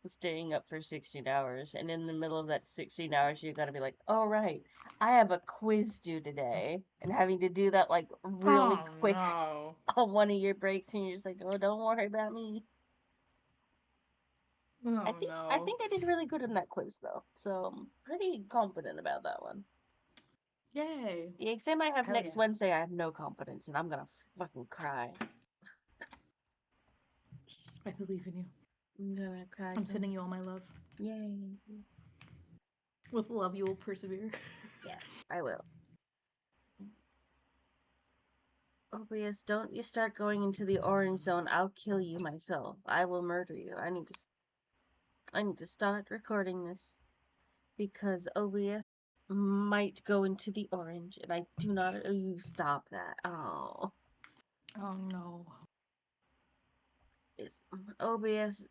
staying up for 16 hours, and in the middle of that 16 hours, you gotta be like, oh, right, I have a quiz due today, and having to do that, like, really quick no. on one of your breaks, and you're just like, oh, don't worry about me. I Oh think I no. think I did really good in that quiz, though, so I'm pretty confident about that one. Yay. The exam I have Hell next yeah. Wednesday, I have no confidence, and I'm gonna fucking cry. I believe in you. I'm gonna cry I'm so sending much. you all my love. Yay. With love, you will persevere. Yes, I will. OBS, don't you start going into the orange zone. I'll kill you myself. I will murder you. I need to start recording this because OBS might go into the orange and I do not you stop that. Oh. Oh no. It's OBS.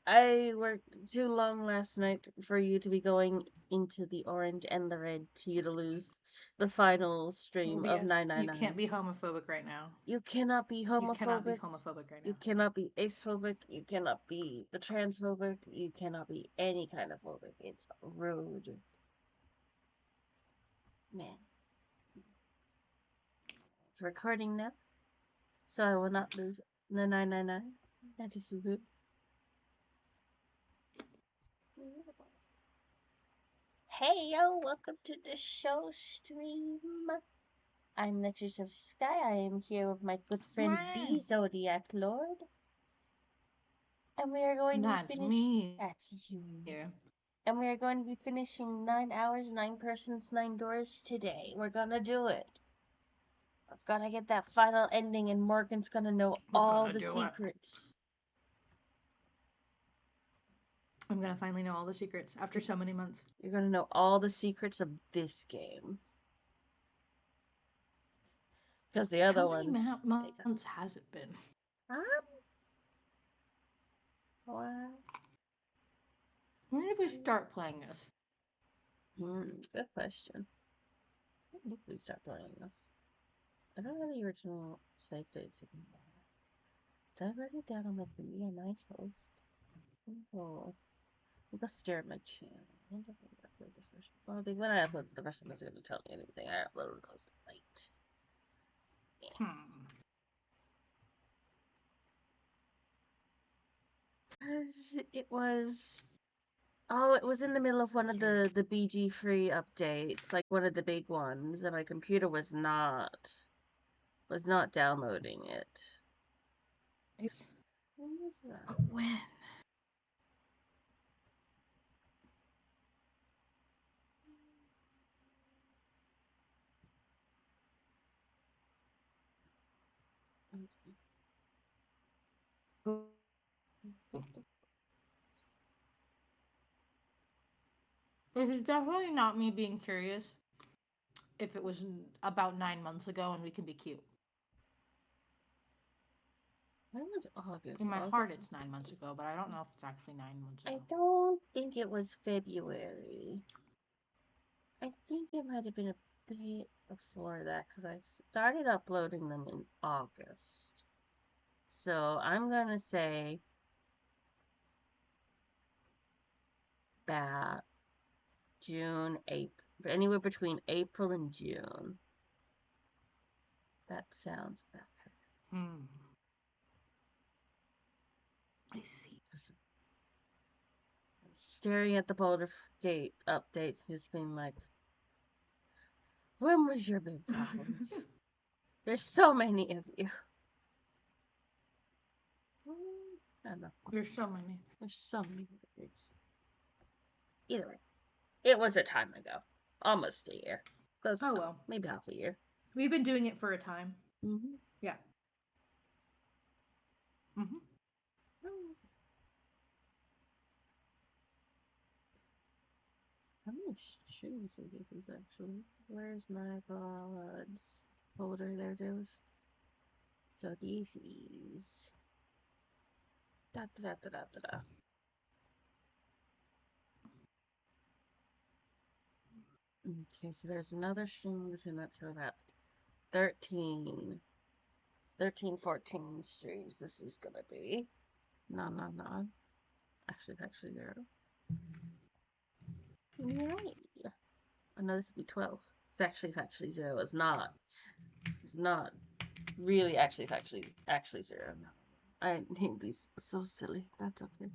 I worked too long last night for you to be going into the orange and the red for you to lose the final stream of OBS, you can't 999. be homophobic right now. You cannot be You cannot be homophobic. homophobic right You now. cannot be acephobic. You cannot be the transphobic. You cannot be any kind of phobic. It's rude. Man. It's recording now, so I will not lose the 999. That is good. Hey yo, welcome to the show stream. I'm Nectars of Sky. I am here with my good friend TheZodiacLord. And we are going to be That's finished. me. That's you. Yeah. And we are going to be finishing 9 hours, 9 persons, 9 doors today. We're gonna do it. We're gonna get that final ending, and Morgan's gonna know We're all gonna the do it. secrets. I'm gonna finally know all the secrets after so many months. You're gonna know all the secrets of this game. Because the other How many ones, they got months has it been? um, what? When did we start playing this? Good question. When did we start playing this? I don't know the original save dates anymore. Did I write it down on my thingy? Yeah, my chose. Oh, I go stare at my channel. I wonder if I upload the first one. Well, when I upload the first one, it's going to tell me anything. I uploaded those late. Yeah. It was. Oh, it was in the middle of one of the BG free updates, like one of the big ones, and my computer was not downloading it. When was that? But when? This is definitely not me being curious if it was about 9 months ago and we can be cute. When was August? In my heart, August it's is 9 months ago, but I don't know if it's actually 9 months ago. I don't think it was February. I think it might have been a bit before that because I started uploading them in August. So I'm gonna say about June, April, anywhere between April and June. That sounds about Hmm. I see. I'm staring at the Boulder Gate updates and just being like, when was your big problems? There's so many of you. I don't know. There's so many. There's so many updates. Either way, it was a time ago. Almost a year. Close Oh enough. well. Maybe half a year. We've been doing it for a time. Mm-hmm. Yeah. Mm-hmm. How many streams is this actually? Where's my VODs folder? There it is. So this is da da da da da da. Okay, so there's another stream between that, so about 13, 14 streams this is gonna be. No. Actually 0. Yay! Oh no, this would be 12. It's actually 0. It's not. It's not really actually 0. I named these so silly. That's okay.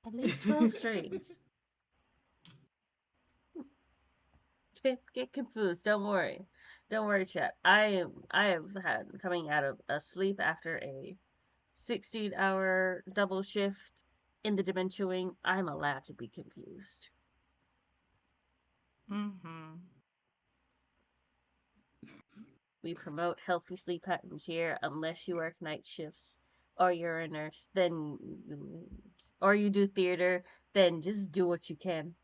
At least 12 strings. Get confused. Don't worry. Don't worry, chat. I have had coming out of a sleep after a 16-hour double shift in the dementia wing. I'm allowed to be confused. We promote healthy sleep patterns here, unless you work night shifts or you're a nurse. Or you do theater. Then just do what you can.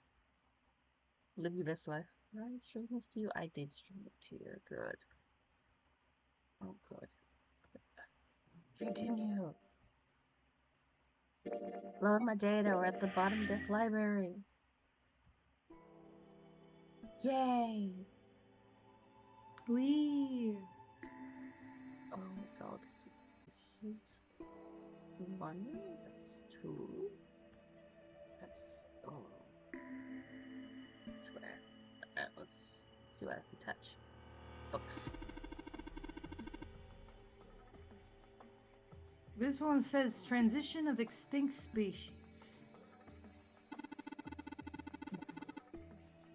Live your best life. Did I stream this to you? I did stream it to you. Good. Oh, good. Continue. Load my data. We're at the bottom deck library. Yay! Wee! Oh, it's all this is 1. That's 2. That's That's where. Alright, let's see what I can touch. Books. This one says transition of extinct species.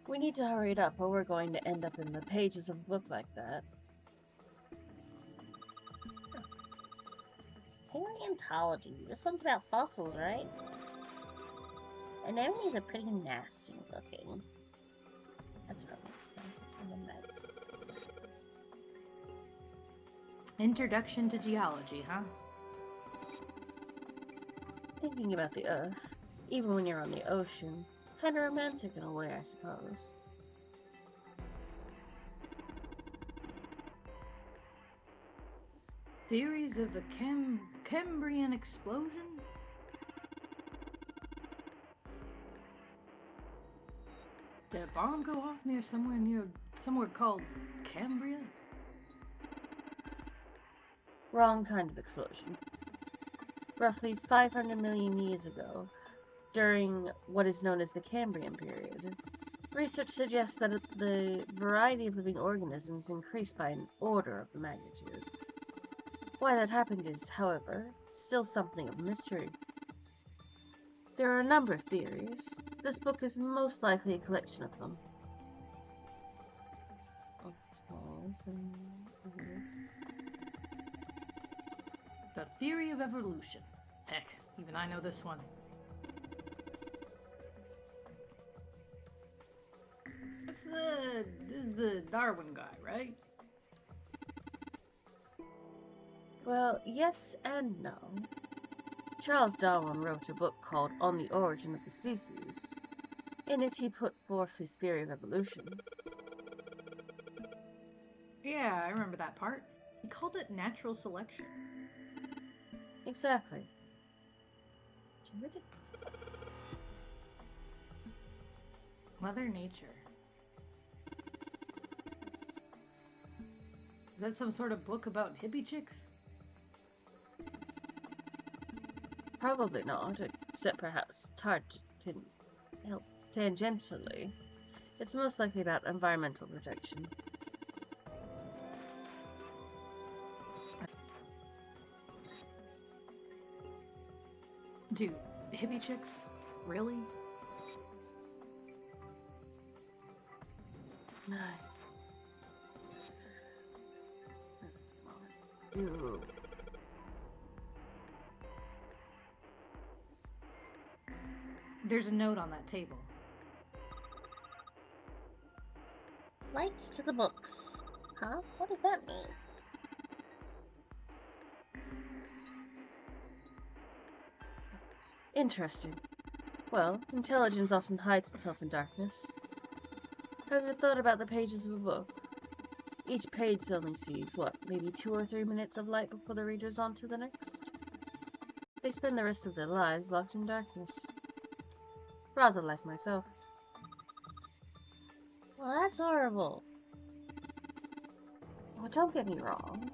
We need to hurry it up, or we're going to end up in the pages of a book like that. Paleontology. This one's about fossils, right? Anemones are pretty nasty looking. That's what I'm Introduction to geology, huh? Thinking about the Earth, even when you're on the ocean, kind of romantic in a way, I suppose. Theories of the Cambrian explosion? Did a bomb go off somewhere called Cambria? Wrong kind of explosion. Roughly 500 million years ago, during what is known as the Cambrian period, research suggests that the variety of living organisms increased by an order of magnitude. Why that happened is, however, still something of a mystery. There are a number of theories. This book is most likely a collection of them. The theory of evolution. Heck, even I know this one. This is the Darwin guy, right? Well, yes and no. Charles Darwin wrote a book called On the Origin of the Species. In it, he put forth his theory of evolution. Yeah, I remember that part. He called it natural selection. Exactly. Mother Nature. Is that some sort of book about hippie chicks? Probably not, except perhaps tangentially. It's most likely about environmental protection. Dude, hippie chicks? Really? No. Ew. There's a note on that table. Lights to the books. Huh? What does that mean? Interesting. Well, intelligence often hides itself in darkness. Have you thought about the pages of a book? Each page only sees, what, maybe 2 or 3 minutes of light before the reader's on to the next? They spend the rest of their lives locked in darkness. Rather like myself. Well, that's horrible. Well, don't get me wrong.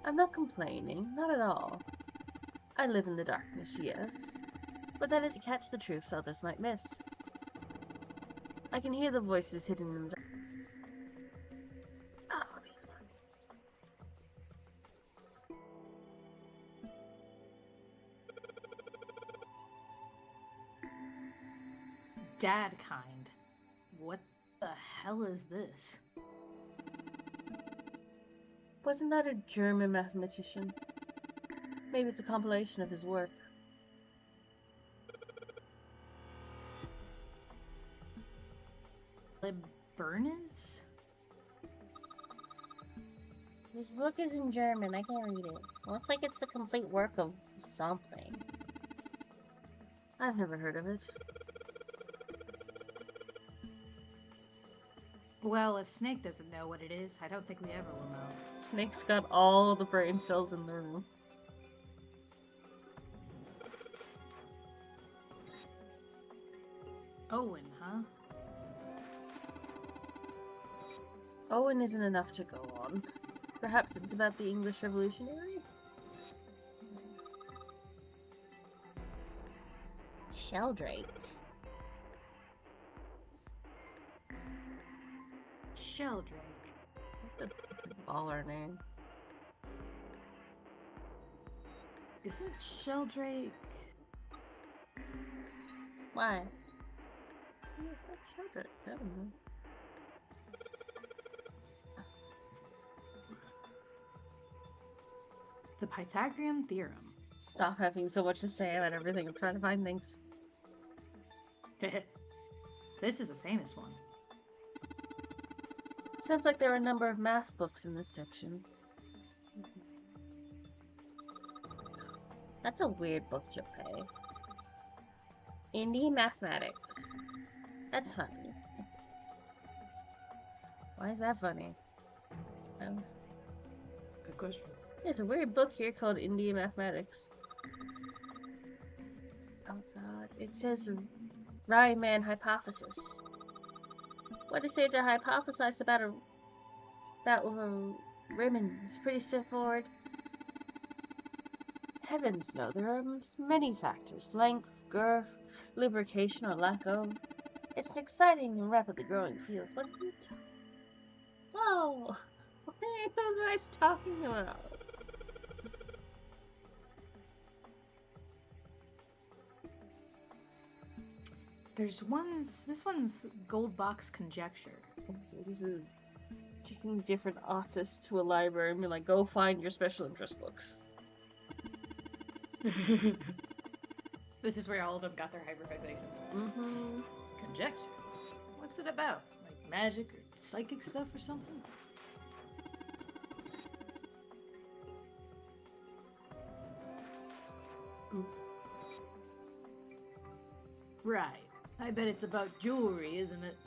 I'm not complaining, not at all. I live in the darkness, yes, but that is to catch the truths others might miss. I can hear the voices hidden in the dark. Oh, these ones. Dad kind. What the hell is this? Wasn't that a German mathematician? Maybe it's a compilation of his work. Liburnus? This book is in German. I can't read it. Looks like it's the complete work of something. I've never heard of it. Well, if Snake doesn't know what it is, I don't think we ever will know. Snake's got all the brain cells in the room. Owen, huh? Owen isn't enough to go on. Perhaps it's about the English Revolutionary? Sheldrake. Sheldrake. That's a baller name. Isn't Sheldrake... Why? Yeah, that's Sheldrake. I don't know. The Pythagorean theorem. Stop having so much to say about everything. I'm trying to find things. This is a famous one. Sounds like there are a number of math books in this section. That's a weird book to pay. Indie mathematics. That's funny. Why is that funny? Good question. There's a weird book here called Indie Mathematics. Oh god, it says Riemann hypothesis. What is there to hypothesize about Riemann? It's pretty straightforward. Heavens no, there are many factors. Length, girth, lubrication or lack of. It's an exciting and rapidly growing field. What are you Whoa! What are you guys talking about? There's one's... This one's Gold Box Conjecture. So this is taking different artists to a library and be like, go find your special interest books. This is where all of them got their hyperfixations. Mm-hmm. Conjecture? What's it about? Like magic or psychic stuff or something? Right. I bet it's about jewelry, isn't it?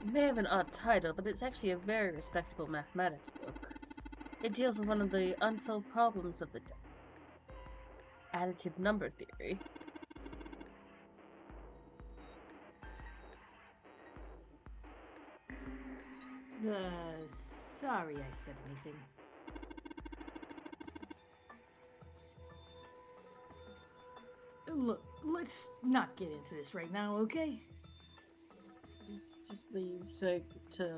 It may have an odd title, but it's actually a very respectable mathematics book. It deals with one of the unsolved problems of the additive number theory. Sorry I said anything. Look, let's not get into this right now, okay? Just leaves to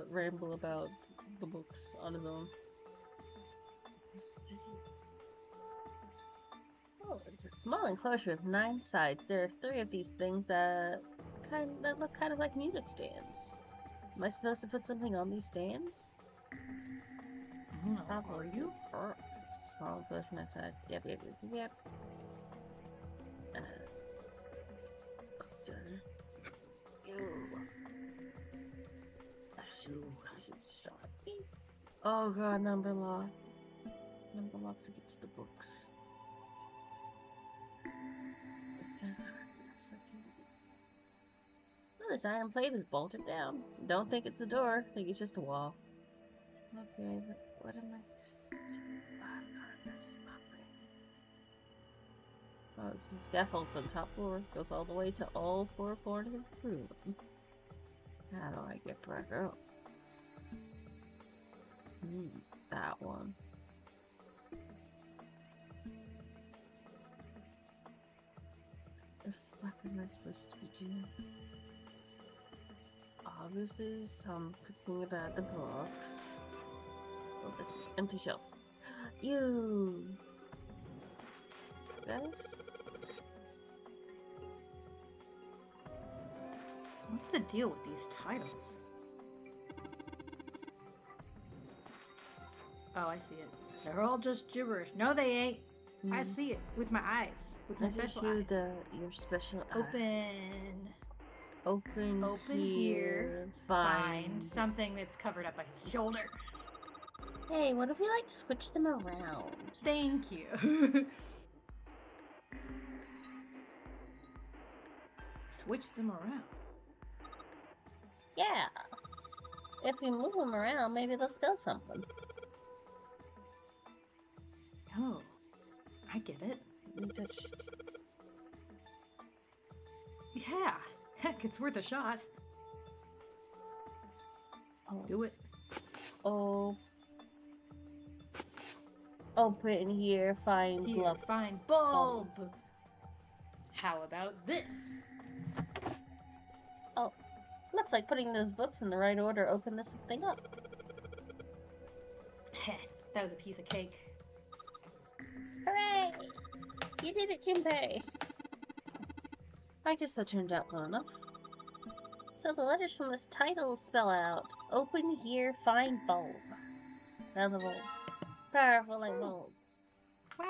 ramble about the books on his own. Oh, it's a small enclosure of 9 sides. There are 3 of these things that look kind of like music stands. Am I supposed to put something on these stands? Are you? It's a small enclosure on that side. Yep. I should stop. Oh god, number lock. Number lock to get to the books. Well, this iron plate is bolted down. Don't think it's a door. Think it's just a wall. Okay, but what am I supposed to do? I'm not messing my brain. Oh, this is scaffold for the top floor. Goes all the way to all 4 corners of the room. How do I get back up? That one. am I supposed to be doing? Obviously, something about the books. Oh, that's an empty shelf. You guys? What's the deal with these titles? Oh, I see it. They're all just gibberish. No, they ain't. I see it with my eyes. With my special eyes. Your special Open. Open here. Find something that's covered up by his shoulder. Hey, what if we like switch them around? Thank you. Switch them around. Yeah. If we move them around, maybe they'll spell something. Oh, I get it. Yeah, heck, it's worth a shot. Oh. Do it. Oh. Open here, find bulb. Find bulb. How about this? Oh, looks like putting those books in the right order opened this thing up. That was a piece of cake. Hooray! You did it, Junpei! I guess that turned out well enough. So the letters from this title spell out, open here, find bulb. Now the bulb. Powerful like bulb. Wow!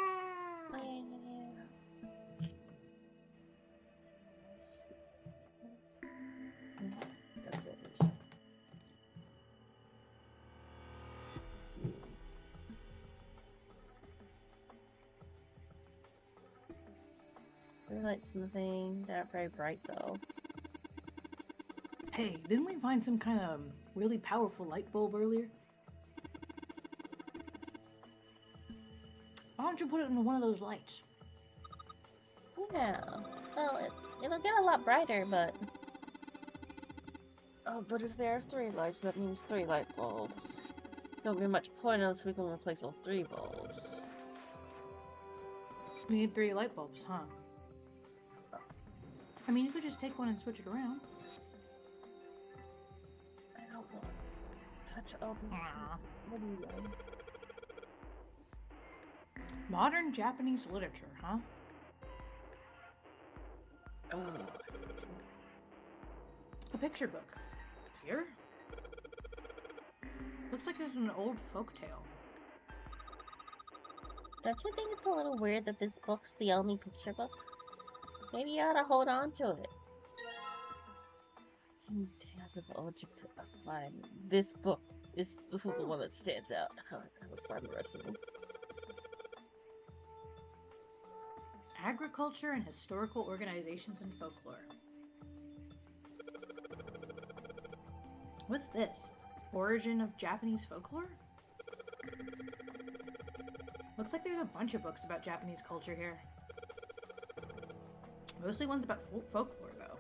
The lights in the thing, they're not very bright though. Hey, didn't we find some kind of really powerful light bulb earlier? Why don't you put it into one of those lights? Yeah, well, it'll get a lot brighter, but... Oh, but if there are 3 lights, that means 3 light bulbs. Don't be much point unless we can replace all 3 bulbs. We need 3 light bulbs, huh? I mean, you could just take one and switch it around. I don't want to touch all this. What are you doing? Modern Japanese literature, huh? Oh. A picture book. Here? Looks like it's an old folktale. Don't you think it's a little weird that this book's the only picture book? Maybe you ought to hold on to it. Tales of Old Japan. Fine. This book is the one that stands out. I will find the rest of them. Agriculture and historical organizations and folklore. What's this? Origin of Japanese folklore? Looks like there's a bunch of books about Japanese culture here. Mostly ones about folklore, though.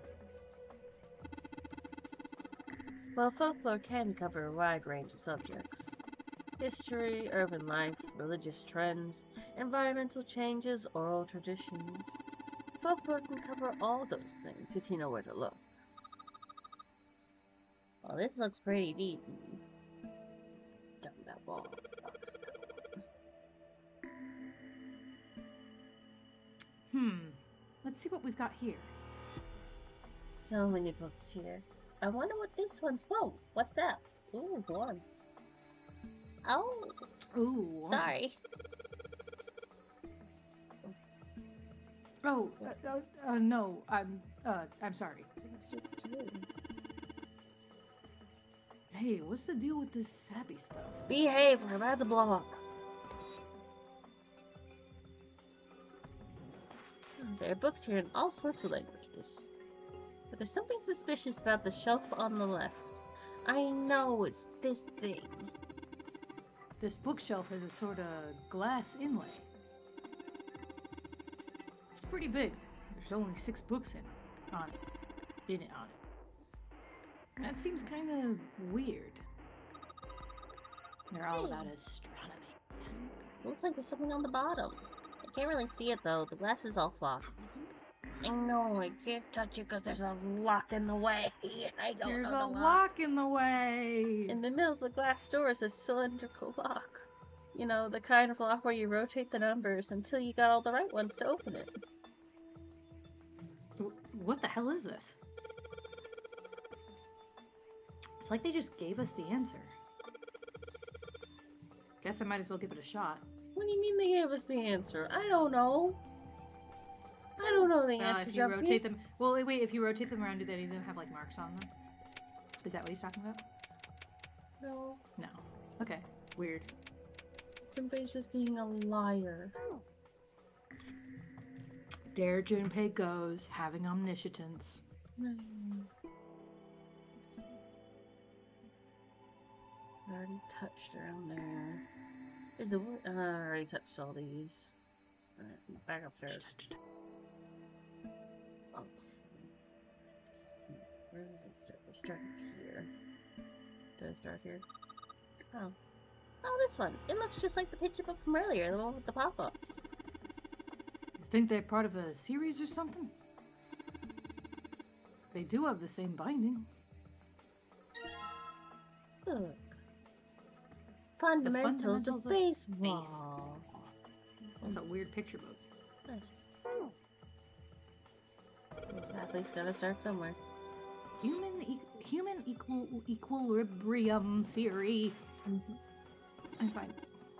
Well, folklore can cover a wide range of subjects. History, urban life, religious trends, environmental changes, oral traditions. Folklore can cover all those things if you know where to look. Well, this looks pretty deep. Dump that wall. Let's see what we've got here. So many books here. I wonder what this one's. Whoa, what's that? Ooh, one. Oh. Ooh. Sorry. Oh, no, I'm sorry. Hey, what's the deal with this sappy stuff? Behave, we're about to blow up. There are books here in all sorts of languages. But there's something suspicious about the shelf on the left. I know it's this thing. This bookshelf has a sort of glass inlay. It's pretty big. There's only 6 books in it. That seems kind of weird. They're all about astronomy. Looks like there's something on the bottom. I can't really see it though. The glass is all fogged. I know, I can't touch it because there's a lock in the way. I don't There's know a the lock in the way. In the middle of the glass door is a cylindrical lock. You know, the kind of lock where you rotate the numbers until you got all the right ones to open it. What the hell is this? It's like they just gave us the answer. Guess I might as well give it a shot. What do you mean they gave us the answer? I don't know. I don't know the answer, If you rotate them... Well, wait, if you rotate them around, do any of them have, like, marks on them? Is that what he's talking about? No. No. Okay. Weird. Junpei's just being a liar. There Junpei goes, having omniscience. I already touched around there. Is the wood? I already touched all these. Alright, back upstairs. Oh. Where did I start? I started here. Did I start here? Oh. Oh, this one. It looks just like the picture book from earlier, the one with the pop-ups. You think they're part of a series or something? They do have the same binding. Look. Fundamentals of baseball. That's a weird picture book. Nice. This athlete's gotta start somewhere. Human equilibrium theory. Mm-hmm. I'm fine.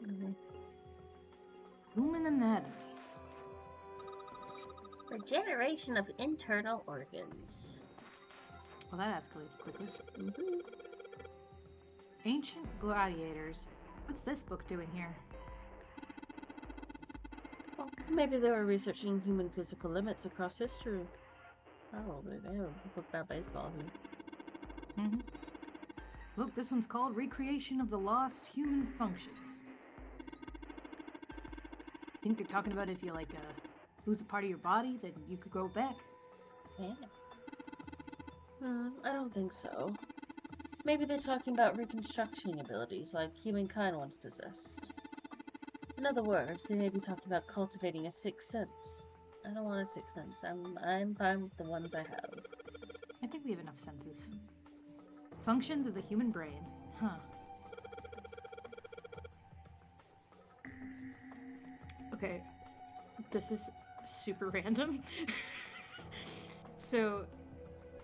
Mm-hmm. Human anatomy. Regeneration of internal organs. Well, that escalated quickly. Mm-hmm. Ancient gladiators. What's this book doing here? Well, maybe they were researching human physical limits across history. Probably. They have a book about baseball here. Mm-hmm. Look, this one's called Recreation of the Lost Human Functions. I think they're talking about if you, like, lose a part of your body, then you could grow back. Yeah. I don't think so. Maybe they're talking about reconstructing abilities like humankind once possessed. In other words, they may be talking about cultivating a sixth sense. I don't want a sixth sense. I'm fine with the ones I have. I think we have enough senses. Functions of the human brain. Huh. Okay. This is super random. So,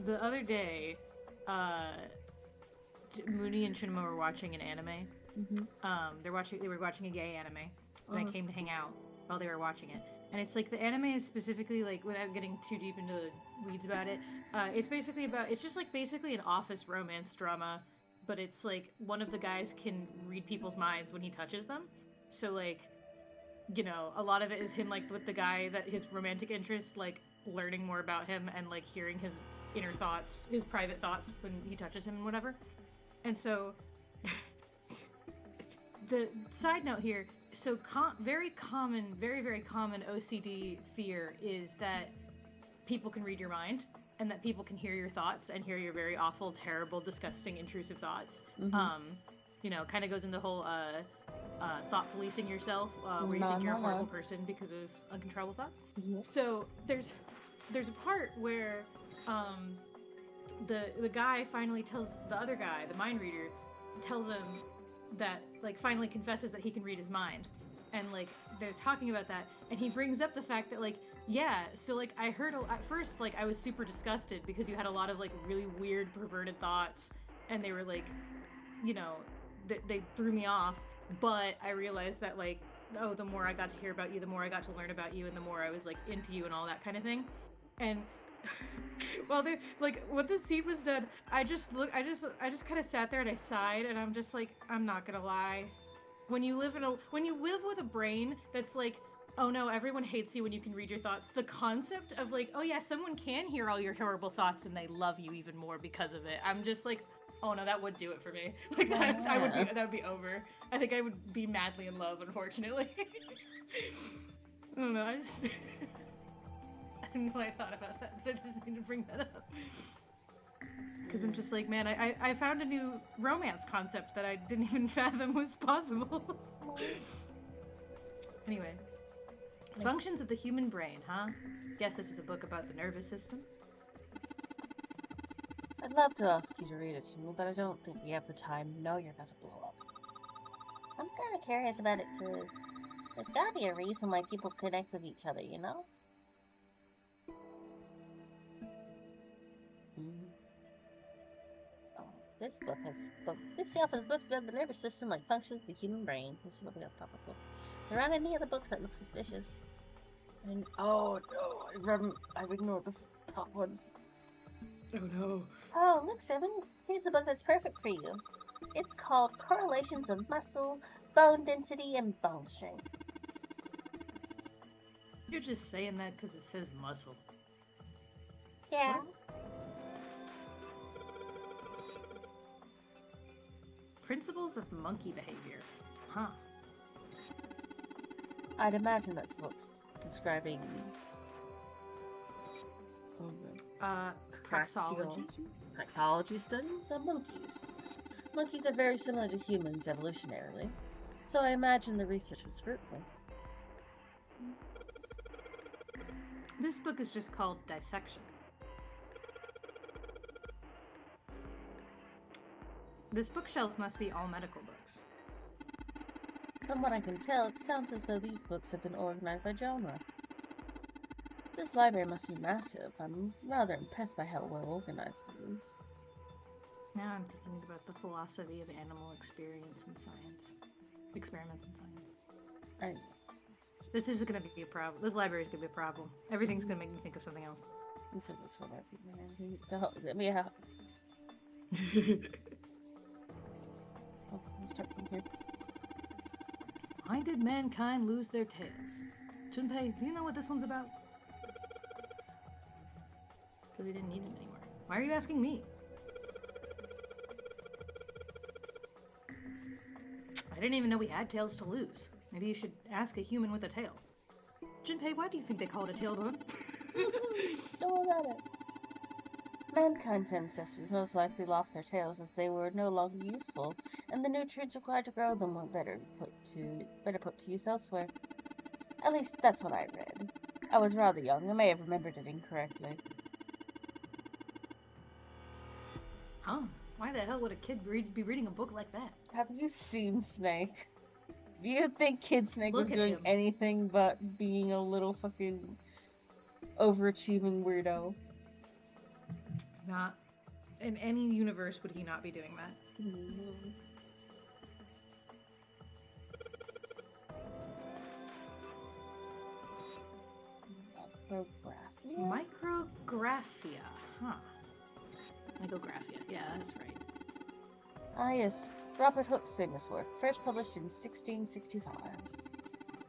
the other day, Mooney and Shinema were watching an anime. Mm-hmm. They were watching a gay anime, and I came to hang out while they were watching it. And it's like the anime is specifically, like, without getting too deep into the weeds about it, it's just like basically an office romance drama, but it's like one of the guys can read people's minds when he touches them. So, like, you know, a lot of it is him, like, with the guy that his romantic interest, like, learning more about him and, like, hearing his inner thoughts, his private thoughts when he touches him and whatever. And so, the side note here, so very, very common OCD fear is that people can read your mind and that people can hear your thoughts and hear your very awful, terrible, disgusting, intrusive thoughts. Mm-hmm. You know, kind of goes into the whole thought policing yourself, where you think you're a horrible person because of uncontrollable thoughts. Yeah. So there's a part where the guy finally tells the other guy, the mind reader, tells him that, like, finally confesses that he can read his mind. And, like, they're talking about that, and he brings up the fact that, like, yeah, so, like, I heard, at first, like, I was super disgusted because you had a lot of, like, really weird, perverted thoughts, and they were, like, you know, they threw me off, but I realized that, like, oh, the more I got to hear about you, the more I got to learn about you, and the more I was, like, into you and all that kind of thing. And well, they, like, when this scene was done, I just kind of sat there and I sighed, and I'm just like, I'm not gonna lie. When you live with a brain that's like, oh no, everyone hates you when you can read your thoughts. The concept of, like, oh yeah, someone can hear all your horrible thoughts and they love you even more because of it. I'm just like, oh no, that would do it for me. Like, that would be over. I think I would be madly in love, unfortunately. I don't know, I didn't know I thought about that, but I just need to bring that up. Because I'm just like, man, I found a new romance concept that I didn't even fathom was possible. Anyway, Functions of the human brain, huh? Guess this is a book about the nervous system. I'd love to ask you to read it to me, but I don't think we have the time. No, you're about to blow up. I'm kind of curious about it too. There's gotta be a reason why people connect with each other, you know? Oh, this shelf has books about the nervous system, like functions of the human brain. This is what we have topical. There aren't any other books that look suspicious. And oh no, I've ignored the top ones. Oh no. Oh, look, Seven. Here's a book that's perfect for you. It's called Correlations of Muscle, Bone Density, and Bone Strength. You're just saying that because it says muscle. Yeah. Principles of monkey behavior. Huh. I'd imagine that's books describing praxeology studies of monkeys. Monkeys are very similar to humans evolutionarily, so I imagine the research was fruitful. This book is just called Dissection. This bookshelf must be all medical books. From what I can tell, it sounds as though these books have been organized by genre. This library must be massive. I'm rather impressed by how well organized it is. Now I'm thinking about the philosophy of animal experience and science. Experiments in science. This is going to be a problem. This library is going to be a problem. Everything's going to make me think of something else. This is what I mean. Let's start from here. Why did mankind lose their tails? Junpei, do you know what this one's about? Because we didn't need them anymore. Why are you asking me? I didn't even know we had tails to lose. Maybe you should ask a human with a tail. Junpei, why do you think they call it a tailed one? Don't worry about it. Mankind's ancestors most likely lost their tails as they were no longer useful, and the nutrients required to grow them were better put to use elsewhere. At least that's what I read. I was rather young. I may have remembered it incorrectly. Huh? Why the hell would a kid be reading a book like that? Have you seen Snake? Do you think Kid Snake was doing him. anything but being a little fucking overachieving weirdo? Not in any universe would he not be doing that. Micrographia. Huh. Micrographia. Yeah, that's right. Ah, yes. Robert Hooke's famous work, first published in 1665.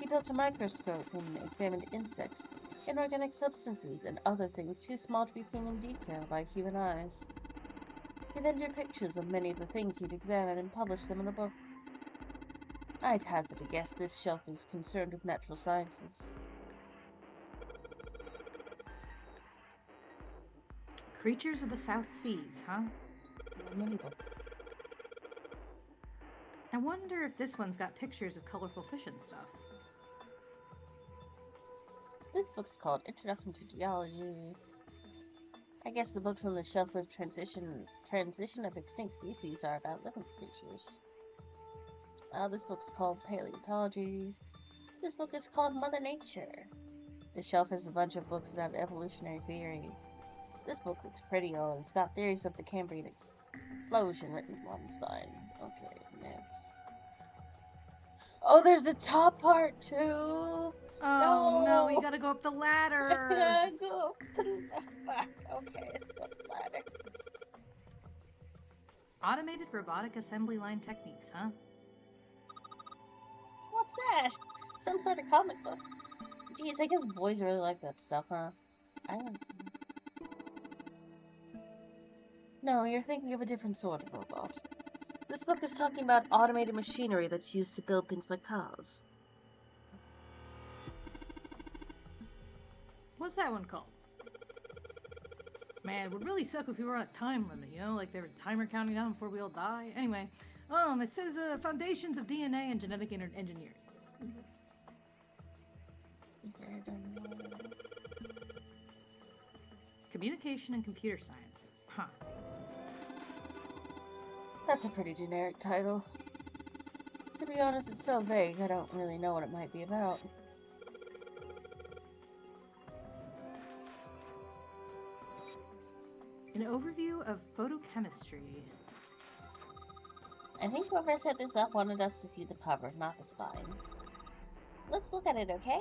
He built a microscope and examined insects, inorganic substances, and other things too small to be seen in detail by human eyes. He then drew pictures of many of the things he'd examined and published them in a book. I'd hazard a guess this shelf is concerned with natural sciences. Creatures of the South Seas, huh? Mini book. I wonder if this one's got pictures of colorful fish and stuff. This book's called Introduction to Geology. I guess the books on the shelf with transition of extinct species are about living creatures. This book's called Paleontology. This book is called Mother Nature. The shelf has a bunch of books about evolutionary theory. This book looks pretty old. It's got theories of the Cambrian explosion written on the spine. Okay, next. Oh, there's the top part too! Oh no, you gotta go up the ladder! Go up the ladder. Okay, let's go up the ladder. Automated robotic assembly line techniques, huh? What's that? Some sort of comic book. Geez, I guess boys really like that stuff, huh? I like it. No, you're thinking of a different sort of robot. This book is talking about automated machinery that's used to build things like cars. What's that one called? Man, it would really suck if we were on a time limit, you know? Like there was a timer counting down before we all die. Anyway, it says Foundations of DNA and Genetic Engineering. don't know. Communication and computer science. Huh. That's a pretty generic title. To be honest, it's so vague, I don't really know what it might be about. An overview of photochemistry. I think whoever set this up wanted us to see the cover, not the spine. Let's look at it, okay?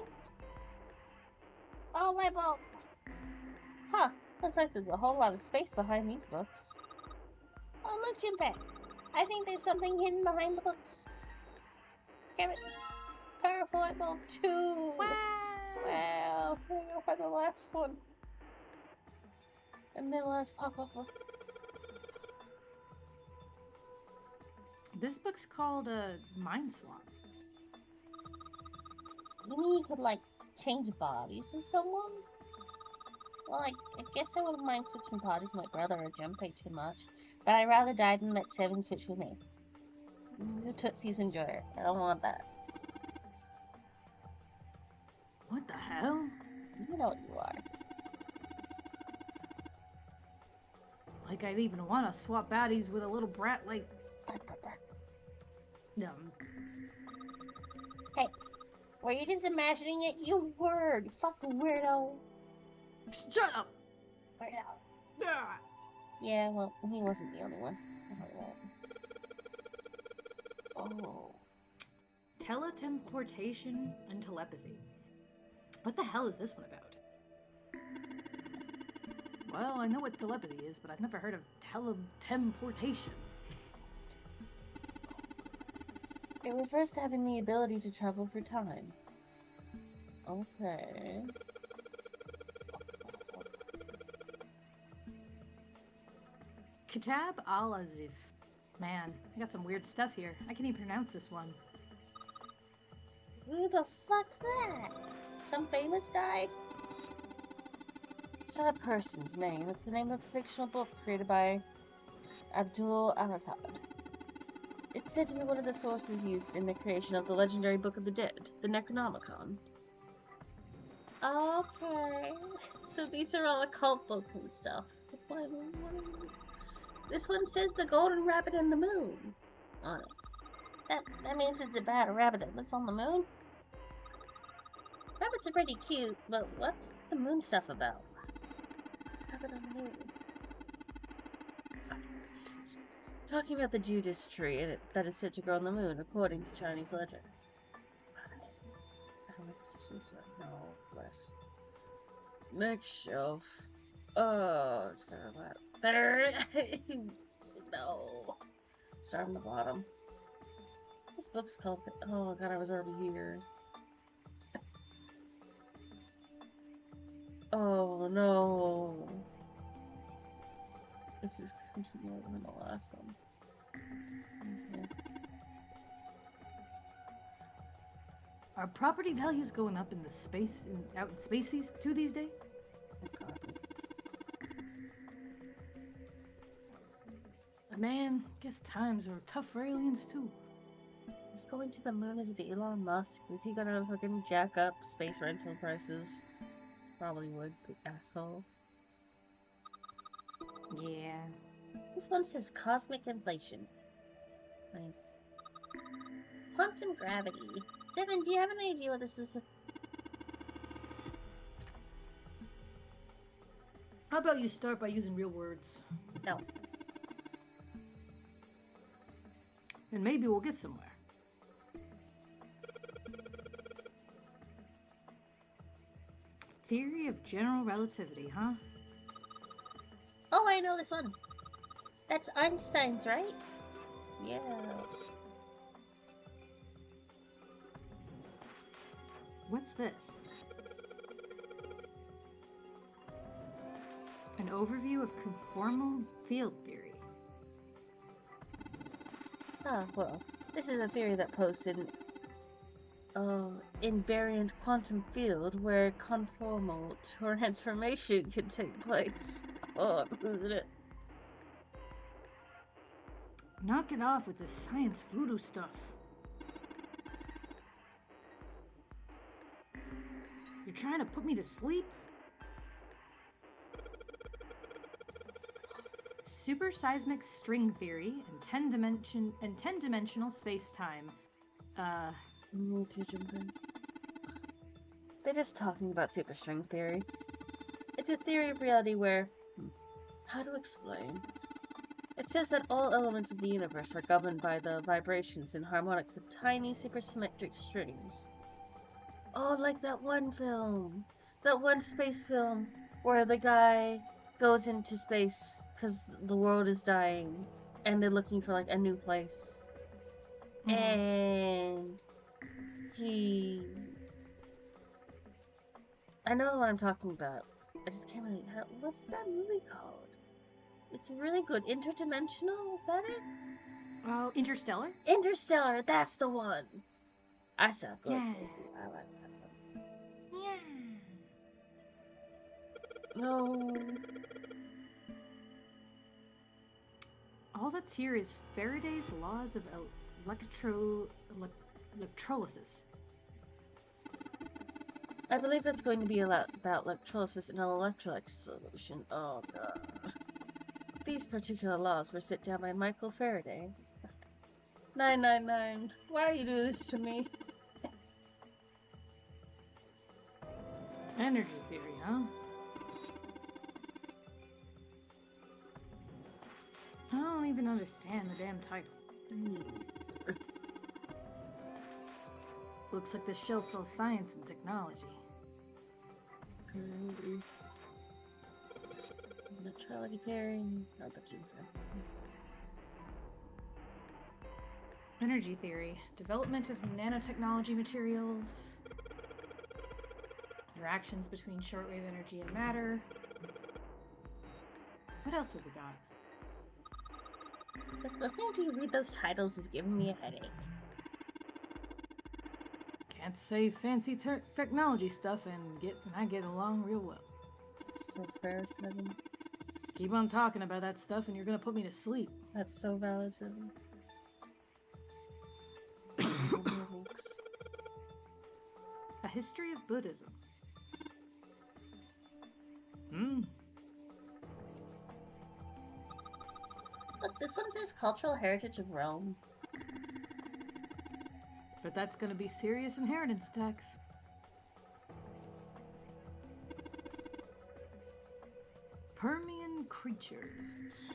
Oh, level! Huh, looks like there's a whole lot of space behind these books. Oh, look, Junpei! I think there's something hidden behind the books. Carrot! Powerful light bulb 2! Wow! Hang on for the last one. And the last pop-up book. This book's called Mind Swap. You mean you could, like, change bodies with someone? Well, I guess I wouldn't mind switching bodies with my brother or Junpei too much. But I'd rather die than let Seven switch with me. He's a Tootsie's enjoyer. I don't want that. What the hell? You know what you are. Like I'd even want to swap baddies with a little brat like... No. Hey, were you just imagining it? You were! You fucking weirdo! Shut up! Weirdo. Ah. Yeah, well, he wasn't the only one. Oh. Teletransportation and telepathy. What the hell is this one about? Well, I know what telepathy is, but I've never heard of teleportation. It refers to having the ability to travel through time. Okay. Kitab al-Azif. Man, I got some weird stuff here. I can't even pronounce this one. Who the fuck's that? Some famous guy? It's not a person's name. It's the name of a fictional book created by Abdul al-Assad. It's said to be one of the sources used in the creation of the legendary Book of the Dead, the Necronomicon. Okay. So these are all occult books and stuff. This one says the Golden Rabbit and the Moon on it. That means it's about a rabbit that lives on the moon? Rabbits are pretty cute, but what's the moon stuff about? Rabbit on the moon. Talking about the Judas tree that is said to grow on the moon, according to Chinese legend. No, bless. Next shelf. Oh, start on that. There. No. Start on the bottom. This book's called. Oh god, I was already here. Oh no. This is continuing from the last one. Okay. Are property values going up in the out in spaces too these days? Oh god. Man, guess times are tough for aliens too. Who's going to the moon? Is it Elon Musk? Is he gonna fucking jack up space rental prices? Probably would, the asshole. Yeah. This one says cosmic inflation. Nice. Quantum gravity. Seven, do you have any idea what this is? How about you start by using real words? No. And maybe we'll get somewhere. Theory of general relativity, huh? Oh, I know this one. That's Einstein's, right? Yeah. What's this? An overview of conformal field theory. Ah, well, this is a theory that posed an invariant quantum field where conformal transformation can take place. Oh, I'm losing it. Knock it off with this science voodoo stuff. You're trying to put me to sleep? Superseismic string theory and 10-dimensional space-time. Need to jump in. They're just talking about superstring theory. It's a theory of reality where... How to explain? It says that all elements of the universe are governed by the vibrations and harmonics of tiny supersymmetric strings. Oh, like that one film. That one space film where the guy goes into space because the world is dying and they're looking for like a new place. And he... I know what I'm talking about. I just can't really... What's that movie called? It's really good. Interdimensional? Is that it? Oh, Interstellar? Interstellar, that's the one! I saw a good Yeah. movie. I like that one. Yeah. No. All that's here is Faraday's laws of electrolysis. I believe that's going to be a lot about electrolysis in an electrolyte solution. Oh god. These particular laws were set down by Michael Faraday. 999. Why you do this to me? Energy theory, huh? I don't even understand the damn title. Looks like the shelf sells science and technology. Neutrality pairing. Oh, but Energy theory. Development of nanotechnology materials. Interactions between shortwave energy and matter. What else have we got? Just listening to you read those titles is giving me a headache. Can't say fancy technology stuff and I get along real well. So fair, Seven. Keep on talking about that stuff and you're gonna put me to sleep. That's so valid, Seven. A history of Buddhism. Look, this one says Cultural Heritage of Rome. But that's gonna be serious inheritance tax. Permian creatures.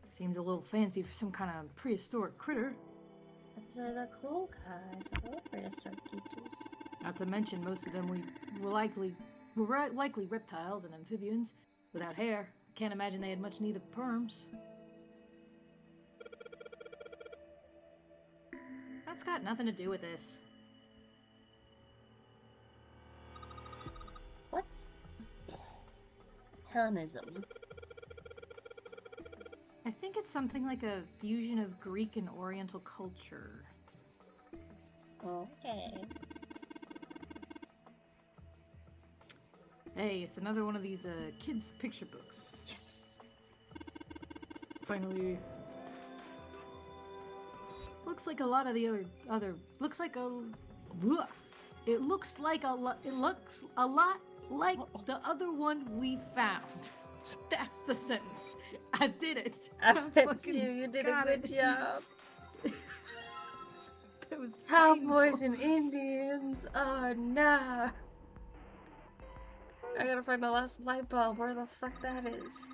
Seems a little fancy for some kind of prehistoric critter. Those are the cool guys. I love prehistoric creatures. Not to mention most of them were likely reptiles and amphibians without hair. Can't imagine they had much need of perms. That's got nothing to do with this. What's Hellenism? I think it's something like a fusion of Greek and Oriental culture. Okay. Hey, it's another one of these kids' picture books. Yes. Finally. Looks like a lot of the other. Looks like a. It looks a lot like the other one we found. That's the sentence. I did it. I bet you did a good job. That was Cowboys and Indians. Oh nah. I gotta find the last light bulb. Where the fuck that is?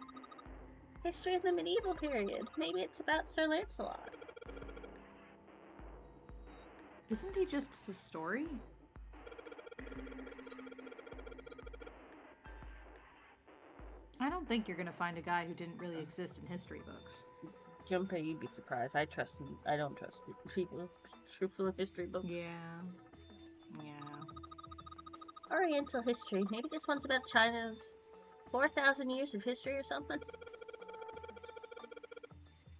History of the medieval period. Maybe it's about Sir Lancelot. Isn't he just a story? I don't think you're gonna find a guy who didn't really exist in history books. Junpei, you'd be surprised. I don't trust people truthful in history books. Yeah. Oriental history. Maybe this one's about China's 4,000 years of history or something?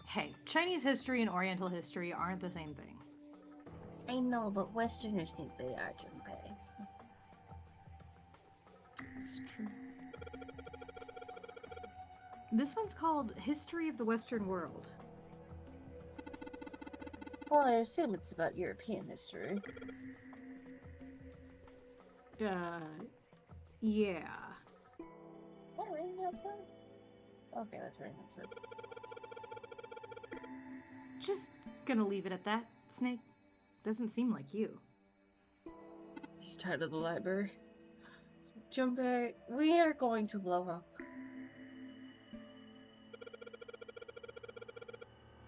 Hey, Chinese history and Oriental history aren't the same thing. I know, but Westerners think they are, Junpei. It's true. This one's called History of the Western World. Well, I assume it's about European history. Yeah. Oh, raining outside? Okay, that's raining outside. Just gonna leave it at that, Snake. Doesn't seem like you. He's tired of the library. Junpei, we are going to blow up.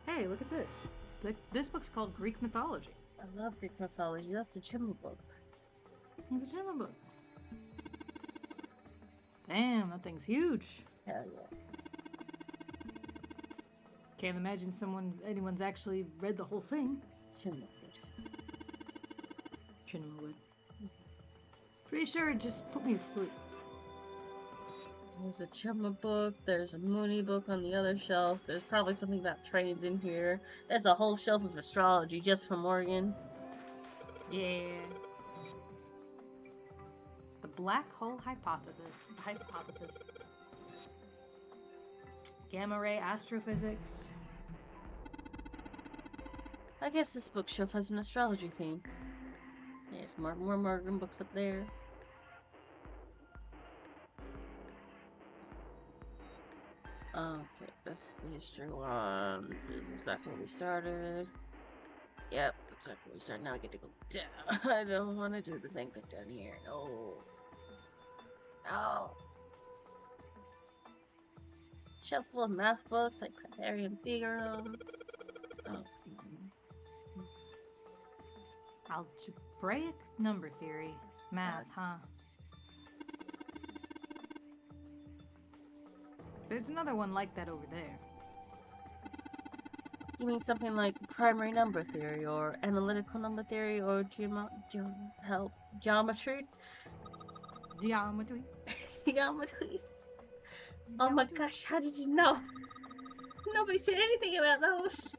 Hey, look at this. This book's called Greek Mythology. I love Greek mythology. That's the Chimney book. It's a German book. Damn, that thing's huge. Hell yeah. Can't imagine anyone's actually read the whole thing. Chimney. Chinua would. Pretty sure it just put me to sleep. There's a Chimma book, there's a Mooney book on the other shelf, there's probably something about trains in here. There's a whole shelf of astrology just for Morgan. Yeah. The black hole hypothesis. Gamma ray astrophysics. I guess this bookshelf has an astrology theme. There's more Morgan books up there. Okay, that's the history one. This is back when we started. Yep, that's back when we started. Now I get to go down. I don't want to do the same thing down here. No. No. Shelf full of math books like Pythagorean Theorem. Oh. Algebraic number theory. Math, huh? There's another one like that over there. You mean something like primary number theory, or analytical number theory, or geometry? Geometry. Geometry. Oh my gosh, how did you know? Nobody said anything about those.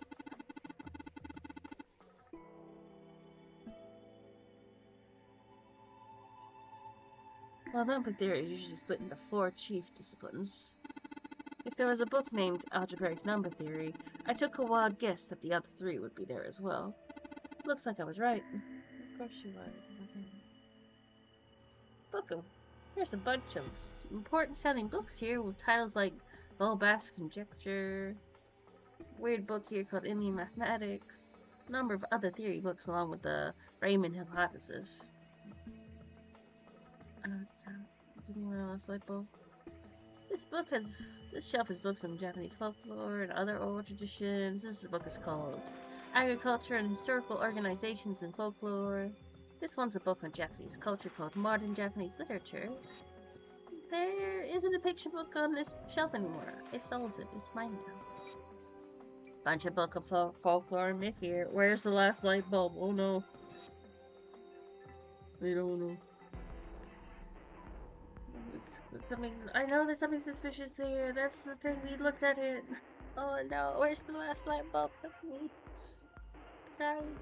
Well, number theory is usually split into 4 chief disciplines. If there was a book named Algebraic Number Theory, I took a wild guess that the other 3 would be there as well. Looks like I was right. Of course you were. There's a bunch of important sounding books here with titles like Bulbous Conjecture, weird book here called Indian Mathematics, a number of other theory books along with the Raymond Hypothesis. This shelf has books on Japanese folklore and other oral traditions. This book is called Agriculture and Historical Organizations and Folklore. This one's a book on Japanese culture called Modern Japanese Literature. There isn't a picture book on this shelf anymore. It stole it. It's mine now. Bunch of book of folklore and myth here. Where's the last light bulb? Oh no. I don't know. I know there's something suspicious there. That's the thing. We looked at it. Oh no. Where's the last light bulb? Help me. Crying.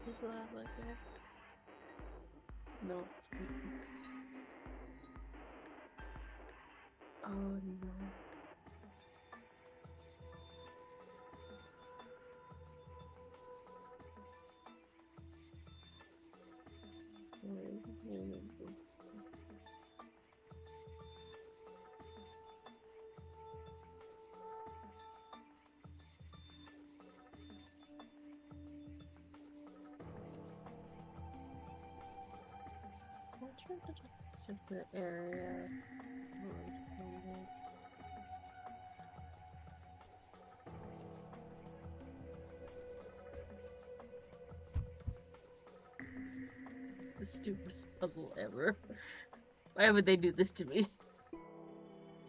Where's the last light bulb? No, it's creepy. Oh no. Secret area. It's the stupidest puzzle ever. Why would they do this to me?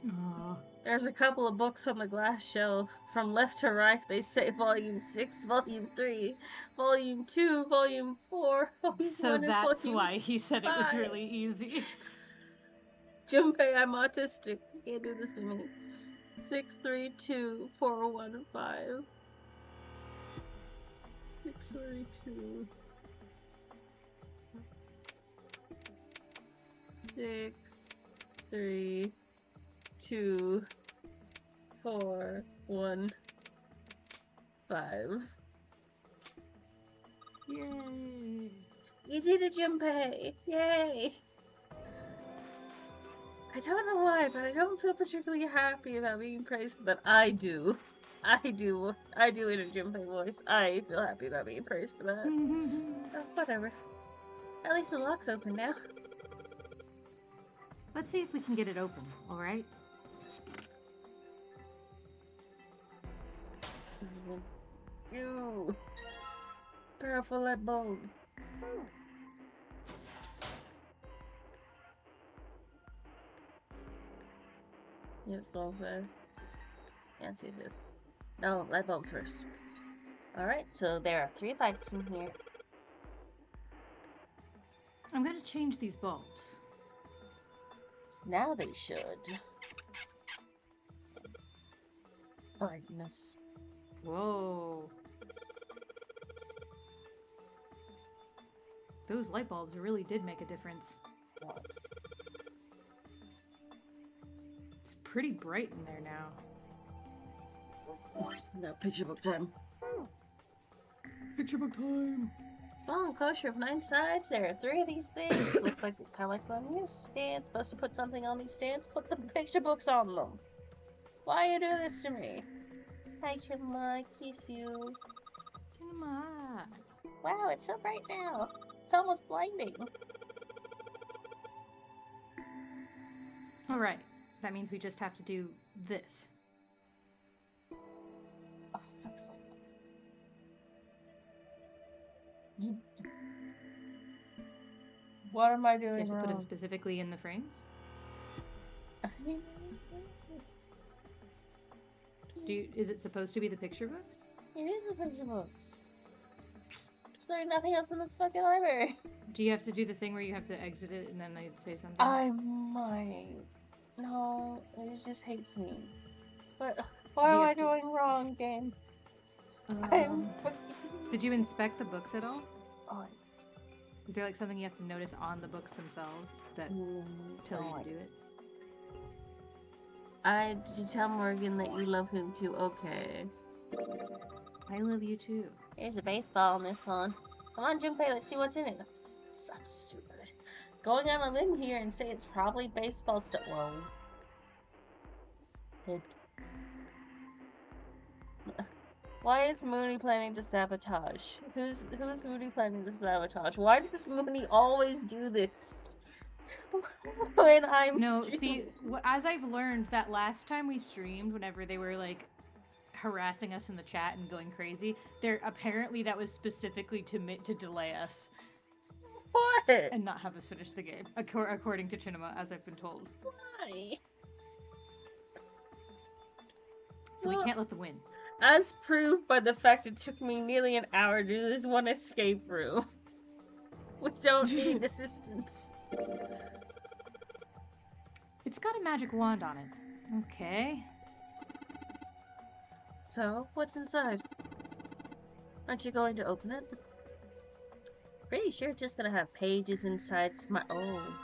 Aww. There's a couple of books on the glass shelf. From left to right, they say Volume 6, Volume 3, Volume 2, Volume 4, Volume So 1, that's and why he said it was 5. really easy. Junpei, I'm autistic. You can't do this to me. 6, 3, 2, 4, 1, 5. 6, 3, 2. 6, 3, 2, 4, 1, 5. Yay. You did it, Junpei! Yay! I don't know why, but I don't feel particularly happy about being praised for that. I do. I do in a Junpei voice. I feel happy about being praised for that. Oh, whatever. At least the lock's open now. Let's see if we can get it open, alright? Ew. Powerful light bulb. Yes, bulb there. Yes. No, light bulbs first. Alright, so there are 3 lights in here. I'm gonna change these bulbs. Now they should. Brightness. Whoa. Those light bulbs really did make a difference. What? It's pretty bright in there now. No, picture book time. Picture book time! Small enclosure of 9 sides. There are 3 of these things. Looks like kind of like one of these stands. Supposed to put something on these stands. Put the picture books on them. Why you do this to me? Hi, Chinma. Kiss you. Chinma. Wow, it's so bright now. It's almost blinding. Alright, that means we just have to do this. Oh, fuck's sake. You... What am I You doing have to put them wrong? specifically in the frames? Is it supposed to be the picture books? It is the picture books. There's nothing else in this fucking library. Do you have to do the thing where you have to exit it and then they'd say something? I might. No, it just hates me. What am I doing wrong, game? Did you inspect the books at all? Oh, Is there like something you have to notice on the books themselves that tell you to do it? I did tell Morgan that you love him too. Okay. I love you too. Here's a baseball in this one. Come on, Junpei, let's see what's in it. I'm stupid. Going on a limb here and say it's probably baseball stuff. Whoa. Why is Mooney planning to sabotage? Who's Mooney planning to sabotage? Why does Mooney always do this? When I'm see, as I've learned that last time we streamed, whenever they were like harassing us in the chat and going crazy, apparently that was specifically to delay us. What? And not have us finish the game, according to Chinema, as I've been told. Why? So we can't let them win. As proved by the fact it took me nearly an hour to do this one escape room. We don't need assistance. It's got a magic wand on it. Okay. So, what's inside? Aren't you going to open it? Pretty sure it's just gonna have pages inside oh.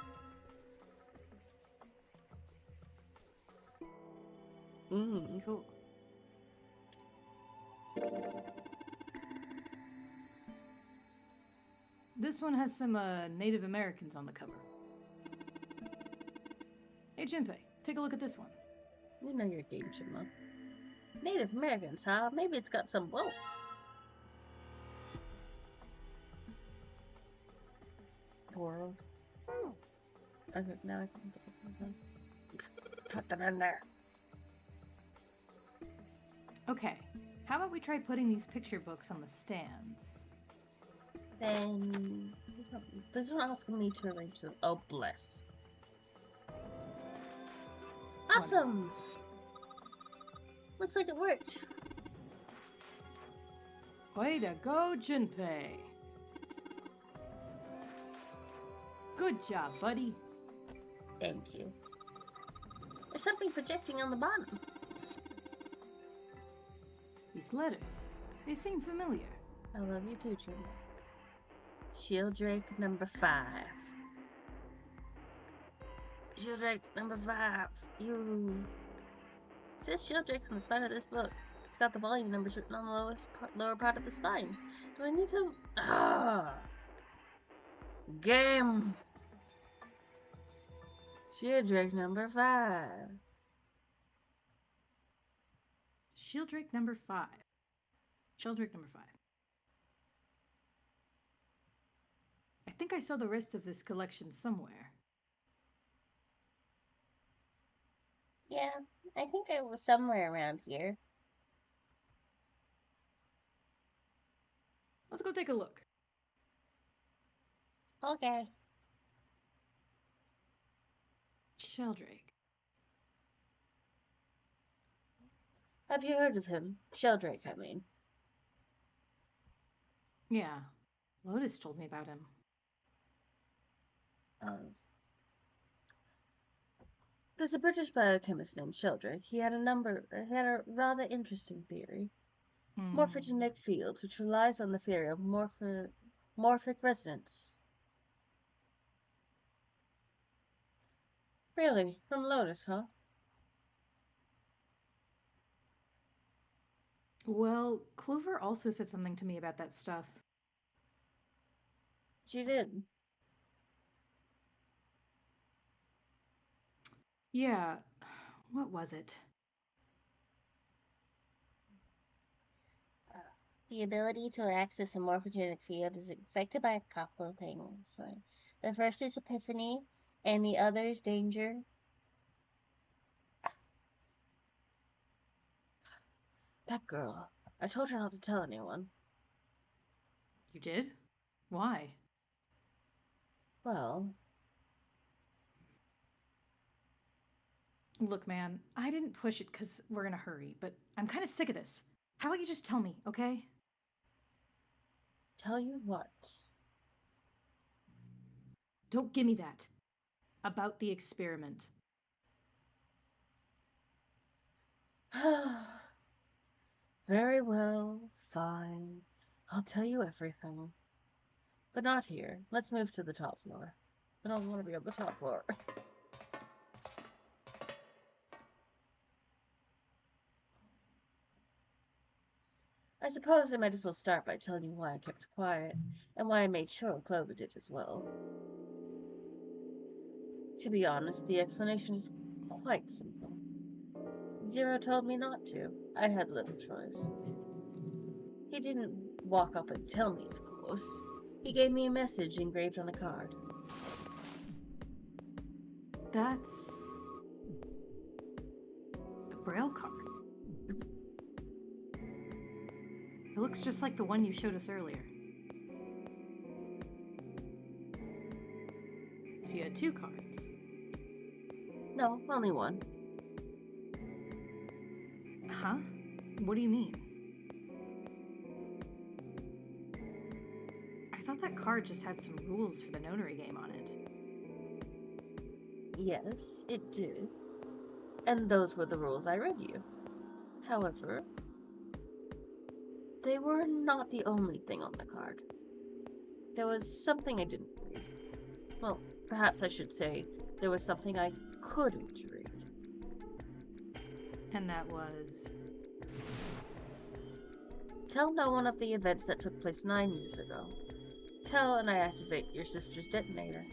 Cool. This one has some Native Americans on the cover. Hey Junpei, take a look at this one. You know your game, Chipmunk. Native Americans, huh? Maybe it's got some... Whoa! World. Okay, now I can put them in there. Okay, how about we try putting these picture books on the stands? Then... This one asking me to arrange them. Oh, bless. Awesome! Looks like it worked. Way to go, Junpei. Good job, buddy. Thank you. There's something projecting on the bottom. These letters, they seem familiar. I love you too, Jim. Sheldrake number 5. Sheldrake number 5. You. It says Sheldrake on the spine of this book. It's got the volume numbers written on the lower part of the spine. Do I need to... Ah! Game. Shieldrick number 5. Shieldrick number 5. Shieldrick number 5. I think I saw the rest of this collection somewhere. Yeah, I think it was somewhere around here. Let's go take a look. Okay. Sheldrake. Have you heard of him? Sheldrake, I mean. Yeah, Lotus told me about him. There's a British biochemist named Sheldrake. He had a rather interesting theory. Morphogenic fields, which relies on the theory of morphic resonance. Really? From Lotus, huh? Well, Clover also said something to me about that stuff. She did. Yeah, what was it? The ability to access a morphogenic field is affected by a couple of things. The first is epiphany, and the other is danger. That girl. I told her not to tell anyone. You did? Why? Well... Look, man, I didn't push it because we're in a hurry, but I'm kind of sick of this. How about you just tell me, okay? Tell you what? Don't give me that. About the experiment. Very well, fine. I'll tell you everything. But not here. Let's move to the top floor. I don't want to be on the top floor. I suppose I might as well start by telling you why I kept quiet, and why I made sure Clover did as well. To be honest, the explanation is quite simple. Zero told me not to. I had little choice. He didn't walk up and tell me, of course. He gave me a message engraved on a card. That's... a braille card. It looks just like the one you showed us earlier. So you had 2 cards. No, only one. Huh? What do you mean? I thought that card just had some rules for the notary game on it. Yes, it did. And those were the rules I read you. However, they were not the only thing on the card. There was something I didn't read. Well, perhaps I should say there was something I couldn't read. And that was... Tell no one of the events that took place 9 years ago. Tell and I activate your sister's detonator.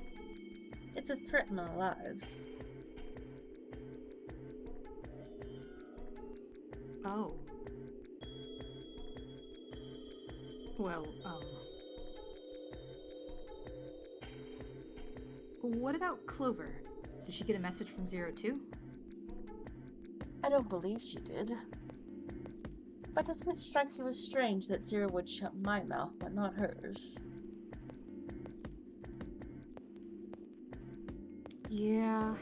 It's a threat on our lives. Oh. Well, what about Clover? Did she get a message from Zero too? I don't believe she did. But doesn't it strike you as strange that Zero would shut my mouth but not hers? Yeah.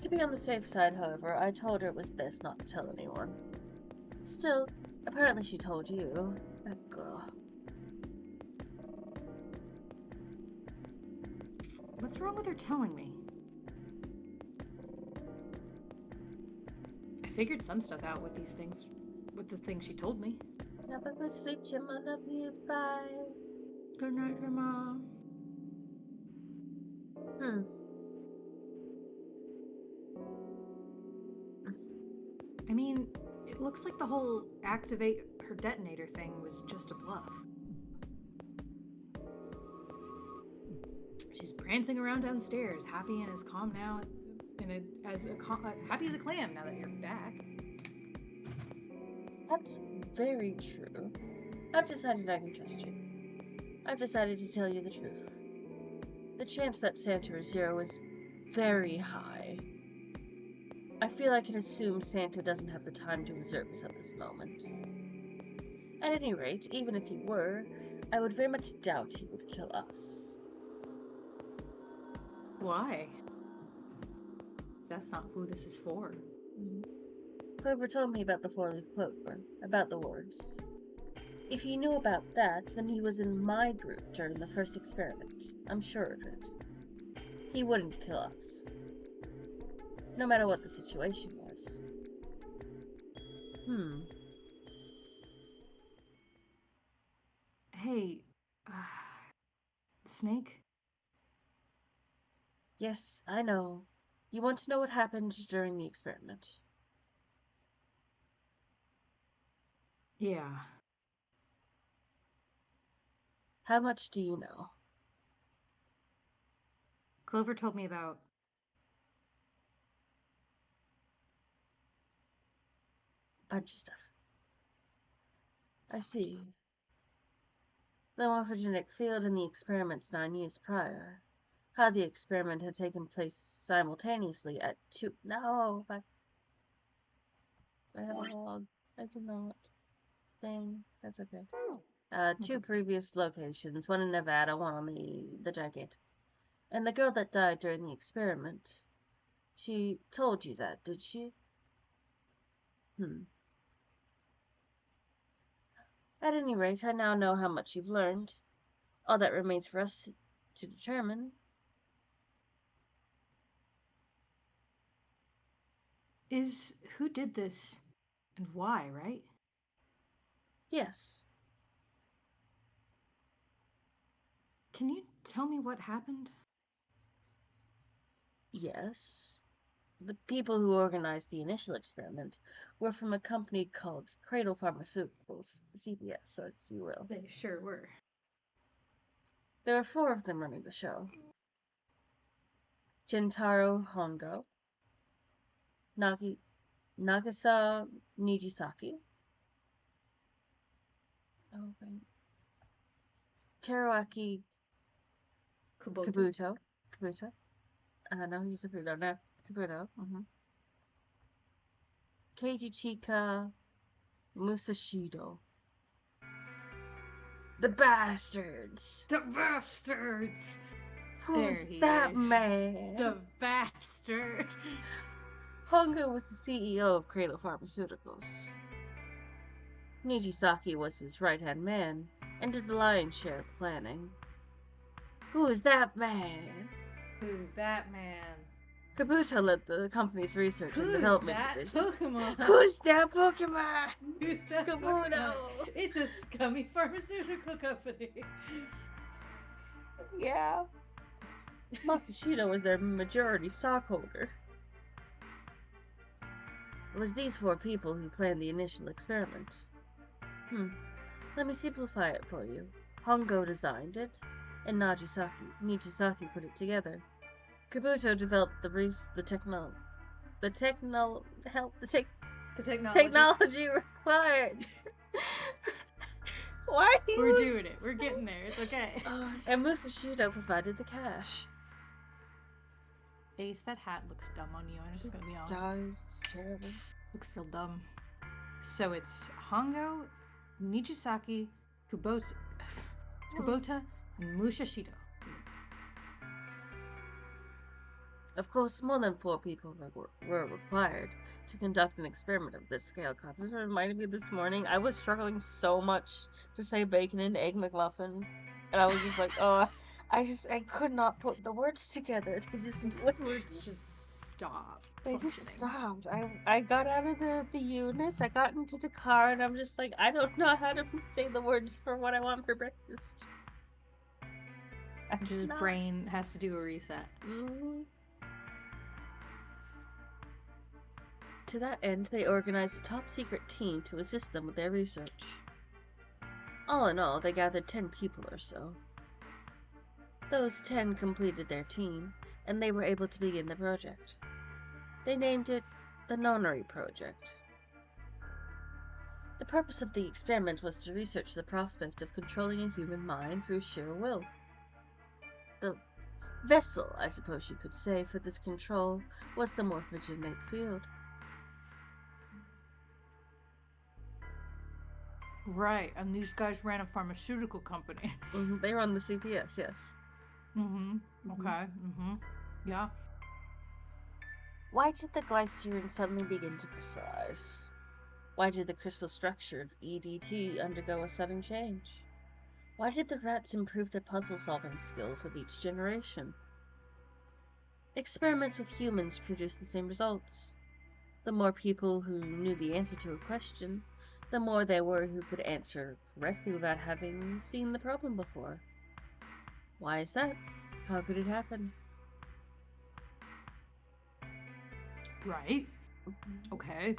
To be on the safe side, however, I told her it was best not to tell anyone. Still, apparently she told you. That girl. What's wrong with her telling me? I figured some stuff out with these things, with the things she told me. Have a good sleep, Jim. I love you. Bye. Good night, your mom. I mean, it looks like the whole activate her detonator thing was just a bluff. She's prancing around downstairs, happy and as calm now, and happy as a clam now that you're back. That's very true. I've decided I can trust you. I've decided to tell you the truth. The chance that Santa is zero is very high. I feel I can assume Santa doesn't have the time to observe us at this moment. At any rate, even if he were, I would very much doubt he would kill us. Why? That's not who this is for. Clover told me about the four-leaf clover, about the wards. If he knew about that, then he was in my group during the first experiment. I'm sure of it. He wouldn't kill us. No matter what the situation was. Hey, Snake? Yes, I know. You want to know what happened during the experiment? Yeah. How much do you know? Clover told me about... Bunch of stuff. I see. The morphogenic field in the experiments 9 years prior. How the experiment had taken place simultaneously at two... No! I have a log. I cannot. Dang. That's okay. Two previous locations. One in Nevada, one on the Gigantic. And the girl that died during the experiment. She told you that, did she? At any rate, I now know how much you've learned. All that remains for us to determine is who did this and why, right? Yes. Can you tell me what happened? Yes. The people who organized the initial experiment were from a company called Cradle Pharmaceuticals, CBS, as you will. They sure were. There were 4 of them running the show. Jintaro Hongo, Nagisa Nijisaki, Teruaki Kabuto. No, you Kabuto, no. Kabuto. Keijichika Musashido. The bastards! The bastards! Who's that man? The bastard! Hongo was the CEO of Cradle Pharmaceuticals. Nijisaki was his right-hand man, and did the lion's share of planning. Who's that man? Who's that man? Kabuto led the company's research and development division. Pokemon? Who's that Pokemon? Who's that Kabuto? Pokemon? It's a scummy pharmaceutical company. Yeah. Masashito was their majority stockholder. It was these 4 people who planned the initial experiment. Let me simplify it for you. Hongo designed it, and Nijisaki put it together. Kabuto developed the technology required. Why? We're doing it. We're getting there. It's okay. And Musashito provided the cash. Ace, that hat looks dumb on you. I'm just gonna be honest. It does. It's terrible. Looks real dumb. So it's Hongo, Nijisaki, Kubota, and Musashito. Of course, more than 4 people were required to conduct an experiment of this scale. It reminded me this morning, I was struggling so much to say bacon and egg McMuffin, and I was just like, I could not put the words together. Words just stop. They just stopped. I got out of the units, I got into the car, and I'm just like, I don't know how to say the words for what I want for breakfast. Your brain has to do a reset. To that end, they organized a top-secret team to assist them with their research. All in all, they gathered 10 people or so. Those 10 completed their team, and they were able to begin the project. They named it the Nonary Project. The purpose of the experiment was to research the prospect of controlling a human mind through sheer will. The vessel, I suppose you could say, for this control was the morphogenic field. Right, and these guys ran a pharmaceutical company. They were on the CPS, yes. Okay. Yeah. Why did the glycerin suddenly begin to crystallize? Why did the crystal structure of EDT undergo a sudden change? Why did the rats improve their puzzle-solving skills with each generation? Experiments with humans produced the same results. The more people who knew the answer to a question, the more there were who could answer correctly without having seen the problem before. Why is that? How could it happen? Right. Okay.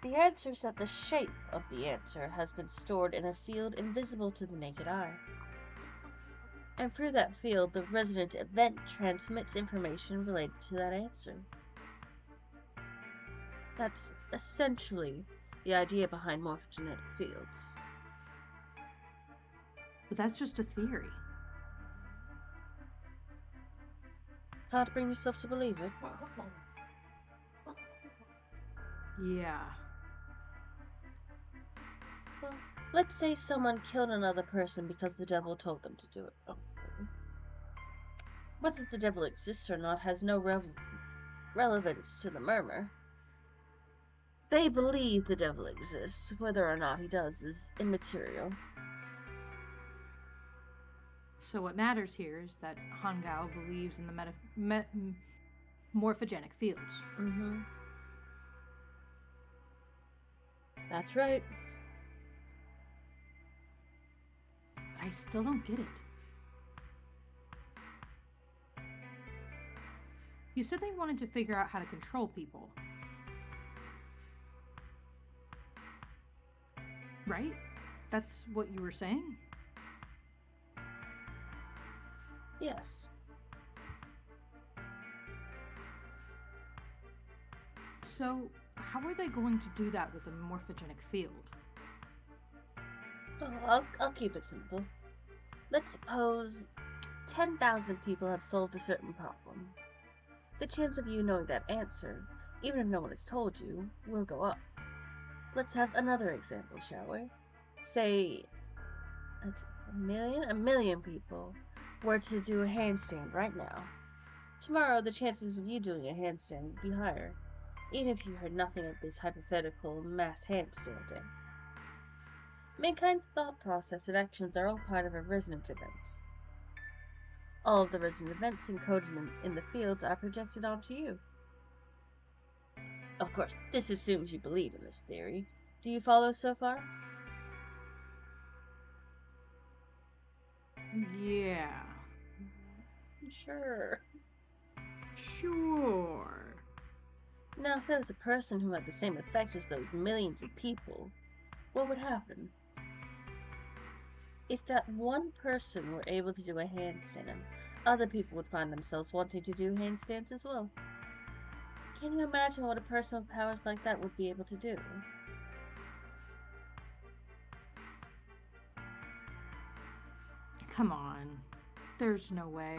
The answer is that the shape of the answer has been stored in a field invisible to the naked eye. And through that field, the resonant event transmits information related to that answer. That's essentially the idea behind morphogenetic fields. But that's just a theory. Can't bring yourself to believe it? Yeah. Well, let's say someone killed another person because the devil told them to do it. Whether the devil exists or not has no relevance to the murmur. They believe the devil exists. Whether or not he does is immaterial. So what matters here is that Hangao believes in the morphogenic fields. That's right. I still don't get it. You said they wanted to figure out how to control people. Right? That's what you were saying? Yes. So, how are they going to do that with a morphogenic field? Oh, I'll keep it simple. Let's suppose 10,000 people have solved a certain problem. The chance of you knowing that answer, even if no one has told you, will go up. Let's have another example, shall we? Say, a million people were to do a handstand right now. Tomorrow, the chances of you doing a handstand would be higher, even if you heard nothing of this hypothetical mass handstanding. Mankind's thought process and actions are all part of a resonant event. All of the resonant events encoded in the fields are projected onto you. Of course, this assumes you believe in this theory. Do you follow so far? Yeah. Sure. Now, if there was a person who had the same effect as those millions of people, what would happen? If that one person were able to do a handstand, other people would find themselves wanting to do handstands as well. Can you imagine what a person with powers like that would be able to do? Come on. There's no way.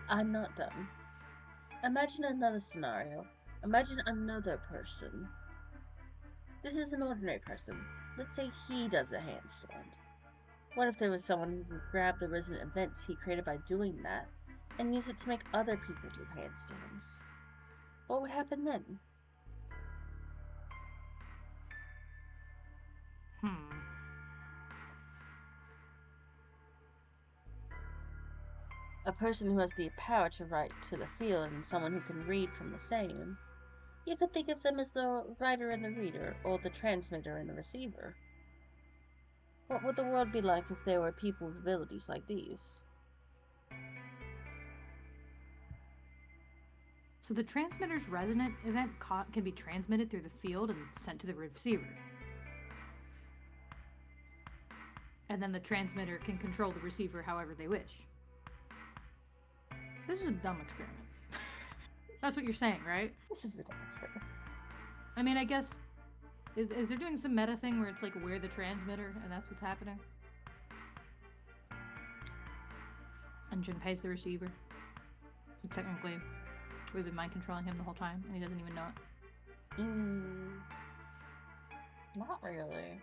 I'm not done. Imagine another scenario. Imagine another person. This is an ordinary person. Let's say he does a handstand. What if there was someone who could grab the resonant events he created by doing that and use it to make other people do handstands? What would happen then? A person who has the power to write to the field and someone who can read from the same. You could think of them as the writer and the reader, or the transmitter and the receiver. What would the world be like if there were people with abilities like these? So the transmitter's resonant event can be transmitted through the field and sent to the receiver. and then the transmitter can control the receiver however they wish. This is a dumb experiment. That's what you're saying, right? This is a dumb experiment. I mean, I guess is there doing some meta thing where it's like we're the transmitter and that's what's happening? And Junpei's the receiver. So technically, we've been mind controlling him the whole time, and he doesn't even know it. Not really.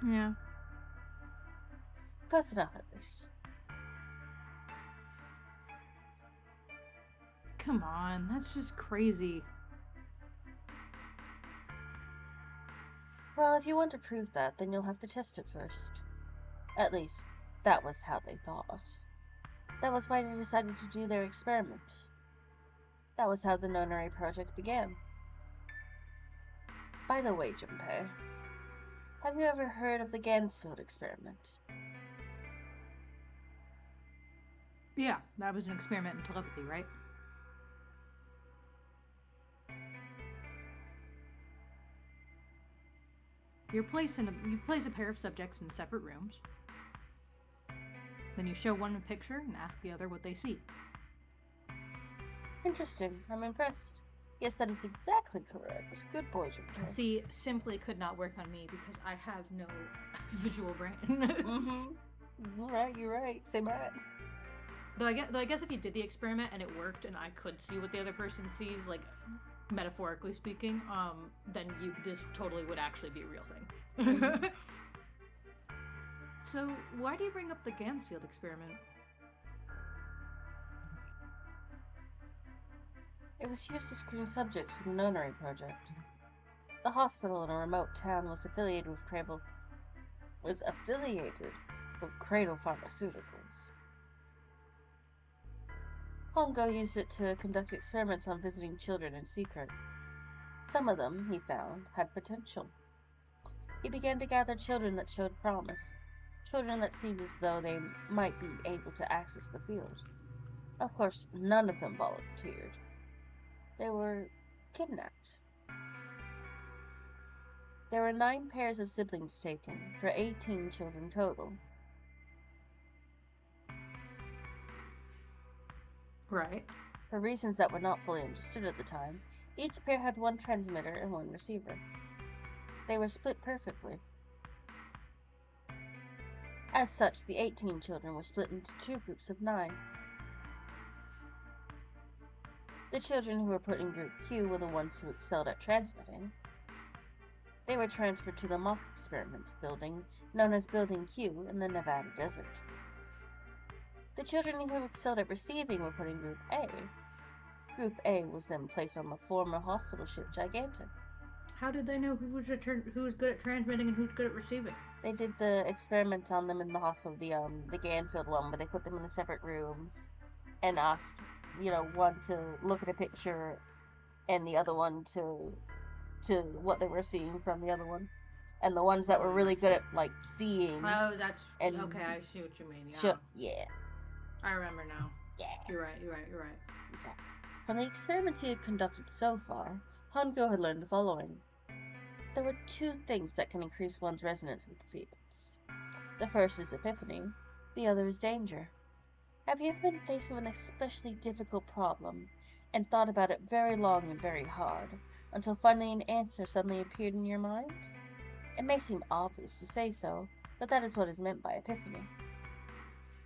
Yeah. Close enough, at least. Come on, that's just crazy. Well, if you want to prove that, then you'll have to test it first. At least, that was how they thought. That was why they decided to do their experiment. That was how the Nonary project began. By the way, Junpei, have you ever heard of the Gansfield experiment? Yeah, that was an experiment in telepathy, right? You place a pair of subjects in separate rooms. Then you show one a picture and ask the other what they see. Interesting. I'm impressed. Yes, that is exactly correct. Good boy, Junpei. See, simply could not work on me because I have no visual brain. You're right. Say that. Though I guess if you did the experiment and it worked and I could see what the other person sees, like metaphorically speaking, then this totally would actually be a real thing. So why do you bring up the Gansfield experiment? It was used to screen subjects for the Nonary project. The hospital in a remote town was affiliated with Cradle Pharmaceuticals. Hongo used it to conduct experiments on visiting children in secret. Some of them, he found, had potential. He began to gather children that showed promise, children that seemed as though they might be able to access the field. Of course, none of them volunteered. They were kidnapped. There were 9 pairs of siblings taken, for 18 children total. Right. For reasons that were not fully understood at the time, each pair had 1 transmitter and 1 receiver. They were split perfectly. As such, the 18 children were split into 2 groups of 9. The children who were put in Group Q were the ones who excelled at transmitting. They were transferred to the mock experiment building, known as Building Q, in the Nevada desert. The children who excelled at receiving were put in Group A. Group A was then placed on the former hospital ship Gigantic. How did they know who was good at transmitting and who's good at receiving? They did the experiment on them in the hospital, the Ganfield one, where they put them in the separate rooms and asked, one to look at a picture and the other one to what they were seeing from the other one. And the ones that were really good at, seeing... Oh, that's... okay, I see what you mean, yeah. I remember now. Yeah. You're right. Exactly. From the experiments he had conducted so far, Hongo had learned the following. There were 2 things that can increase one's resonance with the fields. The first is epiphany, the other is danger. Have you ever been faced with an especially difficult problem and thought about it very long and very hard, until finally an answer suddenly appeared in your mind? It may seem obvious to say so, but that is what is meant by epiphany.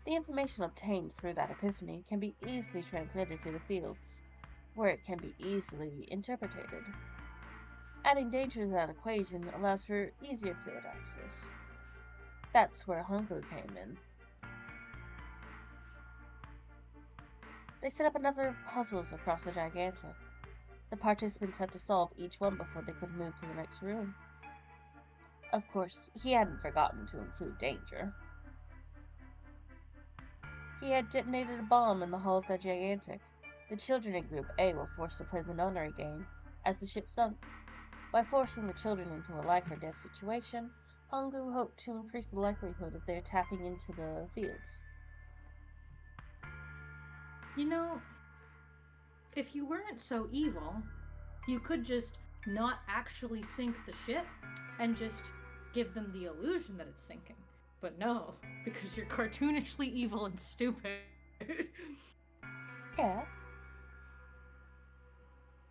The information obtained through that epiphany can be easily transmitted through the fields, where it can be easily interpreted. Adding danger to that equation allows for easier field access. That's where Hongo came in. They set up a number of puzzles across the Gigantic. The participants had to solve each one before they could move to the next room. Of course, he hadn't forgotten to include danger. He had detonated a bomb in the hull of the Gigantic. The children in Group A were forced to play the Nonary game as the ship sunk. By forcing the children into a life or death situation, Hongo hoped to increase the likelihood of their tapping into the fields. If you weren't so evil, you could just not actually sink the ship and just give them the illusion that it's sinking. But no, because you're cartoonishly evil and stupid. Yeah.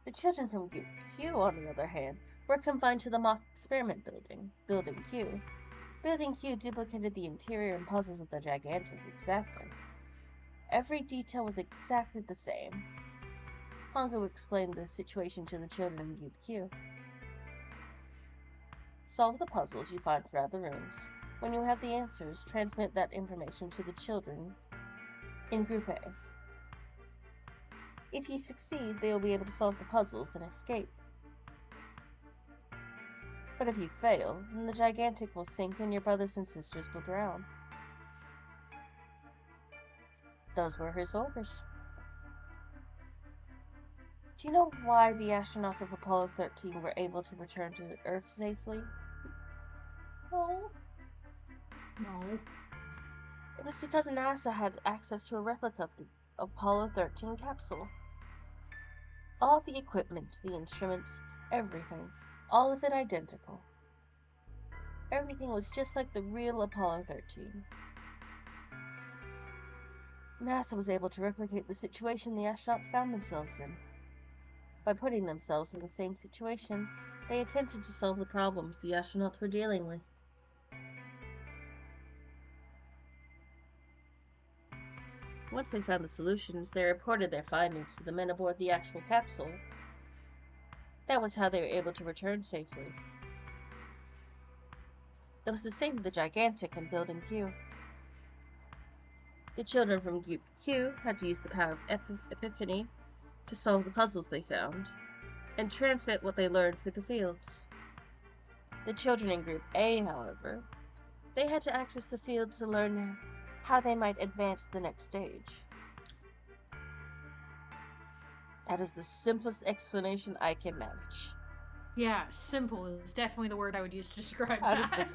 The children from Group Q, on the other hand, were confined to the mock experiment building, Building Q. Building Q duplicated the interior and puzzles of the Gigantic exactly. Every detail was exactly the same. Hongo explained the situation to the children in Group Q. Solve the puzzles you find throughout the rooms. When you have the answers, transmit that information to the children in Group A. If you succeed, they will be able to solve the puzzles and escape. But if you fail, then the Gigantic will sink and your brothers and sisters will drown. Those were his orders. Do you know why the astronauts of Apollo 13 were able to return to Earth safely? No. No. It was because NASA had access to a replica of the Apollo 13 capsule. All the equipment, the instruments, everything, all of it identical. Everything was just like the real Apollo 13. NASA was able to replicate the situation the astronauts found themselves in. By putting themselves in the same situation, they attempted to solve the problems the astronauts were dealing with. Once they found the solutions, they reported their findings to the men aboard the actual capsule. That was how they were able to return safely. It was the same with the Gigantic in Building Q. The children from Group Q had to use the power of Epiphany to solve the puzzles they found, and transmit what they learned through the fields. The children in Group A, however, they had to access the fields to learn how they might advance to the next stage. That is the simplest explanation I can manage. Yeah, simple is definitely the word I would use to describe that.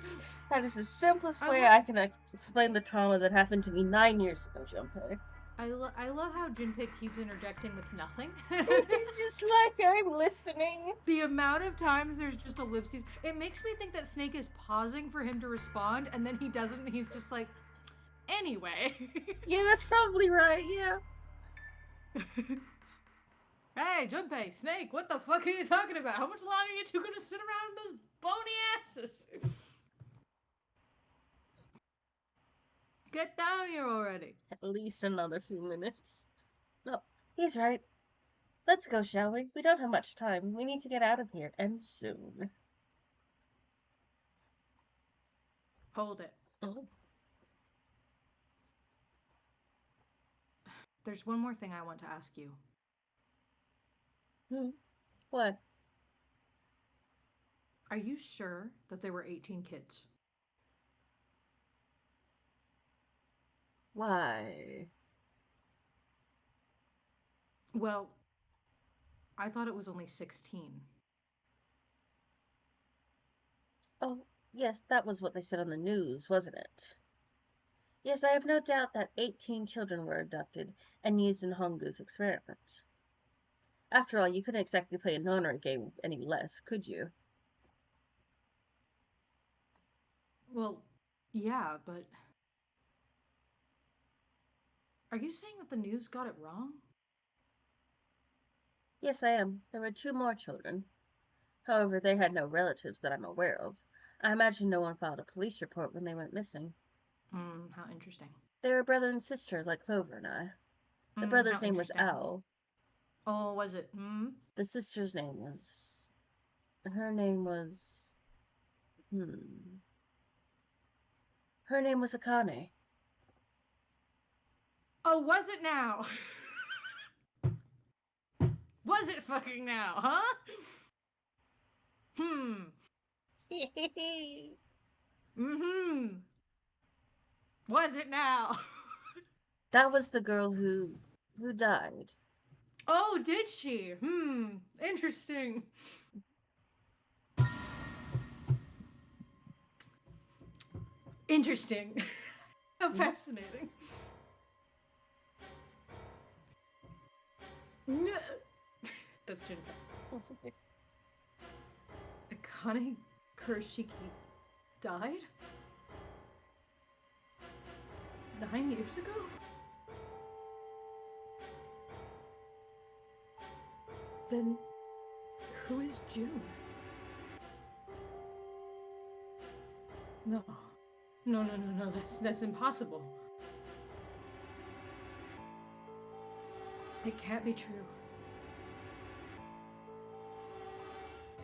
That is the simplest way I can explain the trauma that happened to me 9 years ago, Junpei. I love how Junpei keeps interjecting with nothing. It's just like I'm listening. The amount of times there's just ellipses, it makes me think that Snake is pausing for him to respond, and then he doesn't, and he's just like, anyway. Yeah, that's probably right, yeah. Hey, Junpei, Snake, what the fuck are you talking about? How much longer are you two gonna sit around those bony asses? Get down here already. At least another few minutes. Oh, he's right. Let's go, shall we? We don't have much time. We need to get out of here, and soon. Hold it. Oh. There's one more thing I want to ask you. What? Are you sure that there were 18 kids? Why? Well, I thought it was only 16. Oh, yes, that was what they said on the news, wasn't it? Yes, I have no doubt that 18 children were abducted and used in Hongu's experiment. After all, you couldn't exactly play a nonary game any less, could you? Well, yeah, but... Are you saying that the news got it wrong? Yes, I am. There were 2 more children. However, they had no relatives that I'm aware of. I imagine no one filed a police report when they went missing. How interesting. They were brother and sister, like Clover and I. The brother's name was Owl. Oh, was it? The sister's name was... Her name was... Her name was Akane. Oh, was it now? Was it fucking now, huh? Was it now? That was the girl who died. Oh, did she? Interesting. Interesting. How fascinating. No. That's Junpei. That's okay. Akane Kurashiki died? 9 years ago? Then who is June? No. No, that's impossible. It can't be true.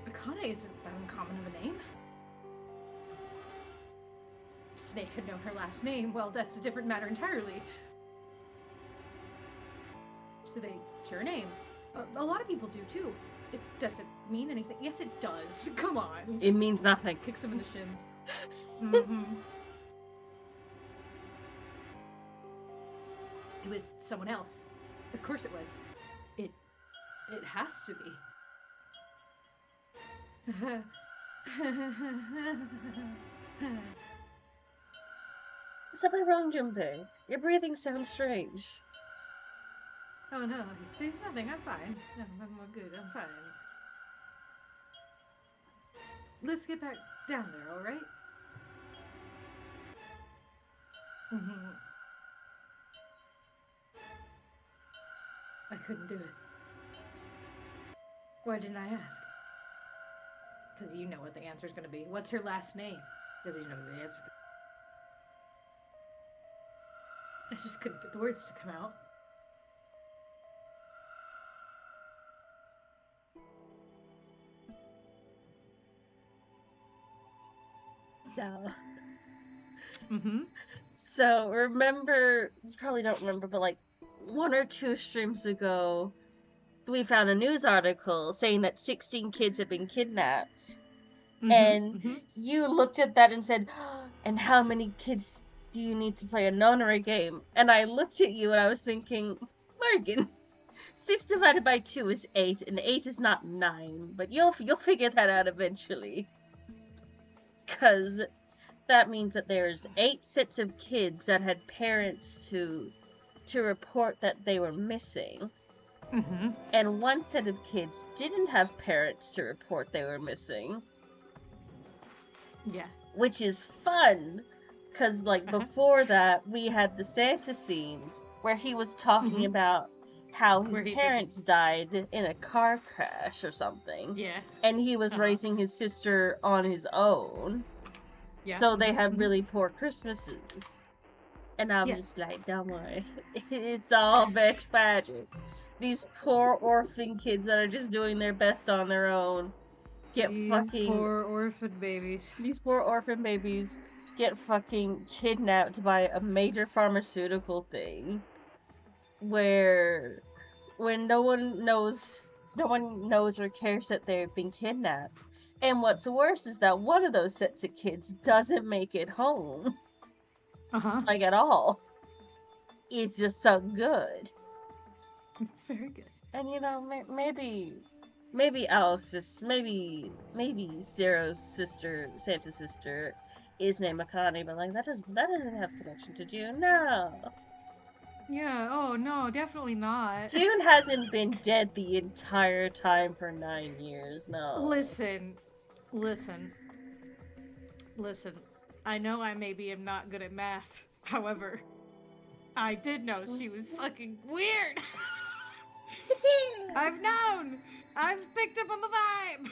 Akane isn't that uncommon of a name. Snake had known her last name. Well, that's a different matter entirely. So it's her name. A lot of people do too. It doesn't mean anything. Yes, it does. Come on. It means nothing. Kicks him in the shins. Mm-hmm. It was someone else. Of course it was. It has to be. Is that my wrong, Junpei? Your breathing sounds strange. Oh no, it's nothing. I'm fine. No, I'm good. I'm fine. Let's get back down there, all right? Mm-hmm. I couldn't do it. Why didn't I ask? Because you know what the answer's going to be. What's her last name? Because you know the answer. I just couldn't get the words to come out. So. Mm-hmm. So, remember, you probably don't remember, but like 1 or 2 streams ago, we found a news article saying that 16 kids had been kidnapped. Mm-hmm. And you looked at that and said, and how many kids do you need to play a nonary game? And I looked at you and I was thinking, Morgan, 6 divided by 2 is 8, and 8 is not 9. But you'll figure that out eventually. Because that means that there's 8 sets of kids that had parents to report that they were missing. Mm-hmm. And 1 set of kids didn't have parents to report they were missing. Yeah. Which is fun, because, like, before that, we had the Santa scenes where he was talking about how his parents died in a car crash or something. Yeah. And he was raising his sister on his own. Yeah. So they had really poor Christmases. And I'm just like, don't worry. It's all very tragic. These poor orphan kids that are just doing their best on their own. These poor orphan babies. These poor orphan babies get fucking kidnapped by a major pharmaceutical thing. Where no one knows or cares that they've been kidnapped. And what's worse is that one of those sets of kids doesn't make it home. Like, at all. It's just so good. It's very good. And, you know, maybe Alice, maybe Zero's sister, Santa's sister, is named Akane, but, like, that doesn't have connection to June. No. Yeah, oh no, definitely not. June hasn't been dead the entire time for 9 years, no. Listen. I know I maybe am not good at math. However, I did know she was fucking weird. I've known! I've picked up on the vibe!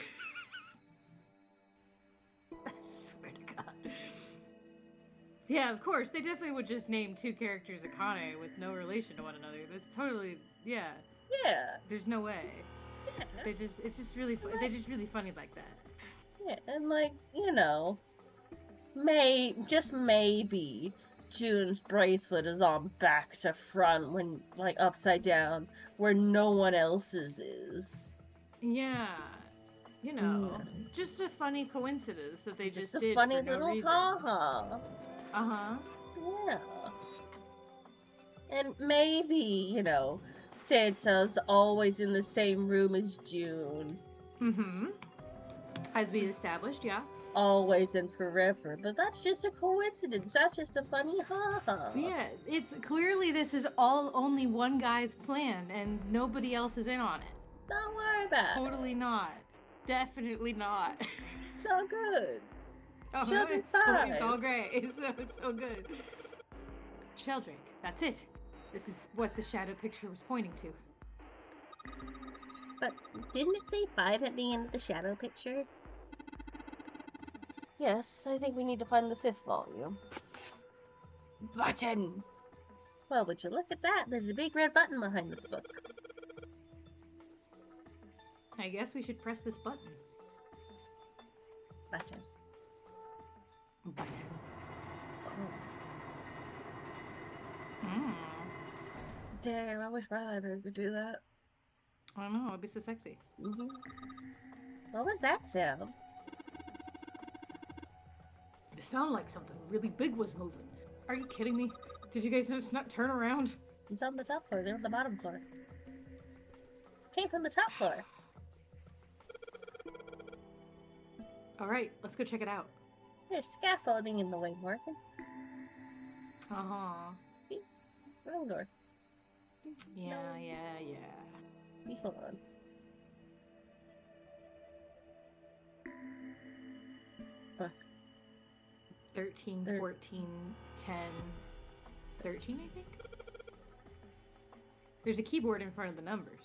I swear to God. Yeah, of course, they definitely would just name 2 characters Akane with no relation to one another. That's totally, yeah. Yeah. There's no way. Yeah. It's just really, they're just really funny like that. Yeah, and, like, you know, just maybe June's bracelet is on back to front when, like, upside down, where no one else's is. Yeah. You know, just a funny coincidence that they just did a funny for no little reason. ha-ha. Yeah. And maybe, you know, Santa's always in the same room as June. As we established, yeah. Always and forever, but that's just a coincidence. That's just a funny ha-ha. Yeah, it's clearly this is all only one guy's plan, and nobody else is in on it. Don't worry about it. Totally not. Definitely not. It's all good. Oh, She'll no, be fine. It's all great. It's so good. Sheldrake, that's it. This is what the shadow picture was pointing to. But didn't it say 5 at the end of the shadow picture? Yes, I think we need to find the 5th volume. Button! Well, would you look at that? There's a big red button behind this book. I guess we should press this button. Button. Button. Oh. Hmm. Damn, I wish my library could do that. I don't know, it'd be so sexy. Mm-hmm. What was that sound? It sounded like something really big was moving. Are you kidding me? Did you guys notice not turn around? It's on the top floor, they're on the bottom floor. Came from the top floor. Alright, let's go check it out. There's scaffolding in the way, Morgan. Uh-huh. See? Wrong door. Yeah. Please hold on. Fuck. 13, 14, 10, 13, I think? There's a keyboard in front of the numbers.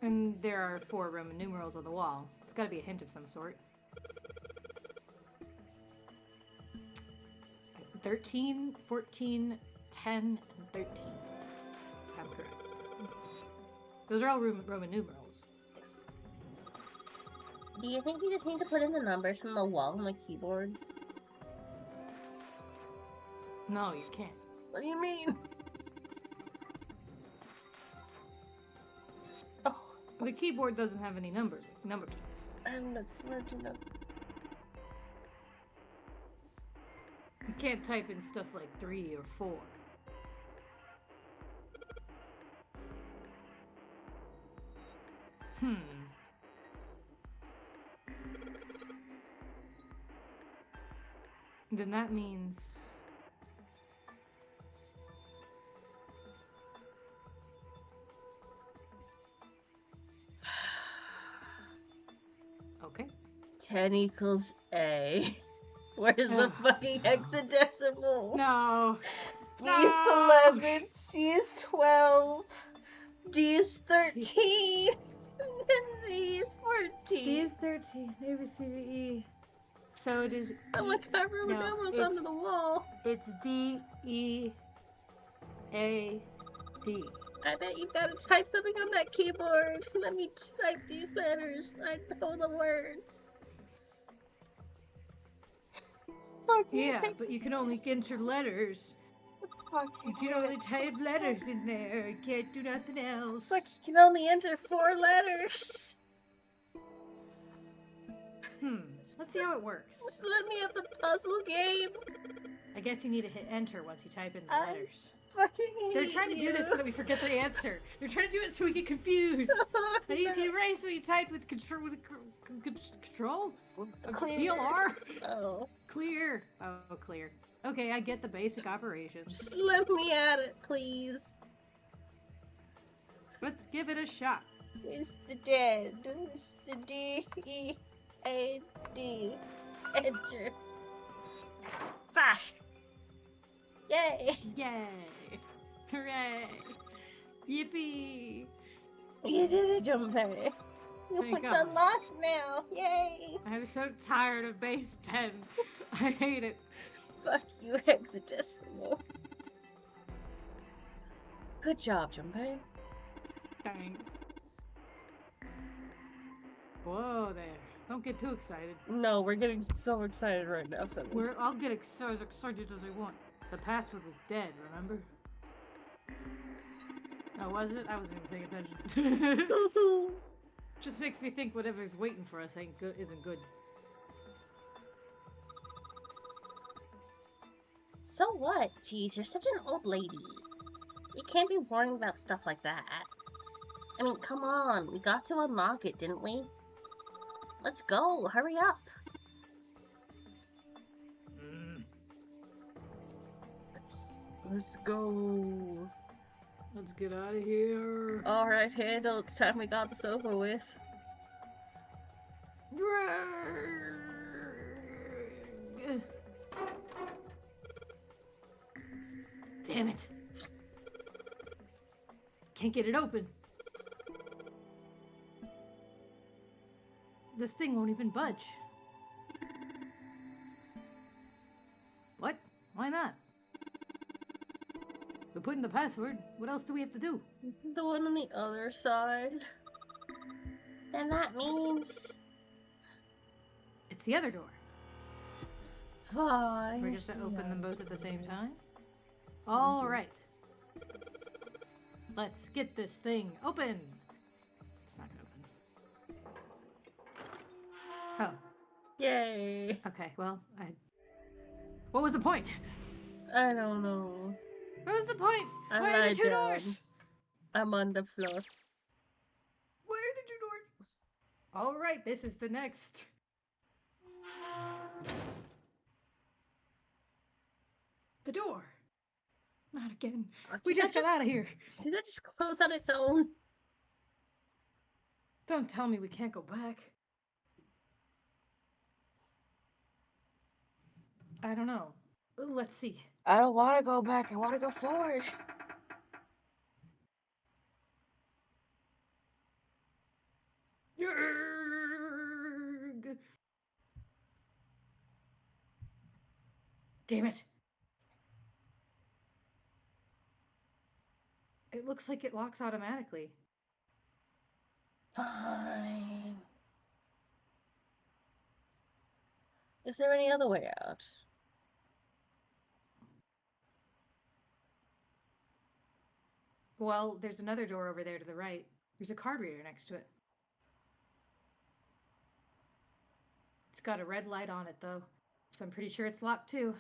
And there are 4 Roman numerals on the wall. It's gotta be a hint of some sort. 13, 14, 10, and 13. I'm correct. Those are all Roman numerals. Do you think you just need to put in the numbers from the wall on the keyboard? No, you can't. What do you mean? Oh, The keyboard doesn't have any number keys. I'm not smart enough. You can't type in stuff like 3 or 4. Then that means... Okay. 10 equals A. Where's the fucking hexadecimal? No. B is 11, C is 12, D is 13, and Z is 14. D is 13, A, B, C, D, E. So it is... Oh my god, we're almost onto the wall. It's D, E, A, D. I bet you've got to type something on that keyboard. Let me type these letters. I know the words. Yeah, but you can only enter letters. You can only type letters in there. You can't do nothing else. Like you can only enter 4 letters. Let's see how it works. Just let me have the puzzle game. I guess you need to hit enter once you type in the letters. Fucking They're trying to do this so that we forget the answer. They're trying to do it so we get confused. And you can erase what you typed with control. Control? CLR? Oh. Clear. Oh, clear. Okay, I get the basic operations. Just let me at it, please. Let's give it a shot. It's the dead. It's the D-E-A-D. Enter. Fash. Yay! Yay! Hooray! Yippee! You did it, Junpei. Your Thank point's God. unlocked now. Yay! I'm so tired of base 10. I hate it. Fuck you, hexadecimal. Good job, Junpei. Thanks. Whoa there. Don't get too excited. No, we're getting so excited right now, so I'll get as excited as I want. The password was dead, remember? Oh, was it? I wasn't even paying attention. Just makes me think whatever's waiting for us isn't good. So what? Jeez, you're such an old lady. You can't be worrying about stuff like that. I mean, come on. We got to unlock it, didn't we? Let's go. Hurry up. Let's go. Let's get out of here. Alright, Handle. It's time we got this over with. Damn it. Can't get it open. This thing won't even budge. What? Why not? We put in the password. What else do we have to do? Isn't the one on the other side? And that means... It's the other door. Fine. We get to open them both at the same time? All right. Let's get this thing open. It's not gonna open. Oh. Yay. Okay, well, what was the point? I don't know. What was the point? I Where are the lied two down. doors? I'm on the floor. Where are the two doors? All right, this is the next. The door. Not again. We just got out of here. Did that just close on its own? Don't tell me we can't go back. I don't know. Let's see. I don't want to go back. I want to go forward. Yerg. Damn it. It looks like it locks automatically. Fine. Is there any other way out? Well, there's another door over there to the right. There's a card reader next to it. It's got a red light on it, though, so I'm pretty sure it's locked, too.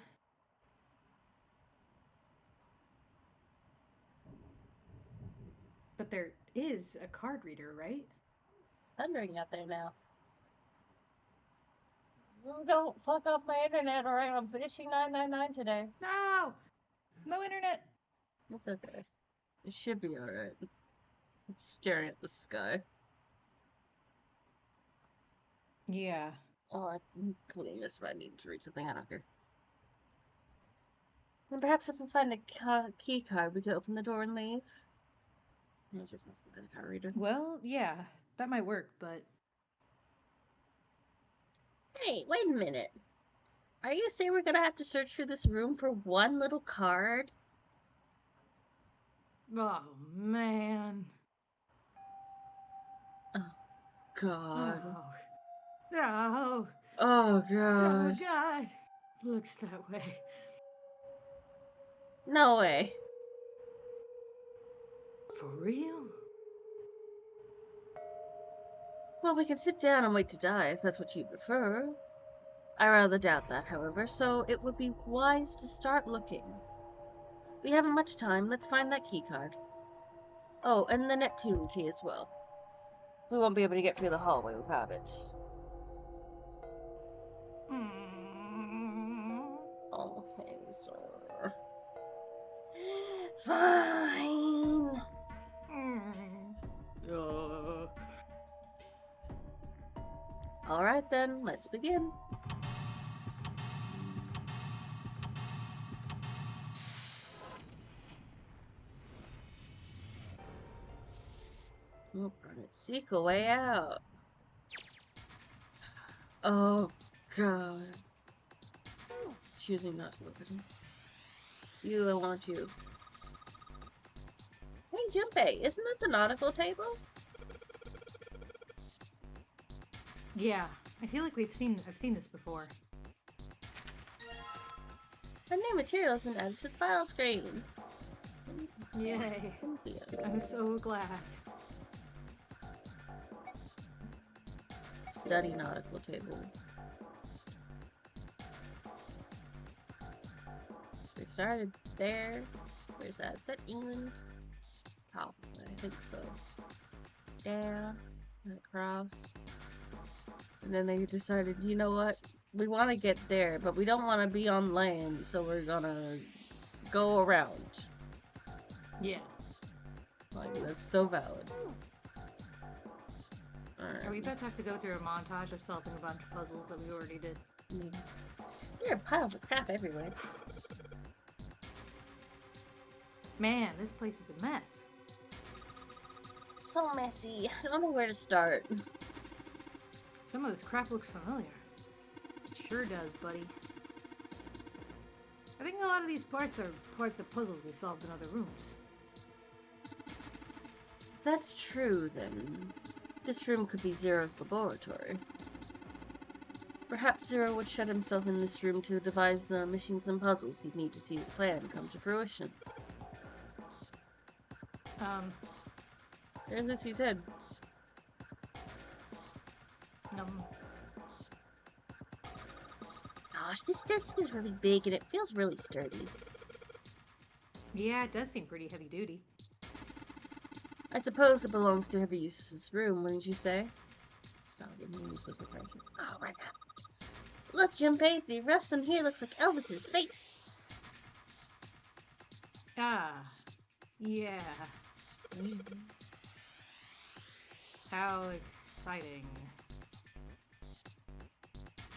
But there is a card reader, right? It's thundering out there now. Don't fuck up my internet, alright? I'm finishing 999 today. No! No internet! It's okay. It should be alright. It's staring at the sky. Yeah. Oh, I'm cleaning this if I need to read something. I don't care. And perhaps if we find a key card, we could open the door and leave. Yeah, it just must have been a card reader. Well, yeah, that might work, but... Hey, wait a minute. Are you saying we're gonna have to search through this room for one little card? Oh, man. Oh, God. Oh. No. Oh, Oh, God. God. Looks that way. No way. For real? Well, we can sit down and wait to die if that's what you prefer. I rather doubt that, however, so it would be wise to start looking. We haven't much time. Let's find that key card. Oh, and the Neptune key as well. We won't be able to get through the hallway without it. Okay, sir. Fine. Alright then, let's begin. Oh, seek a way out. Oh, God. Choosing not to look at him. You, I want you. Hey, Junpei, isn't this a nautical table? Yeah, I feel like I've seen this before. A new material has been added to the file screen. Yay. I'm so glad. Study nautical table. We started there. Where's that? Is that England? Probably, I think so. Down and across. And then they decided, you know what? We want to get there, but we don't want to be on land, so we're gonna go around. Yeah. Like, that's so valid. Alright. Are we about to have to go through a montage of solving a bunch of puzzles that we already did? There are piles of crap everywhere. Man, this place is a mess. So messy. I don't know where to start. Some of this crap looks familiar. It sure does, buddy. I think a lot of these parts are parts of puzzles we solved in other rooms. If that's true, then this room could be Zero's laboratory. Perhaps Zero would shut himself in this room to devise the machines and puzzles he'd need to see his plan come to fruition. There's Lucy's head. Gosh, this desk is really big and it feels really sturdy. Yeah, it does seem pretty heavy duty. I suppose it belongs to whoever uses this room, wouldn't you say? Stop giving me useless impression. Oh, right now. Look, Junpei, the rust on here looks like Elvis's face. Ah, yeah. How exciting.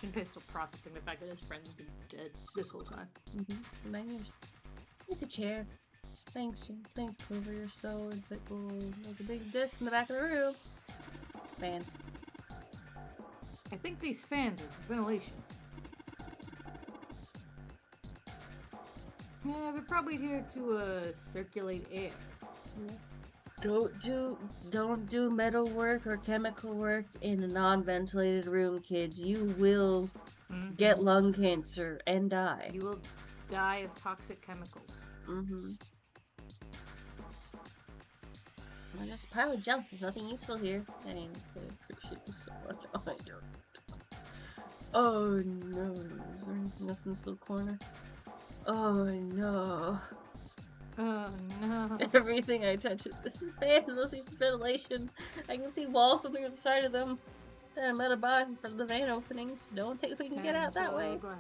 Junpei's still processing the fact that his friend's been dead this whole time. My ears. It's a chair. Thanks, Jim. Thanks, Clover. You're so insightful. There's a big disc in the back of the room. Fans. I think these fans are ventilation. Yeah, they're probably here to circulate air. Don't do metal work or chemical work in a non-ventilated room, kids. You will get lung cancer and die. You will die of toxic chemicals. Well, just a pile of junk. There's nothing useful here. I appreciate you so much. Oh, I don't. Oh no. Is there anything else in this little corner? Oh no. Oh no. Everything I touch it. This is bad, mostly for ventilation. I can see walls on the other side of them. And a metal box in front of the van openings. Don't think we can get out that way. Glad.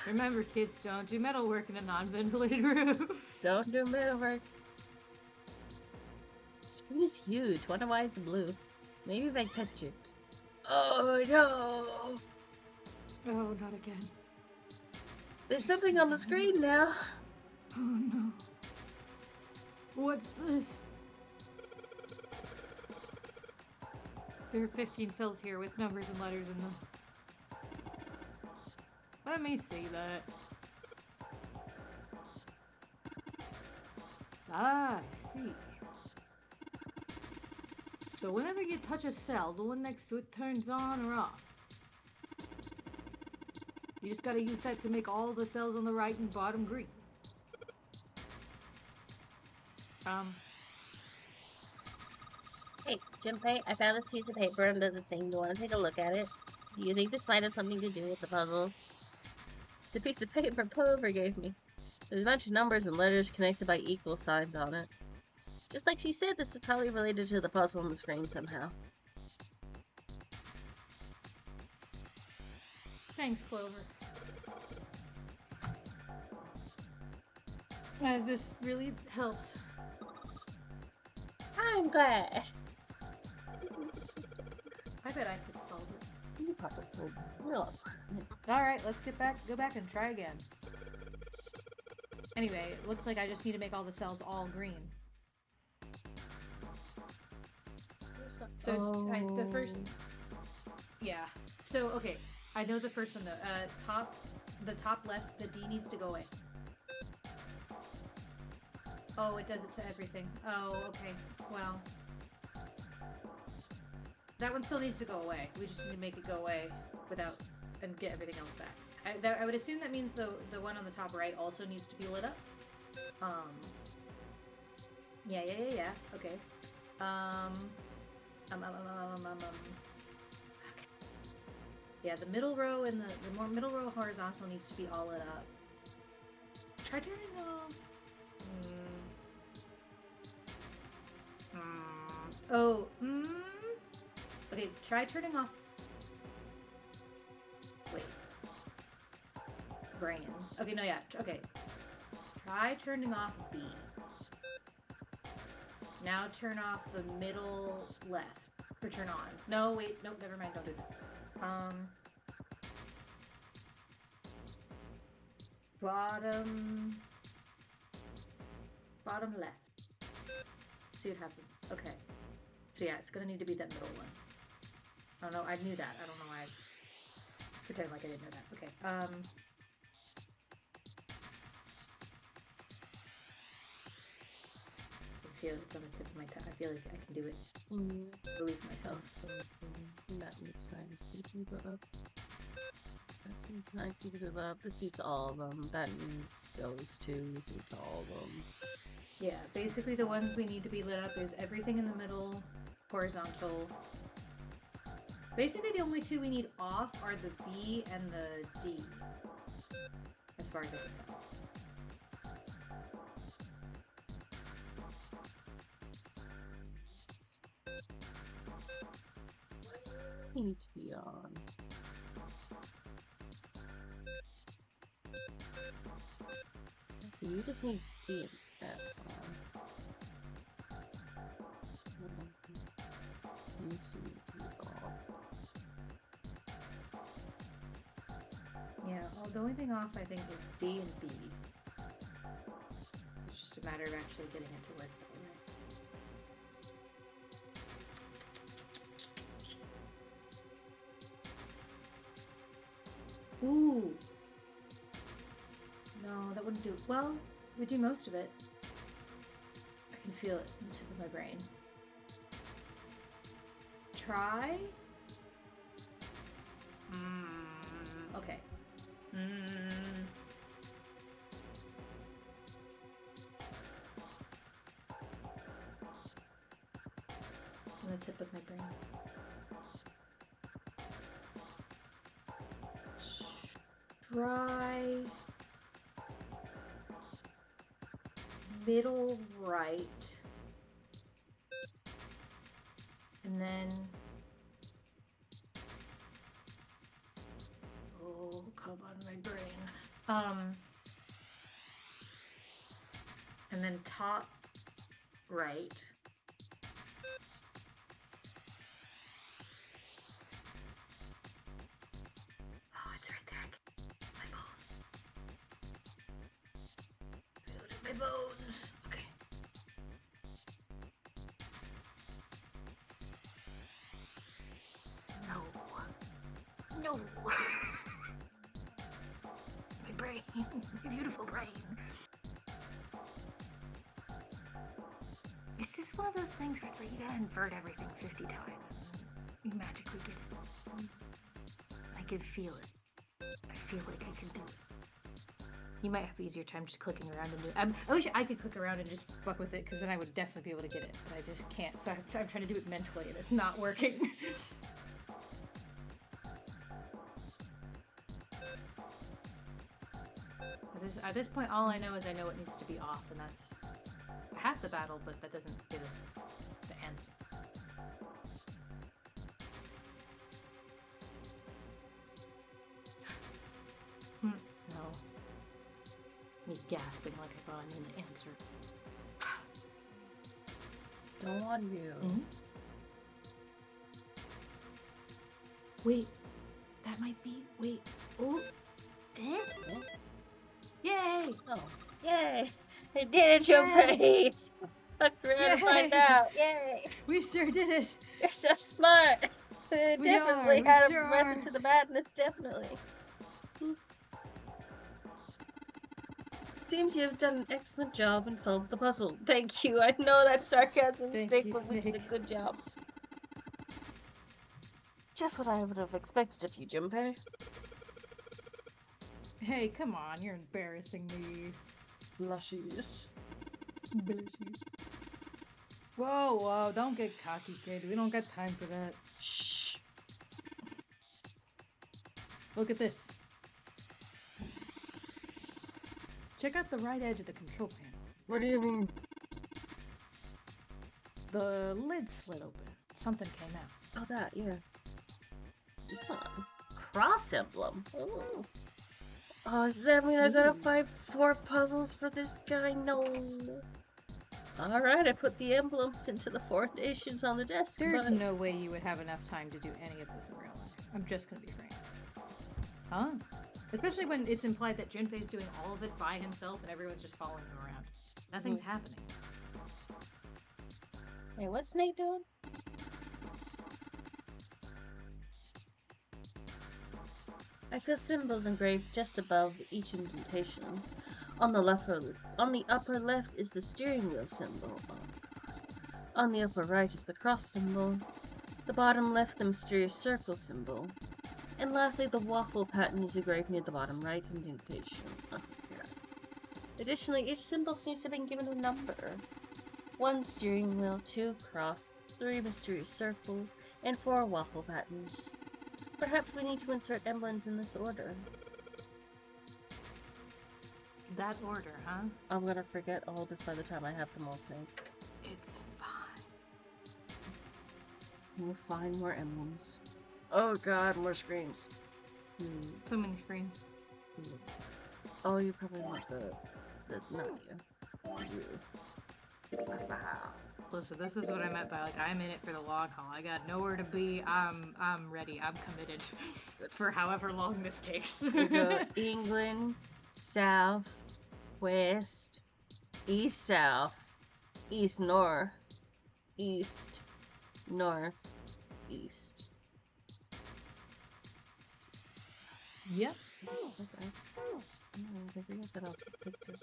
Remember, kids, don't do metal work in a non-ventilated room. Don't do metal work. The screen is huge. Wonder why it's blue. Maybe if I touch it. Oh no! Oh, not again. There's something on the screen now. Oh no. What's this? There are 15 cells here with numbers and letters in them. Let me see that. Ah, I see. So whenever you touch a cell, the one next to it turns on or off. You just gotta use that to make all the cells on the right and bottom green. Hey, Junpei, I found this piece of paper under the thing. Do you want to take a look at it? Do you think this might have something to do with the puzzle? It's a piece of paper Clover gave me. There's a bunch of numbers and letters connected by equal signs on it. Just like she said, this is probably related to the puzzle on the screen somehow. Thanks, Clover. This really helps. I'm glad. I bet I could solve it. You probably could. We're lost. Alright, let's go back and try again. Anyway, it looks like I just need to make all the cells all green. So, the first... Yeah. So, okay. I know the first one, though. The top left, the D needs to go away. Oh, it does it to everything. Oh, okay. Well... That one still needs to go away. We just need to make it go away without... and get everything else back. I would assume that means the one on the top right also needs to be lit up. Yeah. Okay. Okay. Yeah, the middle row and the more middle row horizontal needs to be all lit up. Try turning off. Okay, try turning off. Wait. Brain. Okay, no, yeah. Okay. Try turning off B. Now turn off the middle left. Or turn on. No, wait. Nope, never mind. Don't do that. Bottom. bottom left. See what happens. Okay. So yeah, it's gonna need to be that middle one. Oh no, I knew that. I don't know why I pretend like I didn't know that. Okay. I feel it's on the tip of my tongue. I feel like I can do it. Believe myself. That needs time to keep it up. That needs nice to keep it up. This suits all of them. That needs those two. This suits all of them. Yeah, basically the ones we need to be lit up is everything in the middle, horizontal. Basically the only two we need off are the B and the D, as far as I can tell. Need to be on. You just need D and F on. You two need to be off. Yeah, well, the only thing off I think is D and B. It's just a matter of actually getting it to work that way. Ooh. No, that wouldn't do. Well, it would do most of it. I can feel it in the tip of my brain. Try? Okay. On the tip of my brain. Try middle right, and then oh, come on, my brain. And then top right. Oh, it's right there. My bone. My bones. Okay. No. No. My brain. My beautiful brain. It's just one of those things where it's like you gotta invert everything 50 times. You magically get it. I can feel it. I feel like I can do it. You might have easier time just clicking around and do. I wish I could click around and just fuck with it, because then I would definitely be able to get it, but I just can't. So I'm trying to do it mentally, and it's not working. At this point, all I know is I know it needs to be off, and that's half the battle, but that doesn't give us the answer. No. Me gasping like I thought I knew the answer. Don't want you. Wait. That might be. Wait. Oh. Yay! Oh, yay! I did it, Joe. Fucked around to find out. Yay! We sure did it. You're so smart. Definitely had a method to the madness. Definitely. Seems you've done an excellent job and solved the puzzle. Thank you. I know that sarcasm, Snake, but we did a good job. Just what I would have expected of you, Junpei. Hey, come on, you're embarrassing me. Blushies. Whoa, don't get cocky, kid. We don't got time for that. Shh. Look at this. Check out the right edge of the control panel. What do you mean? The lid slid open. Something came out. Oh, that, yeah. Cross emblem. Ooh. Oh, does that mean I gotta fight 4 puzzles for this guy? No. Alright, I put the emblems into the 4 stations on the desk. There's no way you would have enough time to do any of this in real life. I'm just gonna be frank. Huh? Especially when it's implied that Junpei's doing all of it by himself and everyone's just following him around. Nothing's happening. Hey, what's Snake doing? I feel symbols engraved just above each indentation. On the upper left is the steering wheel symbol. On the upper right is the cross symbol. The bottom left, the mysterious circle symbol. And lastly, the waffle pattern is engraved near the bottom right indentation. Oh, yeah. Additionally, each symbol seems to have been given a number. 1 steering wheel, 2 cross, 3 mysterious circle, and 4 waffle patterns. Perhaps we need to insert emblems in this order. That order, huh? I'm gonna forget all this by the time I have them all, Snake. It's fine. We'll find more emblems. Oh god, more screens. So many screens. Oh, you probably want the not you. Listen, this is what I meant by, like, I'm in it for the long haul. I got nowhere to be. I'm ready. I'm committed. It's good. For however long this takes. We go England, south, west, east, south, east, north, east, north, east. Yep. Okay. I forget that I'll take pictures.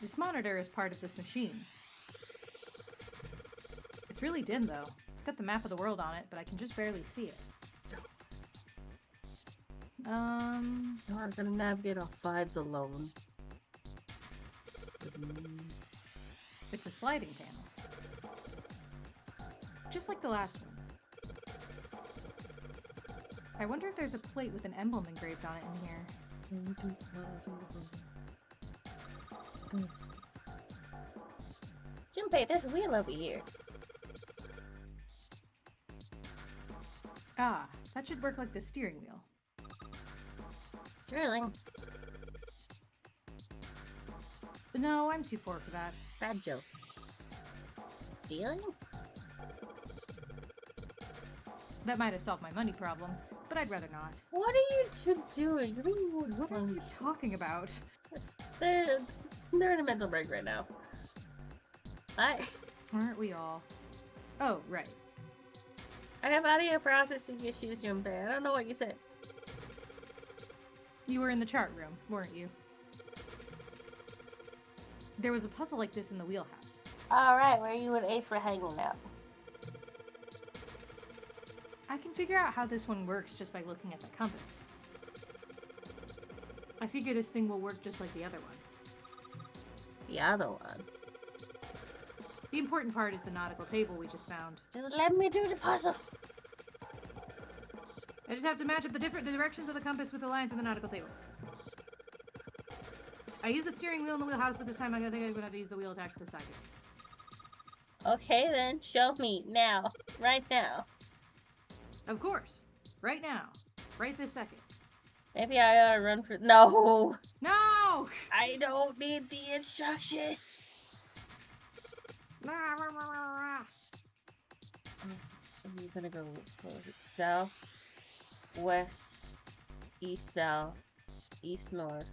This monitor is part of this machine. It's really dim, though. It's got the map of the world on it, but I can just barely see it. We're gonna navigate off 5s alone. It's a sliding panel. Just like the last one. I wonder if there's a plate with an emblem engraved on it in here. Junpei, there's a wheel over here. Ah, that should work like the steering wheel. Sterling. But no, I'm too poor for that. Bad joke. Stealing? That might have solved my money problems, but I'd rather not. What are you two doing? You're being rude. What are you talking about? They're in a mental break right now. Aren't we all? Oh, right. I have audio processing issues, Junpei. I don't know what you said. You were in the chart room, weren't you? There was a puzzle like this in the wheelhouse. Alright, where you and Ace were hanging out. I can figure out how this one works just by looking at the compass. I figure this thing will work just like the other one. The other one? The important part is the nautical table we just found. Just let me do the puzzle. I just have to match up the directions of the compass with the lines on the nautical table. I used the steering wheel in the wheelhouse, but this time I think I'm gonna have to use the wheel attached to the side here. Okay then, show me now. Right now. Of course. Right now. Right this second. Maybe I ought to run for— No! No! I don't need the instructions! I'm gonna go, what was it? South, west, east, south, east, north,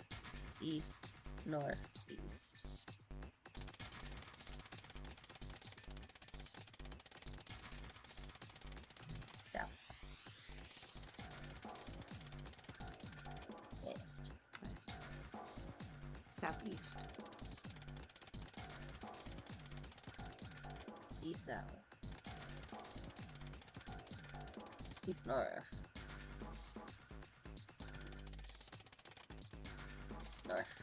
east, north, east. South. West. West. Southeast. East, south. East, north. East. North.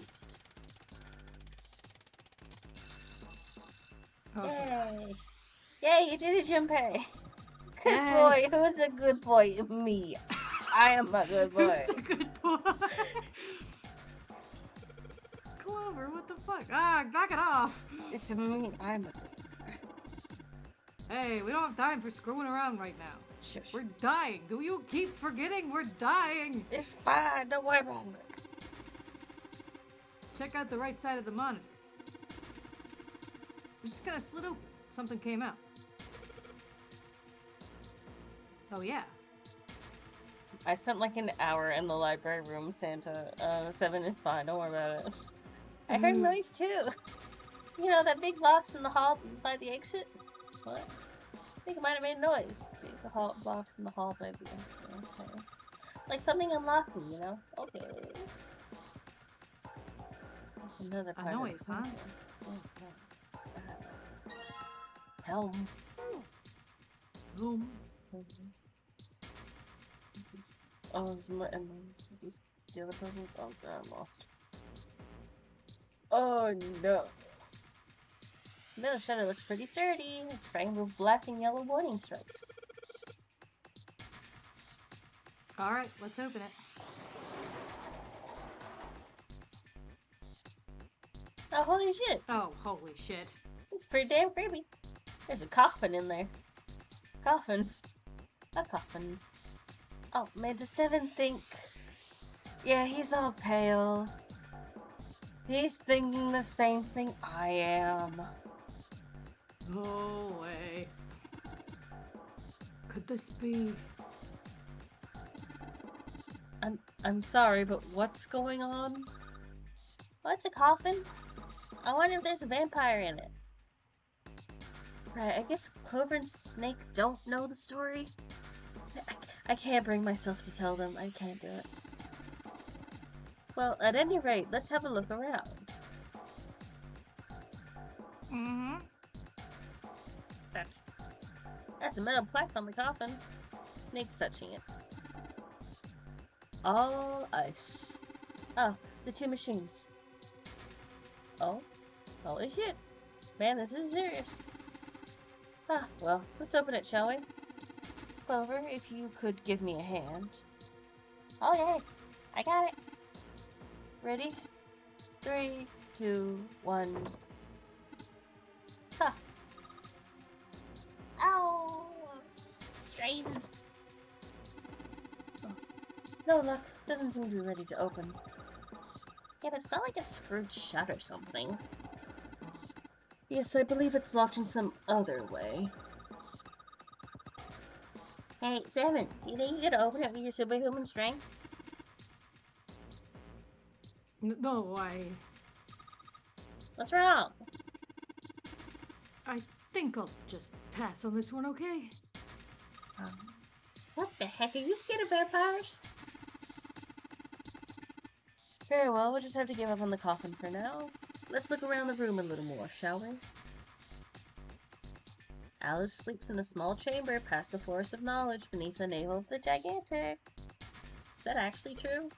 East. Okay. Yay! Yay, you did it, Junpei! Good Yay. boy! Who's a good boy? Me. I am a good boy. Who's a good boy? Clover, what the fuck? Ah, knock it off! It's me. I'm a good boy. Hey, we don't have time for screwing around right now. Shush. We're dying. Do you keep forgetting we're dying? It's fine. Don't worry about it. Check out the right side of the monitor. It just kind of slid open. Something came out. Oh yeah. I spent like an hour in the library room, Santa. 7 is fine, don't worry about it. I heard a noise too. You know, that big box in the hall by the exit? What? I think it might have made noise. Big box in the hall by the exit. Okay. Like something unlocking, you know? Okay. That's another part A noise, of the huh? Helm. Boom. Oh, is this the other puzzle? Oh god, I'm lost. Oh no. Metal shutter looks pretty sturdy. It's framed with black and yellow warning stripes. Alright, let's open it. Oh, holy shit. Oh, holy shit. It's pretty damn creepy. There's a coffin in there. Coffin. A coffin. Oh, made the 7 think. Yeah, he's all pale. He's thinking the same thing I am. No way. Could this be? I'm sorry, but what's going on? What's a coffin? I wonder if there's a vampire in it. Right, I guess Clover and Snake don't know the story. I can't bring myself to tell them. I can't do it. Well, at any rate, let's have a look around. Mm-hmm. That's a metal plaque on the coffin. Snake's touching it. All ice. Oh, the 2 machines. Oh, holy shit. Man, this is serious. Ah, well, let's open it, shall we? Clover, if you could give me a hand. Okay, I got it. Ready? 3, 2, 1. Ha! Ow! Strained. Oh. No luck. Doesn't seem to be ready to open. Yeah, but it's not like it's screwed shut or something. Yes, I believe it's locked in some other way. Hey, 7, you think you could open it with your superhuman strength? No, What's wrong? I think I'll just pass on this one, okay? What the heck? Are you scared of vampires? Very well, we'll just have to give up on the coffin for now. Let's look around the room a little more, shall we? Alice sleeps in a small chamber past the forest of knowledge beneath the navel of the gigantic. Is that actually true?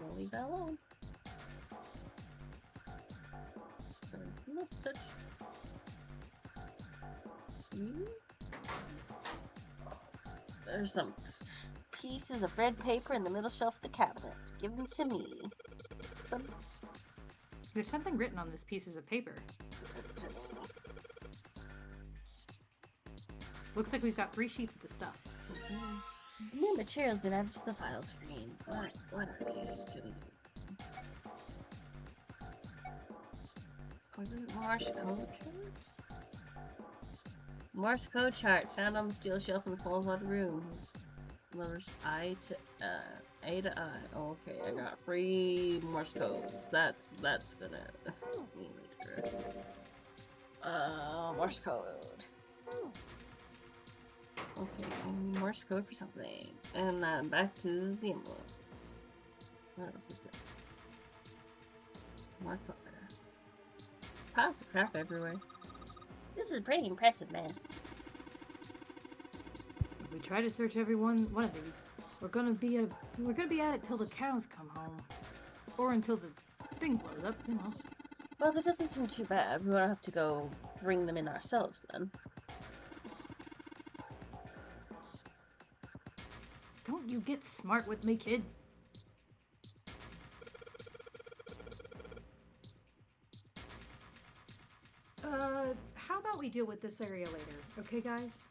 We'll leave that alone. Let's touch. There's some pieces of red paper in the middle shelf of the cabinet. Give them to me. There's something written on these pieces of paper. Looks like we've got 3 sheets of the stuff. New material's been added to the file screen. What are these? This is Morse code charts? Morse code chart found on the steel shelf in the small hot room. Letters I to A to I. Oh, okay, I got 3 Morse codes. That's gonna mean later. Morse code. Okay, Morse code for something. And back to the emblems. What else is there? More color. Piles of crap everywhere. This is a pretty impressive mess. If we try to search every one of these, we're gonna be at it till the cows come home, or until the thing blows up, you know. Well, that doesn't seem too bad. We won't have to go bring them in ourselves then. Don't you get smart with me, kid. How about we deal with this area later, okay, guys?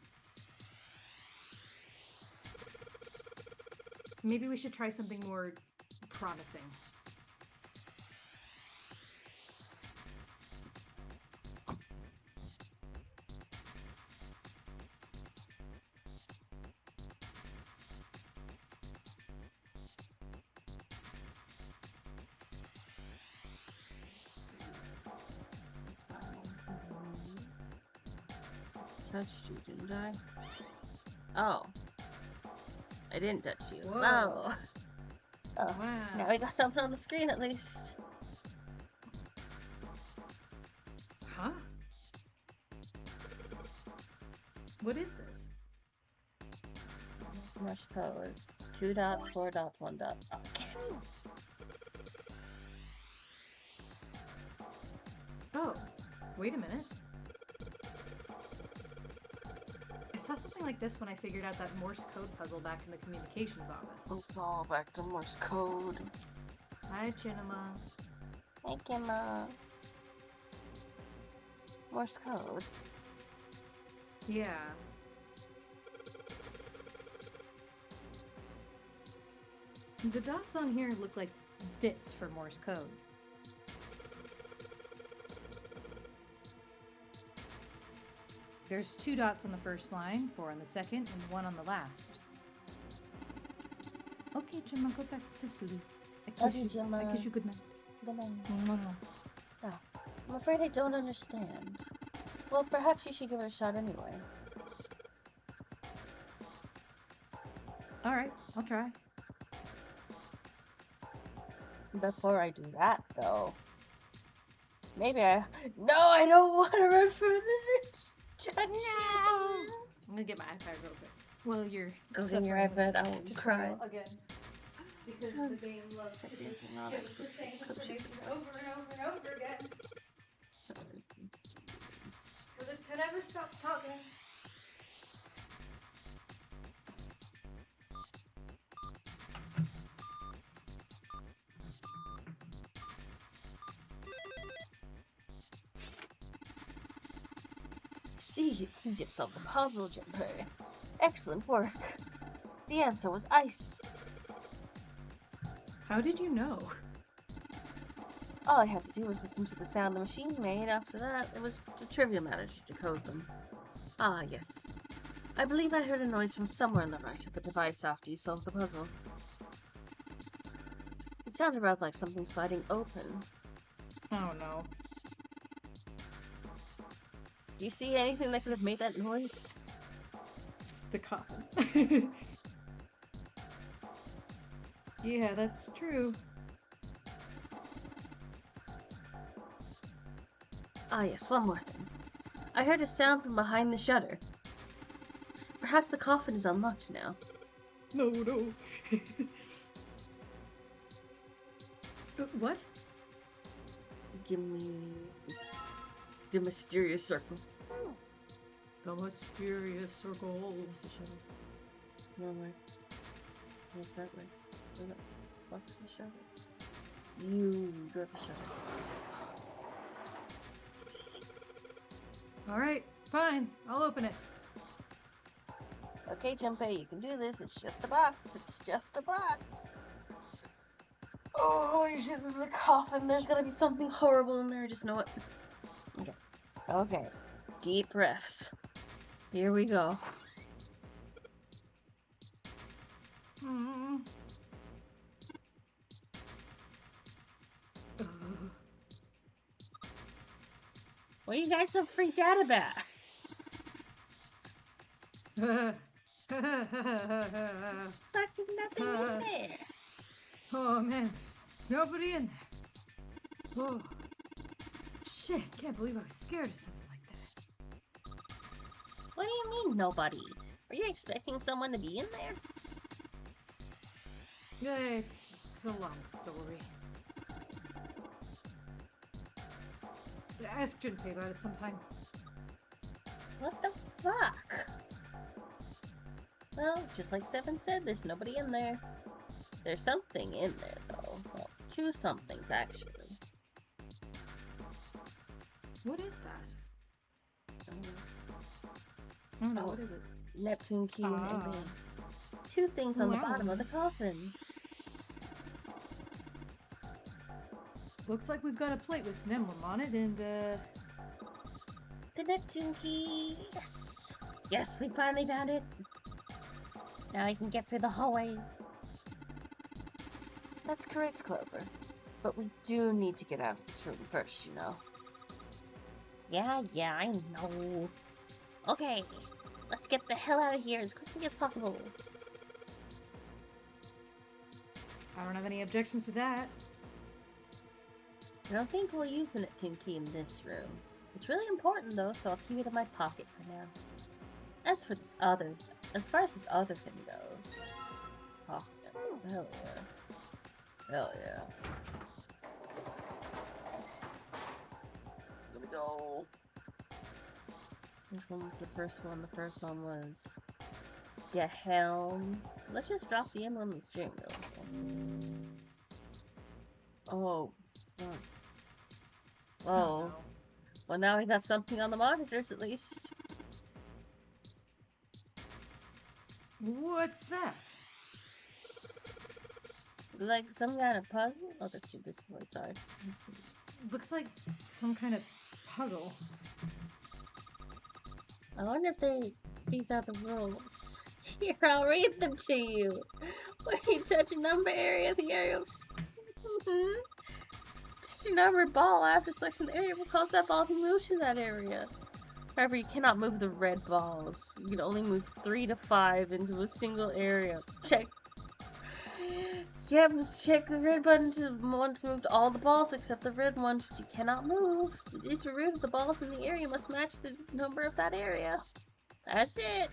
Maybe we should try something more promising. touched you, didn't I? Oh. I didn't touch you. Whoa. Wow. Oh, Wow. now we got something on the screen at least. Huh? What is this? It's Morse code. It's 2 dots, 4 dots, 1 dot. Oh, I can't. Oh, wait a minute. I saw something like this when I figured out that Morse code puzzle back in the communications office. It's all back to Morse code. Hi, Chinema. Hey, Gemma. Morse code. Yeah. The dots on here look like dits for Morse code. There's 2 dots on the first line, 4 on the second, and 1 on the last. Okay, Gemma, go back to sleep. Okay, Gemma. I kiss you good night. Good night. Mwah. Ah, I'm afraid I don't understand. Well, perhaps you should give it a shot anyway. Alright, I'll try. Before I do that, though, maybe I... No, I don't want to run for this instruction. I'm gonna get my iPad real quick. Well, you're Go get your iPad, I will cry. Again. Because the game loves to It is not give us the same information over and over and over again. Because it can never stop talking. See, it's yourself a puzzle, Jumper. Excellent work. The answer was ice. How did you know? All I had to do was listen to the sound the machine made. After that, it was a trivial matter to decode them. Ah, yes. I believe I heard a noise from somewhere on the right of the device after you solved the puzzle. It sounded about like something sliding open. Oh no. Do you see anything that could have made that noise? It's the coffin. Yeah, that's true. Ah, yes, one more thing. I heard a sound from behind the shutter. Perhaps the coffin is unlocked now. No. What? Give me the mysterious circle. The mysterious circle. Where's the shutter? Wrong way. No, that way. Where the fuck is the shutter? You go to the shutter. Alright, fine. I'll open it. Okay, Junpei, you can do this. It's just a box. It's just a box. Oh, holy shit, this is a coffin. There's gonna be something horrible in there. I just know it. Okay. Okay. Deep breaths. Here we go. What are you guys so freaked out about? Fucking nothing in there. Oh man, there's nobody in there. Oh, shit, can't believe I was scared of something like that. What do you mean, nobody? Were you expecting someone to be in there? It's a long story. Ask Junpei about it sometime. What the fuck? Well, just like Seven said, there's nobody in there. There's something in there, though. Well, 2 somethings, actually. What is that? Oh, No, what is it? Neptune key and alien. 2 things on the bottom of the coffin. Looks like we've got a plate with an emblem on it, and The Neptune key! Yes! Yes, we finally found it! Now I can get through the hallway. That's correct, Clover. But we do need to get out of this room first, you know. Yeah, I know. Okay, let's get the hell out of here as quickly as possible. I don't have any objections to that. I don't think we'll use the Neptune key in this room. It's really important though, so I'll keep it in my pocket for now. As for this other, as far as this other thing goes, oh hell yeah, hell yeah. Let me go. Which one was the first one? The first one was the helm. Let's just drop the emblem and steering wheel. Oh, fuck. Oh, Oh. no. Well, now we got something on the monitors at least. What's that? Like some kind of puzzle? Oh, that's too busy. Sorry. Looks like some kind of puzzle. I wonder if these are the rules. Here, I'll read them to you. When you touch a number area, the area of... Touch a numbered ball after selecting the area will cause that ball to move to that area. However, you cannot move the red balls. You can only move 3 to 5 into a single area. Check. Yep, check the red button to once moved all the balls except the red ones, which you cannot move. The distant root of the balls in the area must match the number of that area. That's it.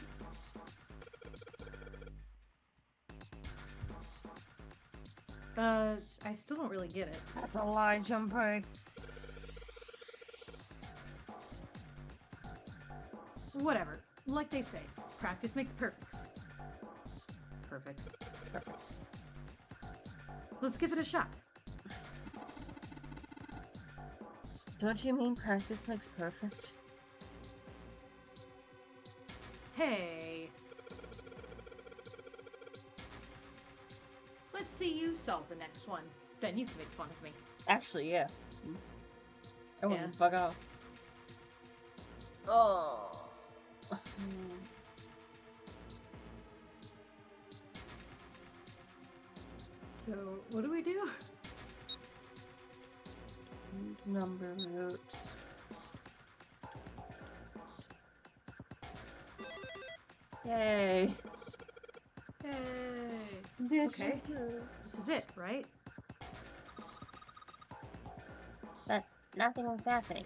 I still don't really get it. That's a lie, Junpei. Whatever. Like they say, practice makes perfect. Perfect. Let's give it a shot. Don't you mean practice makes perfect? Hey. Let's see you solve the next one. Then you can make fun of me. Actually, yeah. I wouldn't Yeah. fuck off. Oh. So, what do we do? Number roots. Yay. Hey. Okay. This is it, right? But nothing was happening.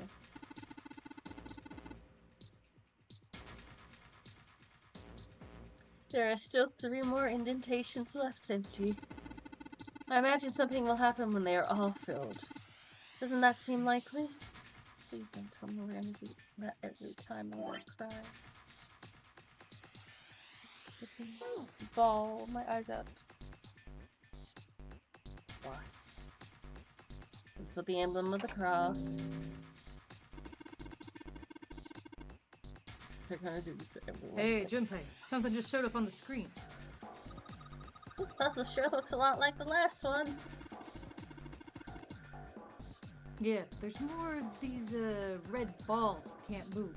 There are still 3 more indentations left empty. I imagine something will happen when they are all filled. Doesn't that seem likely? Please don't tell me we're gonna do that every time I'm gonna cry. Ball, my eyes out. Boss. Let's put the emblem of the cross. They're gonna do this to everyone. Hey, Junpei, something just showed up on the screen. This puzzle sure looks a lot like the last one. Yeah, there's more of these red balls you can't move.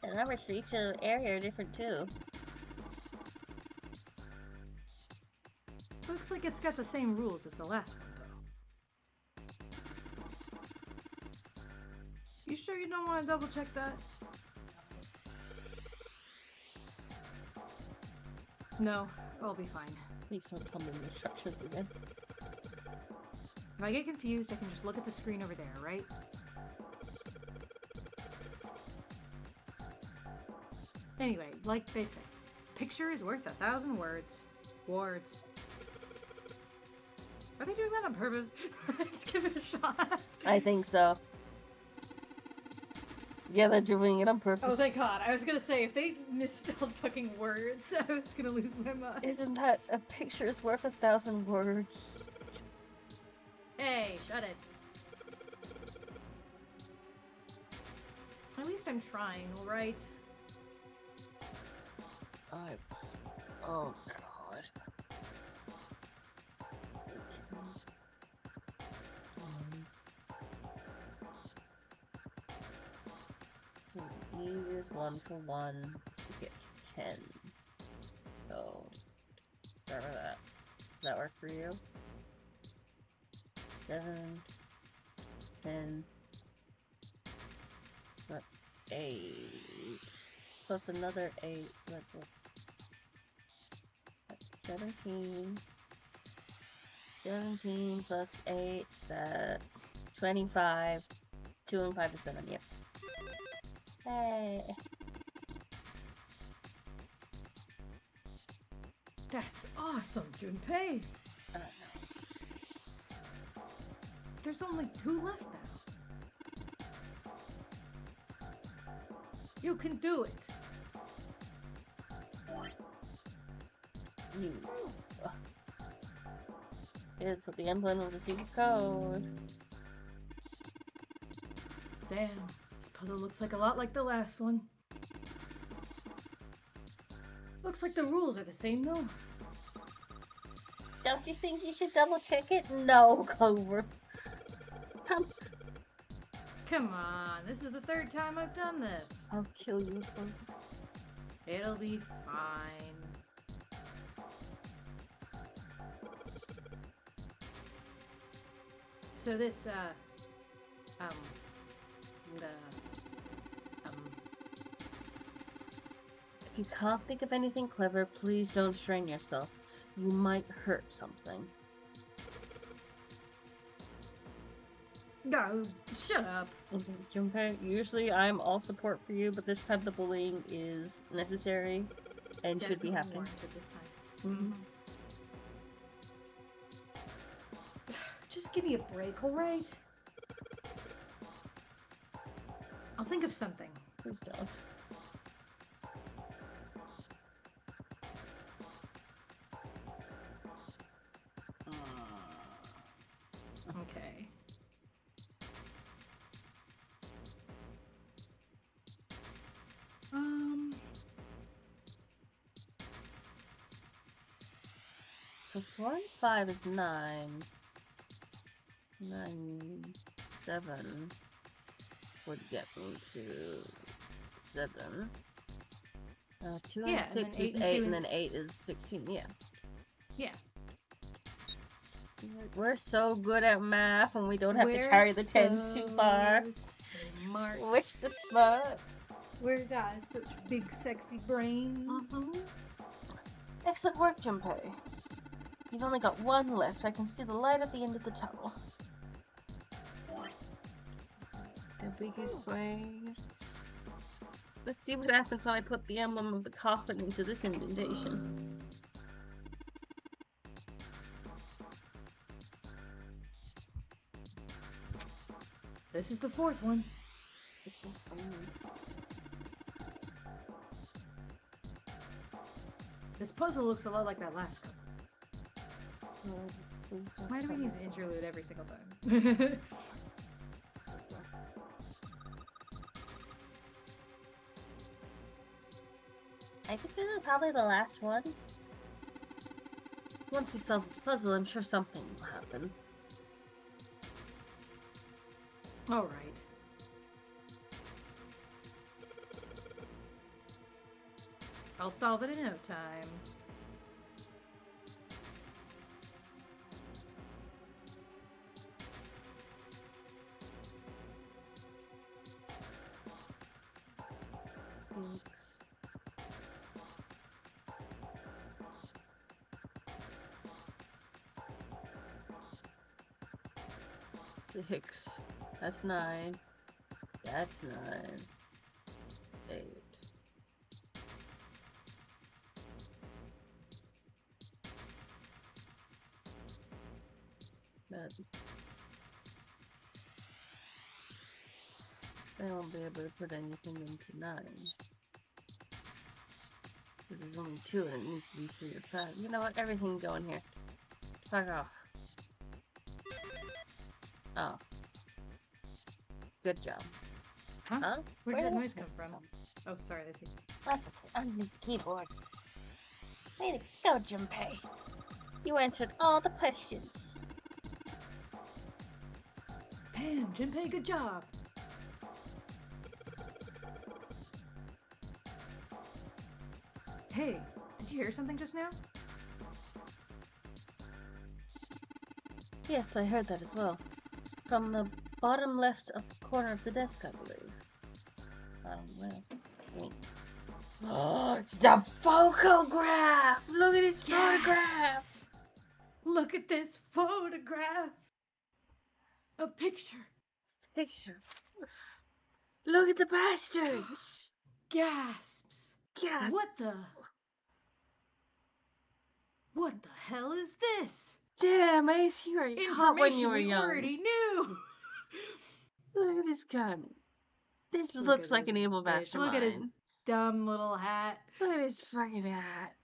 The numbers for each area are different too. Looks like it's got the same rules as the last one, though. You sure you don't want to double check that? No, I'll be fine. Please don't tell me the instructions again. If I get confused, I can just look at the screen over there, right? Anyway, like they say, picture is worth 1,000 words. Words. Are they doing that on purpose? Let's give it a shot. I think so. Yeah, they're doing it on purpose. Oh, thank God. I was gonna say, if they misspelled fucking words, I was gonna lose my mind. Isn't that a picture is worth 1,000 words? Hey, shut it. At least I'm trying, alright? Oh god. So the easiest one for one is to get to 10. So start with that. Does that work for you? 7, 10. That's 8 plus another 8, so that's what? That's 17. 17 plus 8, that's 25. 2 and 5 is 7, yep. Hey. That's awesome, Junpei. No. There's only 2 left now. You can do it. You. Let's put the emblem of the secret code. Damn, this puzzle looks like a lot like the last one. Looks like the rules are the same though. Don't you think you should double check it? No, Clover. Come on, this is the 3rd time I've done this. I'll kill you, Clover. It'll be fine. So this, If you can't think of anything clever, please don't strain yourself. You might hurt something. No, shut up. Okay, Junpei, usually I'm all support for you, but this time the bullying is necessary and should be happening. This time. Mm-hmm. Just give me a break, alright? I'll think of something. Please don't. Okay. So 4 and 5 is 9. 9, 7 would get me to 7. 2 and 6 is 8, and then 8 is 16. Yeah. Yeah. We're so good at math, and we don't have to carry the tens too far. Smart. We're so smart. We're got such big, sexy brains. Excellent work, Junpei. You've only got 1 left. I can see the light at the end of the tunnel. The biggest brains. Let's see what happens when I put the emblem of the coffin into this indentation. This is the 4th one. This puzzle looks a lot like that last couple. Why do we need an interlude every single time? I think this is probably the last one. Once we solve this puzzle, I'm sure something will happen. Alright. I'll solve it in no time. Six. That's 9. That's 9. 8. That. I won't be able to put anything into 9. Because there's only 2 and it needs to be 3 or 5. You know what? Everything can go in here. Fuck off. Oh. Good job. Huh? Where did that noise come from? From? Oh, sorry, that's you. That's okay. Underneath the keyboard. Way to go, Junpei. You answered all the questions. Damn, Junpei, good job. Hey, did you hear something just now? Yes, I heard that as well. From the bottom left of corner of the desk, I believe. Wait. Oh, it's a photograph! Look at his photograph! Yes! Look at this photograph! A picture! Picture. Look at the bastards! Gasps! Yes. What the hell is this? Damn, Ace, you were hot when you Information were we young. already knew! Look at this gun. This Look looks at like this an evil bitch. mastermind. Look at his dumb little hat. Look at his fucking hat.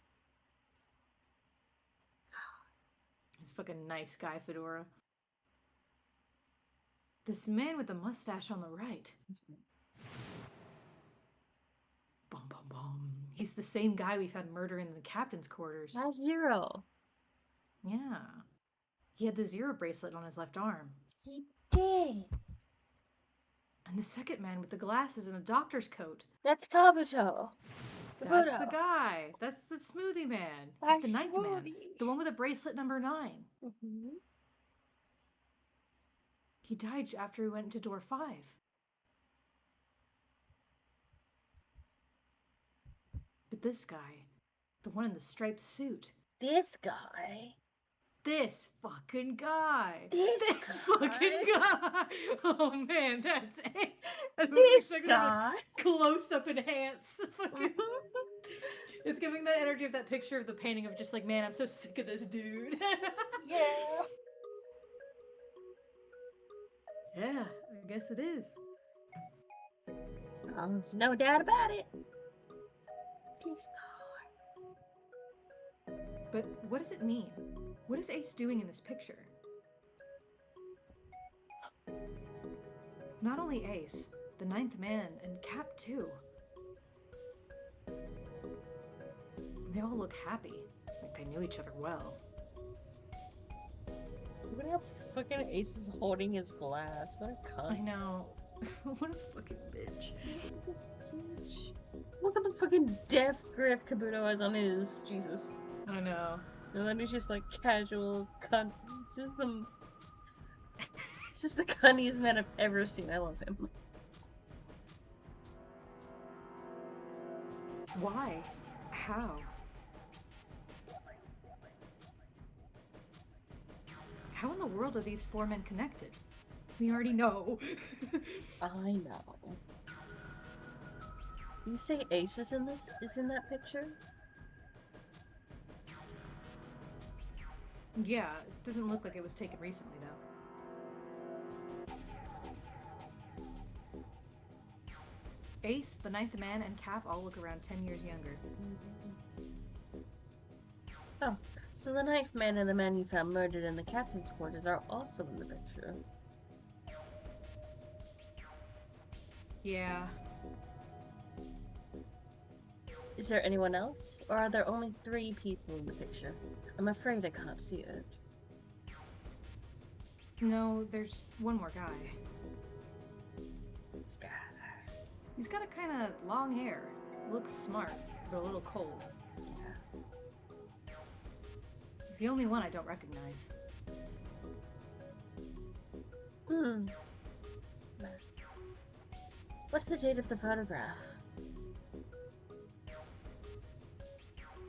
His fucking nice guy fedora. This man with the mustache on the right. Bum bum bum. He's the same guy we found murdering in the captain's quarters. That's Zero. Yeah. He had the Zero bracelet on his left arm. He did. And the second man with the glasses and a doctor's coat. That's Kabuto. That's the guy. That's the smoothie man. He's the ninth man. Smoothie. The one with the bracelet number 9. Mm-hmm. He died after he went into door 5. But this guy, the one in the striped suit. This guy. This fucking guy. This fucking guy. Oh man, that's it. This guy. Close up enhance. It's giving that energy of that picture of the painting of just like, man, I'm so sick of this dude. Yeah. Yeah, I guess it is. Oh, there's no doubt about it. This guy. But what does it mean? What is Ace doing in this picture? Not only Ace, the ninth man, and Cap too. They all look happy, like they knew each other well. Look at how fucking Ace is holding his glass. What a cunt. I know. What a fucking bitch. Look at the fucking death grip Kabuto has on his. Jesus. I know. And then he's just like casual cunt. This is the cunniest man I've ever seen. I love him. Why? How? How in the world are these 4 men connected? We already know. I know. You say Ace is in that picture? Yeah, it doesn't look like it was taken recently though. Ace, the ninth man, and Cap all look around 10 years younger. Oh, so the ninth man and the man you found murdered in the captain's quarters are also in the picture. Yeah. Is there anyone else? Or are there only 3 people in the picture? I'm afraid I can't see it. No, there's one more guy. This guy. He's got a kind of long hair. Looks smart, but a little cold. Yeah. He's the only one I don't recognize. What's the date of the photograph?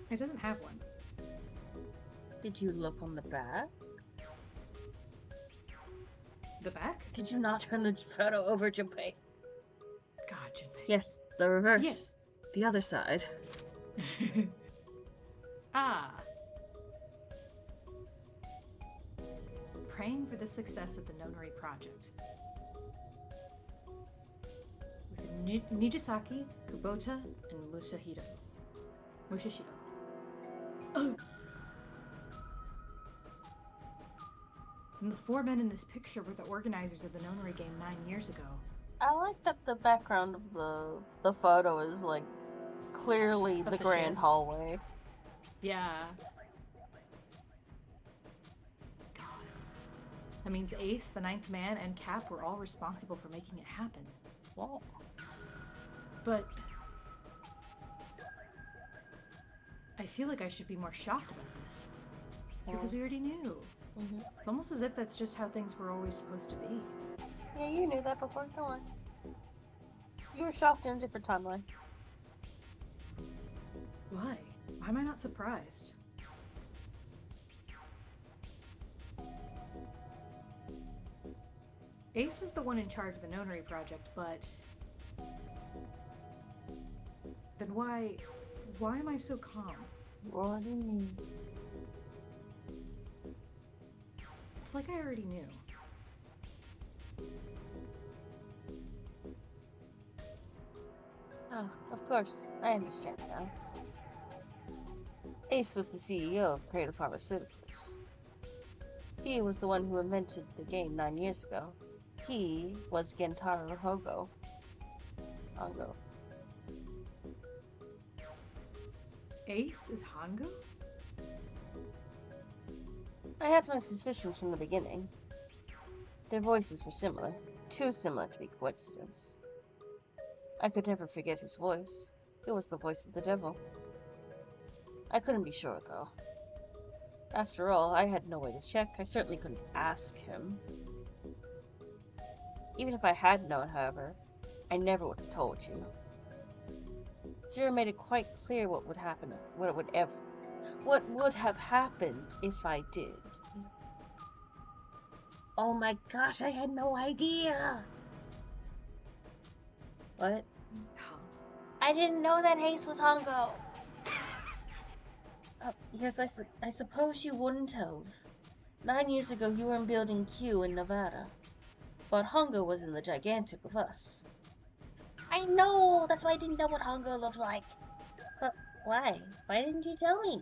It doesn't have one. Did you look on the back? The back? Did you not turn the photo over, Junpei? God, Junpei. Yes, the reverse. Yes. The other side. Ah. Praying for the success of the Nonori project. With Nijisaki, Kubota, and Musashiro. And the 4 men in this picture were the organizers of the Nonori game 9 years ago. I like that the background of the photo is like clearly the grand ship. hallway. Yeah. God. That means Ace, the ninth man, and Cap were all responsible for making it happen. Yeah. But I feel like I should be more shocked about this. Because we already knew. Mm-hmm. It's almost as if that's just how things were always supposed to be. Yeah, you knew that before. Go on. You were shocked in a different timeline. Why? Why am I not surprised? Ace was the one in charge of the Nonary project, but... Then why am I so calm? What do you mean? It's like I already knew. Oh, of course. I understand now. Ace was the CEO of Creative Pharmaceuticals. He was the one who invented the game 9 years ago. He was Gentaro Hongo. Ace is Hongo? I had my suspicions from the beginning. Their voices were similar. Too similar to be coincidence. I could never forget his voice. It was the voice of the devil. I couldn't be sure, though. After all, I had no way to check. I certainly couldn't ask him. Even if I had known, however, I never would have told you. Zero made it quite clear what would happen, what would have happened if I did. Oh my gosh, I had no idea! What? Huh. I didn't know that Ace was Hongo! Yes, I suppose you wouldn't have. 9 years ago, you were in Building Q in Nevada. But Hongo was in the Gigantic with us. I know! That's why I didn't know what Hongo looks like. But why? Why didn't you tell me?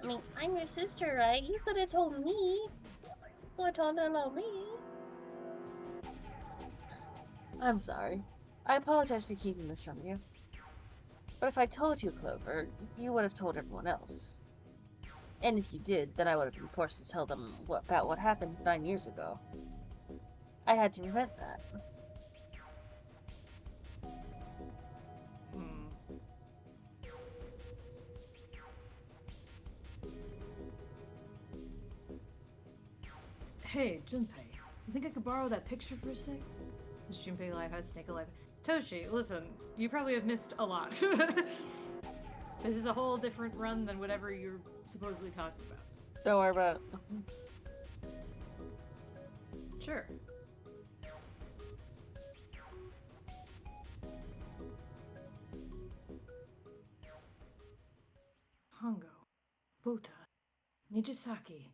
I mean, I'm your sister, right? You could have told me. Or told her about me. I'm sorry. I apologize for keeping this from you. But if I told you, Clover, you would have told everyone else. And if you did, then I would have been forced to tell them about what happened 9 years ago. I had to prevent that. Hey, Junpei, you think I could borrow that picture for a sec? Is Junpei alive? How's Snake alive? Toshi, listen, you probably have missed a lot. This is a whole different run than whatever you're supposedly talking about. Don't worry about it. Sure. Hongo, Bota, Nijisaki,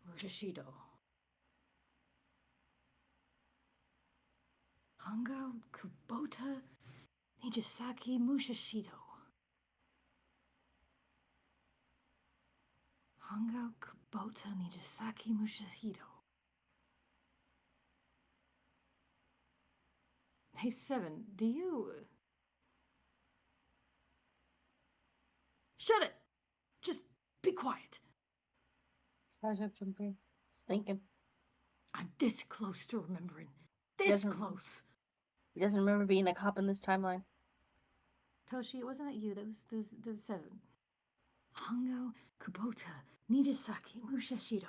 Mushishido. Hongo, Kubota, Nijisaki, Mushishido. Hongo, Kubota, Nijisaki, Mushishido. Hey, Seven, do you... Shut it! Just be quiet. How's up, Junpei? Just thinking. I'm this close to remembering. This close. He doesn't remember being a cop in this timeline. Toshi, it wasn't you. That was Seven. Hongo, Kubota, Nijisaki, Mushishido.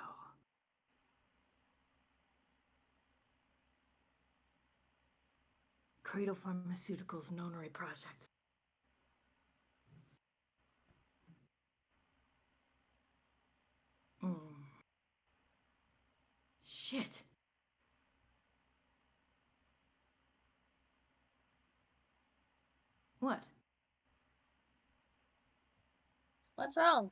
Cradle Pharmaceuticals Nonary Project. Shit. What? What's wrong?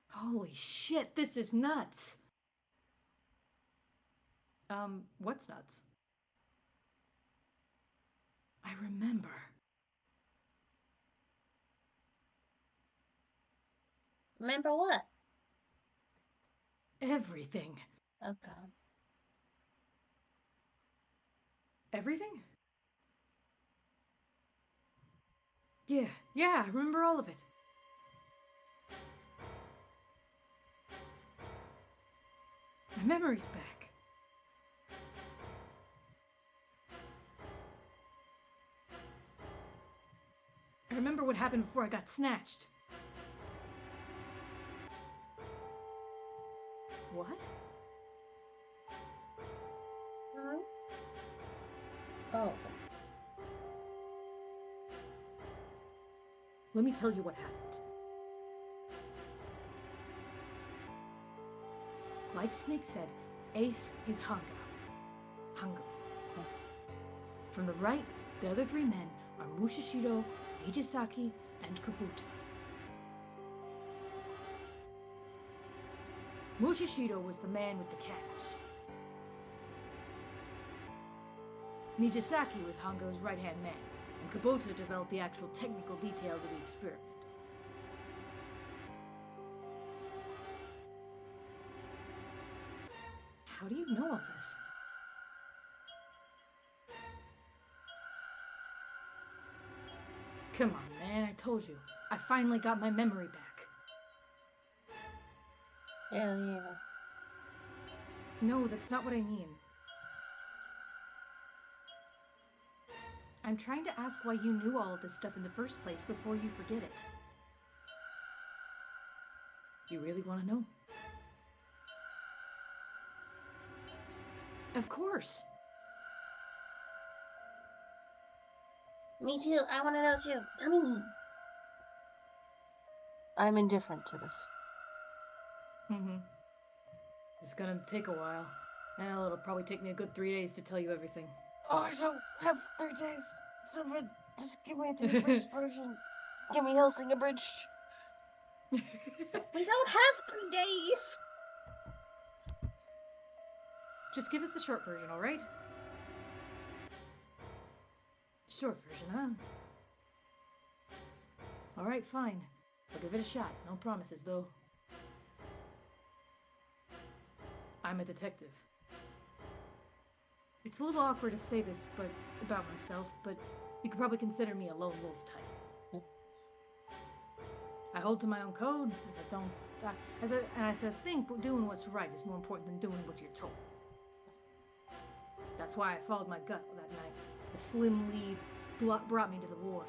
Holy shit, this is nuts. What's nuts? I remember. Remember what? Everything. Oh, God. Everything? Yeah, I remember all of it. My memory's back. I remember what happened before I got snatched. What? Oh. Let me tell you what happened. Like Snake said, Ace is Hango. From the right, the other three men are Mushishido, Nijisaki, and Kabuto. Mushishido was the man with the cash. Nijisaki was Hango's right-hand man, and Kabuto developed the actual technical details of the experiment. How do you know all this? Come on, man, I told you. I finally got my memory back. Hell yeah. No, that's not what I mean. I'm trying to ask why you knew all of this stuff in the first place before you forget it. You really want to know? Of course. Me too. I want to know too. Tell me. I'm indifferent to this. It's gonna take a while. Hell, it'll probably take me a good 3 days to tell you everything. Oh, I don't have 3 days. Someone just give me the abridged version. Give me Helsing abridged. We don't have 3 days. Just give us the short version, alright? Short version, huh? Alright, fine. I'll give it a shot. No promises, though. I'm a detective. It's a little awkward to say this about myself, but you could probably consider me a lone wolf type. I hold to my own code, as I think doing what's right is more important than doing what you're told. That's why I followed my gut that night. The slim lead brought me to the wharf.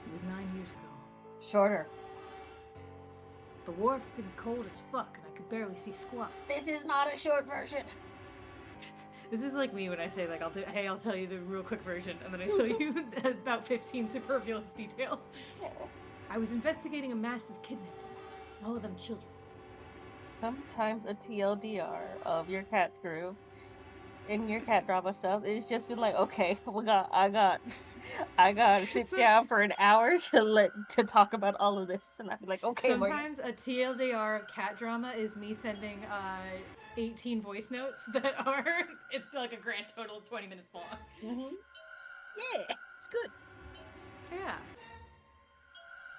It was 9 years ago. Shorter. The wharf had been cold as fuck, and I could barely see squat. This is not a short version. This is like me when I say, like, I'll tell you the real quick version, and then I tell you about 15 superfluous details. I was investigating a massive kidnappings, all of them children. Sometimes a TLDR of your cat group in your cat drama stuff is just be like, okay, I got to sit down for an hour to talk about all of this, and I'd be like, okay. Sometimes a TLDR of cat drama is me sending 18 voice notes that are like a grand total of 20 minutes long. Yeah, it's good. Yeah.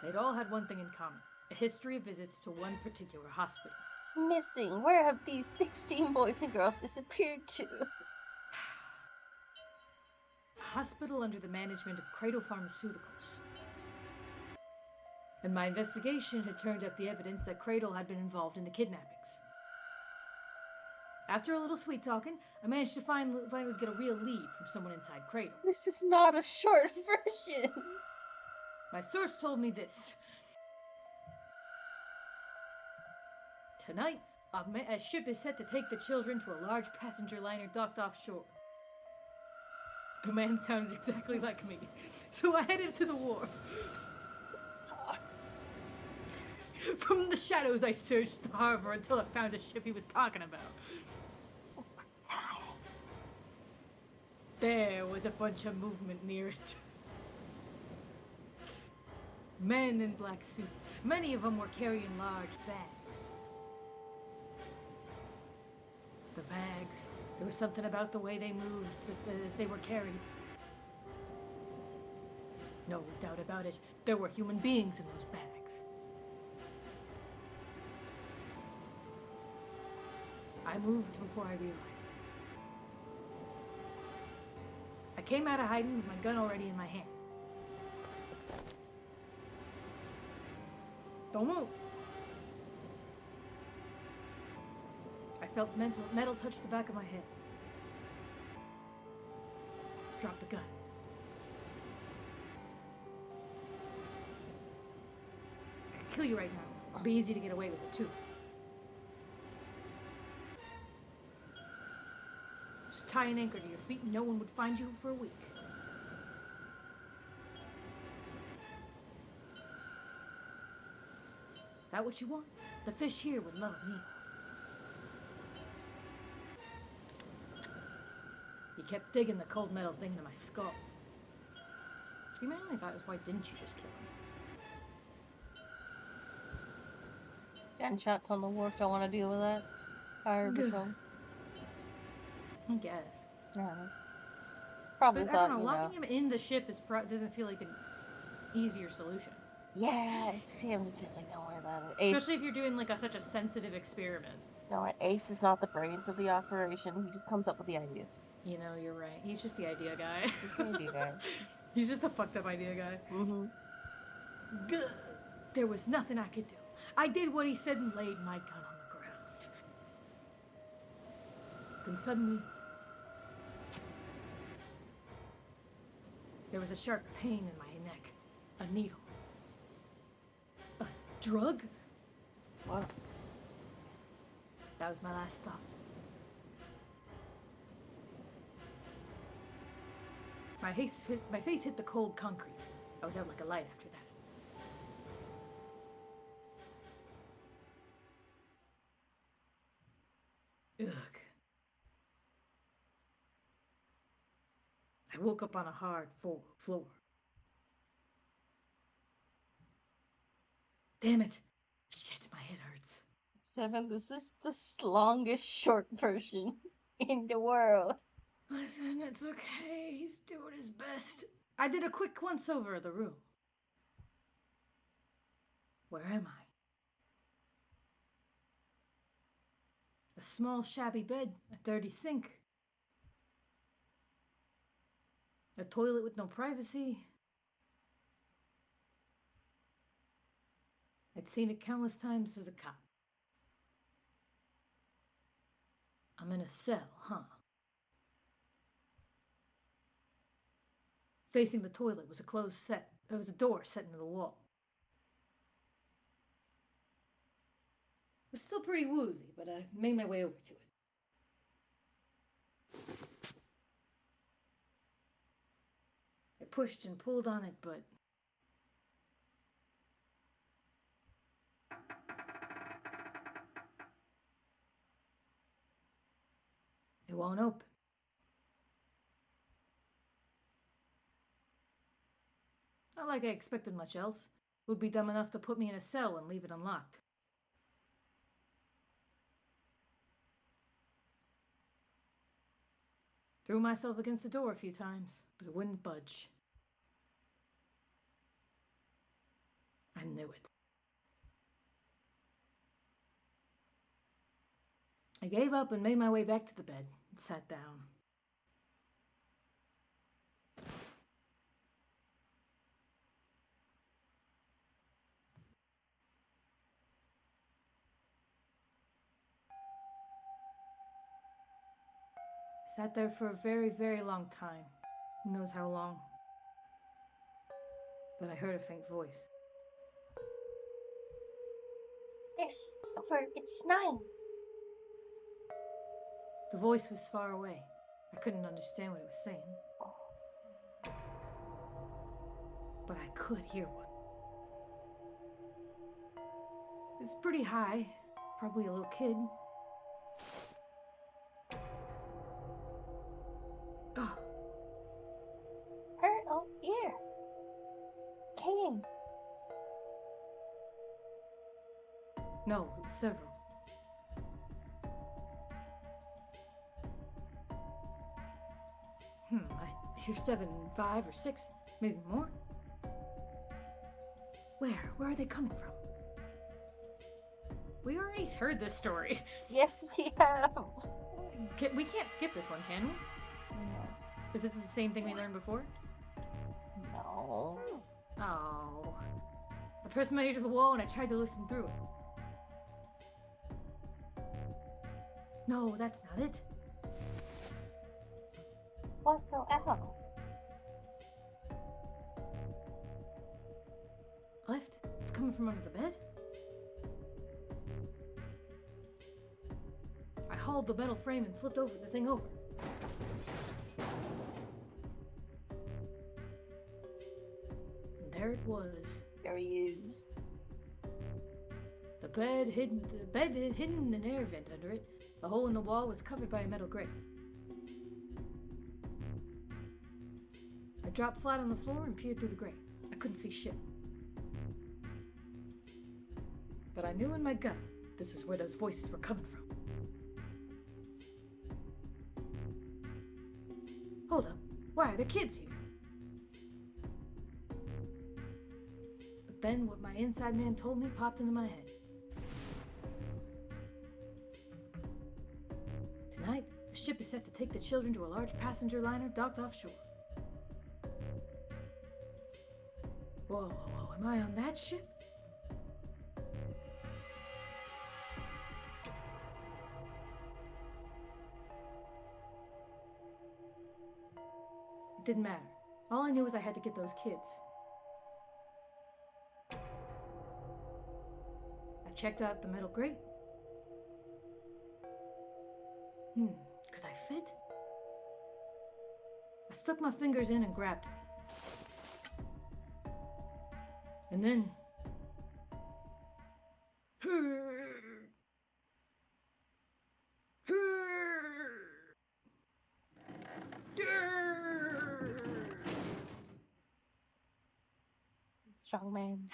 They'd all had one thing in common: a history of visits to one particular hospital. Missing. Where have these 16 boys and girls disappeared to? A hospital under the management of Cradle Pharmaceuticals. And my investigation had turned up the evidence that Cradle had been involved in the kidnappings. After a little sweet talking, I managed to finally get a real lead from someone inside Cradle. This is not a short version. My source told me this. Tonight, a ship is set to take the children to a large passenger liner docked offshore. The man sounded exactly like me, so I headed to the wharf. From the shadows, I searched the harbor until I found a ship he was talking about. There was a bunch of movement near it. Men in black suits. Many of them were carrying large bags. The bags, there was something about the way they moved as they were carried. No doubt about it, there were human beings in those bags. I moved before I realized it. I came out of hiding with my gun already in my hand. Don't move. I felt metal touch the back of my head. Drop the gun. I could kill you right now. It'd be easy to get away with it, too. Just tie an anchor to your feet and no one would find you for a week. That what you want? The fish here would love me. He kept digging the cold metal thing into my skull. See, my only thought was, why didn't you just kill him? Gunshots on the wharf, don't want to deal with that. Fire patrol. I guess. Yeah. Probably But thought, I don't know, locking him in the ship is doesn't feel like an easier solution. Yeah, Sam's definitely don't worry about it. Ace, Especially if you're doing like such a sensitive experiment. no, Ace is not the brains of the operation. He just comes up with the ideas. You know, you're right. He's just the idea guy. He's the idea guy. He's just the fucked up idea guy. Mm-hmm. Gah. There was nothing I could do. I did what he said and laid my gun on the ground. Then suddenly, there was a sharp pain in my neck. A needle. A drug? What? That was my last thought. My face hit the cold concrete. I was out like a light after that. Ugh. I woke up on a hard floor. Damn it. Shit, my head hurts. Seven, this is the longest short version in the world. Listen, it's okay. He's doing his best. I did a quick once-over of the room. Where am I? A small, shabby bed, a dirty sink. A toilet with no privacy. I'd seen it countless times as a cop. I'm in a cell, huh? Facing the toilet was a closed set. There was a door set into the wall. It was still pretty woozy, but I made my way over to it. I pushed and pulled on it, but it won't open. Not like I expected much else. It would be dumb enough to put me in a cell and leave it unlocked. Threw myself against the door a few times, but it wouldn't budge. I knew it. I gave up and made my way back to the bed and sat down. I sat there for a very, very long time. Who knows how long? Then I heard a faint voice. It's 9. The voice was far away. I couldn't understand what it was saying. But I could hear one. It's pretty high. Probably a little kid. Oh. Her ear. King. No, it was several. I hear 7, 5, or 6, maybe more. Where are they coming from? We already heard this story. Yes, we have. We can't skip this one, can we? No. But this is the same thing we learned before? No. Oh. I pressed my ear to the wall and I tried to listen through it. No, that's not it. What the hell? Left? It's coming from under the bed? I hauled the metal frame and flipped the thing over. And there it was. There he is. bed hidden an air vent under it. The hole in the wall was covered by a metal grate. I dropped flat on the floor and peered through the grate. I couldn't see shit. But I knew in my gut this was where those voices were coming from. Hold up, why are there kids here? But then what my inside man told me popped into my head. Tonight, the ship is set to take the children to a large passenger liner docked offshore. Whoa, am I on that ship? It didn't matter. All I knew was I had to get those kids. I checked out the metal grate. Could I fit? I stuck my fingers in and grabbed it. And then... Strong man.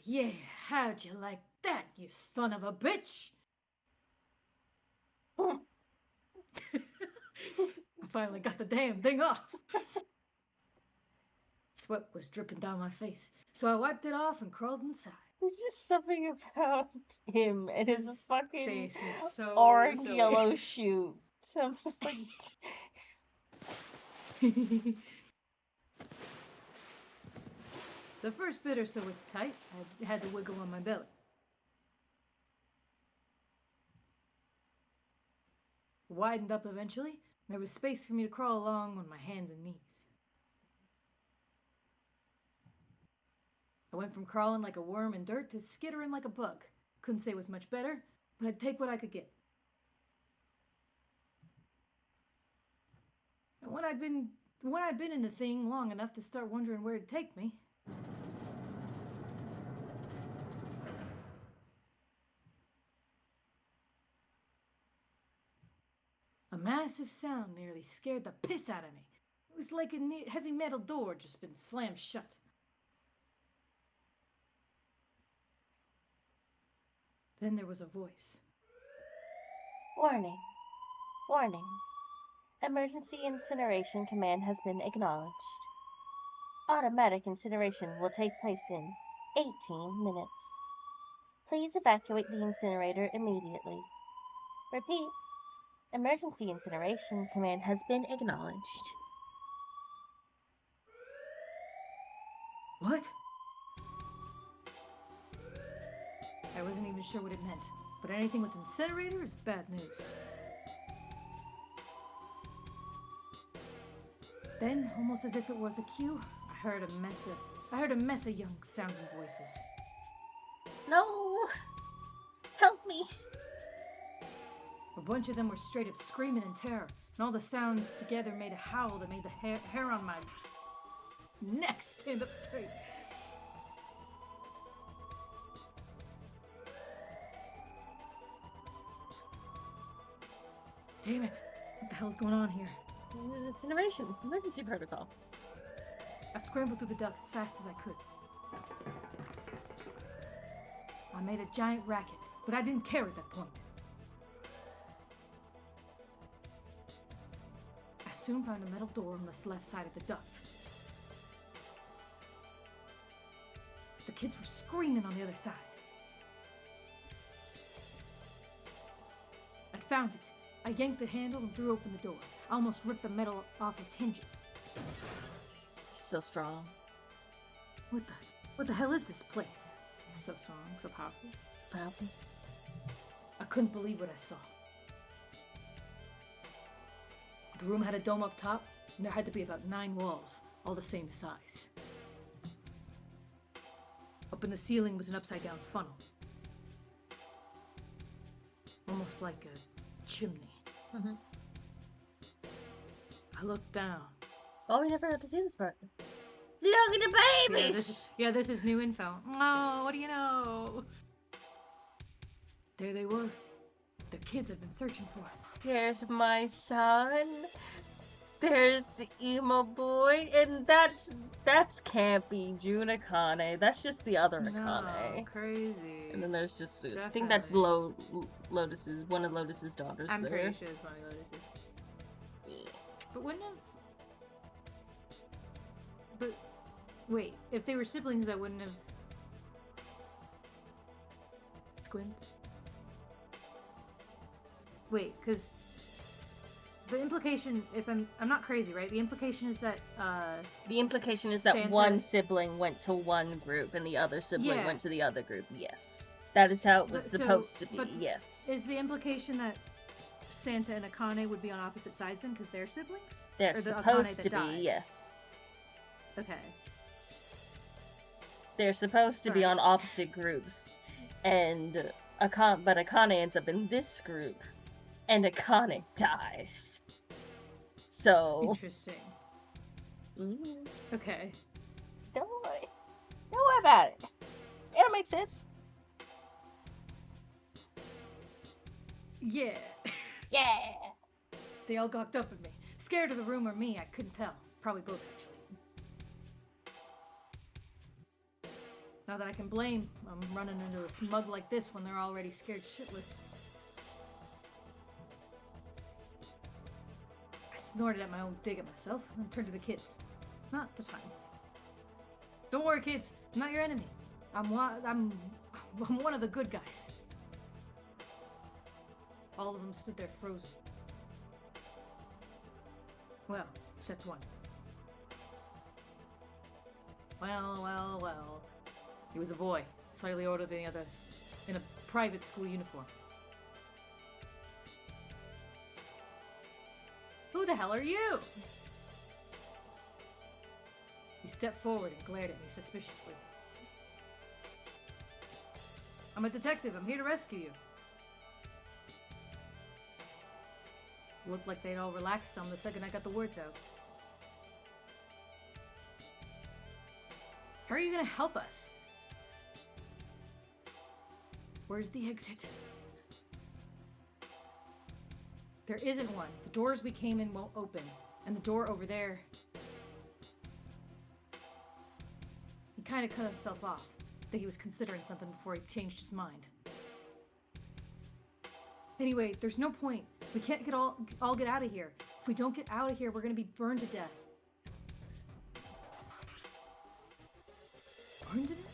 Yeah, how'd you like that, you son of a bitch? I finally got the damn thing off. Sweat was dripping down my face, so I wiped it off and crawled inside. There's just something about him and his fucking face is so orange silly. yellow shoe. So I'm just like... The first bit or so was tight. I had to wiggle on my belly. Widened up eventually. There was space for me to crawl along on my hands and knees. I went from crawling like a worm in dirt to skittering like a bug. Couldn't say it was much better, but I'd take what I could get. And when I'd been in the thing long enough to start wondering where it'd take me, a massive sound nearly scared the piss out of me. It was like a heavy metal door just been slammed shut. Then there was a voice. Warning. Warning. Emergency incineration command has been acknowledged. Automatic incineration will take place in 18 minutes. Please evacuate the incinerator immediately. Repeat. Emergency incineration command has been acknowledged. What? I wasn't even sure what it meant, but anything with incinerator is bad news. Then, almost as if it was a cue, I heard a mess of young sounding voices. No! Help me! A bunch of them were straight up screaming in terror, and all the sounds together made a howl that made the hair on my neck stand up straight. Damn it, what the hell's going on here? Incineration. Emergency protocol. I scrambled through the duct as fast as I could. I made a giant racket, but I didn't care at that point. I soon found a metal door on the left side of the duct. The kids were screaming on the other side. I'd found it. I yanked the handle and threw open the door. I almost ripped the metal off its hinges. So strong. What the hell is this place? So strong, so powerful. So powerful. I couldn't believe what I saw. The room had a dome up top, and there had to be about 9 walls, all the same size. Up in the ceiling was an upside-down funnel. Almost like a chimney. Mm-hmm. I looked down. Oh, we never got to see this part. Look at the babies! Yeah, this is new info. Oh, what do you know? There they were. The kids I've been searching for. There's my son. There's the emo boy, and that's campy June Akane. That's just the other Akane. No, crazy. And then there's just I think Definitely. that's Lotus's one of Lotus's daughters. I'm there. pretty sure it's one of Lotus's. But wouldn't have. But wait, if they were siblings, that wouldn't have. Twins. Wait, because the implication, if I'm not crazy, right? The implication is that The implication is that Santa- one sibling went to one group and the other sibling Yeah. went to the other group. Yes, that is how it was But- so- supposed to be. but Yes, is the implication that Santa and Akane would be on opposite sides then because they're siblings? they're or the Akane supposed that to be. died? Yes, Okay. they're supposed to be Right. on opposite groups, and but Akane ends up in this group, and Akane dies. So Interesting. Okay. Don't worry about it. It'll make sense. Yeah. Yeah. They all gawked up at me. Scared of the room or me, I couldn't tell. Probably both, actually. Not that I can blame. I'm running into a smug like this when they're already scared shitless. I snorted at my own dig at myself and then turned to the kids. Not the time. Don't worry, kids. I'm not your enemy. I'm one of the good guys. All of them stood there frozen. Well, except one. Well. He was a boy, slightly older than the others, in a private school uniform. Who the hell are you? He stepped forward and glared at me suspiciously. I'm a detective. I'm here to rescue you. Looked like they'd all relaxed some the second I got the words out. How are you gonna help us? Where's the exit? There isn't one. The doors we came in won't open. And the door over there... He kind of cut himself off. That he was considering something before he changed his mind. Anyway, there's no point. We can't all get out of here. If we don't get out of here, we're gonna be burned to death. Burned to death?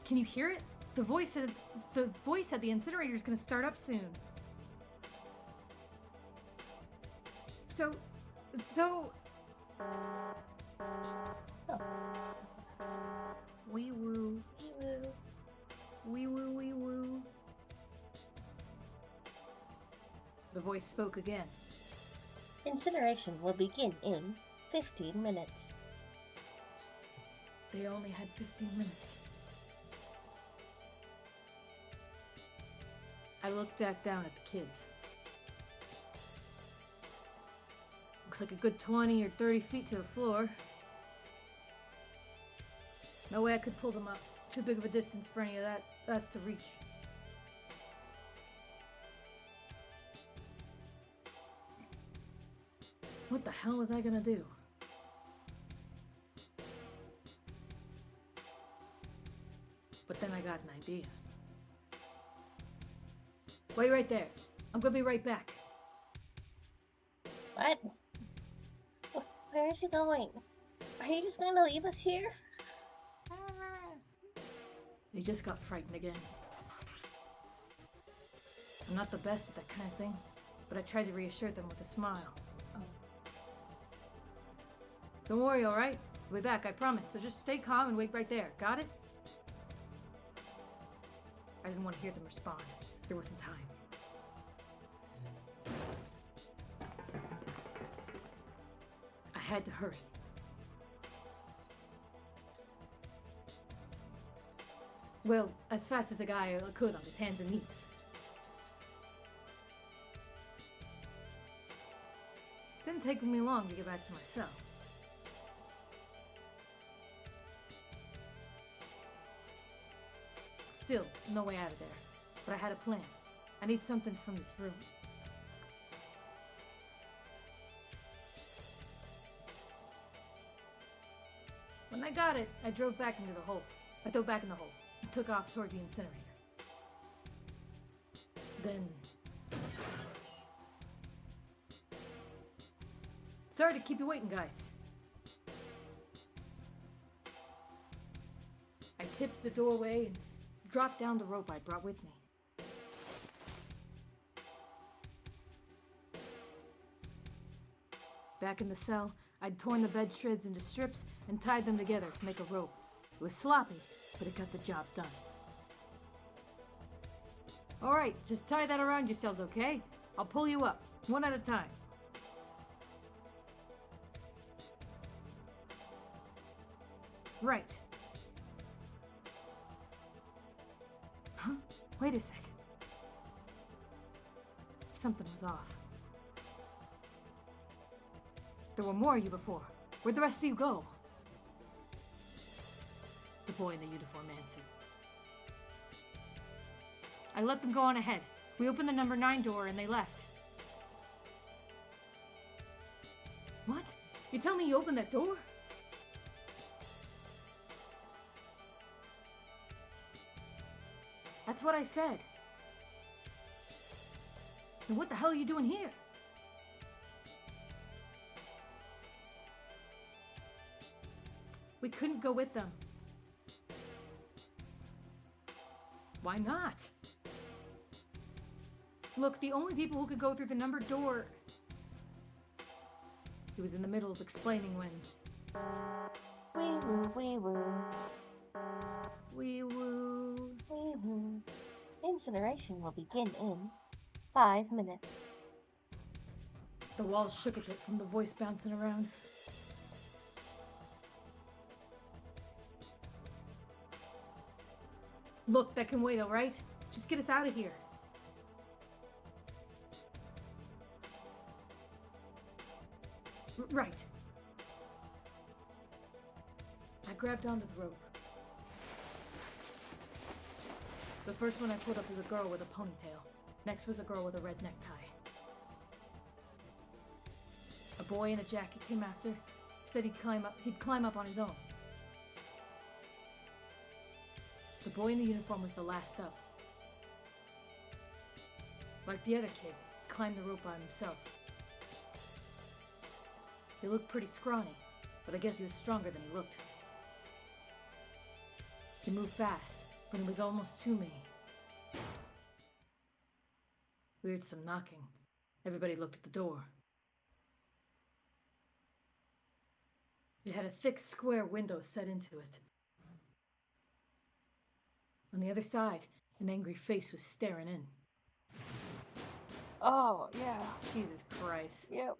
Can you hear it? The voice said the incinerator's gonna start up soon. So wee woo. Wee woo, wee woo. The voice spoke again. Incineration will begin in 15 minutes. They only had 15 minutes. I looked back down at the kids. Looks like a good 20 or 30 feet to the floor. No way I could pull them up. Too big of a distance for any of us to reach. What the hell was I gonna do? But then I got an idea. Wait right there. I'm gonna be right back. What? Where is he going? Are you just going to leave us here? They just got frightened again. I'm not the best at that kind of thing, but I tried to reassure them with a smile. Don't worry, alright? I'll be back, I promise. So just stay calm and wait right there. Got it? I didn't want to hear them respond. There wasn't time. I had to hurry. Well, as fast as a guy could on his hands and knees. Didn't take me long to get back to my cell. Still, no way out of there. But I had a plan. I need something from this room. When I got it, I drove back into the hole. I dove back in the hole and took off toward the incinerator. Then... Sorry to keep you waiting, guys. I tipped the doorway and dropped down the rope I brought with me. Back in the cell, I'd torn the bed shreds into strips and tied them together to make a rope. It was sloppy, but it got the job done. Alright, just tie that around yourselves, okay? I'll pull you up, one at a time. Right. Huh? Wait a sec. Something was off. There were more of you before. Where'd the rest of you go? The boy in the uniform answered. I let them go on ahead. We opened the number 9 door and they left. What? You tell me you opened that door? That's what I said. Then what the hell are you doing here? We couldn't go with them. Why not? Look, the only people who could go through the numbered door... He was in the middle of explaining when... Wee woo, wee woo. Wee woo. Wee woo. Incineration will begin in 5 minutes. The walls shook a bit from the voice bouncing around. Look, that can wait, alright? Just get us out of here. Right. I grabbed onto the rope. The first one I pulled up was a girl with a ponytail. Next was a girl with a red necktie. A boy in a jacket came after, said he'd climb up on his own. The boy in the uniform was the last up. Like the other kid, he climbed the rope by himself. He looked pretty scrawny, but I guess he was stronger than he looked. He moved fast, but it was almost to me. We heard some knocking. Everybody looked at the door. It had a thick square window set into it. On the other side, an angry face was staring in. Oh, yeah. Jesus Christ. Yep.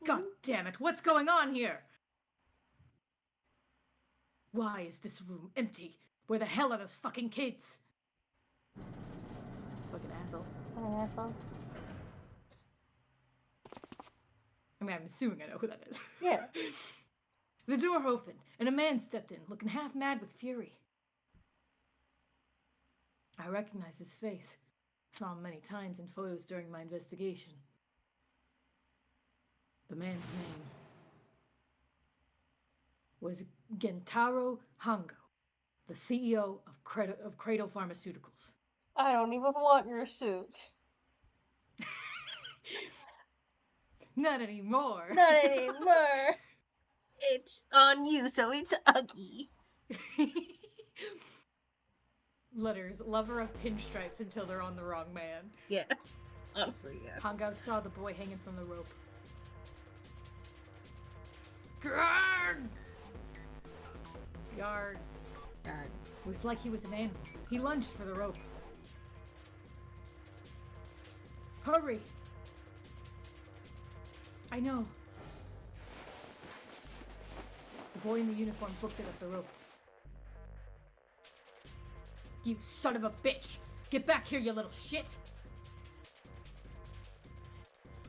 God damn it, what's going on here? Why is this room empty? Where the hell are those fucking kids? Fucking asshole. What an asshole. I mean, I'm assuming I know who that is. Yeah. The door opened, and a man stepped in, looking half mad with fury. I recognized his face. Saw him many times in photos during my investigation. The man's name was Gentaro Hongo, the CEO of Cradle Pharmaceuticals. I don't even want your suit. Not anymore. Not anymore. It's on you, so it's ugly. Letters, lover of pinstripes until they're on the wrong man. Yeah. Honestly, yeah. Hongo saw the boy hanging from the rope. Grrrr! Yard. God. It was like he was an animal. He lunged for the rope. Hurry! I know. The boy in the uniform booked it up the rope. You son of a bitch! Get back here, you little shit!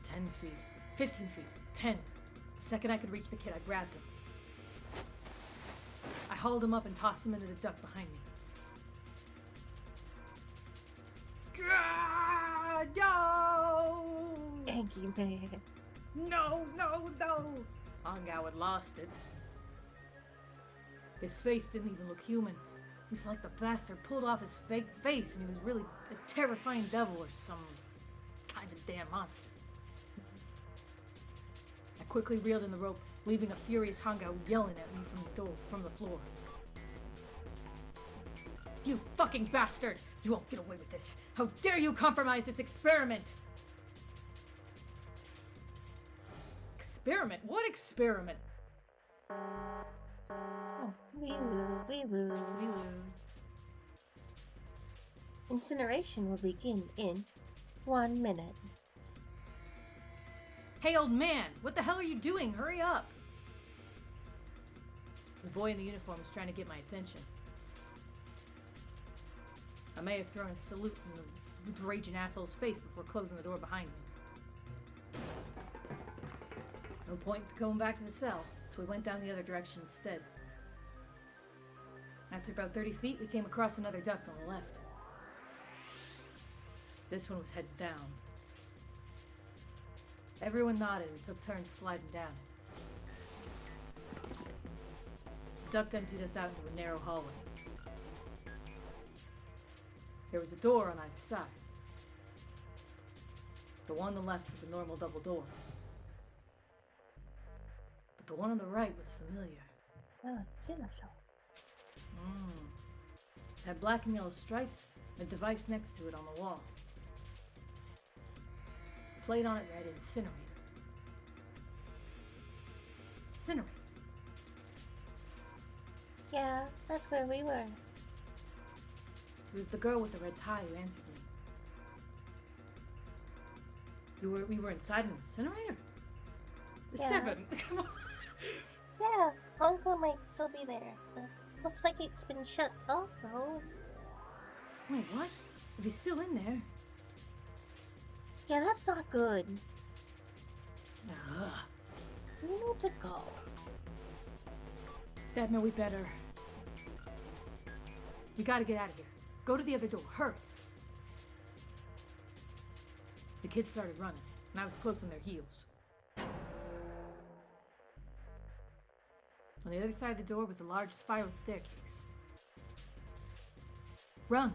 10 feet. 15 feet. 10. The second I could reach the kid, I grabbed him. I hauled him up and tossed him into the duct behind me. Ah, no! Anky man. No! Hangao had lost it. His face didn't even look human. It was like the bastard pulled off his fake face and he was really a terrifying devil or some kind of damn monster. I quickly reeled in the rope, leaving a furious Hangao yelling at me from the floor. You fucking bastard! You won't get away with this! How dare you compromise this experiment! Experiment? What experiment? Oh, wee woo, wee woo. Wee woo. Incineration will begin in 1 minute. Hey, old man! What the hell are you doing? Hurry up! The boy in the uniform was trying to get my attention. I may have thrown a salute in the raging asshole's face before closing the door behind me. No point going back to the cell, so we went down the other direction instead. After about 30 feet, we came across another duct on the left. This one was headed down. Everyone nodded and took turns sliding down. The duct emptied us out into a narrow hallway. There was a door on either side. The one on the left was a normal double door. But the one on the right was familiar. Oh, Xenosaur. It had black and yellow stripes and a device next to it on the wall. The plate on it read Incinerator. Incinerator. Yeah, that's where we were. It was the girl with the red tie who answered me. We were inside an incinerator? Yeah. 7. Come on. Yeah, Uncle might still be there. Looks like it's been shut off, though. Wait, what? If he's still in there. Yeah, that's not good. Ugh. We need to go. Edna, we better. We gotta get out of here. Go to the other door. Hurry. The kids started running, and I was close on their heels. On the other side of the door was a large spiral staircase. Run!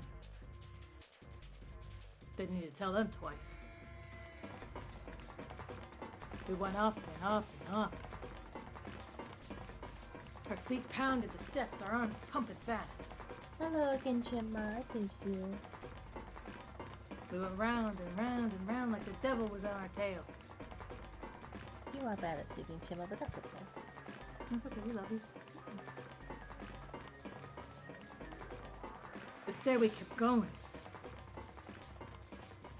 Didn't need to tell them twice. We went up and up and up. Our feet pounded the steps, our arms pumping fast. Hello again, Gemma. I miss you. We went round and round and round like the devil was on our tail. You are bad at sleeping, Gemma, but that's okay. That's okay, we love you. The stairway kept going.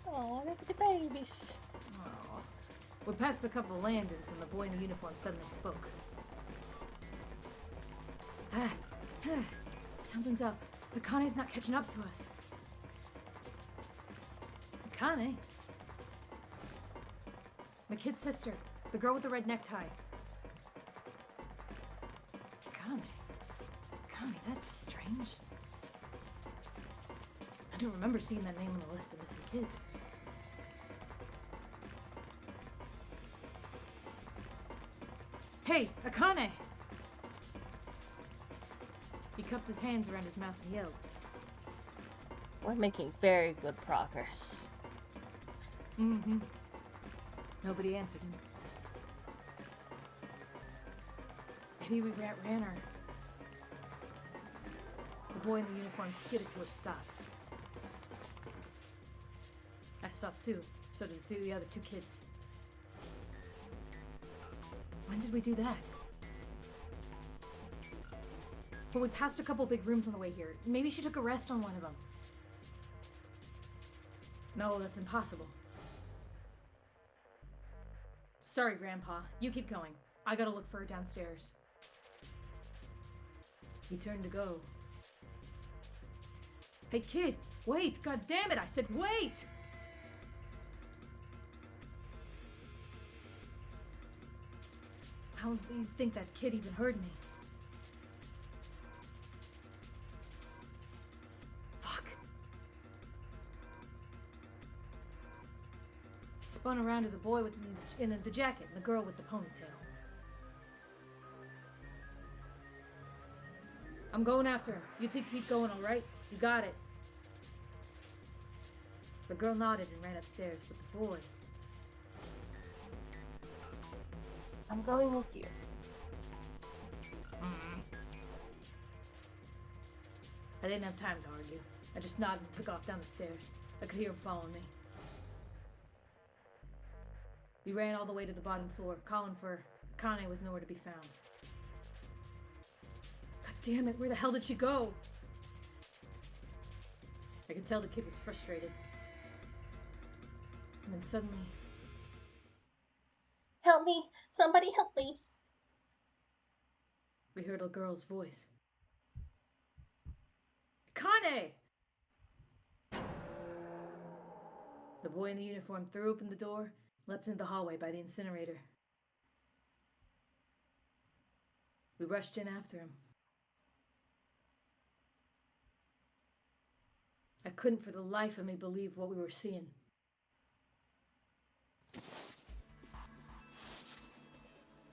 Oh, look at the babies. Aw. We passed a couple of landings when the boy in the uniform suddenly spoke. Something's up. Akane's not catching up to us. Akane? My kid's sister. The girl with the red necktie. Akane? Akane, that's strange. I don't remember seeing that name on the list of missing kids. Hey, Akane! He cupped his hands around his mouth and yelled. We're making very good progress. Mm-hmm. Nobody answered him. Maybe we ran her. The boy in the uniform skidded to a stop. I stopped too, so did the other 2 kids. When did we do that? But we passed a couple big rooms on the way here. Maybe she took a rest on one of them. No, that's impossible. Sorry, Grandpa. You keep going. I gotta look for her downstairs. He turned to go. Hey, kid! Wait! God damn it! I said wait! How do you think that kid even heard me? Fuck. spun around to the boy in the jacket and the girl with the ponytail. I'm going after him. You two keep going, alright? You got it. The girl nodded and ran upstairs with the boy. I'm going with you. I didn't have time to argue. I just nodded and took off down the stairs. I could hear him following me. We ran all the way to the bottom floor, calling for Akane was nowhere to be found. God damn it, where the hell did she go? I could tell the kid was frustrated. And then suddenly... Help me! Somebody help me! We heard a girl's voice. Akane! The boy in the uniform threw open the door, leapt into the hallway by the incinerator. We rushed in after him. I couldn't for the life of me believe what we were seeing.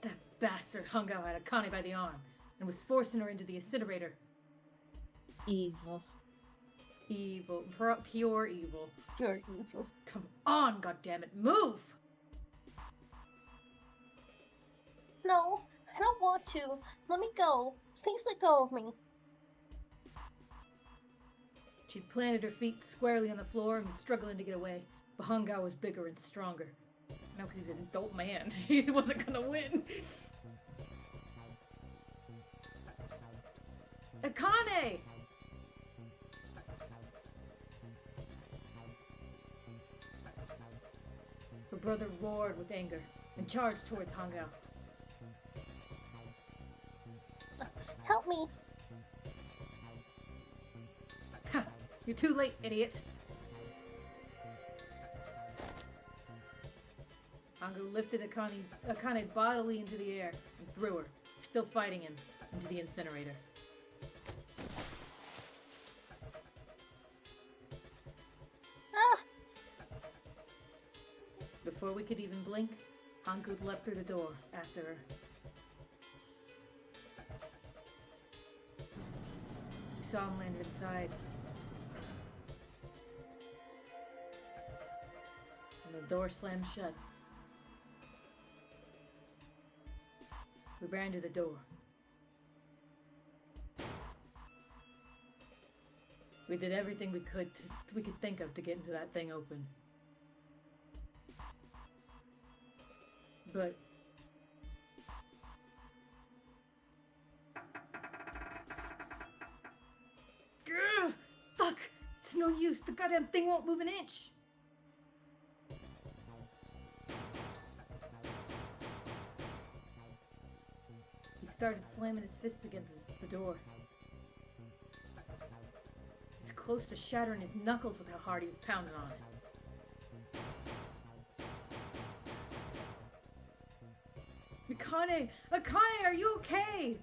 That bastard hung out at Akane by the arm and was forcing her into the incinerator. Evil. Evil. Pure evil. Pure evil. Come on, goddammit, move! No, I don't want to. Let me go. Please let go of me. She'd planted her feet squarely on the floor and was struggling to get away. Bahanga was bigger and stronger. No, because he's an adult man. He wasn't gonna win. Akane! Her brother roared with anger and charged towards Hangao. Help me. Ha! You're too late, idiot. Hangao lifted Akane bodily into the air and threw her, still fighting him, into the incinerator. Ah! Before we could even blink, Hangao leapt through the door after her. We saw him land inside. And the door slammed shut. We ran to the door. We did everything we could think of to get into that thing open. But Ugh, fuck! It's no use. The goddamn thing won't move an inch. He started slamming his fists against the door. He was close to shattering his knuckles with how hard he was pounding on it. Akane! Akane, are you okay?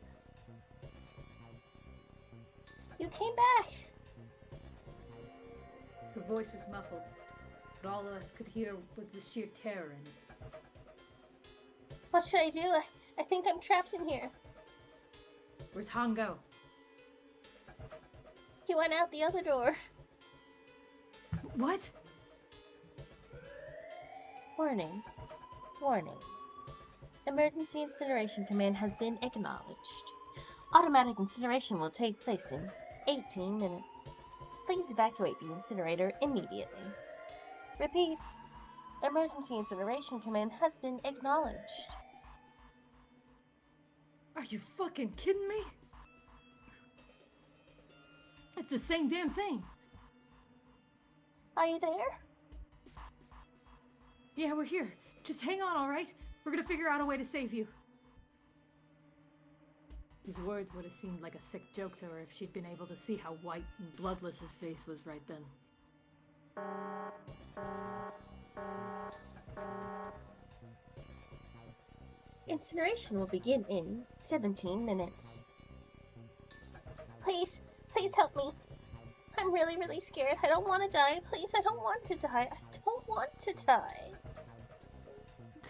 You came back! Her voice was muffled, but all of us could hear was the sheer terror in it. What should I do? I think I'm trapped in here. Where's Hangao? He went out the other door. What? Warning. Warning. Emergency incineration command has been acknowledged. Automatic incineration will take place in 18 minutes. Please evacuate the incinerator immediately. Repeat. Emergency incineration command has been acknowledged. Are you fucking kidding me? It's the same damn thing. Are you there? Yeah, we're here. Just hang on, alright? We're gonna figure out a way to save you. His words would have seemed like a sick joke to her if she'd been able to see how white and bloodless his face was right then. Incineration will begin in 17 minutes. Please, please help me. I'm really, really scared. I don't want to die. Please, I don't want to die. I don't want to die.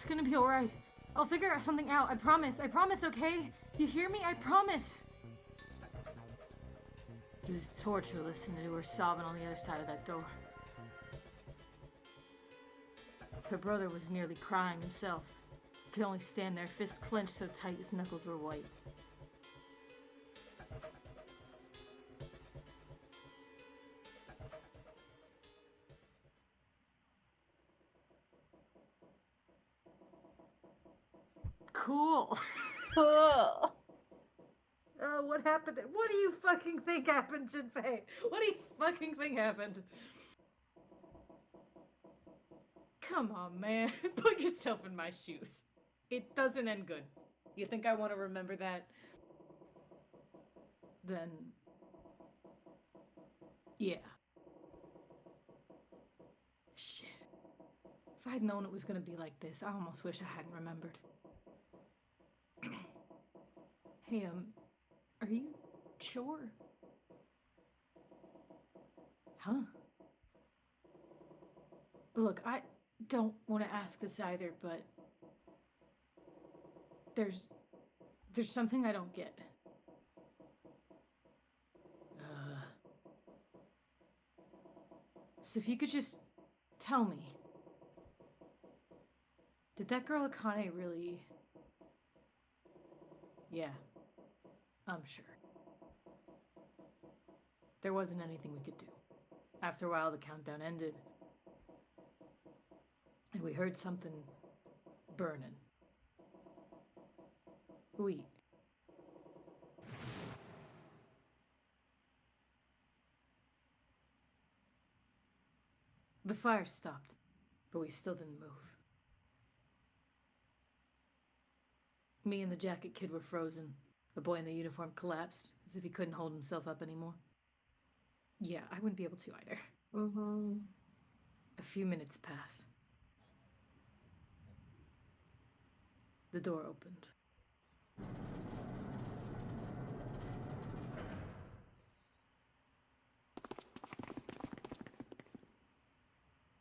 gonna be alright. I'll figure something out. I promise, okay? You hear me? I promise. It was torture listening to her sobbing on the other side of that door. Her brother was nearly crying himself. He could only stand there, fists clenched so tight his knuckles were white. Cool. Cool. What happened? What do you fucking think happened, Jinpei? What do you fucking think happened? Come on, man. Put yourself in my shoes. It doesn't end good. You think I want to remember that? Then... yeah. Shit. If I'd known it was gonna be like this, I almost wish I hadn't remembered. Hey, are you sure? Huh? Look, I don't want to ask this either, but there's something I don't get. So if you could just tell me, did that girl Akane really... yeah, I'm sure. There wasn't anything we could do. After a while, the countdown ended. And we heard something burning. The fire stopped, but we still didn't move. Me and the jacket kid were frozen. The boy in the uniform collapsed, as if he couldn't hold himself up anymore. Yeah, I wouldn't be able to either. A few minutes passed. The door opened.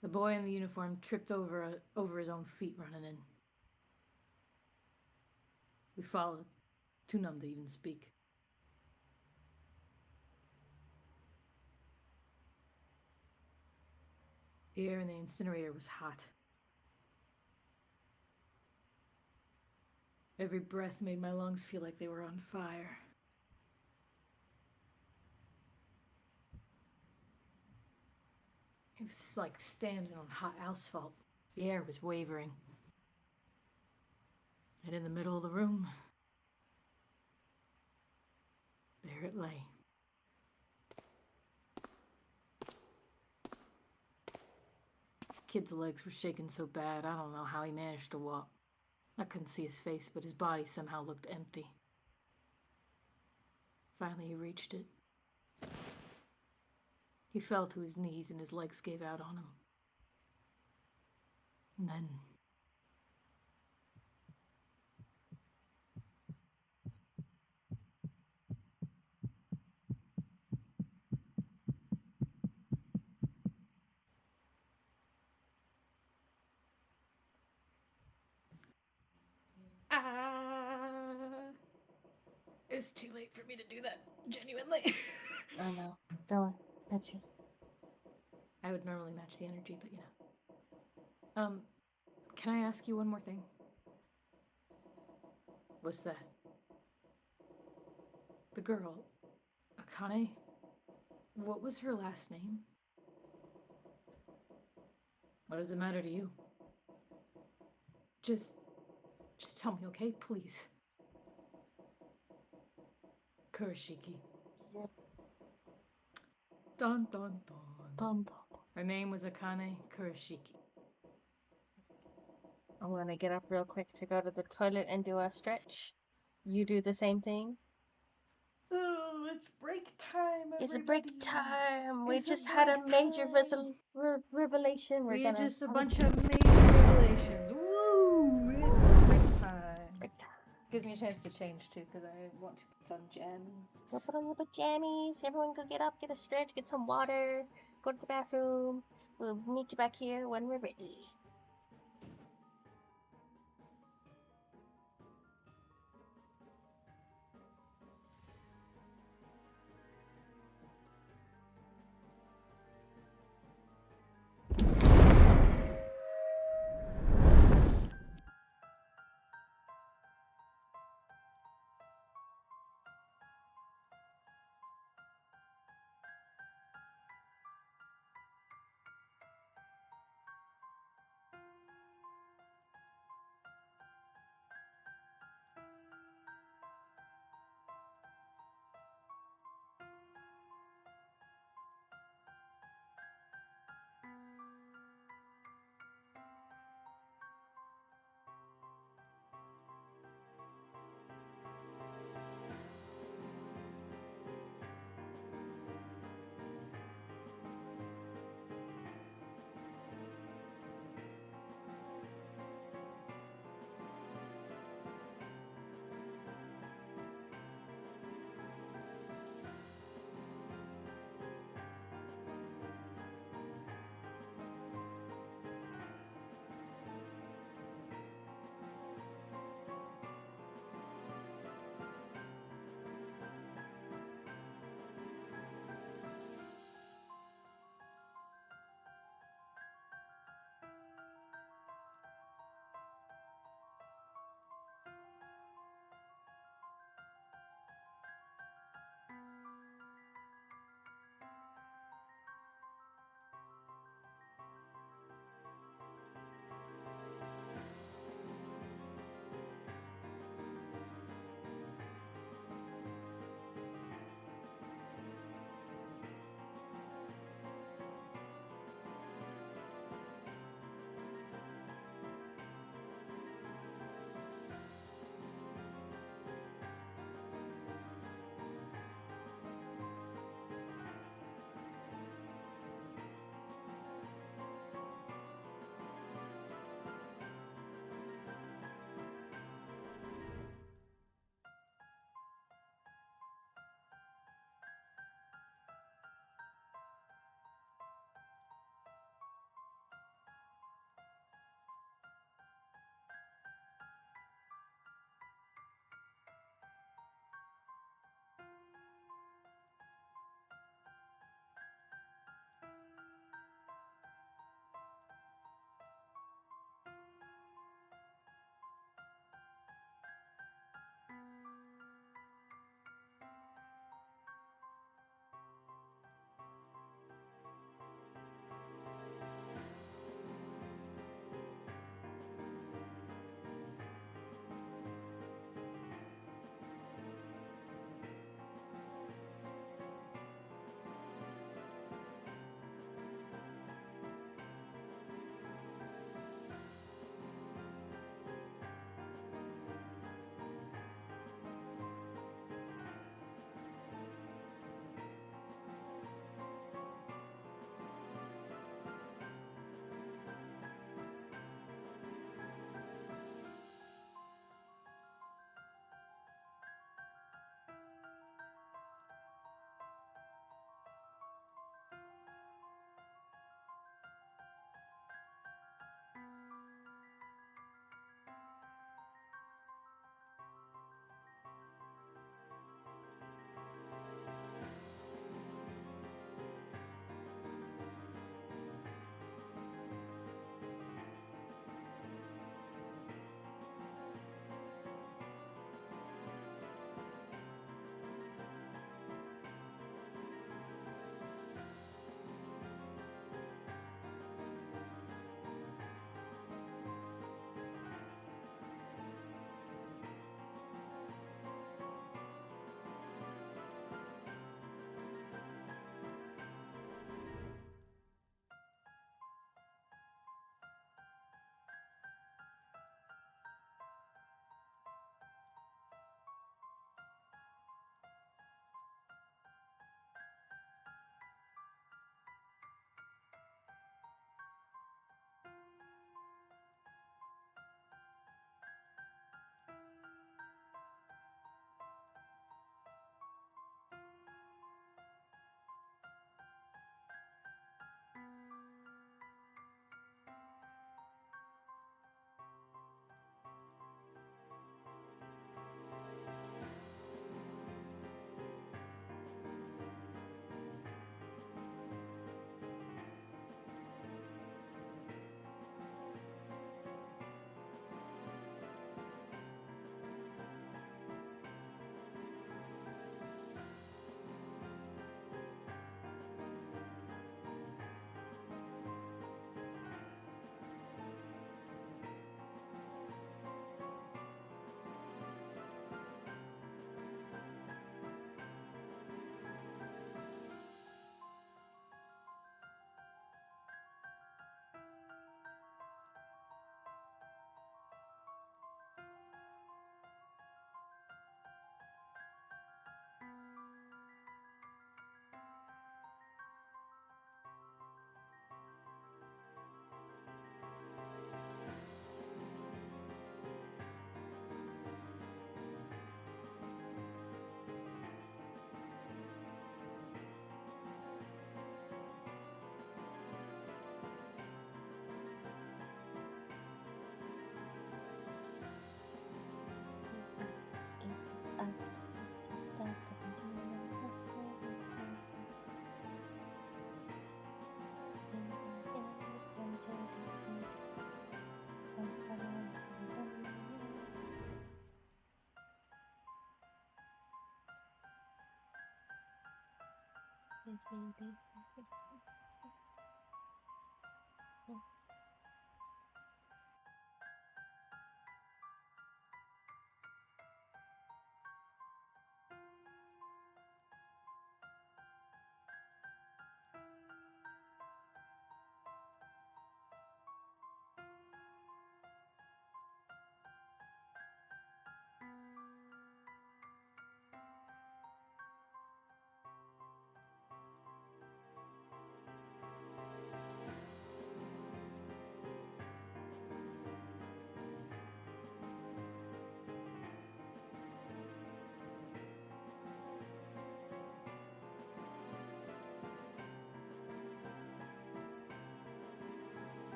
The boy in the uniform tripped over his own feet running in. We followed, too numb to even speak. The air in the incinerator was hot. Every breath made my lungs feel like they were on fire. It was like standing on hot asphalt. The air was wavering. And in the middle of the room, there it lay. Kid's legs were shaking so bad, I don't know how he managed to walk. I couldn't see his face, but his body somehow looked empty. Finally, he reached it. He fell to his knees and his legs gave out on him. And then... it's too late for me to do that, genuinely. I know. Don't worry. Got you. I would normally match the energy, but you know. Can I ask you one more thing? What's that? The girl, Akane, what was her last name? What does it matter to you? Just tell me, okay? Please. Kurashiki. Yep. Dun dun dun. Dun, dun. Her name was Akane Kurashiki. I'm gonna get up real quick to go to the toilet and do a stretch. You do the same thing? Oh, it's break time, everybody. It's a break time. We just had a major revelation. We We're gonna just a bunch of major revelations. Woo! It's break time. break time. Gives me a chance to change too, because I want to put on jammies. Go put on your pajamas. Everyone go get up, get a stretch, get some water, go to the bathroom. We'll meet you back here when we're ready.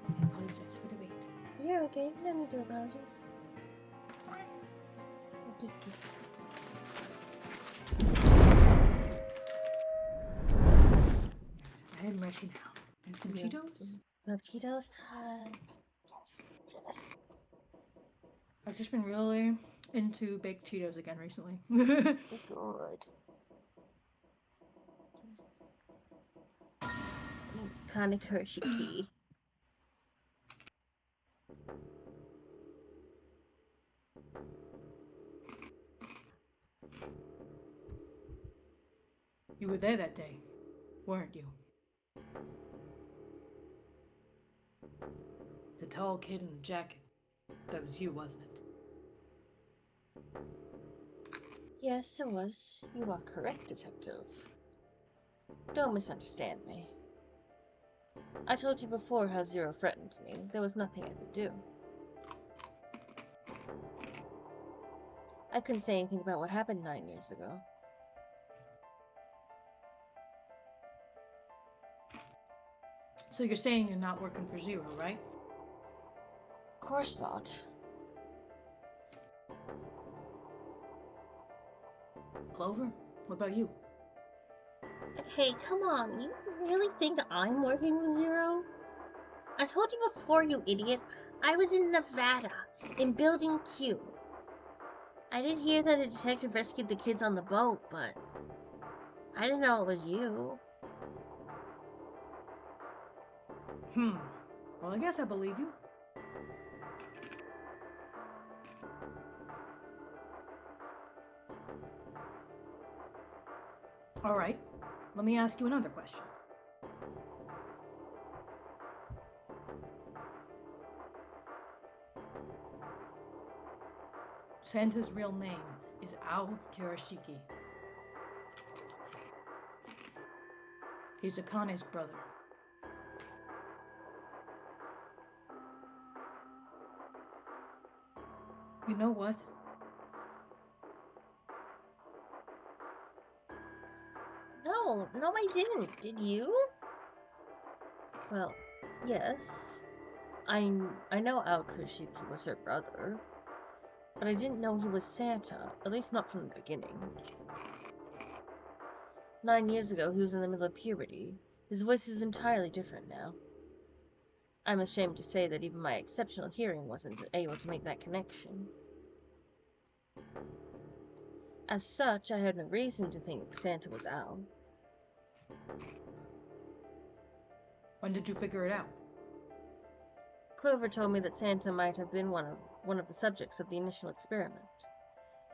I apologize for the wait. You're okay. No need to apologize. Dixie. I am ready now. And some Yeah. Cheetos? Love Cheetos? Yes. I've just been really into baked Cheetos again recently. Good. It's kind of Hershey. You were there that day, weren't you? The tall kid in the jacket. That was you, wasn't it? Yes, it was. You are correct, Detective. Don't misunderstand me. I told you before how Zero threatened me. There was nothing I could do. I couldn't say anything about what happened 9 years ago. So you're saying you're not working for Zero, right? Of course not. Clover? What about you? Hey, come on. You really think I'm working with Zero? I told you before, you idiot. I was in Nevada, in Building Q. I did hear that a detective rescued the kids on the boat, but I didn't know it was you. Well, I guess I believe you. All right. Let me ask you another question. Santa's real name is Ao Kirashiki. He's Akane's brother. You know what? No, I didn't. Did you? Well, yes. I know Aokushiki was her brother, but I didn't know he was Santa, at least not from the beginning. 9 years ago, he was in the middle of puberty. His voice is entirely different now. I'm ashamed to say that even my exceptional hearing wasn't able to make that connection. As such, I had no reason to think Santa was Al. When did you figure it out? Clover told me that Santa might have been one of the subjects of the initial experiment.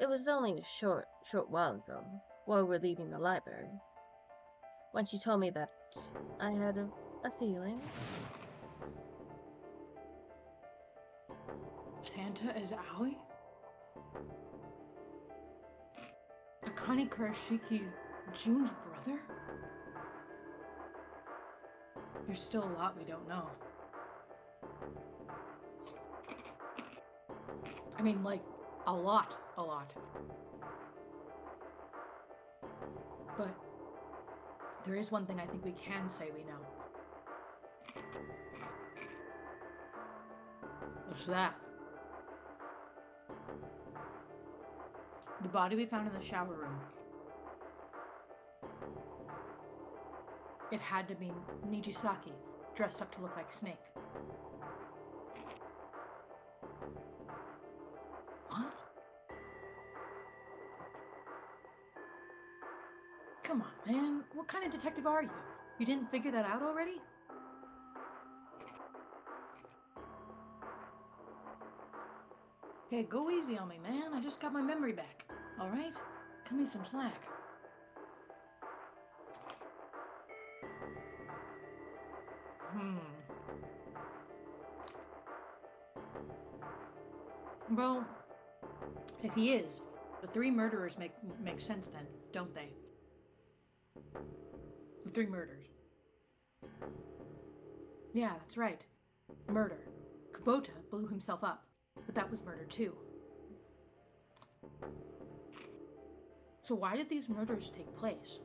It was only a short while ago, while we were leaving the library. When she told me that, I had a feeling. Santa is Aoi? Akane Kurashiki, June's brother? There's still a lot we don't know. I mean, like, a lot. But there is one thing I think we can say we know. What's that? The body we found in the shower room. It had to be Nijisaki, dressed up to look like Snake. What? Come on, man. What kind of detective are you? You didn't figure that out already? Okay, go easy on me, man. I just got my memory back. Alright? Cut me some slack. Well, if he is, the 3 murderers make sense then, don't they? The 3 murders. Yeah, that's right. Murder. Kubota blew himself up, but that was murder too. So why did these murders take place?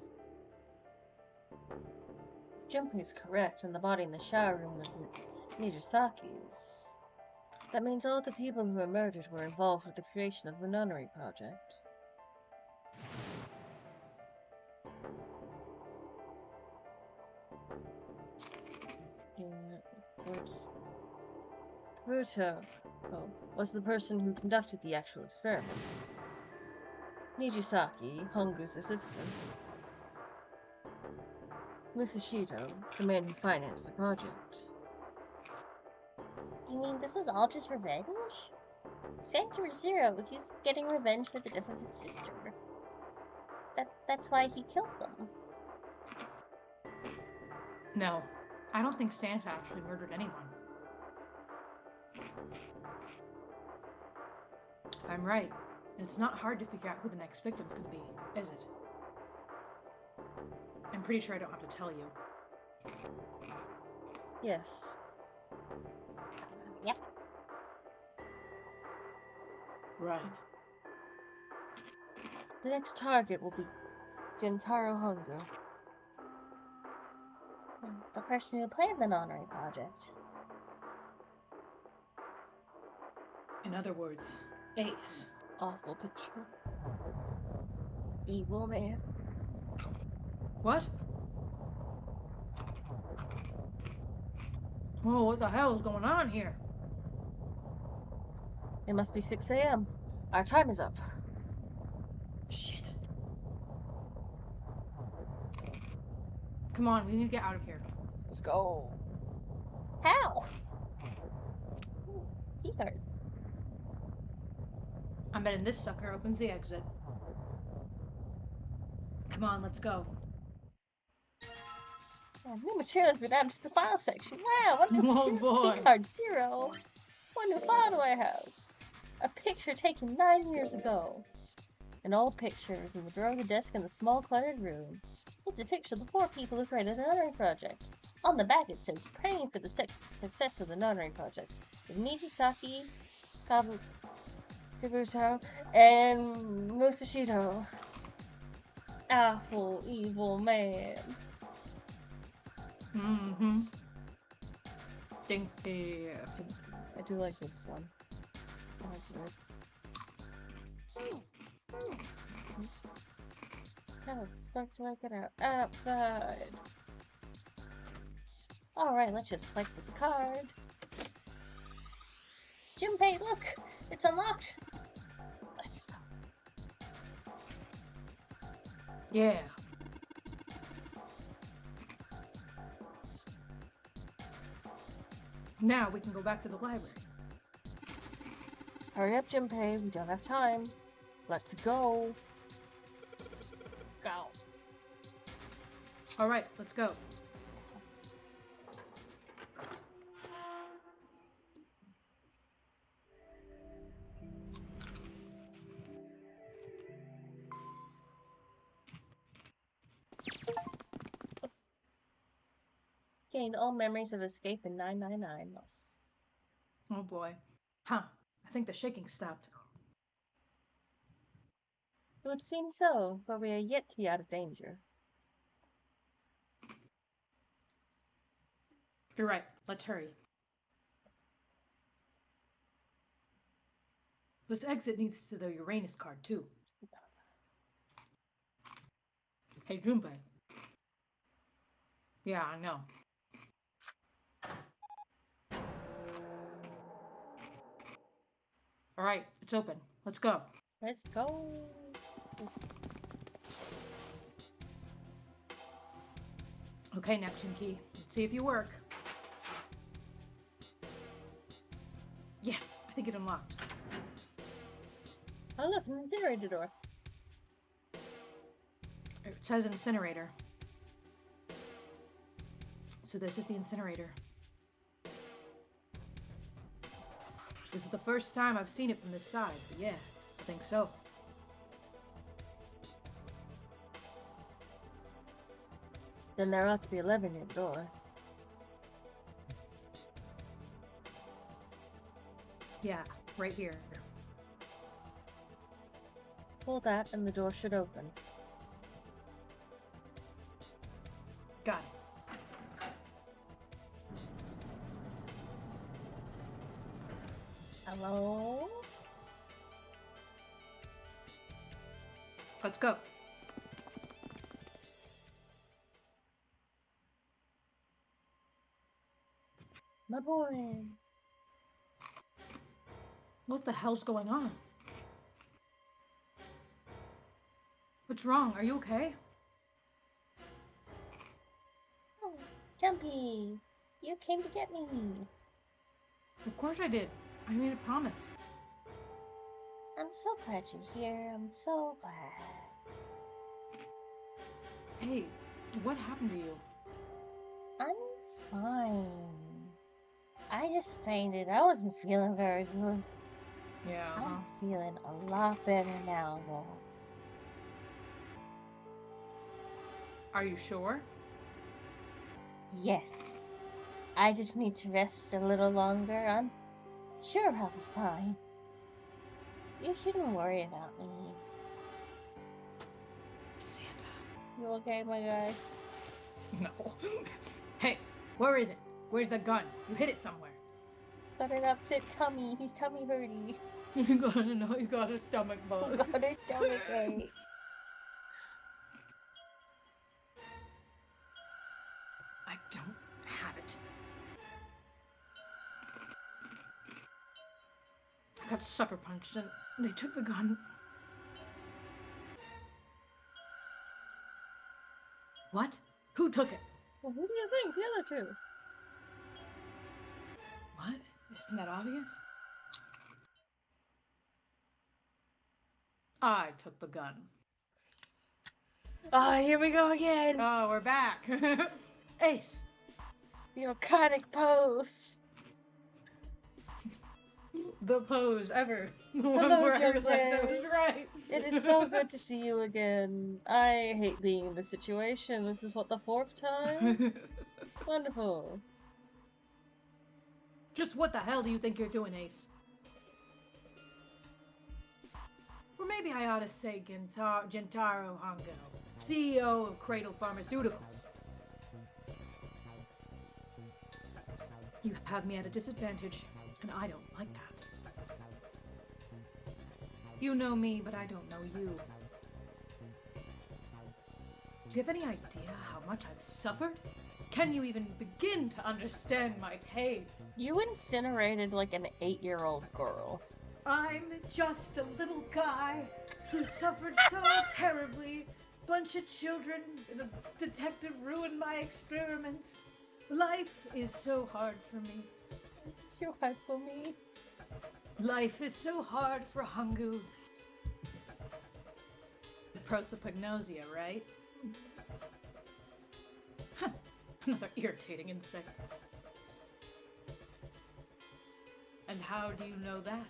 Junpei is correct, and the body in the shower room was Nijisaki's. That means all the people who were murdered were involved with the creation of the nunnery project. Kabuto was the person who conducted the actual experiments. Nijisaki, Hongu's assistant. Musashito, the man who financed the project. You mean this was all just revenge? Santa Zero, he's getting revenge for the death of his sister. That's why he killed them. No, I don't think Santa actually murdered anyone. If I'm right, it's not hard to figure out who the next victim's gonna be, is it? I'm pretty sure I don't have to tell you. Yes. Yep. Right. The next target will be Gentaro Hongo. The person who planned the nunnery project. In other words, Ace. Awful picture. Evil man. What? Whoa, what the hell is going on here? It must be 6 a.m. Our time is up. Shit. Come on, we need to get out of here. Let's go. How? He hurt. I'm betting this sucker opens the exit. Come on, let's go. Yeah, new materials were added to the file section. Wow, what a Oh boy. Keycard 0. What new file do I have? A picture taken 9 years ago. An old picture is in the drawer of the desk in the small cluttered room. It's a picture of the 4 people who created the nunnery project. On the back it says, praying for the success of the nunnery project. With Nijisaki, Kabuto, and Musashito. Awful, evil man. Mm-hmm. Stinky. I do like this one. I like it. How the fuck do I get out? Outside. Alright, let's just swipe this card. Junpei, look! It's unlocked! Let's go. Yeah. Now we can go back to the library. Hurry up, Junpei. We don't have time. Let's go. Let's go. Alright, let's go. Gain all memories of escape in 999 loss. Oh boy. Huh. I think the shaking stopped. It would seem so, but we are yet to be out of danger. You're right. Let's hurry. This exit leads to the Uranus card, too. Hey, Junpei. Yeah, I know. Alright, it's open. Let's go. Let's go. Okay, Neptune key. Let's see if you work. Yes, I think it unlocked. Oh look, an incinerator door. It says incinerator. So this is the incinerator. This is the first time I've seen it from this side, but yeah, I think so. Then there ought to be a lever near the door. Yeah, right here. Pull that and the door should open. Got it. Hello? Let's go. My boy. What the hell's going on? What's wrong? Are you okay? Oh, Jumpy. You came to get me. Of course I did. I made a promise. I'm so glad you're here. I'm so glad. Hey, what happened to you? I'm fine. I just fainted. I wasn't feeling very good. Yeah. I'm feeling a lot better now, though. Are you sure? Yes. I just need to rest a little longer. I'm sure I'll be fine. You shouldn't worry about me. Santa. You okay, my guy? No. Hey, where is it? Where's the gun? You hid it somewhere. He's got an upset tummy. He's tummy hurty. You gotta know he's got a stomach He's bug. got his stomach ache. I don't have it. I got sucker punched and they took the gun. What? Who took it? Well, who do you think? The other two. What? Isn't that obvious? I took the gun. Ah, here we go again. Oh, we're back. Ace. The iconic pose. The pose ever. The one Hello, where I realized I Junpei. was right. It is so good to see you again. I hate being in this situation. This is what, the 4th time? Wonderful. Just what the hell do you think you're doing, Ace? maybe I ought to say Gentaro Hongo, CEO of Cradle Pharmaceuticals. You have me at a disadvantage, and I don't like that. You know me, but I don't know you. Do you have any idea how much I've suffered? Can you even begin to understand my pain? You incinerated like an 8-year-old girl. I'm just a little guy who suffered so terribly. Bunch of children and a detective ruined my experiments. Life is so hard for me. You're hard for me. Life is so hard for Hangu. Prosopagnosia, right? Huh. Another irritating insect. And how do you know that?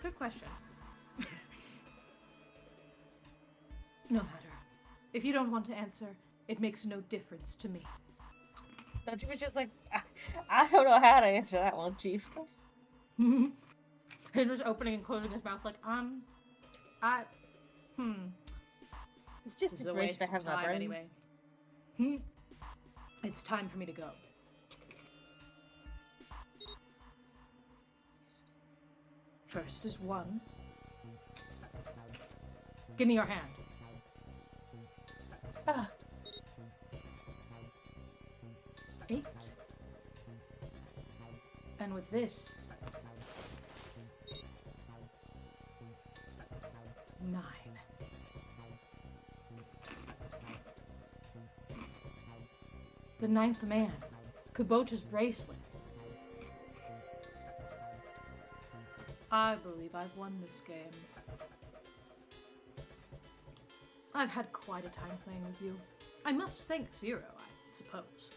Good question. No matter. If you don't want to answer, it makes no difference to me. But you were just like, I don't know how to answer that one, Chief. He was opening and closing his mouth like, It's just This is a a waste waste to of have my time brain. anyway. It's time for me to go. First is 1. Give me your hand. Ah, 8. And with this, 9. The 9th man, Kubota's bracelet. I believe I've won this game. I've had quite a time playing with you. I must thank Zero, I suppose.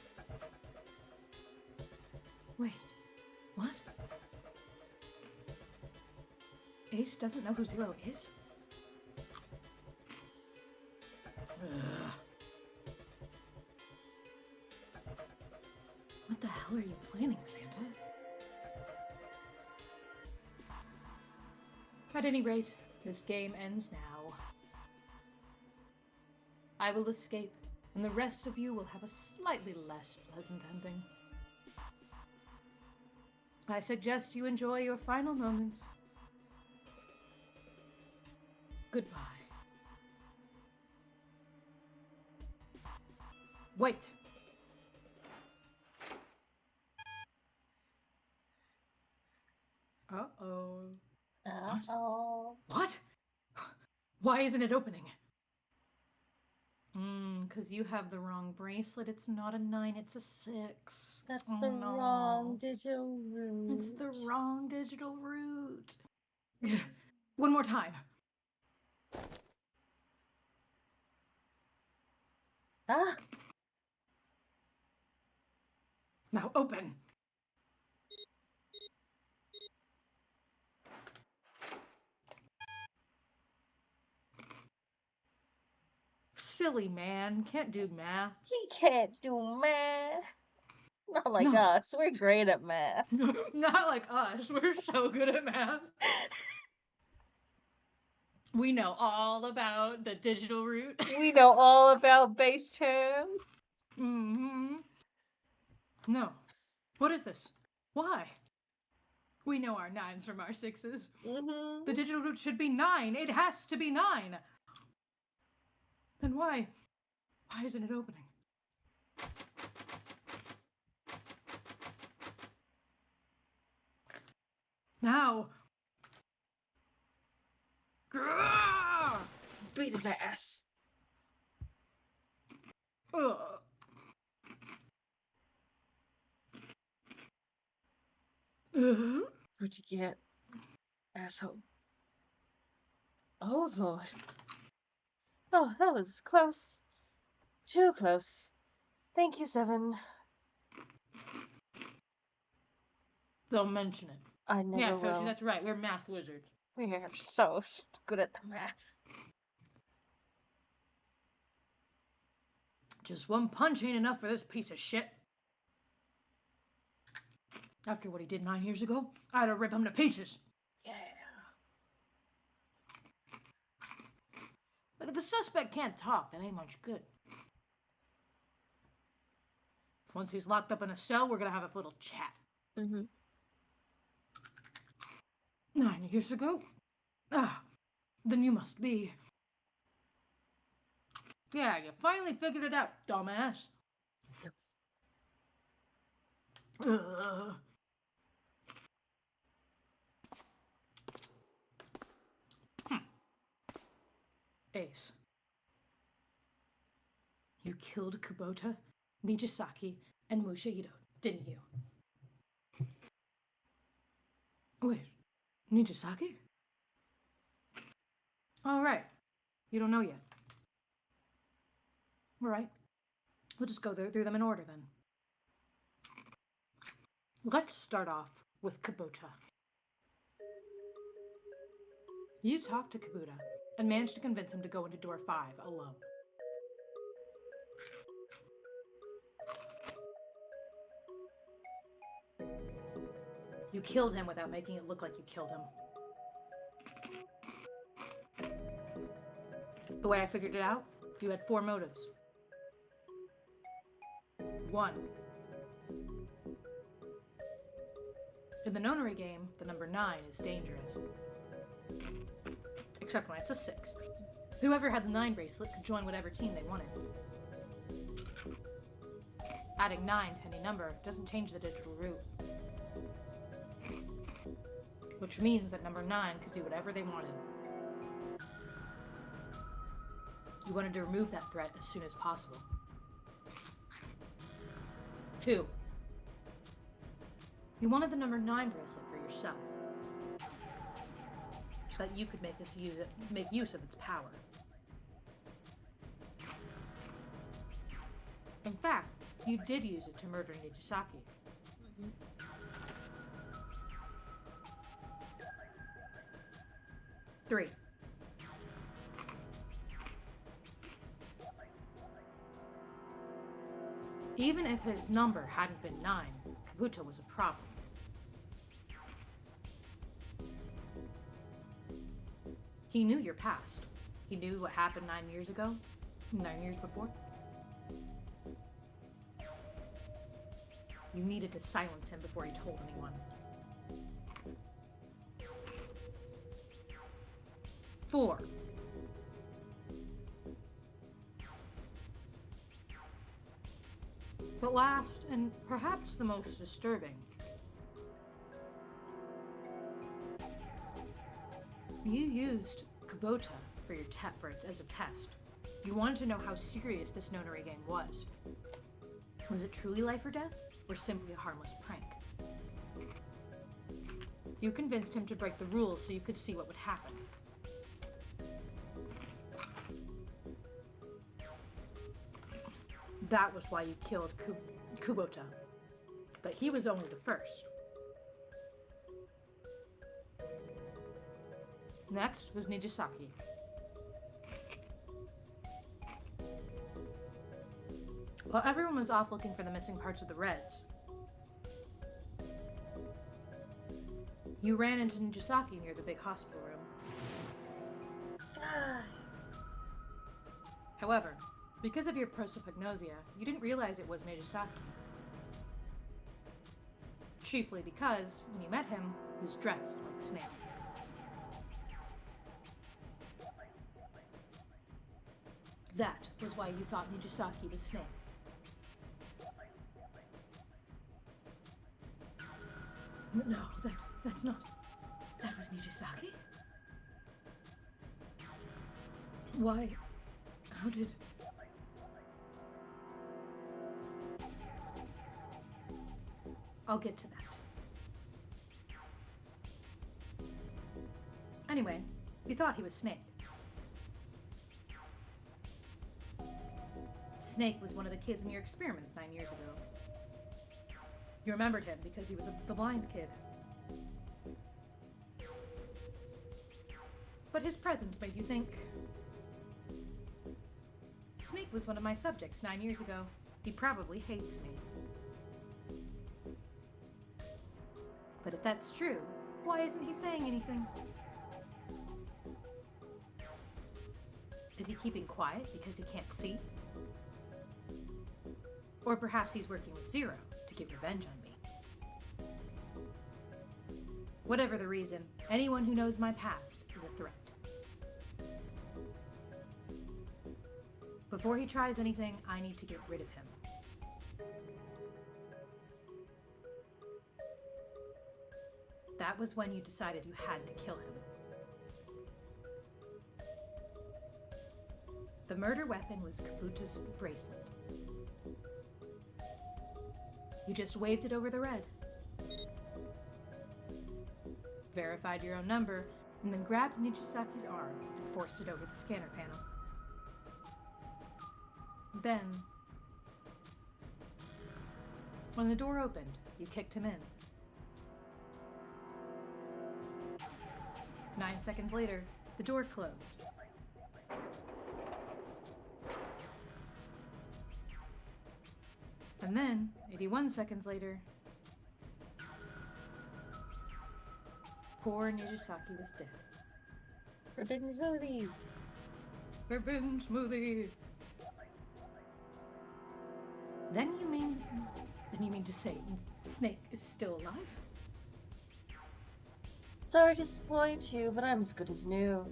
Wait, what? Ace doesn't know who Zero is? Ugh. What the hell are you planning, Santa? At any rate, this game ends now. I will escape, and the rest of you will have a slightly less pleasant ending. I suggest you enjoy your final moments. Goodbye. Wait! Uh-oh. Uh-oh. What? Why isn't it opening? 'Cause you have the wrong bracelet. It's not a 9, it's a 6. that's Oh, the no. wrong digital route. It's the wrong digital route. One more time. Ah, Now open. Silly man. Can't do math. he can't do math. Not like No. us. We're great at math. Not like us. We're so good at math. We know all about the digital route. We know all about base terms. No. What is this? Why? We know our 9s from our 6s. The digital route should be 9. It has to be 9. Then why isn't it opening? Now. Grrrr! Beat his ass. Ugh. That's what you get, asshole. Oh, Lord. Oh, that was close. Too close. Thank you, 7. Don't mention it. I never Yeah, will. Toshi, that's right. We're math wizards. We are so good at the math. Just one punch ain't enough for this piece of shit. After what he did 9 years ago, I had to rip him to pieces. Yeah. But if a suspect can't talk, that ain't much good. Once he's locked up in a cell, we're gonna have a little chat. Mm-hmm. 9 years ago? Ah, then you must be... Yeah, you finally figured it out, dumbass. Ugh. Ace. You killed Kubota, Mijisaki, and Mushido, didn't you? Wait, Mijisaki? All right. You don't know yet. All right. We'll just go through them in order then. Let's start off with Kubota. You talked to Kubota and managed to convince him to go into door 5 alone. You killed him without making it look like you killed him. The way I figured it out, you had 4 motives. 1. In the nonary game, the number 9 is dangerous. Except when it's a 6. Whoever had the 9 bracelet could join whatever team they wanted. Adding 9 to any number doesn't change the digital root. Which means that number 9 could do whatever they wanted. You wanted to remove that threat as soon as possible. 2. You wanted the number 9 bracelet for yourself, so that you could make use of its power. In fact, you did use it to murder Nijisaki. Mm-hmm. 3. Even if his number hadn't been 9, Kabuto was a problem. He knew your past. He knew what happened 9 years ago, 9 years before. You needed to silence him before he told anyone. 4. But last, and perhaps the most disturbing, you used Kubota for your as a test. You wanted to know how serious this nonary game was. Was it truly life or death, or simply a harmless prank? You convinced him to break the rules so you could see what would happen. That was why you killed Kubota. But he was only the first. Next was Nijisaki. While everyone was off looking for the missing parts of the Reds, you ran into Nijisaki near the big hospital room. God. However, because of your prosopagnosia, you didn't realize it was Nijisaki. Chiefly because, when you met him, he was dressed like a snake. That was why you thought Nijisaki was Snake. No, that's not... That was Nijisaki? Why? How did... I'll get to that. Anyway, you thought he was Snake. Snake was one of the kids in your experiments 9 years ago. You remembered him because he was the blind kid. But his presence made you think... Snake was one of my subjects 9 years ago. He probably hates me. But if that's true, why isn't he saying anything? Is he keeping quiet because he can't see? Or perhaps he's working with Zero to get revenge on me. Whatever the reason, anyone who knows my past is a threat. Before he tries anything, I need to get rid of him. That was when you decided you had to kill him. The murder weapon was Kabuta's bracelet. You just waved it over the red. Verified your own number, and then grabbed Nichisaki's arm and forced it over the scanner panel. Then, when the door opened, you kicked him in. 9 seconds later, the door closed. And then, 81 seconds later, poor Nijisaki was dead. Forbidden smoothie! Forbidden smoothie! Then you mean to say Snake is still alive? Sorry to disappoint you, but I'm as good as new.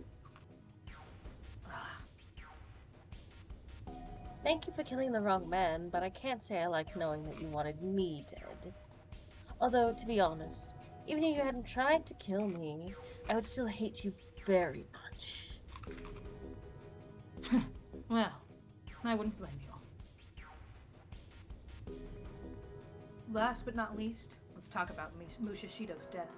Thank you for killing the wrong man, but I can't say I like knowing that you wanted me dead. Although, to be honest, even if you hadn't tried to kill me, I would still hate you very much. Well, I wouldn't blame you. Last but not least, let's talk about Mushashido's death.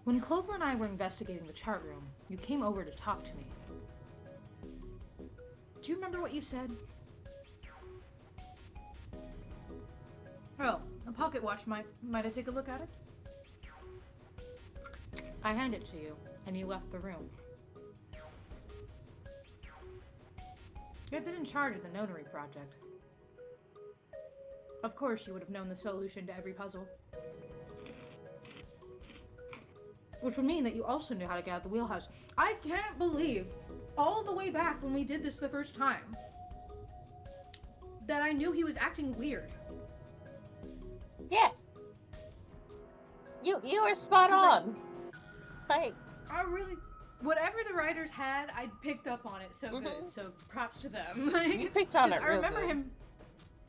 When Clover and I were investigating the chart room, you came over to talk to me. Do you remember what you said? Oh, a pocket watch. Might I take a look at it? I hand it to you, and you left the room. You had been in charge of the notary project. Of course, you would have known the solution to every puzzle. Which would mean that you also knew how to get out the wheelhouse. I can't believe, all the way back when we did this the first time, that I knew he was acting weird. Yeah. You were spot on. I really, whatever the writers had, I picked up on it so good. So props to them. You picked on it real good.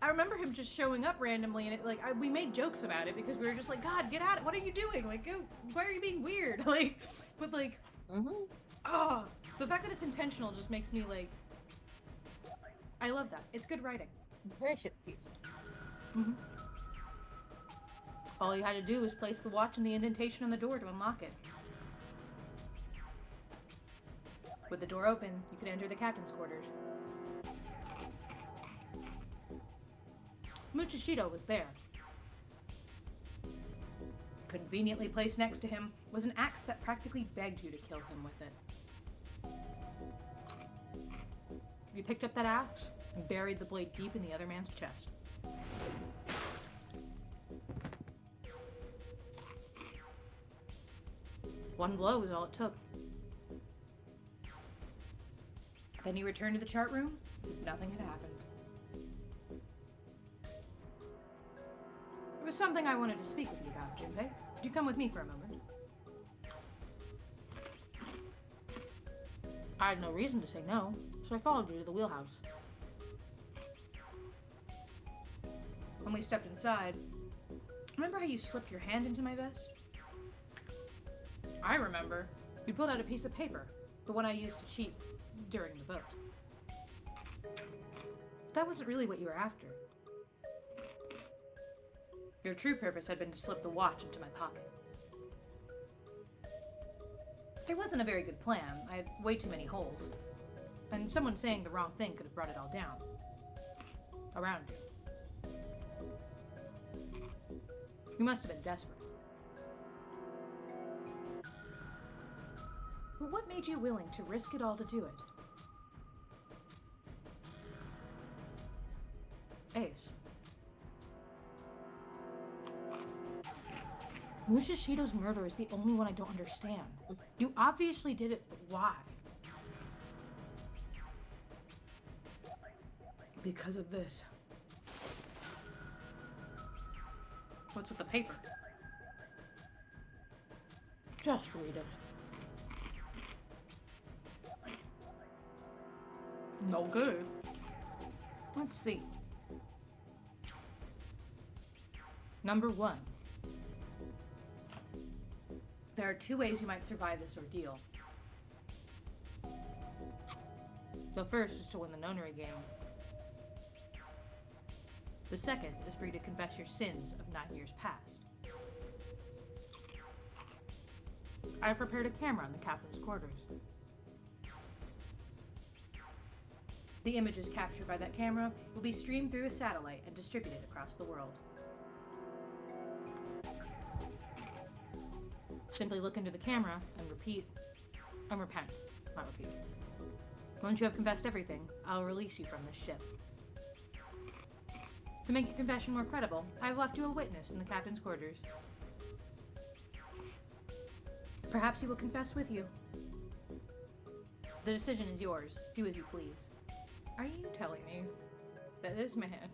I remember him just showing up randomly, and we made jokes about it because we were just like, God, get out! What are you doing? Like, why are you being weird? The fact that it's intentional just makes me like, I love that. It's good writing. Very shifties. All you had to do was place the watch in the indentation on the door to unlock it. With the door open, you could enter the captain's quarters. Muchishido was there. Conveniently placed next to him was an axe that practically begged you to kill him with it. You picked up that axe and buried the blade deep in the other man's chest. One blow was all it took. Then you returned to the chart room as if nothing had happened. There was something I wanted to speak with you about, Junpei. Could you come with me for a moment? I had no reason to say no, so I followed you to the wheelhouse. When we stepped inside, remember how you slipped your hand into my vest? I remember. You pulled out a piece of paper, the one I used to cheat during the vote. That wasn't really what you were after. Your true purpose had been to slip the watch into my pocket. It wasn't a very good plan. I had way too many holes. And someone saying the wrong thing could have brought it all down. Around you. You must have been desperate. But what made you willing to risk it all to do it? Ace. Mushishido's murder is the only one I don't understand. You obviously did it, but why? Because of this. What's with the paper? Just read it. No good. Let's see. Number 1. There are 2 ways you might survive this ordeal. The first is to win the nonary game. The second is for you to confess your sins of 9 years past. I have prepared a camera in the captain's quarters. The images captured by that camera will be streamed through a satellite and distributed across the world. Simply look into the camera and repent, not repeat. Once you have confessed everything, I'll release you from this ship. To make your confession more credible, I have left you a witness in the captain's quarters. Perhaps he will confess with you. The decision is yours. Do as you please. Are you telling me that this man,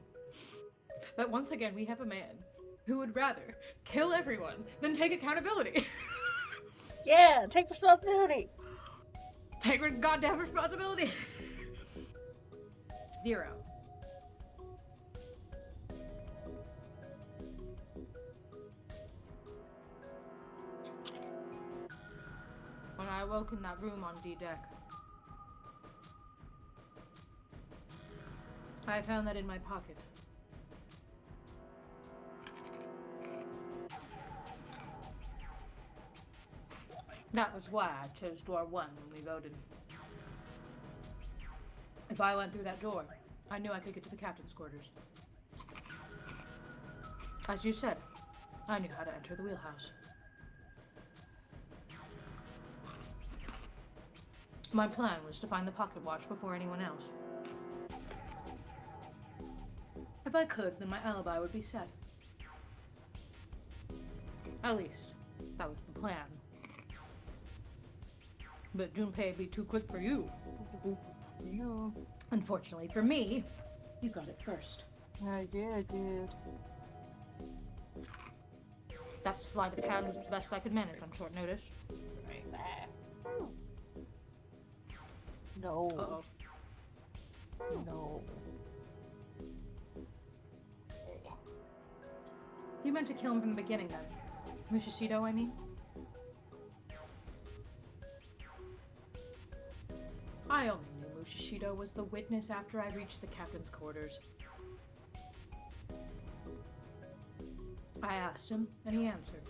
that once again we have a man who would rather kill everyone than take accountability? Yeah, take responsibility. Take goddamn responsibility. 0. When I awoke in that room on D-Deck, I found that in my pocket. That was why I chose door 1 when we voted. If I went through that door, I knew I could get to the captain's quarters. As you said, I knew how to enter the wheelhouse. My plan was to find the pocket watch before anyone else. If I could, then my alibi would be set. At least, that was the plan. But Junpei be too quick for you. Unfortunately for me, you got it first. Yeah, dude. That sleight of hand was the best I could manage on short notice. Right back. No. Uh-oh. No. You meant to kill him from the beginning, then. Mushishido, I mean? I only knew Mushishido was the witness after I reached the captain's quarters. I asked him, and he answered.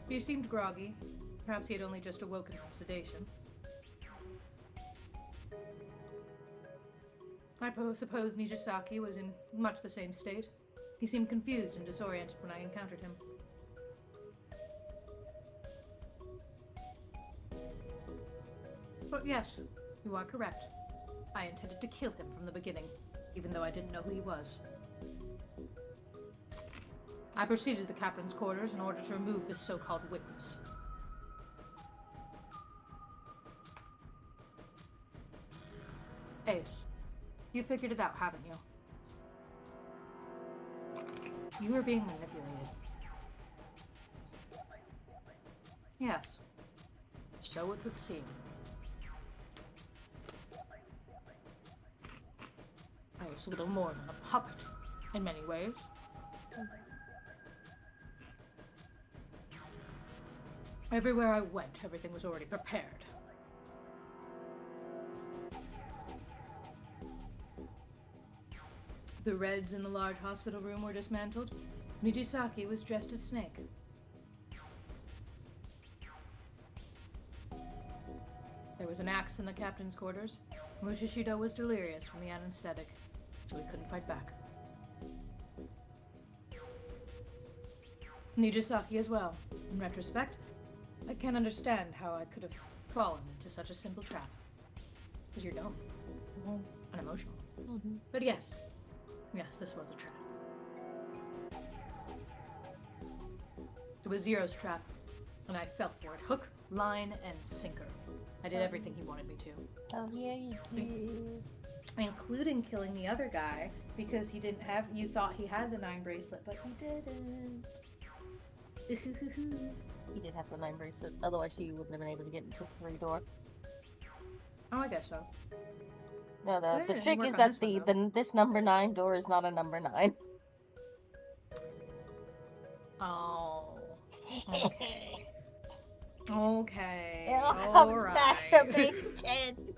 He seemed groggy. Perhaps he had only just awoken from sedation. I suppose Nijisaki was in much the same state. He seemed confused and disoriented when I encountered him. But yes, you are correct. I intended to kill him from the beginning, even though I didn't know who he was. I proceeded to the captain's quarters in order to remove this so-called witness. Ace, you figured it out, haven't you? You were being manipulated. Yes. So it would seem. I was little more than a puppet, in many ways. Everywhere I went, everything was already prepared. The Reds in the large hospital room were dismantled. Nijisaki was dressed as Snake. There was an axe in the captain's quarters. Mushishido was delirious from the anesthetic, so he couldn't fight back. Nijisaki as well. In retrospect, I can't understand how I could have fallen into such a simple trap. Because you're dumb. Unemotional. But yes, this was a trap. It was Zero's trap, and I fell for it. Hook, line, and sinker. I did everything he wanted me to. Oh yeah, you did. Including killing the other guy, because he didn't have, you thought he had the 9 bracelet, but he didn't. He did have the 9 bracelet, otherwise she wouldn't have been able to get into the 3 door. Oh, I guess so. No, Yeah, the it trick worked is on that this one, this number 9 door is not a number 9. Oh. Okay. Okay. It'll come Alright. smash a base 10.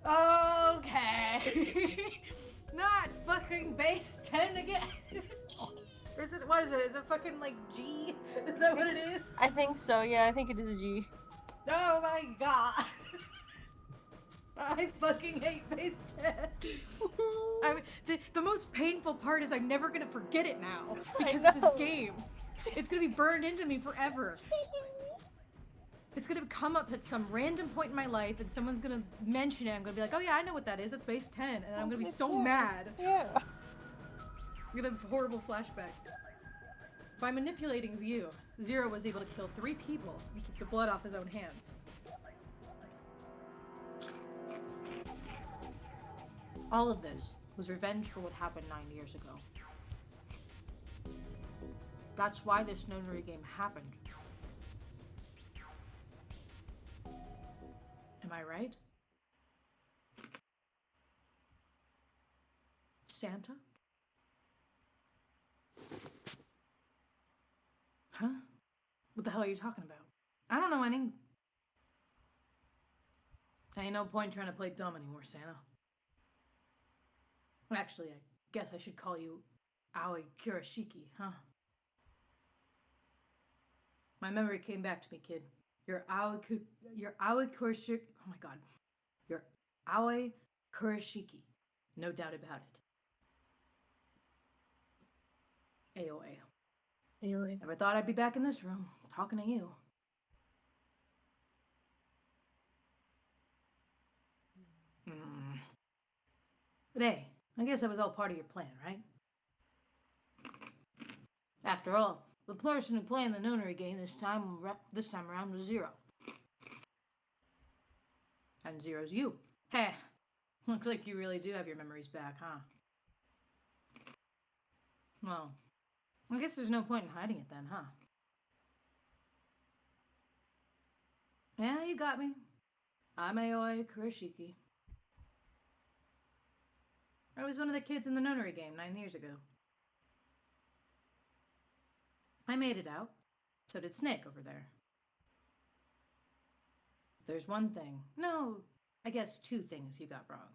Okay. Not fucking base 10 again. What is it? Is it fucking like G? Is that what it is? I think so, yeah, I think it is a G. Oh my god. I fucking hate base 10. I mean, the most painful part is I'm never gonna forget it now because of this game. It's gonna be burned into me forever. It's gonna come up at some random point in my life and someone's gonna mention it. I'm gonna be like, oh yeah, I know what that is. That's base 10. And I'm gonna be so mad. Yeah. I'm gonna have a horrible flashback. By manipulating Zero was able to kill 3 people and keep the blood off his own hands. All of this was revenge for what happened 9 years ago. That's why this notary game happened. Am I right? Santa? Huh? What the hell are you talking about? I don't know any... Ain't no point trying to play dumb anymore, Santa. Actually, I guess I should call you Aoi Kurashiki, huh? My memory came back to me, kid. You're Aoi Kurashiki. Oh my god. You're Aoi Kurashiki. No doubt about it. AOA. AOA. Never thought I'd be back in this room, talking to you. But hey, I guess that was all part of your plan, right? After all, the person who played the notary game this time around was Zero. And Zero's you. Hey, looks like you really do have your memories back, huh? Well, I guess there's no point in hiding it then, huh? Yeah, you got me. I'm Aoi Kurashiki. I was one of the kids in the notary game 9 years ago. I made it out. So did Snake over there. There's one thing. No, I guess 2 things you got wrong.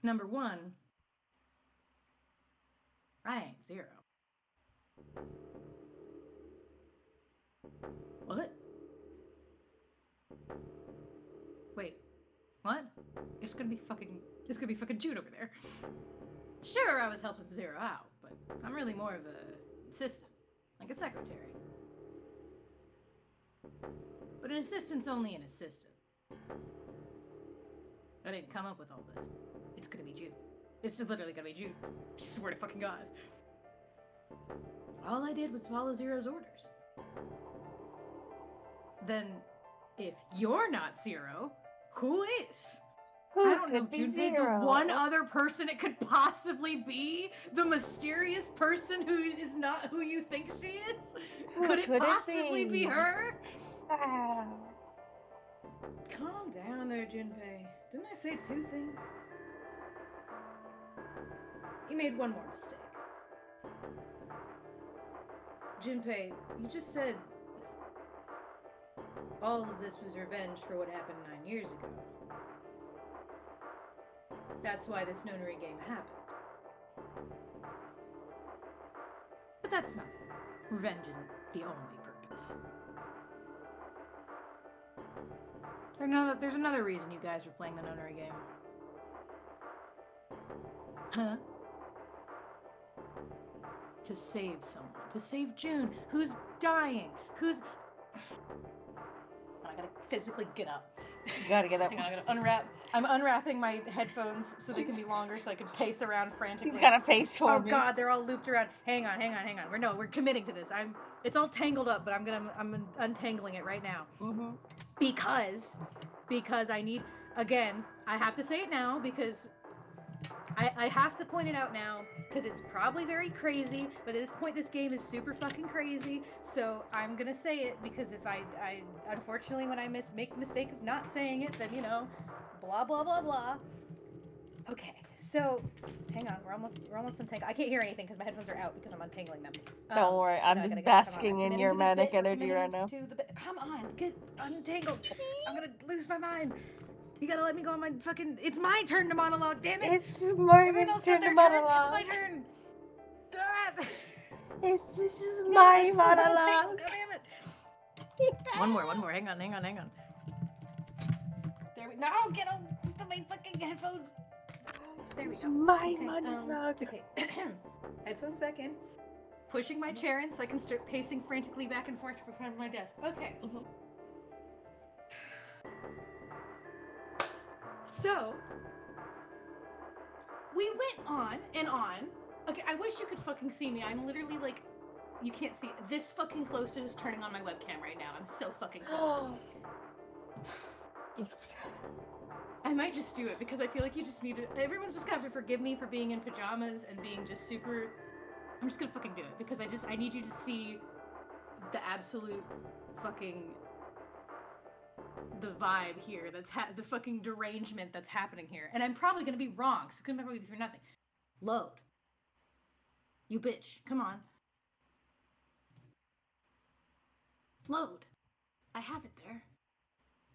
Number 1, I ain't Zero. What? Wait, what? It's gonna be fucking June over there. Sure, I was helping Zero out, but I'm really more of a assistant, like a secretary. But an assistant's only an assistant. I didn't come up with all this. It's gonna be June. It's literally gonna be June. I swear to fucking God. All I did was follow Zero's orders. Then, if you're not Zero, who is? Who I don't know, could be Junpei, Zero? the one other person it could possibly be? The mysterious person who is not who you think she is? Who Could it could it possibly be be? her? Ah. Calm down there, Junpei. Didn't I say 2 things? You made one more mistake. Junpei, you just said all of this was revenge for what happened 9 years ago. That's why this notary game happened. But that's not it. Revenge isn't the only purpose. There's another reason you guys were playing the notary game. Huh? To save someone. To save June, who's dying. I gotta physically get up. You gotta get up. Hang on, I'm gonna unwrap. I'm unwrapping my headphones so they can be longer, so I can pace around frantically. He's got a pace for Oh me. God, they're all looped around. Hang on. We're committing to this. It's all tangled up, but I'm untangling it right now. Mm-hmm. Because I need, again, I have to say it now because I have to point it out now because it's probably very crazy, but at this point this game is super fucking crazy, so I'm gonna say it because if I unfortunately when I make the mistake of not saying it, then blah blah blah blah. Okay, so hang on, we're almost untangled. I can't hear anything because my headphones are out because I'm untangling them. Don't worry, I'm just basking in your manic energy right now. Come on, get untangled. I'm gonna lose my mind. You gotta let me go on my fucking. It's my turn to monologue, damn it! It's Morgan's turn to monologue. It's my turn! God. This is my monologue. God damn it! One more. Hang on. There we. No, get off my fucking headphones. There we go. My monologue. Okay. Headphones back in. Pushing my chair in so I can start pacing frantically back and forth in front of my desk. Okay. Mm-hmm. So, we went on and on. Okay, I wish you could fucking see me. I'm literally like, you can't see this fucking close to just turning on my webcam right now. I'm so fucking close. I might just do it because I feel like you just need to. Everyone's just gonna have to forgive me for being in pajamas and being just super. I'm just gonna fucking do it because I need you to see the absolute fucking. The vibe here the fucking derangement that's happening here, and I'm probably gonna be wrong, so it's gonna probably be for nothing. Load. You bitch, come on. Load. I have it there.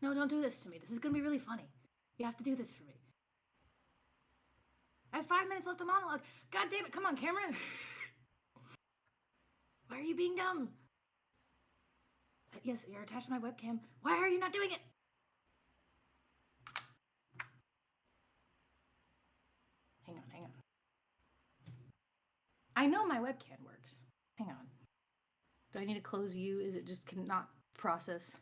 No, don't do this to me. This is gonna be really funny. You have to do this for me. I have 5 minutes left to monologue. God damn it, come on, camera. Why are you being dumb? Yes, you're attached to my webcam. Why are you not doing it? Hang on. I know my webcam works. Hang on. Do I need to close you? Is it just cannot process?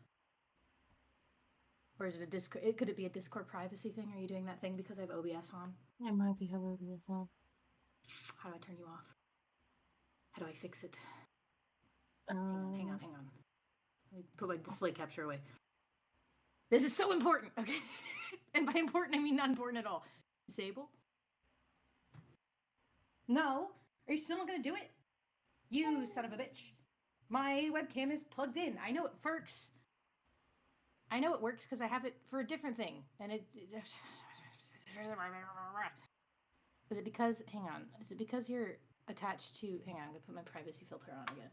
Or is it a Discord? Could it be a Discord privacy thing? Are you doing that thing because I have OBS on? It might be OBS on. How do I turn you off? How do I fix it? Hang on. Let me put my display capture away. This is so important, okay? And by important, I mean not important at all. Disable? No. Are you still not gonna do it? You son of a bitch. My webcam is plugged in. I know it works. I know it works because I have it for a different thing. And it... Is it because... Hang on. Is it because you're attached to... Hang on, I'm gonna put my privacy filter on again.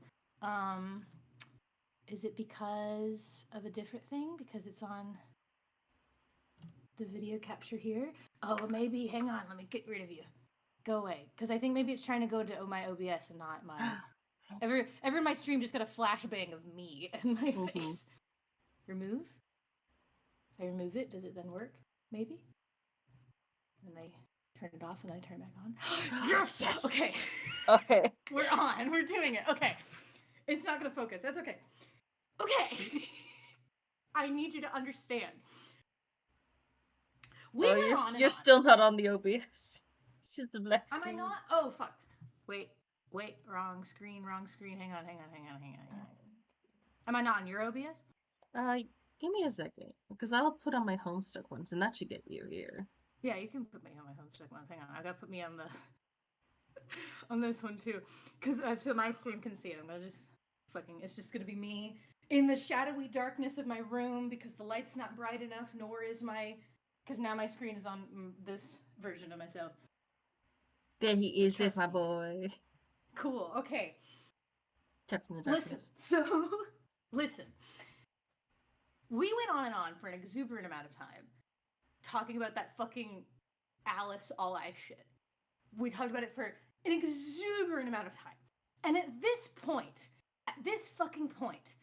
Is it because of a different thing? Because it's on the video capture here? Oh, maybe. Hang on. Let me get rid of you. Go away. Because I think maybe it's trying to go to my OBS and not my... Ever my stream just got a flashbang of me and my face. Remove? If I remove it, does it then work? Maybe? And I turn it off and then I turn it back on. Yes! Okay. Okay. We're on. We're doing it. Okay. It's not going to focus. That's okay. Okay. I need you to understand. You're still not on the OBS. It's just the black screen. Am I not? Oh, fuck. Wait. Wrong screen. Hang on. Am I not on your OBS? Give me a second. Because I'll put on my Homestuck ones, and that should get you here. Yeah, you can put me on my Homestuck ones. Hang on. I gotta put me on the... on this one, too. Because so my stream can see it. I'm gonna just... It's just gonna be me in the shadowy darkness of my room because the light's not bright enough, nor is my... Because now my screen is on this version of myself. There he is, there's my boy. Cool, okay. Trapped in the darkness. Listen. We went on and on for an exuberant amount of time talking about that fucking Alice all-eye shit. We talked about it for an exuberant amount of time. And at this fucking point,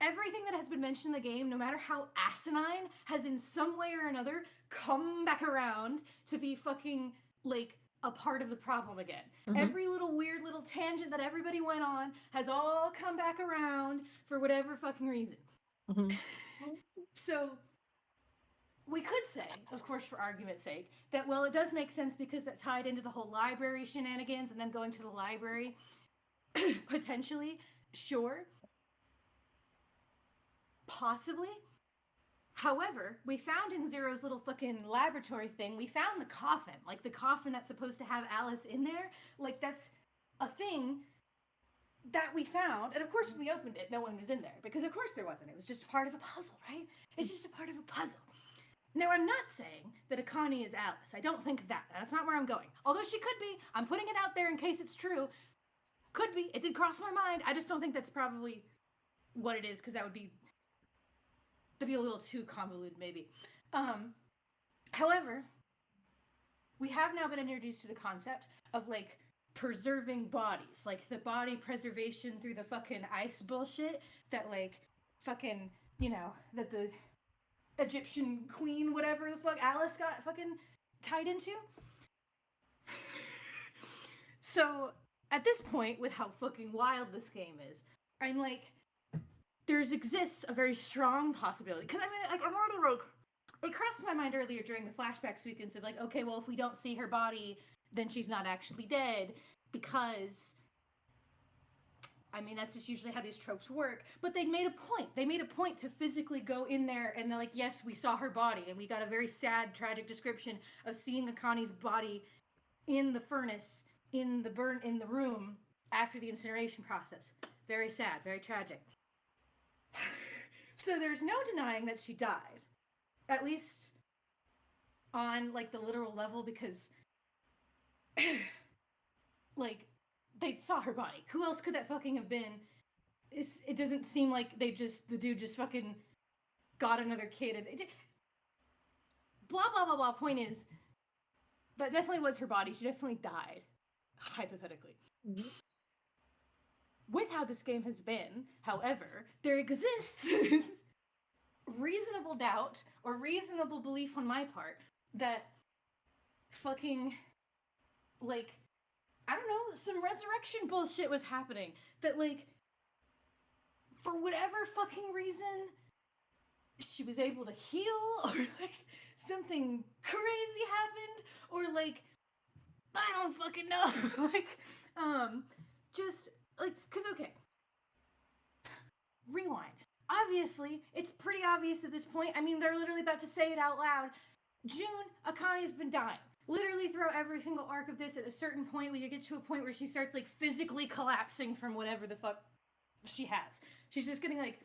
everything that has been mentioned in the game, no matter how asinine, has in some way or another come back around to be fucking, like, a part of the problem again. Mm-hmm. Every little weird little tangent that everybody went on has all come back around for whatever fucking reason. Mm-hmm. So, we could say, of course, for argument's sake, that, well, it does make sense because that tied into the whole library shenanigans and them going to the library, potentially. Sure. Possibly. However, we found in Zero's little fucking laboratory thing, we found the coffin. Like, the coffin that's supposed to have Alice in there. Like, that's a thing that we found. And of course, when we opened it, no one was in there. Because of course there wasn't. It was just part of a puzzle, right? It's just a part of a puzzle. Now, I'm not saying that Akane is Alice. I don't think that. That's not where I'm going. Although she could be. I'm putting it out there in case it's true. Could be. It did cross my mind. I just don't think that's probably what it is, because that'd be a little too convoluted, maybe. However, we have now been introduced to the concept of, like, preserving bodies. Like, the body preservation through the fucking ice bullshit that, like, fucking, you know, that the Egyptian queen, whatever the fuck, Alice got fucking tied into. So, at this point, with how fucking wild this game is, I'm like, exists a very strong possibility. Because, I mean, like, I'm already, like, it crossed my mind earlier during the flashback sequence of, like, okay, well, if we don't see her body, then she's not actually dead, because, I mean, that's just usually how these tropes work. But they made a point. They made a point to physically go in there, and they're like, yes, we saw her body, and we got a very sad, tragic description of seeing Akane's body in the furnace, in the room, after the incineration process. Very sad, very tragic. So there's no denying that she died. At least on, like, the literal level, because like, they saw her body. Who else could that fucking have been? It doesn't seem like the dude just fucking got another kid and blah blah blah blah. Point is, that definitely was her body. She definitely died, hypothetically. Mm-hmm. With how this game has been, however, there exists reasonable doubt or reasonable belief on my part that fucking, like, I don't know, some resurrection bullshit was happening. That, like, for whatever fucking reason, she was able to heal, or, like, something crazy happened, or, like, I don't fucking know. Like, just, like, because, okay, rewind. Obviously, it's pretty obvious at this point. I mean, they're literally about to say it out loud. June, Akane's been dying. Literally throughout every single arc of this, at a certain point, we get to a point where she starts, like, physically collapsing from whatever the fuck she has. She's just getting, like,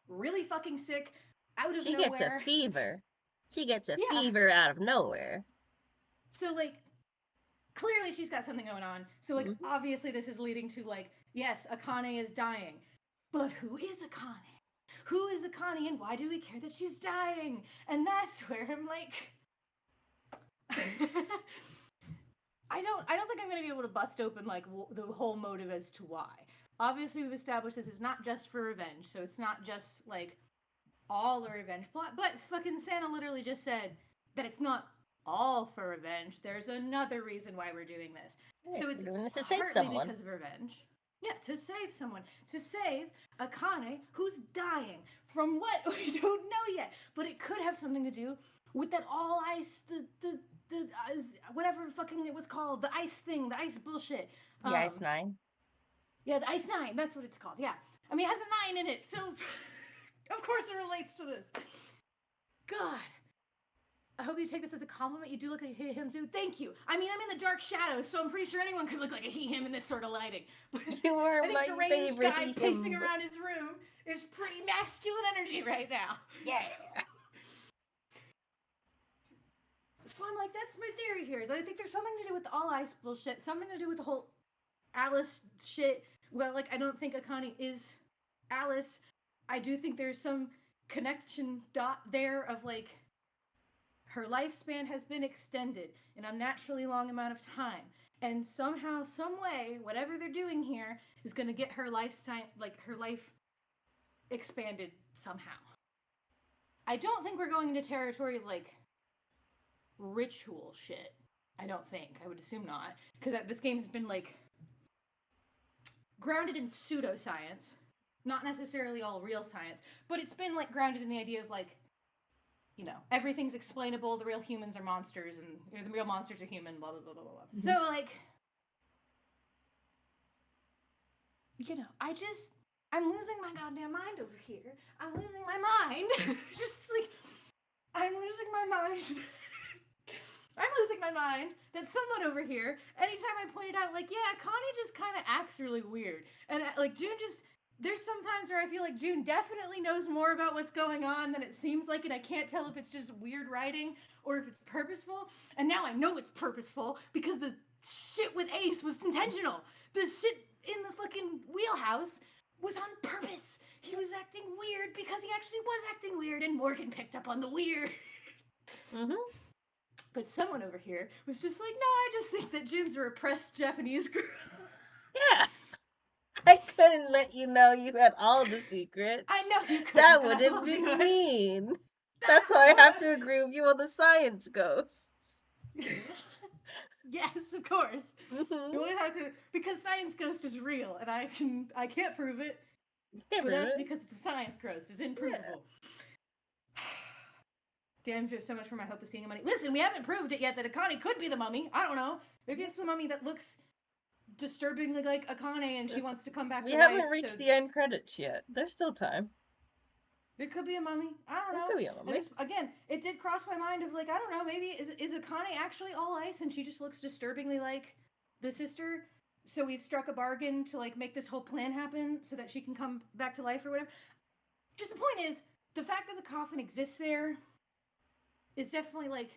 really fucking sick out of nowhere. She gets a fever. She gets a fever out of nowhere. So, like, clearly she's got something going on. So, like, obviously this is leading to, like, yes, Akane is dying. But who is Akane? Who is Akane, and why do we care that she's dying? And that's where I'm like, I don't think I'm going to be able to bust open, like, the whole motive as to why. Obviously, we've established this is not just for revenge, so it's not just, like, all a revenge plot. But fucking Santa literally just said that it's not all for revenge. There's another reason why we're doing this. Yeah, so it's doing this to partly save someone. because of revenge. Yeah, to save someone. To save Akane, who's dying from what? We don't know yet. But it could have something to do with that all ice, the whatever fucking it was called, the ice thing, the ice bullshit. The Ice 9? Yeah, the Ice 9, that's what it's called, yeah. I mean, it has a 9 in it, so of course it relates to this. God. I hope you take this as a compliment. You do look like a he-him too. Thank you. I mean, I'm in the dark shadows, so I'm pretty sure anyone could look like a he-him in this sort of lighting. You are I think my deranged favorite guy he-him. pacing around his room is pretty masculine energy right now. Yeah. So I'm like, that's my theory here. Is I think there's something to do with the all ice bullshit, something to do with the whole Alice shit. Well, like, I don't think Akane is Alice. I do think there's some connection dot there of, like, her lifespan has been extended an unnaturally long amount of time. And somehow, some way, whatever they're doing here is going to get her lifetime, like, her life expanded somehow. I don't think we're going into territory of, like, ritual shit. I don't think. I would assume not. Because this game has been, like, grounded in pseudoscience. Not necessarily all real science. But it's been, like, grounded in the idea of, like, you know, everything's explainable. The real humans are monsters, and the real monsters are human. Blah blah blah blah blah. Mm-hmm. So like, you know, I'm losing my goddamn mind over here. I'm losing my mind. Just like, I'm losing my mind. I'm losing my mind that someone over here, anytime I pointed out, like, yeah, Connie just kind of acts really weird. And, like, June just, there's sometimes where I feel like June definitely knows more about what's going on than it seems like, and I can't tell if it's just weird writing or if it's purposeful. And now I know it's purposeful because the shit with Ace was intentional. The shit in the fucking wheelhouse was on purpose. He was acting weird because he actually was acting weird, and Morgan picked up on the weird. Mm-hmm. But someone over here was just like, no, I just think that June's a repressed Japanese girl. Yeah. I couldn't let you know you had all the secrets. I know you couldn't. That would have been mean. That's why I have to agree with you on the science ghosts. Yes, of course. Mm-hmm. You always have to, because Science Ghost is real, and I can't prove it. Can't But prove that's it. because it's a Science Ghost. It's improvable. Damn, there's so much for my hope of seeing a mummy. Listen, we haven't proved it yet that Akane could be the mummy. I don't know. Maybe it's the mummy that looks disturbingly like Akane, and she wants to come back We to haven't life. reached So the end credits yet. There's still time. there could be a mummy. I don't know. There could be a mummy. Again, it did cross my mind of like, I don't know, maybe is Akane actually all ice and she just looks disturbingly like the sister? So we've struck a bargain to like make this whole plan happen so that she can come back to life or whatever. Just the point is, the fact that the coffin exists there is definitely like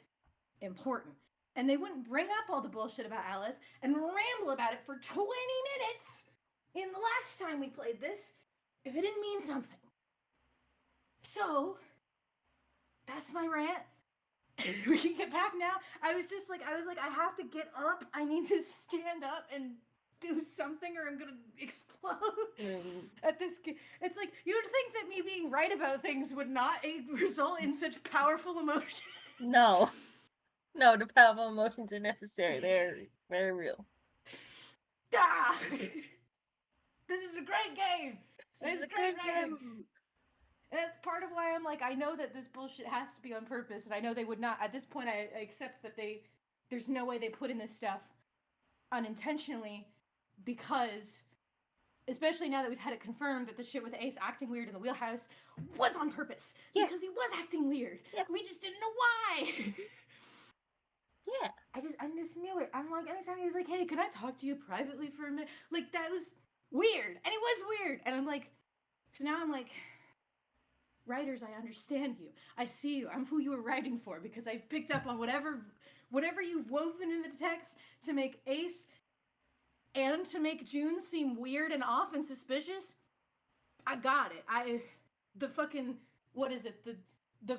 important. And they wouldn't bring up all the bullshit about Alice and ramble about it for 20 minutes in the last time we played this if it didn't mean something. So, that's my rant. We can get back now. I was like, I have to get up. I need to stand up and do something or I'm gonna explode at this. It's like, you'd think that me being right about things would not result in such powerful emotion. No. No, the powerful emotions are necessary. They're very real. Ah! This is a great game. It's a great good writing. game. And that's part of why I'm like, I know that this bullshit has to be on purpose, and I know they would not. At this point, I accept that there's no way they put in this stuff unintentionally, because, especially now that we've had it confirmed that the shit with Ace acting weird in the wheelhouse was on purpose. Yeah. Because he was acting weird. Yeah. We just didn't know why. Yeah. I just knew it. I'm like, anytime he was like, hey, can I talk to you privately for a minute? Like, that was weird. And it was weird. And I'm like, so now I'm like, writers, I understand you. I see you. I'm who you were writing for, because I picked up on whatever you've woven in the text to make Ace and to make June seem weird and off and suspicious. I got it. The fucking, what is it? The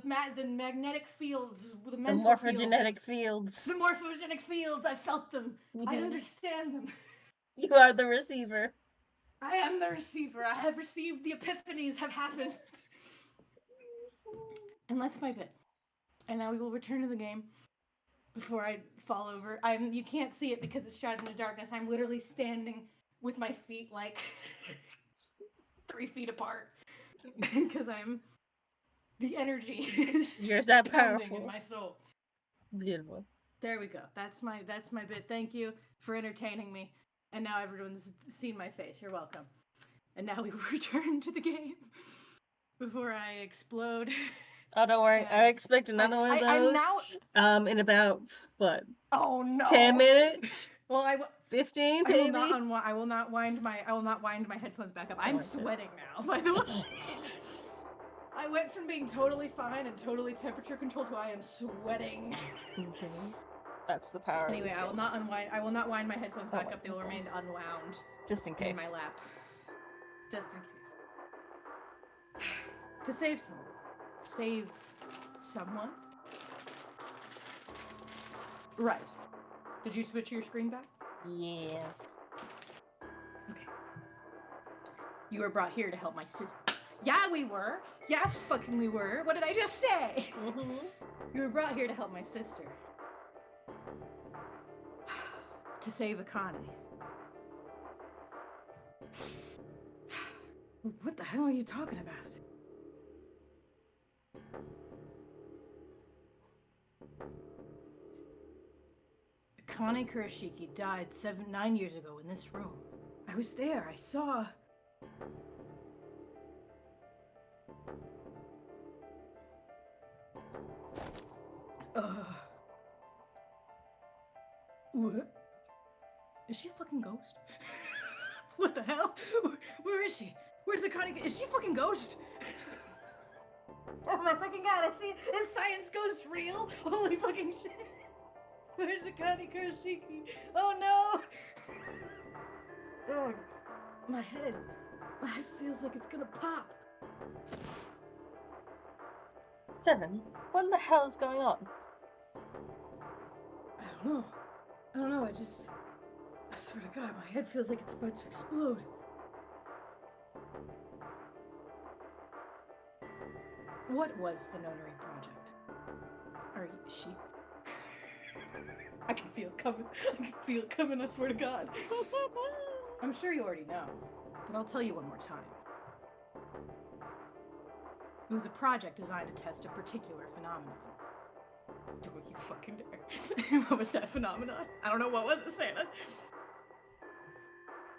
magnetic fields, the mental morphogenetic fields. The morphogenic fields, I felt them. Mm-hmm. I understand them. You are the receiver. I am the receiver. I have received, the epiphanies have happened. And that's my bit. And now we will return to the game before I fall over. You can't see it because it's shot in the darkness. I'm literally standing with my feet like 3 feet apart because the energy is You're that pounding powerful in my soul. Beautiful. There we go. That's my bit. Thank you for entertaining me. And now everyone's seen my face. You're welcome. And now we will return to the game before I explode. Oh, don't worry. I expect another one of those. In about what? Oh no. 10 minutes. Well, 15 maybe. I will not wind my headphones back up. I'm sweating now, by the way. I went from being totally fine and totally temperature controlled to I am sweating. Okay. That's the power. Anyway, I will not wind my headphones back up. They will remain unwound. Just in case. In my lap. Just in case. To save someone. Save someone? Right. Did you switch your screen back? Yes. Okay. You were brought here to help my sister. Yeah, we were. Yeah, fucking we were. What did I just say? Mm-hmm. You were brought here to help my sister. To save Akane. What the hell are you talking about? Connie Kurashiki died 9 years ago in this room. I was there. I saw. What? Is she a fucking ghost? What the hell? Where is she? Where's the Connie? Is she a fucking ghost? Oh my fucking god, is Science Ghost real? Holy fucking shit. Where's the Connie Kurashiki? Oh no! Oh, my head feels like it's gonna pop. 7. What the hell is going on? I don't know, I swear to god, my head feels like it's about to explode. What was the Nonary Project? Or she? I can feel it coming, I swear to god. I'm sure you already know, but I'll tell you one more time. It was a project designed to test a particular phenomenon. Don't you fucking dare. What was that phenomenon? I don't know, what was it, Santa?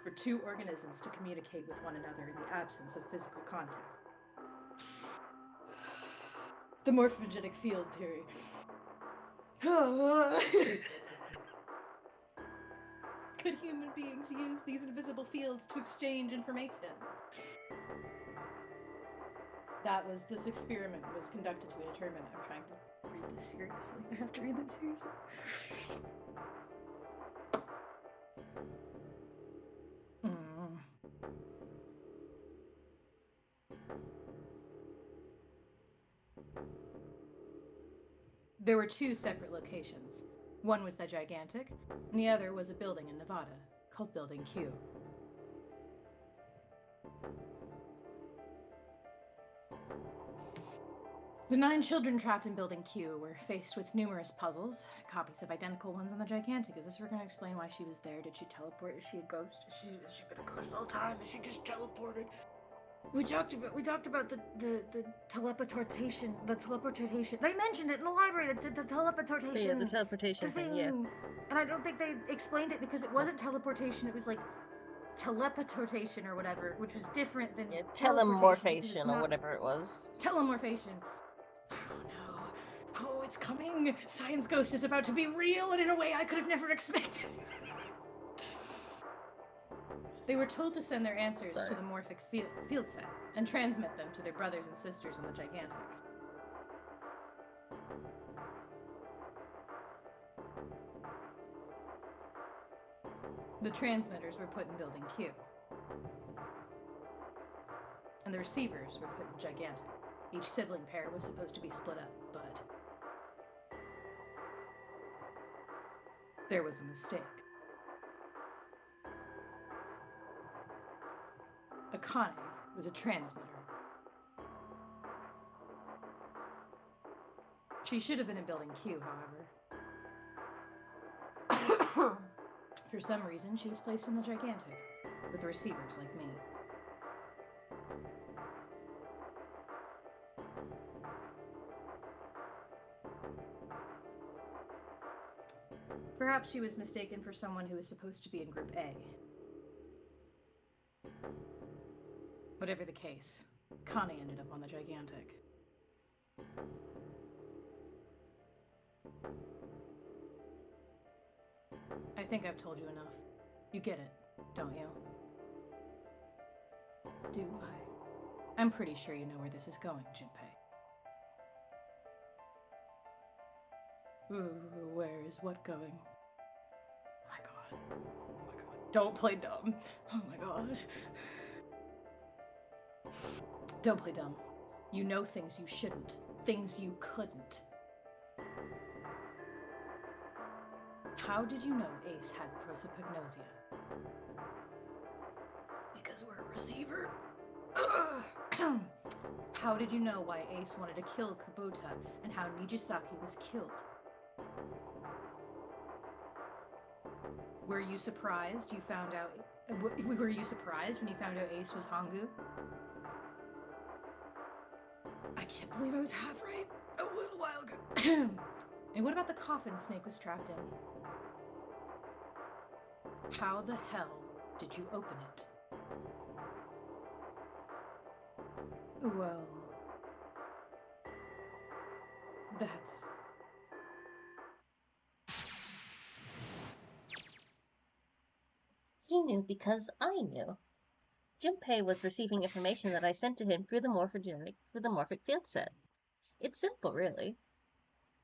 For 2 organisms to communicate with one another in the absence of physical contact. The morphogenetic field theory. Could human beings use these invisible fields to exchange information? This experiment was conducted to determine. I'm trying to read this seriously. I have to read this seriously. There were 2 separate locations. One was the Gigantic, and the other was a building in Nevada, called Building Q. The 9 children trapped in Building Q were faced with numerous puzzles, copies of identical ones on the Gigantic. Is this where we're going to explain why she was there? Did she teleport? Is she a ghost? Has she been a ghost the whole time? Is she just teleported? We talked about the teleportation. The teleportation. They mentioned it in the library. The teleportation. Yeah, the teleportation thing. Yeah. And I don't think they explained it because it wasn't teleportation. It was like teleportation or whatever, which was different than Telemorphation or whatever it was. Telemorphation. Oh no. Oh, it's coming. Science Ghost is about to be real and in a way I could have never expected. They were told to send their answers to the morphic field set and transmit them to their brothers and sisters in the Gigantic. The transmitters were put in Building Q. And the receivers were put in the Gigantic. Each sibling pair was supposed to be split up, but there was a mistake. Akane was a transmitter. She should have been in Building Q, however. For some reason, she was placed in the Gigantic, with receivers like me. Perhaps she was mistaken for someone who was supposed to be in Group A. Whatever the case, Connie ended up on the Gigantic. I think I've told you enough. You get it, don't you? Do I? I'm pretty sure you know where this is going, Junpei. Ooh, where is what going? Oh my god. Oh my god. Don't play dumb. Oh my god. Don't play dumb. You know things you shouldn't. Things you couldn't. How did you know Ace had prosopagnosia? Because we're a receiver? How did you know why Ace wanted to kill Kubota and how Nijisaki was killed? Were you surprised you found out... Were you surprised when you found out Ace was Hangu? I can't believe I was half right a little while ago. And what about the coffin Snake was trapped in? How the hell did you open it? Well, that's... He knew because I knew. Junpei was receiving information that I sent to him through the morphic field set. It's simple, really.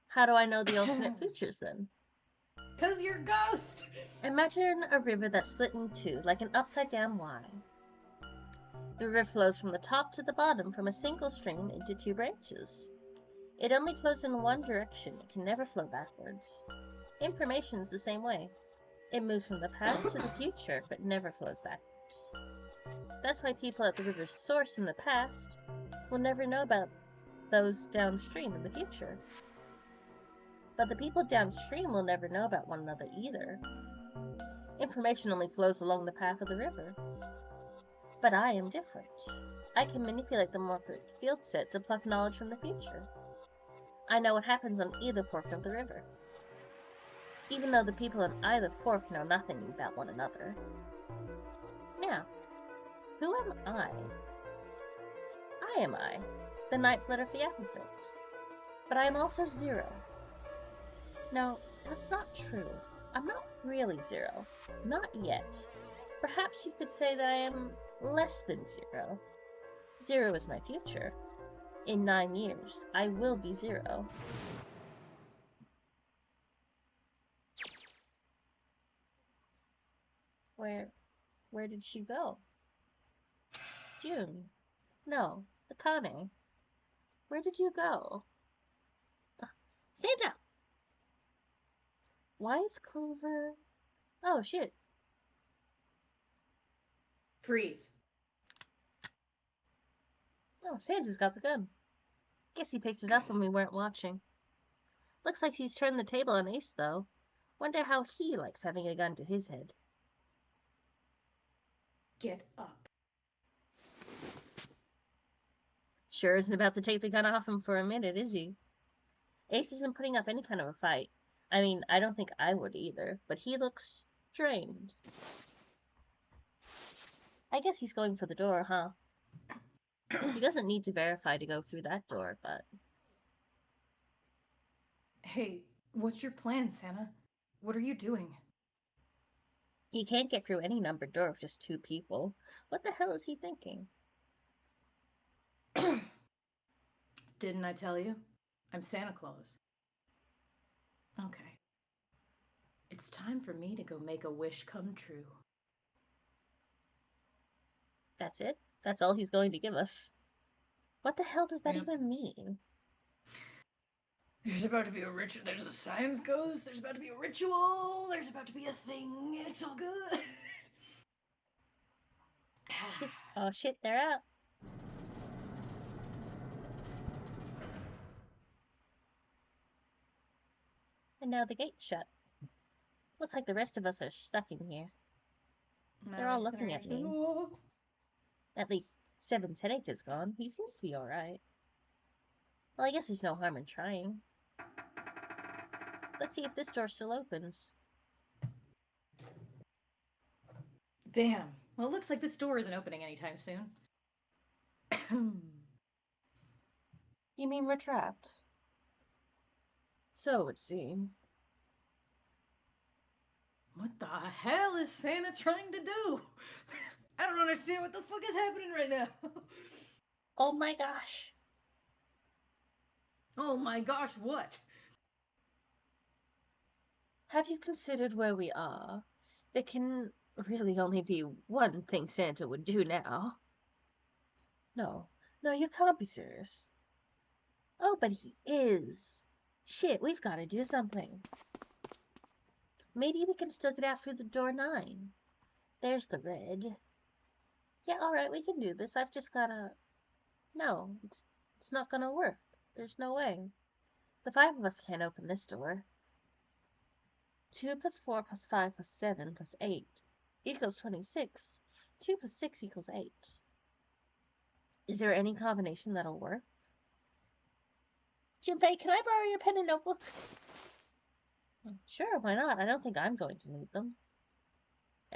How do I know the alternate futures, then? 'Cause you're a ghost! Imagine a river that's split in two, like an upside-down Y. The river flows from the top to the bottom from a single stream into two branches. It only flows in one direction. It can never flow backwards. Information's the same way. It moves from the past to the future, but never flows backwards. That's why people at the river's source in the past will never know about those downstream in the future. But the people downstream will never know about one another either. Information only flows along the path of the river. But I am different. I can manipulate the morphic field set to pluck knowledge from the future. I know what happens on either fork of the river, even though the people on either fork know nothing about one another. Now, who am I? I am I, the Nightblood of the Applefield. But I am also Zero. No, that's not true. I'm not really Zero. Not yet. Perhaps you could say that I am less than Zero. Zero is my future. In 9 years, I will be Zero. Where did she go? June. No, Akane. Where did you go? Santa! Why is Clover... Oh, shit. Freeze. Oh, Santa's got the gun. Guess he picked it up when we weren't watching. Looks like he's turned the table on Ace, though. Wonder how he likes having a gun to his head. Get up. Sure isn't about to take the gun off him for a minute, is he? Ace isn't putting up any kind of a fight. I mean, I don't think I would either, but he looks strained. I guess he's going for the door, huh? He doesn't need to verify to go through that door, but... Hey, what's your plan, Santa? What are you doing? He can't get through any numbered door with just 2 people. What the hell is he thinking? Didn't I tell you? I'm Santa Claus. Okay. It's time for me to go make a wish come true. That's it? That's all he's going to give us? What the hell does that Yep. even mean? There's about to be a ritual. There's a science ghost. There's about to be a ritual. There's about to be a thing. It's all good. Shit. Oh shit, they're out. And now the gate's shut. Looks like the rest of us are stuck in here. They're all looking at me. At least Seven's headache is gone. He seems to be alright. Well, I guess there's no harm in trying. Let's see if this door still opens. Damn. Well, it looks like this door isn't opening anytime soon. You mean we're trapped? So it would seem. What the hell is Santa trying to do? I don't understand what the fuck is happening right now. Oh my gosh. Oh my gosh, what? Have you considered where we are? There can really only be one thing Santa would do now. No, you can't be serious. Oh, but he is. Shit, we've got to do something. Maybe we can still get out through the door 9. There's the red. Yeah, alright, we can do this. I've just gotta... No, it's not gonna work. There's no way. The 5 of us can't open this door. 2 plus 4 plus 5 plus 7 plus 8 equals 26. 2 plus 6 equals 8. Is there any combination that'll work? Junpei, can I borrow your pen and notebook? Sure, why not? I don't think I'm going to need them.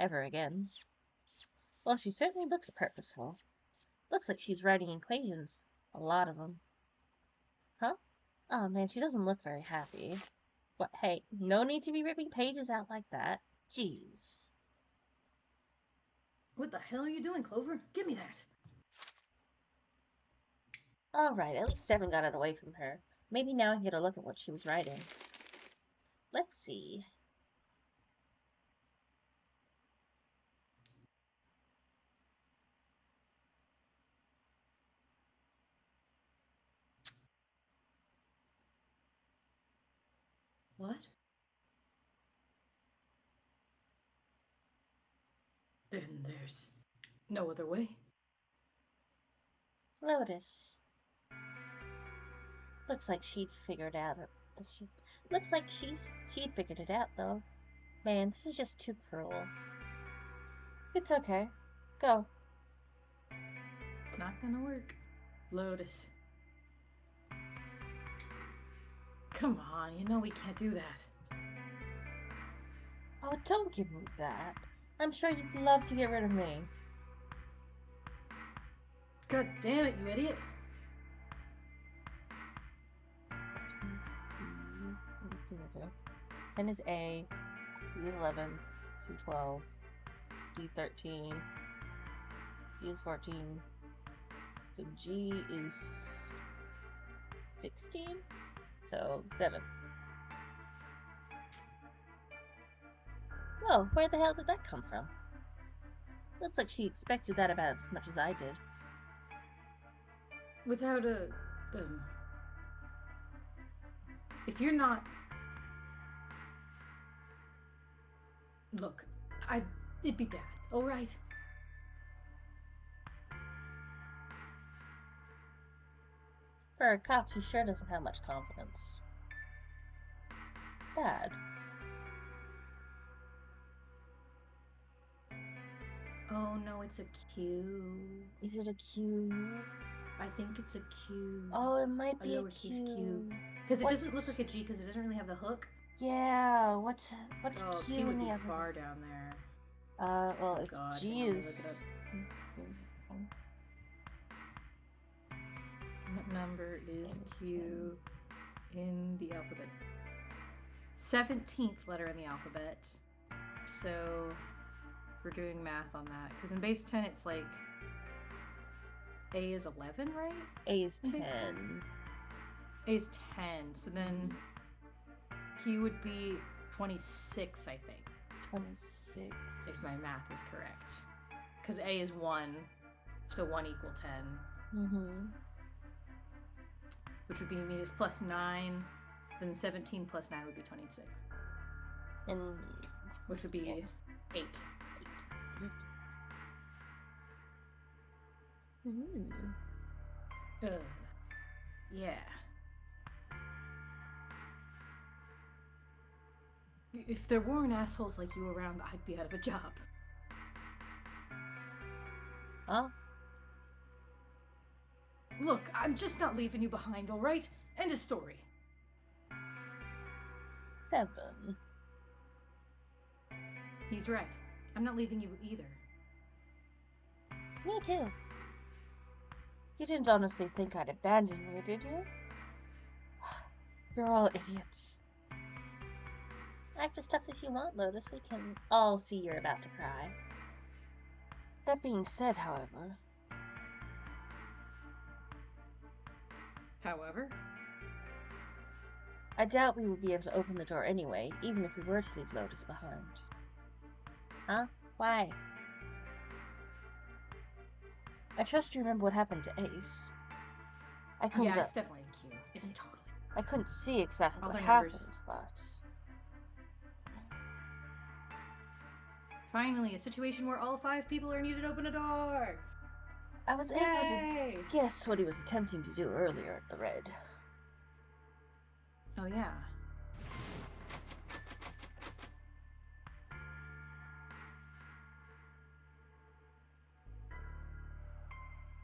ever again. Well, she certainly looks purposeful. Looks like she's writing equations. A lot of them. Huh? Oh man, she doesn't look very happy. What? Hey, no need to be ripping pages out like that. Jeez. What the hell are you doing, Clover? Give me that. Alright, at least Seven got it away from her. Maybe now I can get a look at what she was writing. Let's see. What? Then there's no other way. Lotus. Looks like she'd figured out she'd figured it out though. Man, this is just too cruel. It's okay. Go. It's not gonna work. Lotus. Come on, you know we can't do that. Oh, don't give me that. I'm sure you'd love to get rid of me. God damn it, you idiot. 10 is A, B is 11, C 12, D 13, E is 14, so G is 16, so 7. Whoa, where the hell did that come from? Looks like she expected that about as much as I did. Without a, if you're not... Look, it'd be bad, alright? For a cop, she sure doesn't have much confidence. Bad. Oh no, it's a Q. Is it a Q? I think it's a Q. Oh, it might be a lowercase Q. Because it doesn't look like a G because it doesn't really have the hook. Yeah, what's Oh, Q Q would in the be other? far down there. Well, Oh, if God, G hang on, let me look is... What number is Q in the alphabet? 17th letter in the alphabet. So we're doing math on that. Because in base 10, it's like A is 11, right? A is In 10. base 10? A is 10. So then Q would be 26, I think. 26. If my math is correct. Because A is 1, so 1 equal 10. Mm-hmm. Which would be minus plus 9. Then 17 plus 9 would be 26. And... Which would be 8. Mm-hmm. Yeah. If there weren't assholes like you around, I'd be out of a job. Huh? Look, I'm just not leaving you behind, alright? End of story. 7. He's right. I'm not leaving you either. Me too. You didn't honestly think I'd abandon you, did you? You're all idiots. Act as tough as you want, Lotus. We can all see you're about to cry. That being said, however... I doubt we would be able to open the door anyway, even if we were to leave Lotus behind. Huh? Why? I trust you remember what happened to Ace. I couldn't... Yeah, it's definitely a Q. It's totally... I couldn't see exactly what Other happened, numbers. but... Finally, a situation where all 5 people are needed to open a door! I was able to guess what he was attempting to do earlier at the Red. Oh, yeah.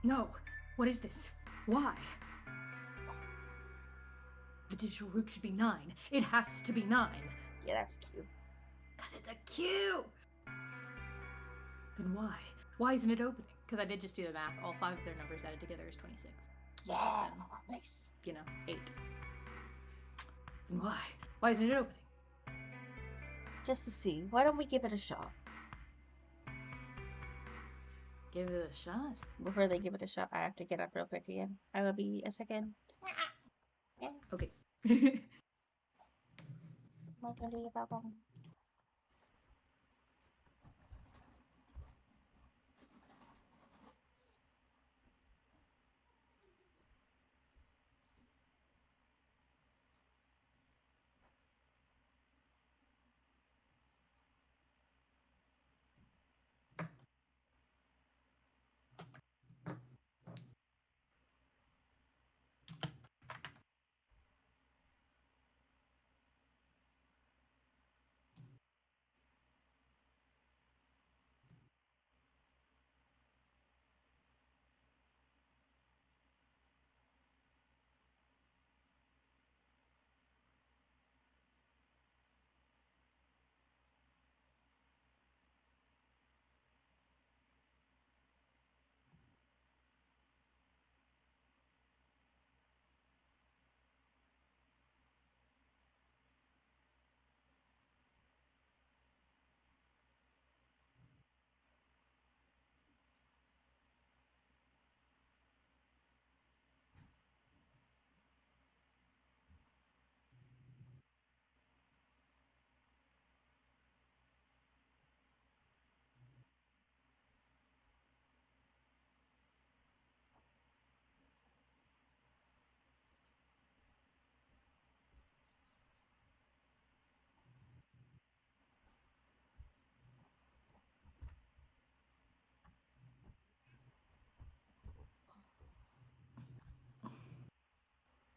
No! What is this? Why? The digital root should be 9. It has to be 9! Yeah, that's cute. 'Cause it's a Q! Then why? Why isn't it opening? Because I did just do the math. All 5 of their numbers added together is 26. Which is Yeah, then, nice. 8. Then why? Why isn't it opening? Just to see. Why don't we give it a shot? Give it a shot. Before they give it a shot, I have to get up real quick again. I will be a second. Okay. Not gonna be a problem.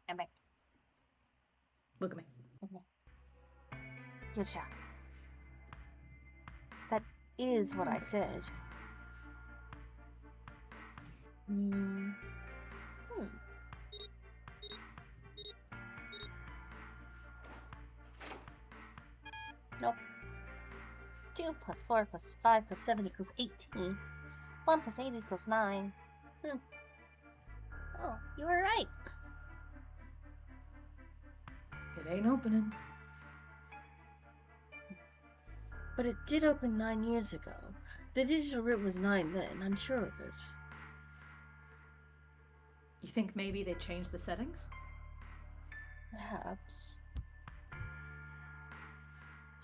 I'm back. Look at me. Good shot. So that is what I said. Nope. 2 plus 4 plus 5 plus 7 equals 18. 1 plus 8 equals 9. Oh, you were right. It ain't opening. But it did open 9 years ago. The digital root was 9 then, I'm sure of it. You think maybe they changed the settings? Perhaps.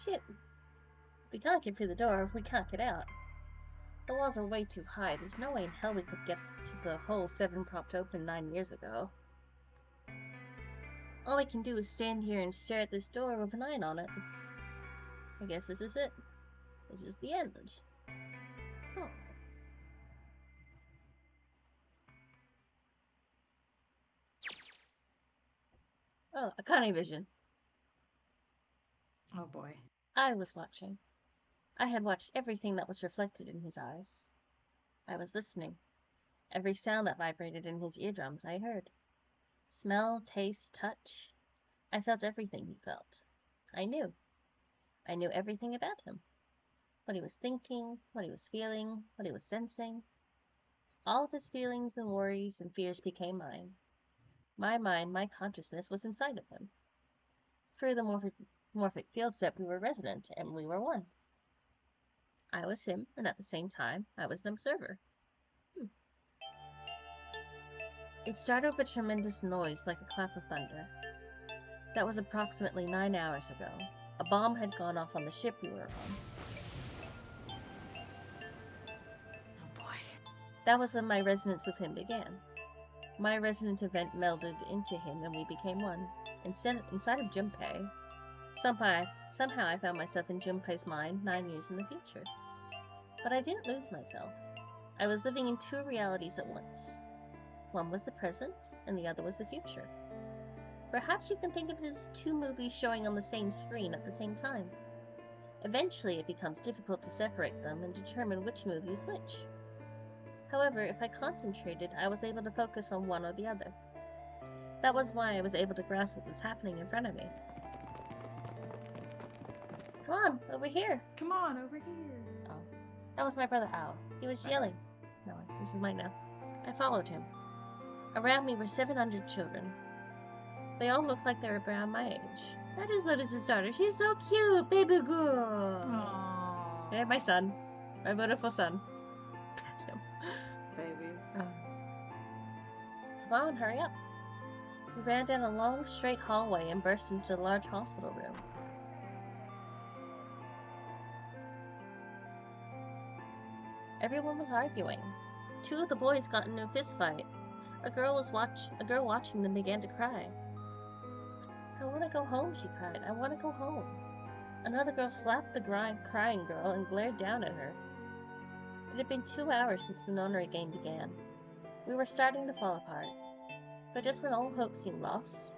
Shit. If we can't get through the door, we can't get out. The walls are way too high. There's no way in hell we could get to the hole 7 propped open 9 years ago. All we can do is stand here and stare at this door with a 9 on it. I guess this is it. This is the end. Oh, Akane vision. Oh boy. I was watching. I had watched everything that was reflected in his eyes. I was listening. Every sound that vibrated in his eardrums I heard. Smell, taste, touch. I felt everything he felt. I knew. I knew everything about him. What he was thinking, what he was feeling, what he was sensing. All of his feelings and worries and fears became mine. My mind, my consciousness was inside of him. Through the morphic field set, we were resonant, and we were one. I was him, and at the same time, I was an observer. It started with a tremendous noise like a clap of thunder. That was approximately 9 hours ago. A bomb had gone off on the ship we were on. Oh boy. That was when my resonance with him began. My resonant event melded into him and we became one. Inside of Junpei, somehow I found myself in Junpei's mind 9 years in the future. But I didn't lose myself. I was living in 2 realities at once. One was the present, and the other was the future. Perhaps you can think of it as 2 movies showing on the same screen at the same time. Eventually, it becomes difficult to separate them and determine which movie is which. However, if I concentrated, I was able to focus on one or the other. That was why I was able to grasp what was happening in front of me. Come on, over here. Come on, over here. Oh. That was my brother Al. He was yelling. No, this is mine now. I followed him. Around me were 700 children. They all looked like they were around my age. That is Lotus's daughter. She's so cute, baby girl. Aww. And my son. My beautiful son. Babies. Come on, hurry up. We ran down a long, straight hallway and burst into the large hospital room. Everyone was arguing. Two of the boys got into a fist fight. A girl watching them began to cry. I want to go home, she cried. I want to go home. Another girl slapped the crying girl and glared down at her. It had been 2 hours since the nonary game began. We were starting to fall apart. But just when all hope seemed lost,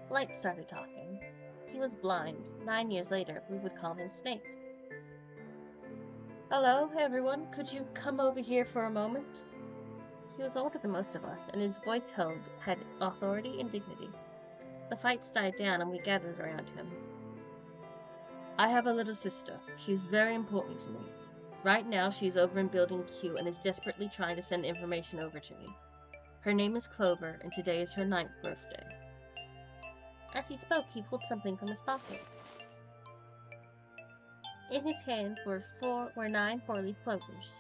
Light started talking. He was blind. 9 years later, we would call him Snake. Hello, everyone. Could you come over here for a moment? He was older than most of us, and his voice had authority and dignity. The fights died down, and we gathered around him. I have a little sister. She's very important to me. Right now, she's over in Building Q and is desperately trying to send information over to me. Her name is Clover, and today is her 9th birthday. As he spoke, he pulled something from his pocket. In his hand were 9 four-leaf clovers.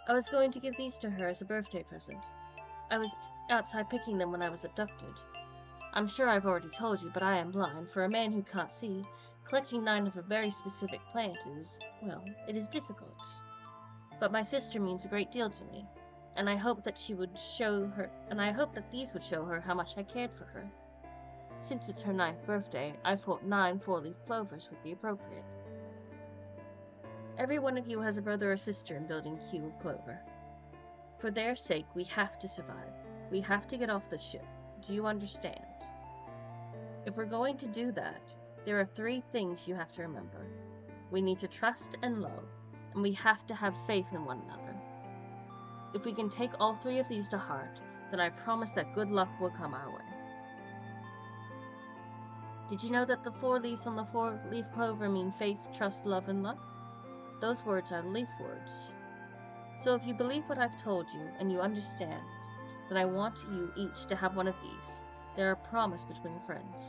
I was going to give these to her as a birthday present. I was outside picking them when I was abducted. I'm sure I've already told you, but I am blind. For a man who can't see, collecting 9 of a very specific plant is, well, it is difficult. But my sister means a great deal to me, and I hope that these would show her how much I cared for her. Since it's her 9th birthday, I thought 9 four-leaf clovers would be appropriate. Every one of you has a brother or sister in Building Q of Clover. For their sake, we have to survive. We have to get off this ship. Do you understand? If we're going to do that, there are 3 things you have to remember. We need to trust and love, and we have to have faith in one another. If we can take all 3 of these to heart, then I promise that good luck will come our way. Did you know that the 4 leaves on the 4-leaf clover mean faith, trust, love, and luck? Those words are leaf words. So if you believe what I've told you, and you understand, then I want you each to have one of these. They're a promise between friends.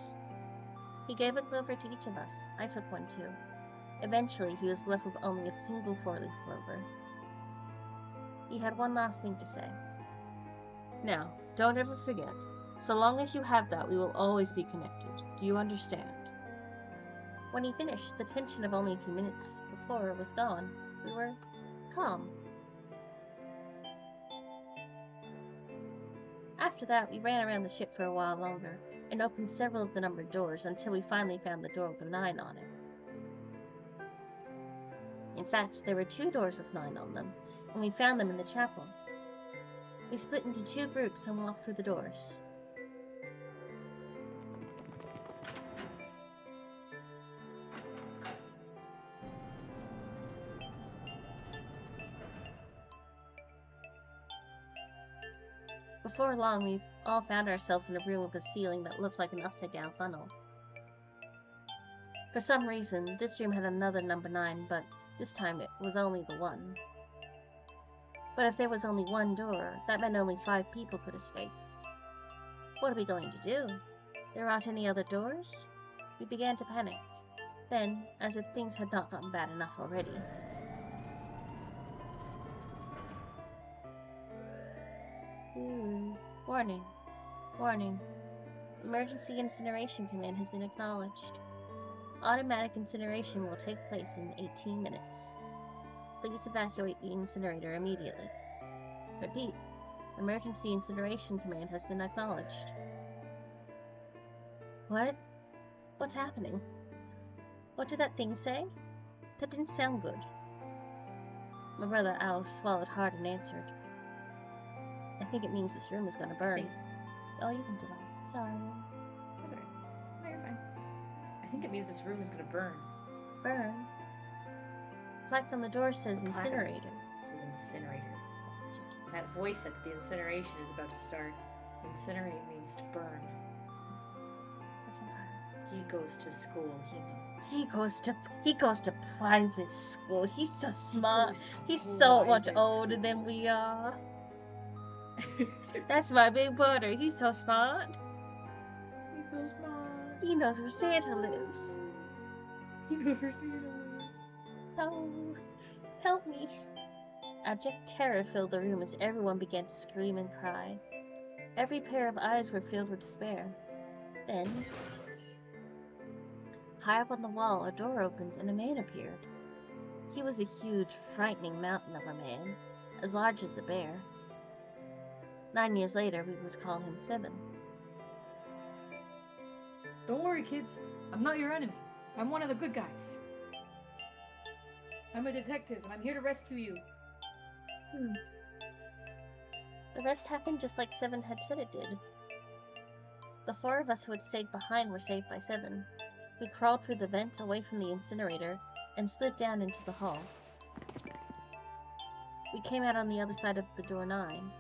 He gave a clover to each of us. I took one too. Eventually, he was left with only a single 4-leaf clover. He had one last thing to say. Now, don't ever forget, so long as you have that, we will always be connected. Do you understand? When he finished, the tension of only a few minutes before was gone. We were calm. After that, we ran around the ship for a while longer, and opened several of the numbered doors until we finally found the door with a 9 on it. In fact, there were 2 doors with 9 on them, and we found them in the chapel. We split into 2 groups and walked through the doors. Before long, we all found ourselves in a room with a ceiling that looked like an upside-down funnel. For some reason, this room had another number 9, but this time it was only the 1. But if there was only 1 door, that meant only 5 people could escape. What are we going to do? There aren't any other doors? We began to panic. Then, as if things had not gotten bad enough already, Warning. Warning. Emergency incineration command has been acknowledged. Automatic incineration will take place in 18 minutes. Please evacuate the incinerator immediately. Repeat. Emergency incineration command has been acknowledged. What? What's happening? What did that thing say? That didn't sound good. My brother Al swallowed hard and answered. I think it means this room is gonna burn. Oh, you can do it. Sorry. That's alright. No, you're fine. I think it means this room is gonna burn. Burn? The plaque on the door says The plaque incinerator. says incinerator. That voice said that the incineration is about to start. Incinerate means to burn. That's on fire. He goes to school, he knows. He goes to private school. He's so smart. goes to He's so much private older than we are. That's my big brother. He's so smart. He's so smart. He knows where Santa lives. He knows where Santa lives. Oh, help me. Abject terror filled the room as everyone began to scream and cry. Every pair of eyes were filled with despair. Then, high up on the wall, a door opened and a man appeared. He was a huge, frightening mountain of a man, as large as a bear. 9 years later, we would call him 7. Don't worry, kids. I'm not your enemy. I'm one of the good guys. I'm a detective, and I'm here to rescue you. The rest happened just like 7 had said it did. The 4 of us who had stayed behind were saved by 7. We crawled through the vent away from the incinerator and slid down into the hall. We came out on the other side of the door 9.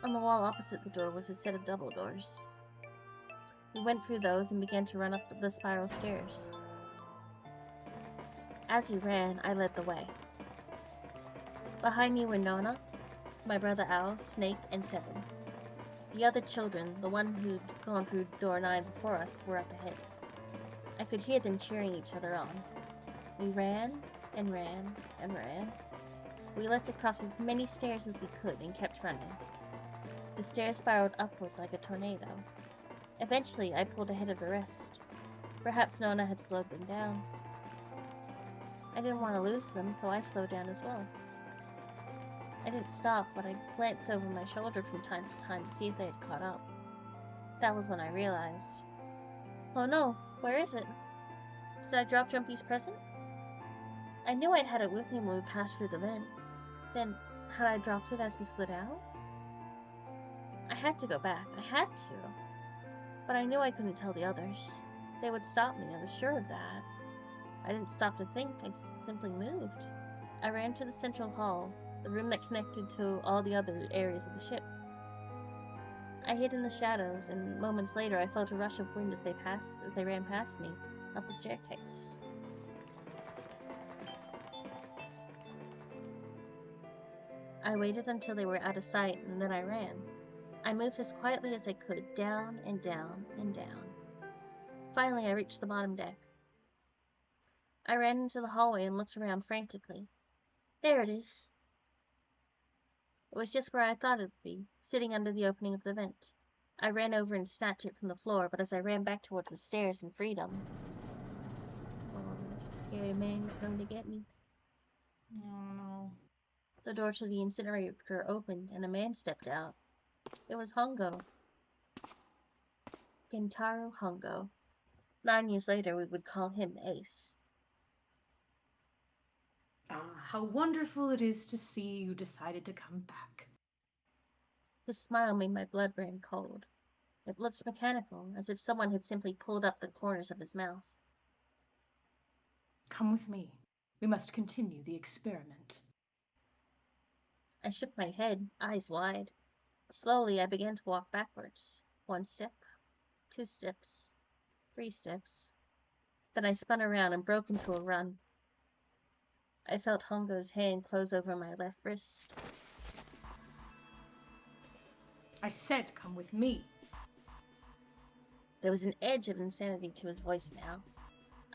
On the wall opposite the door was a set of double doors. We went through those and began to run up the spiral stairs. As we ran, I led the way. Behind me were Nona, my brother Al, Snake, and 7. The other children, the one who'd gone through door 9 before us, were up ahead. I could hear them cheering each other on. We ran and ran and ran. We leapt across as many stairs as we could and kept running. The stairs spiraled upward like a tornado. Eventually, I pulled ahead of the rest. Perhaps Nona had slowed them down. I didn't want to lose them, so I slowed down as well. I didn't stop, but I glanced over my shoulder from time to time to see if they had caught up. That was when I realized. Oh no, where is it? Did I drop Jumpy's present? I knew I'd had it with me when we passed through the vent. Then, had I dropped it as we slid out? I had to go back. I had to. But I knew I couldn't tell the others. They would stop me, I was sure of that. I didn't stop to think, I simply moved. I ran to the central hall, the room that connected to all the other areas of the ship. I hid in the shadows, and moments later I felt a rush of wind as they ran past me, up the staircase. I waited until they were out of sight, and then I ran. I moved as quietly as I could, down and down and down. Finally, I reached the bottom deck. I ran into the hallway and looked around frantically. There it is. It was just where I thought it would be, sitting under the opening of the vent. I ran over and snatched it from the floor, but as I ran back towards the stairs in freedom... Oh, this scary man is going to get me. Oh no. The door to the incinerator opened, and a man stepped out. It was Hongo. Gentaro Hongo. 9 years later, we would call him Ace. Ah, how wonderful it is to see you decided to come back. His smile made my blood run cold. It looked mechanical, as if someone had simply pulled up the corners of his mouth. Come with me. We must continue the experiment. I shook my head, eyes wide. Slowly, I began to walk backwards. 1 step, 2 steps, 3 steps. Then I spun around and broke into a run. I felt Hongo's hand close over my left wrist. I said come with me. There was an edge of insanity to his voice now.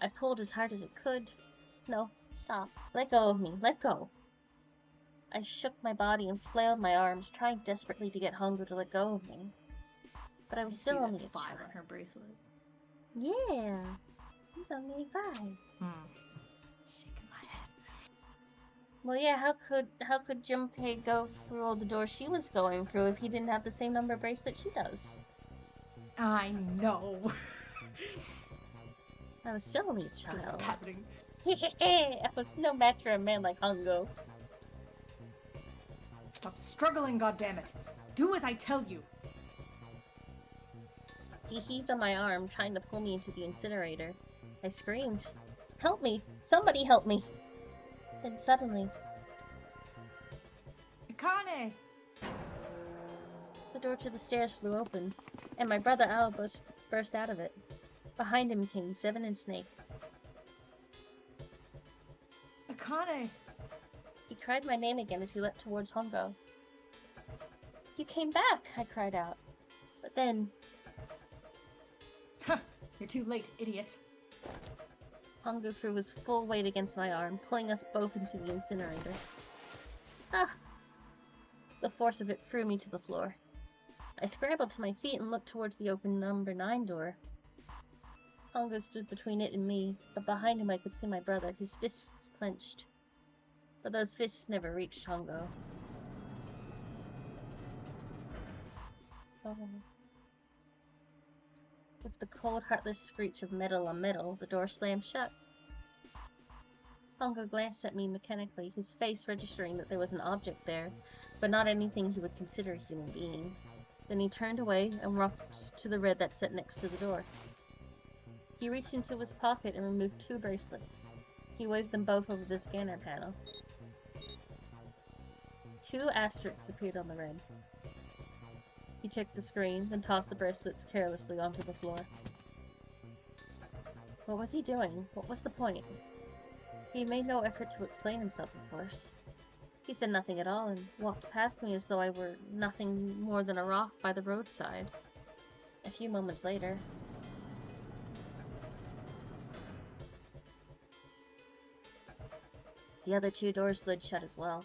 I pulled as hard as I could. No, stop. Let go of me. Let go. I shook my body and flailed my arms, trying desperately to get Hongo to let go of me. But I was still only a 5 child. on her bracelet. Yeah, he's only 5. Shaking my head. Well, yeah, how could Junpei go through all the doors she was going through if he didn't have the same number bracelet she does? I know. I was still only a Just child. happening. I was no match for a man like Hongo. Stop struggling, goddammit. Do as I tell you. He heaved on my arm, trying to pull me into the incinerator. I screamed, "Help me! Somebody help me!" Then suddenly, Akane! the door to the stairs flew open, and my brother Al burst out of it. Behind him came 7 and Snake. Akane! He cried my name again as he leapt towards Hongo. You came back, I cried out. But then... Huh, you're too late, idiot. Hongo threw his full weight against my arm, pulling us both into the incinerator. Ah! The force of it threw me to the floor. I scrambled to my feet and looked towards the open number 9 door. Hongo stood between it and me, but behind him I could see my brother, his fists clenched. But those fists never reached Hongo. Oh. With the cold, heartless screech of metal on metal, the door slammed shut. Hongo glanced at me mechanically, his face registering that there was an object there, but not anything he would consider a human being. Then he turned away and walked to the red that sat next to the door. He reached into his pocket and removed 2 bracelets. He waved them both over the scanner panel. 2 asterisks appeared on the red. He checked the screen, then tossed the bracelets carelessly onto the floor. What was he doing? What was the point? He made no effort to explain himself, of course. He said nothing at all and walked past me as though I were nothing more than a rock by the roadside. A few moments later... The other 2 doors slid shut as well.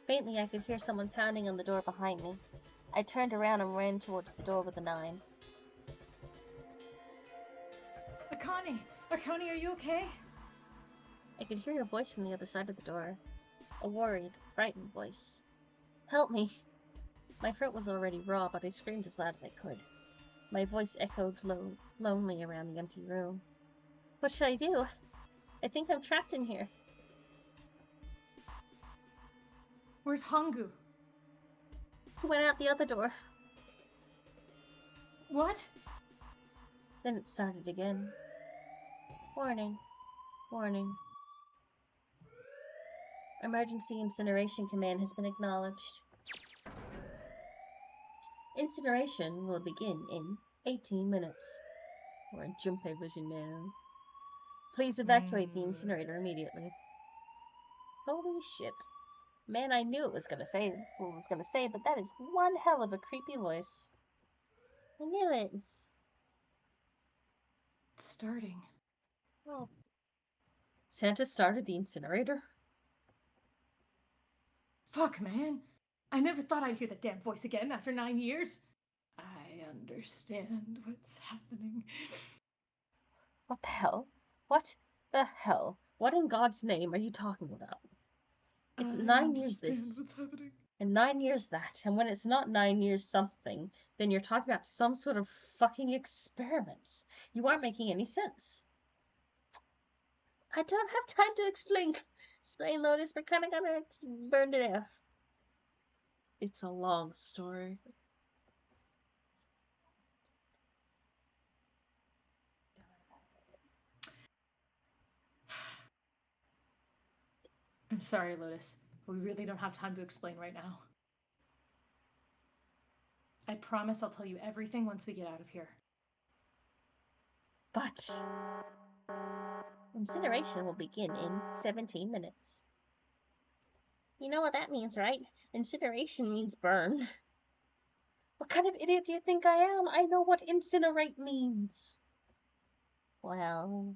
Faintly, I could hear someone pounding on the door behind me. I turned around and ran towards the door with a 9. Akane! Akane, are you okay? I could hear a voice from the other side of the door. A worried, frightened voice. Help me! My throat was already raw, but I screamed as loud as I could. My voice echoed lonely around the empty room. What should I do? I think I'm trapped in here. Where's Hongu? He went out the other door. What? Then it started again. Warning. Warning. Emergency incineration command has been acknowledged. Incineration will begin in 18 minutes. We're in Junpei version now. Please evacuate the incinerator immediately. Holy shit. Man, I knew it was gonna say what it was gonna say, but that is one hell of a creepy voice. I knew it. It's starting. Oh. Santa started the incinerator? Fuck, man. I never thought I'd hear that damn voice again after 9 years. I understand what's happening. What the hell? What the hell? What in God's name are you talking about? It's 9 years this, what's happening. and 9 years that, and when it's not 9 years something, then you're talking about some sort of fucking experiments. You aren't making any sense. I don't have time to explain, Lotus. We're kinda gonna burn to death. It's a long story. I'm sorry, Lotus, but we really don't have time to explain right now. I promise I'll tell you everything once we get out of here. But incineration will begin in 17 minutes. You know what that means, right? Incineration means burn. What kind of idiot do you think I am? I know what incinerate means. Well...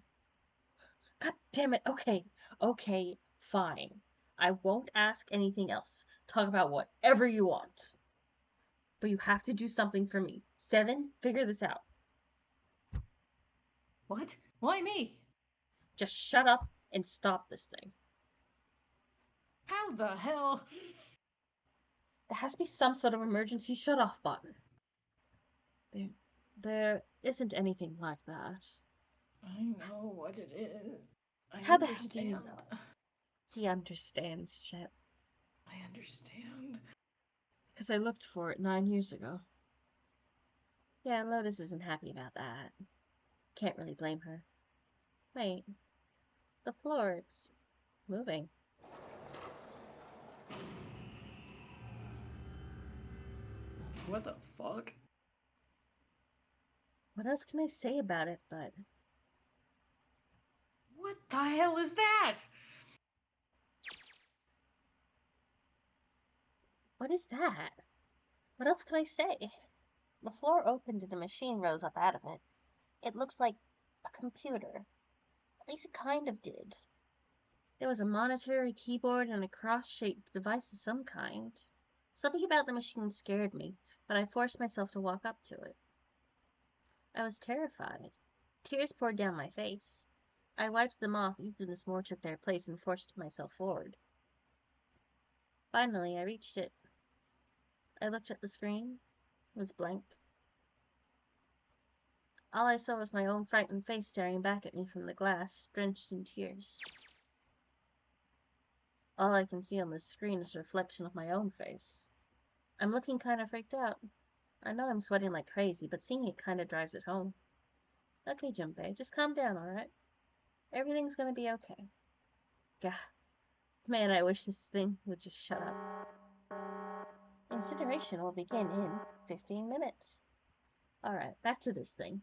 God damn it. Okay, fine. I won't ask anything else. Talk about whatever you want. But you have to do something for me. 7, figure this out. What? Why me? Just shut up and stop this thing. How the hell? There has to be some sort of emergency shut-off button. There isn't anything like that. I know what it is. How the hell do you know? He understands, Chet. I understand. Because I looked for it 9 years ago. Yeah, Lotus isn't happy about that. Can't really blame her. Wait. The floor, it's moving. What the fuck? What else can I say about it, but... What the hell is that? What is that? What else can I say? The floor opened and a machine rose up out of it. It looks like a computer. At least it kind of did. There was a monitor, a keyboard, and a cross-shaped device of some kind. Something about the machine scared me, but I forced myself to walk up to it. I was terrified. Tears poured down my face. I wiped them off even as more took their place and forced myself forward. Finally, I reached it. I looked at the screen. It was blank. All I saw was my own frightened face staring back at me from the glass, drenched in tears. All I can see on this screen is a reflection of my own face. I'm looking kind of freaked out. I know I'm sweating like crazy, but seeing it kind of drives it home. Okay, Junpei, just calm down, alright? Everything's gonna be okay. Gah. Man, I wish this thing would just shut up. Incineration will begin in 15 minutes. Alright, back to this thing.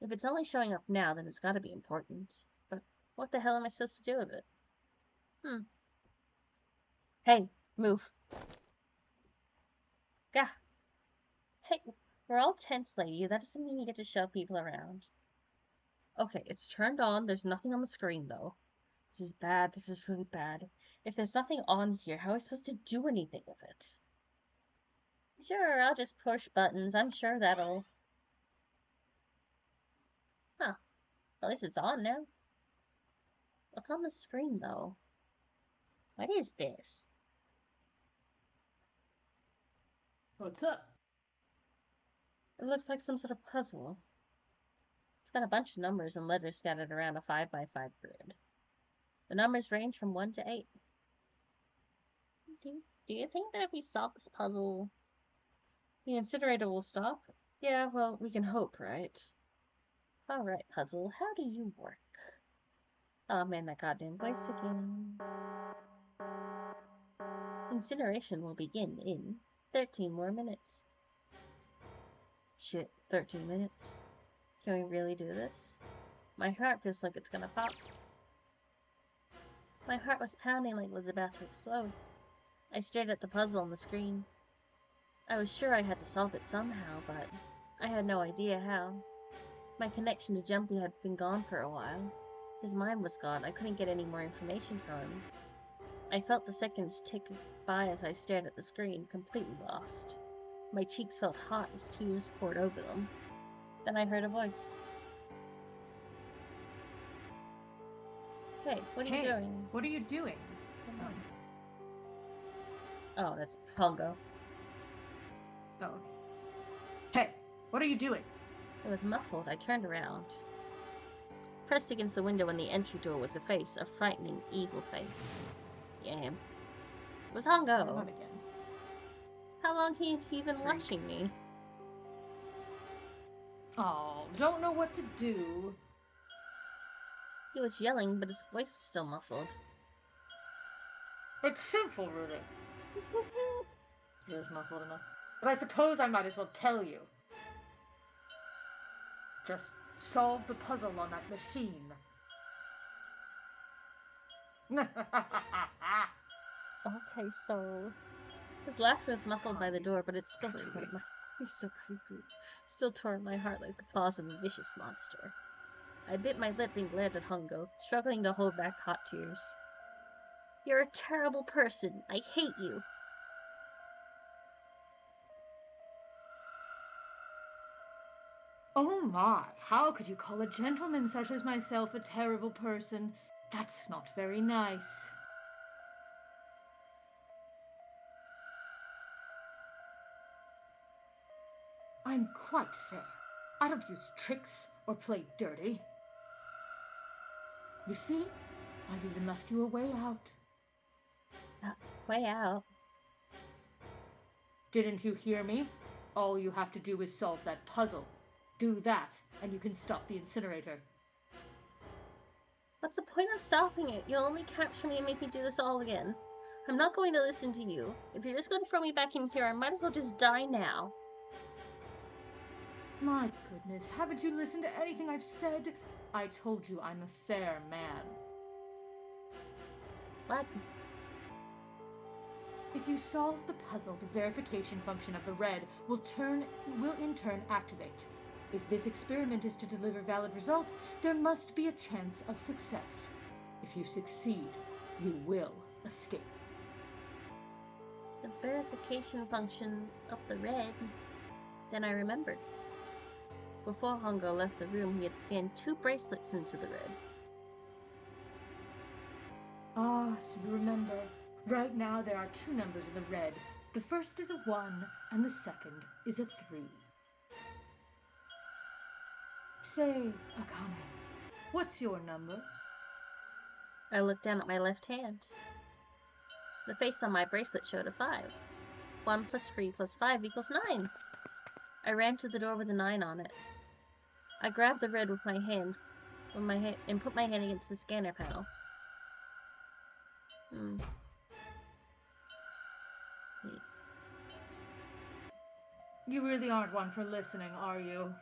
If it's only showing up now, then it's gotta be important. But what the hell am I supposed to do with it? Hey, move. Gah. Hey, we're all tense, lady. That doesn't mean you get to shove people around. Okay, it's turned on. There's nothing on the screen, though. This is bad. This is really bad. If there's nothing on here, how am I supposed to do anything with it? Sure, I'll just push buttons. I'm sure that'll... Huh. At least it's on now. What's on the screen, though? What is this? What's up? It looks like some sort of puzzle. It's got a bunch of numbers and letters scattered around a 5x5 grid. The numbers range from 1 to 8. Do you think that if we solve this puzzle, the incinerator will stop? Yeah, well, we can hope, right? Alright, puzzle, how do you work? Oh man, that goddamn voice again. Incineration will begin in 13 more minutes. Shit, 13 minutes. Can we really do this? My heart feels like it's gonna pop. My heart was pounding like it was about to explode. I stared at the puzzle on the screen. I was sure I had to solve it somehow, but I had no idea how. My connection to Jumpy had been gone for a while. His mind was gone. I couldn't get any more information from him. I felt the seconds tick by as I stared at the screen, completely lost. My cheeks felt hot as tears poured over them. Then I heard a voice. Hey, what are you doing? What are you doing? Oh, that's Pongo. Oh. Hey, what are you doing? It was muffled. I turned around. Pressed against the window in the entry door was a face, a frightening, evil face. Yeah. It was Hongo. Not again. How long had he been watching me? Oh, don't know what to do. He was yelling, but his voice was still muffled. It's simple, really. It is muffled enough. But I suppose I might as well tell you. Just solve the puzzle on that machine. Okay, so... His laughter was muffled by the door, but it still tore my... He's so creepy. Still tore at my heart like the claws of a vicious monster. I bit my lip and glared at Hongo, struggling to hold back hot tears. You're a terrible person. I hate you. Oh my, how could you call a gentleman such as myself a terrible person? That's not very nice. I'm quite fair. I don't use tricks or play dirty. You see, I've even left you a way out. Way out? Didn't you hear me? All you have to do is solve that puzzle. Do that, and you can stop the incinerator. What's the point of stopping it? You'll only capture me and make me do this all again. I'm not going to listen to you. If you're just going to throw me back in here, I might as well just die now. My goodness, haven't you listened to anything I've said? I told you I'm a fair man. What? If you solve the puzzle, the verification function of the red will in turn activate. If this experiment is to deliver valid results, there must be a chance of success. If you succeed, you will escape. The verification function of the red. Then I remembered. Before Hongo left the room, he had scanned 2 bracelets into the red. Ah, so you remember. Right now there are 2 numbers in the red. The first is a 1, and the second is a 3. Say, Akane, what's your number? I looked down at my left hand. The face on my bracelet showed a 5. 1 plus 3 plus 5 equals 9. I ran to the door with a 9 on it. I grabbed the red with my hand, and put my hand against the scanner panel. You really aren't one for listening, are you?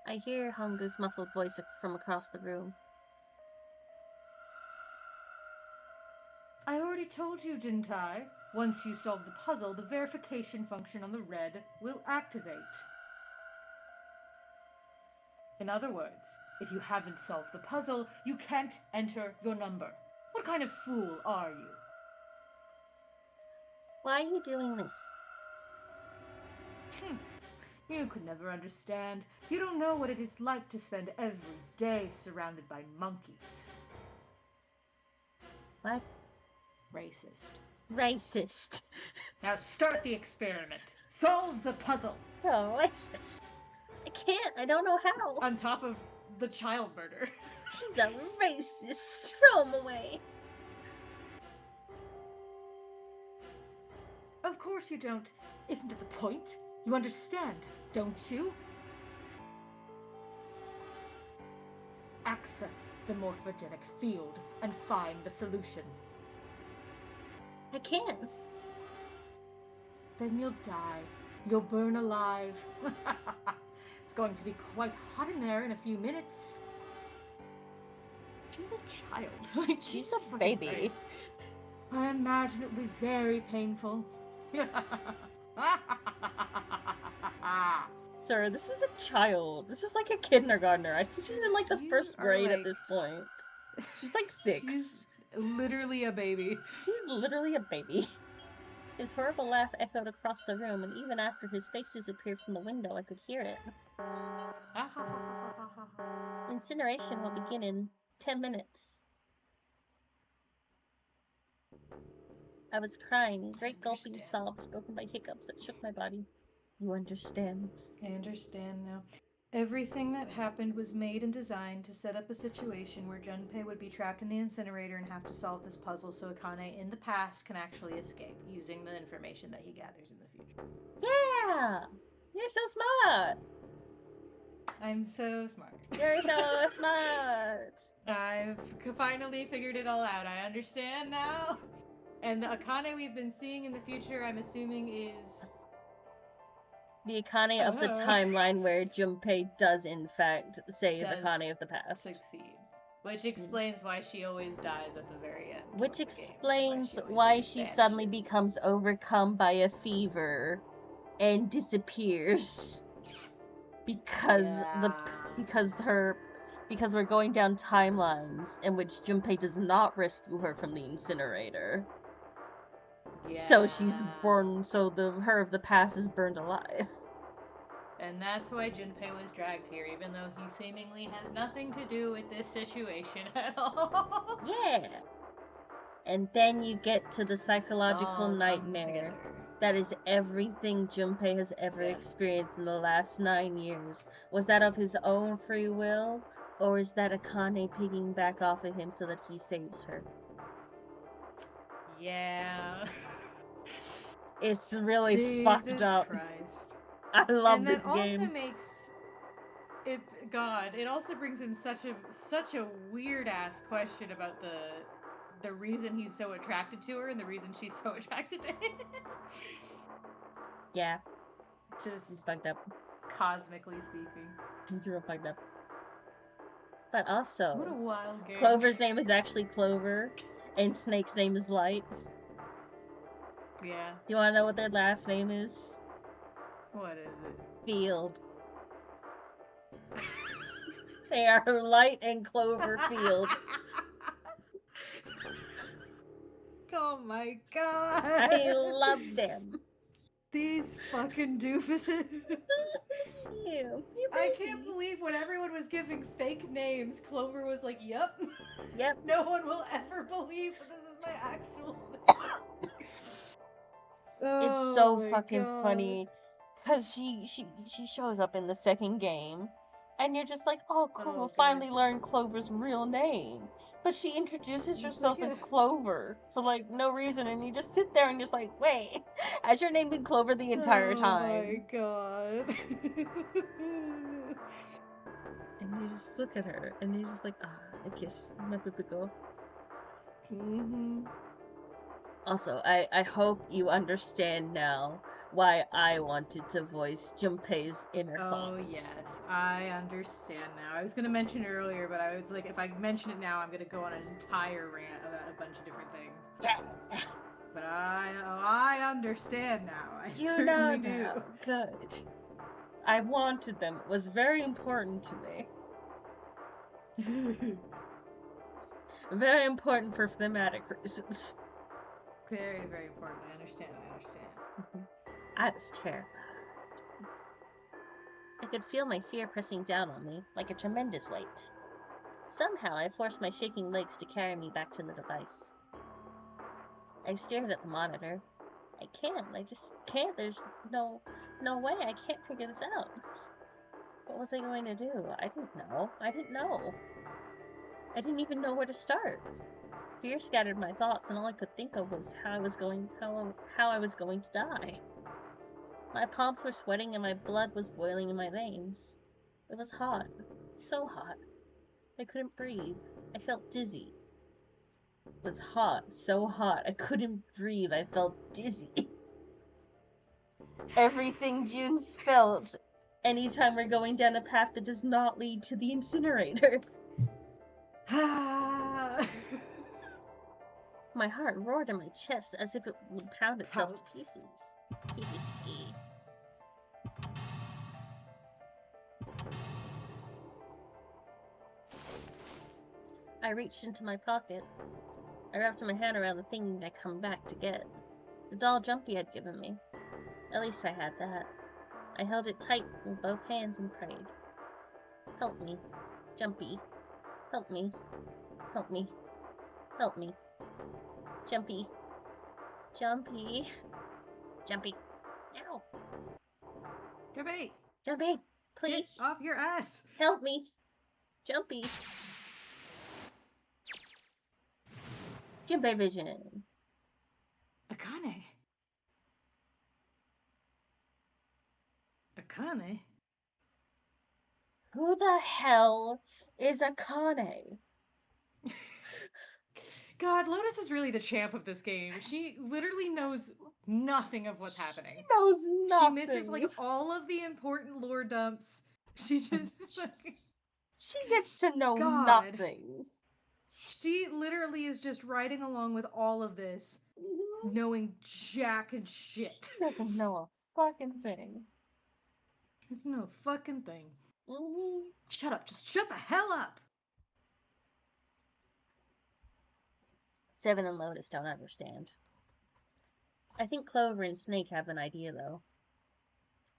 I hear Hongo's muffled voice from across the room. I already told you, didn't I? Once you solve the puzzle, the verification function on the red will activate. In other words, if you haven't solved the puzzle, you can't enter your number. What kind of fool are you? Why are you doing this? You could never understand. You don't know what it is like to spend every day surrounded by monkeys. What? Racist. Racist. Now start the experiment. Solve the puzzle. Oh, racist. I can't. I don't know how. On top of the child murder. She's a racist. Throw him away. Of course you don't. Isn't it the point? You understand, don't you? Access the morphogenic field and find the solution. I can't. Then you'll die. You'll burn alive. It's going to be quite hot in there in a few minutes. She's a child. Like, She's a baby. Christ. I imagine it will be very painful. Sir, this is a child. This is like a kindergartner. I think she's in like the You 1st are grade at like- this point. She's like 6. She's literally a baby. She's literally a baby. His horrible laugh echoed across the room, and even after his face disappeared from the window, I could hear it. Incineration will begin in 10 minutes. I was crying, great gulping sobs broken by hiccups that shook my body. You understand? I understand now. Everything that happened was made and designed to set up a situation where Junpei would be trapped in the incinerator and have to solve this puzzle so Akane in the past can actually escape using the information that he gathers in the future. Yeah! You're so smart! I'm so smart. You're so smart! I've finally figured it all out. I understand now. And the Akane we've been seeing in the future, I'm assuming, is... The Akane of the timeline where Junpei does in fact save Does Akane of the past. succeed. Which explains why she always dies at the very end. Which of the game, explains always why just she suddenly vanishes. becomes overcome by a fever and disappears. Because because we're going down timelines in which Junpei does not rescue her from the incinerator. So she's burned, so her of the past is burned alive. And that's why Junpei was dragged here, even though he seemingly has nothing to do with this situation at all. Yeah. And then you get to the psychological All come nightmare together. that is everything Junpei has ever experienced in the last 9 years. Was that of his own free will, or is that Akane picking back off of him so that he saves her? Yeah. It's really Jesus fucked up. Christ. I love And this that also game. makes it it also brings in such a weird ass question about the reason he's so attracted to her and the reason she's so attracted to him. Yeah, Just it's fucked up. Cosmically speaking. He's real fucked up. But What a also, wild game. Clover's name is actually Clover, and Snake's name is Light. Yeah. Do you want to know what their last name is? What is it? Field. They are Light and Clover Field. Oh my god. I love them. These fucking doofuses. You I can't believe when everyone was giving fake names, Clover was like, yep. Yep. No one will ever believe that this is my actual name. It's so my fucking God. funny. Cause she shows up in the second game. And you're just like, oh cool, Oh, we'll good. finally learn Clover's real name. But she introduces It's herself like as a- Clover for like no reason, and you just sit there and just like, wait, has your name been Clover the entire time? Oh my god. And you just look at her, and you're just like, a kiss, my pipiko. Also, I hope you understand now why I wanted to voice Junpei's inner thoughts. Oh yes, I understand now. I was gonna mention it earlier, but I was like, if I mention it now, I'm gonna go on an entire rant about a bunch of different things. Yeah. But I understand now. I You certainly know do. now. Good. I wanted them. It was very important to me. Very important for thematic reasons. Very, very important. I understand. I was terrified. I could feel my fear pressing down on me like a tremendous weight. Somehow I forced my shaking legs to carry me back to the device. I stared at the monitor. I just can't. There's no way. I can't figure this out. What was I going to do? I didn't know. I didn't even know where to start. Fear scattered my thoughts, and all I could think of was how I was going to die. My palms were sweating, and my blood was boiling in my veins. It was hot, so hot. I couldn't breathe. I felt dizzy. It was hot, so hot. I couldn't breathe. I felt dizzy. Everything June's felt anytime we're going down a path that does not lead to the incinerator. My heart roared in my chest as if it would pound itself to pieces. I reached into my pocket. I wrapped my hand around the thing I'd come back to get. The doll Jumpy had given me. At least I had that. I held it tight with both hands and prayed. Help me, Jumpy. Help me. Help me. Help me. Jumpy. Jumpy. Jumpy. Ow. Jumpy! Jumpy, please. Get off your ass! Help me. Jumpy. Junpei vision. Akane. Akane? Who the hell is Akane? God, Lotus is really the champ of this game. She literally knows nothing of what's happening. She knows nothing. She misses like all of the important lore dumps. She just she gets to know God. nothing. She literally is just riding along with all of this, knowing jack and shit. She doesn't know a fucking thing. It's no fucking thing. Shut up. Just shut the hell up. Seven and Lotus don't understand. I think Clover and Snake have an idea, though.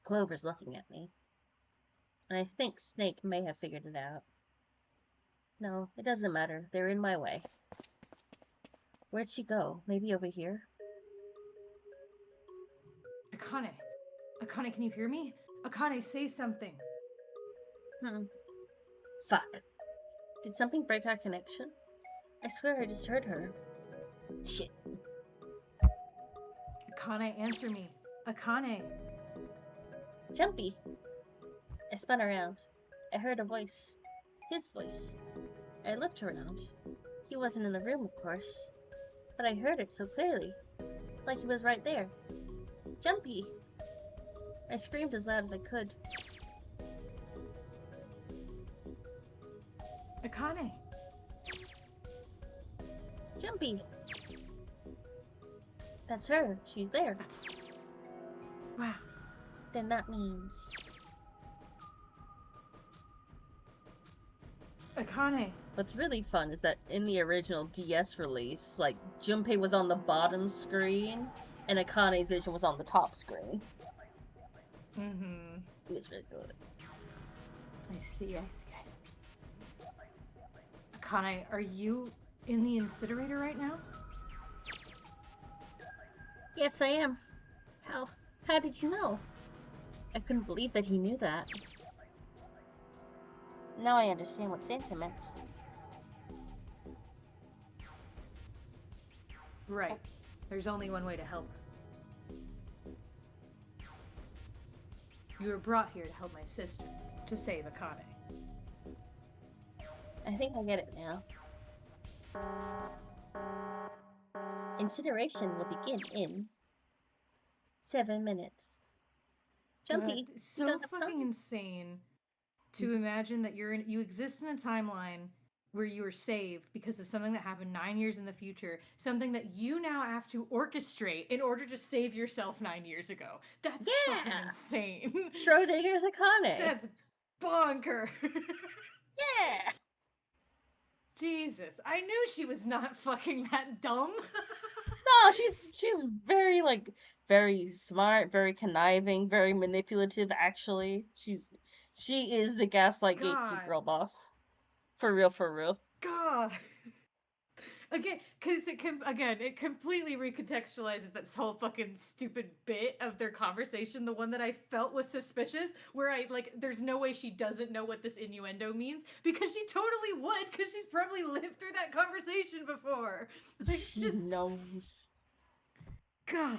Clover's looking at me. And I think Snake may have figured it out. No, it doesn't matter. They're in my way. Where'd she go? Maybe over here? Akane. Akane, can you hear me? Akane, say something. Fuck. Did something break our connection? I swear I just heard her. Shit. Akane, answer me. Akane. Jumpy. I spun around. I heard a voice. His voice. I looked around. He wasn't in the room, of course. But I heard it so clearly. Like he was right there. Jumpy! I screamed as loud as I could. Akane. Jumpy. That's her. She's there. That's... Wow. Then that means... Akane. What's really fun is that in the original DS release, like, Junpei was on the bottom screen, and Akane's vision was on the top screen. Mm-hmm. It was really good. I see. Akane, are you in the incinerator right now? Yes, I am. How did you know? I couldn't believe that he knew that. Now I understand what Santa meant. Right. There's only one way to help her. You were brought here to help my sister, to save Akane. I think I get it now. Incineration will begin in 7 minutes. Jumpy, It's you so don't have fucking time? insane to imagine that you exist in a timeline where you were saved because of something that happened 9 years in the future, something that you now have to orchestrate in order to save yourself 9 years ago. That's fucking insane. Schrodinger's Akane. That's bonker. Yeah. Jesus, I knew she was not fucking that dumb. No, she's very very smart, very conniving, very manipulative. Actually, she is the gaslight gatekeep girl boss. For real. God. Again, because it completely recontextualizes that whole fucking stupid bit of their conversation, the one that I felt was suspicious, where there's no way she doesn't know what this innuendo means, because she totally would, because she's probably lived through that conversation before. She knows. God.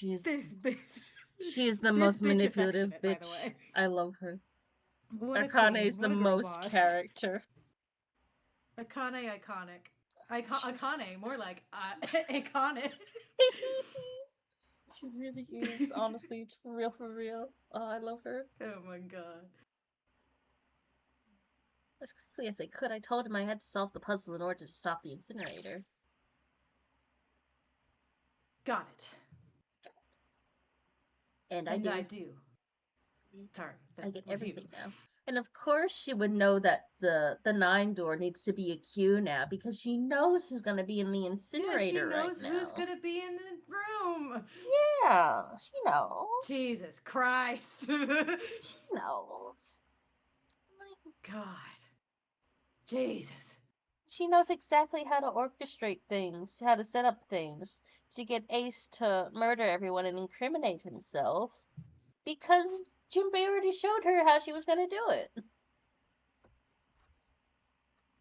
This bitch. She is the most manipulative bitch. By the way. I love her. Akane is the most character. Akane iconic. Akane, more like iconic. She really is, honestly. It's for real. Oh, I love her. Oh my god. As quickly as I could, I told him I had to solve the puzzle in order to stop the incinerator. Got it. And I do. Sorry. I get everything now. And of course she would know that the 9 door needs to be a queue now, because she knows who's going to be in the incinerator right now. Yeah, she knows who's going to be in the room. Yeah, she knows. Jesus Christ. She knows. My God. Jesus. She knows exactly how to orchestrate things, how to set up things, to get Ace to murder everyone and incriminate himself, because Junpei already showed her how she was going to do it.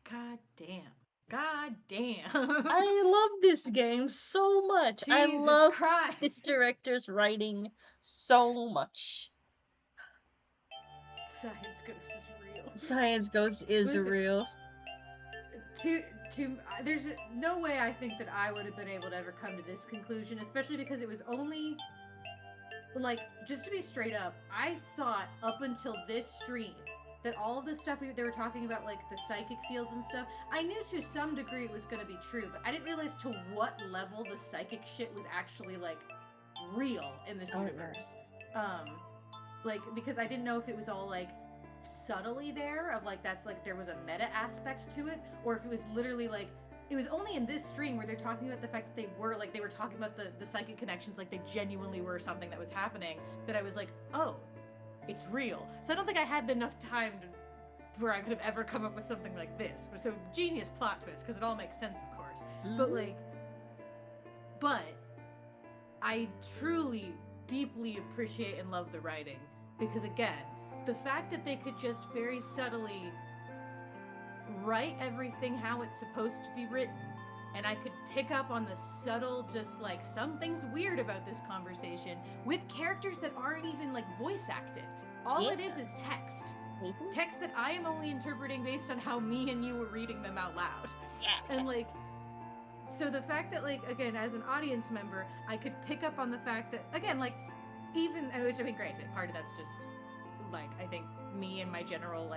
God damn. I love this game so much. Jesus I love Christ. this director's writing so much. Science Ghost is real. Science Ghost is real. There's no way I think that I would have been able to ever come to this conclusion, especially because it was only, just to be straight up, I thought up until this stream that all of the stuff they were talking about, the psychic fields and stuff, I knew to some degree it was going to be true, but I didn't realize to what level the psychic shit was actually, real in this universe. Yeah. Because I didn't know if it was all, subtly there, of, there was a meta aspect to it, or if it was literally, it was only in this stream where they're talking about the fact that they were talking about the psychic connections, they genuinely were something that was happening, that I was oh, it's real. So I don't think I had enough time where I could have ever come up with something like this. So genius plot twist, because it all makes sense, of course. Mm-hmm. But I truly, deeply appreciate and love the writing, because again, the fact that they could just very subtly write everything how it's supposed to be written, and I could pick up on the subtle, just something's weird about this conversation with characters that aren't even voice acted. All it is text. Mm-hmm. Text that I am only interpreting based on how me and you were reading them out loud. Yeah. And so the fact that again, as an audience member, I could pick up on the fact that, again, even, which I mean, granted, part of that's just I think me and my general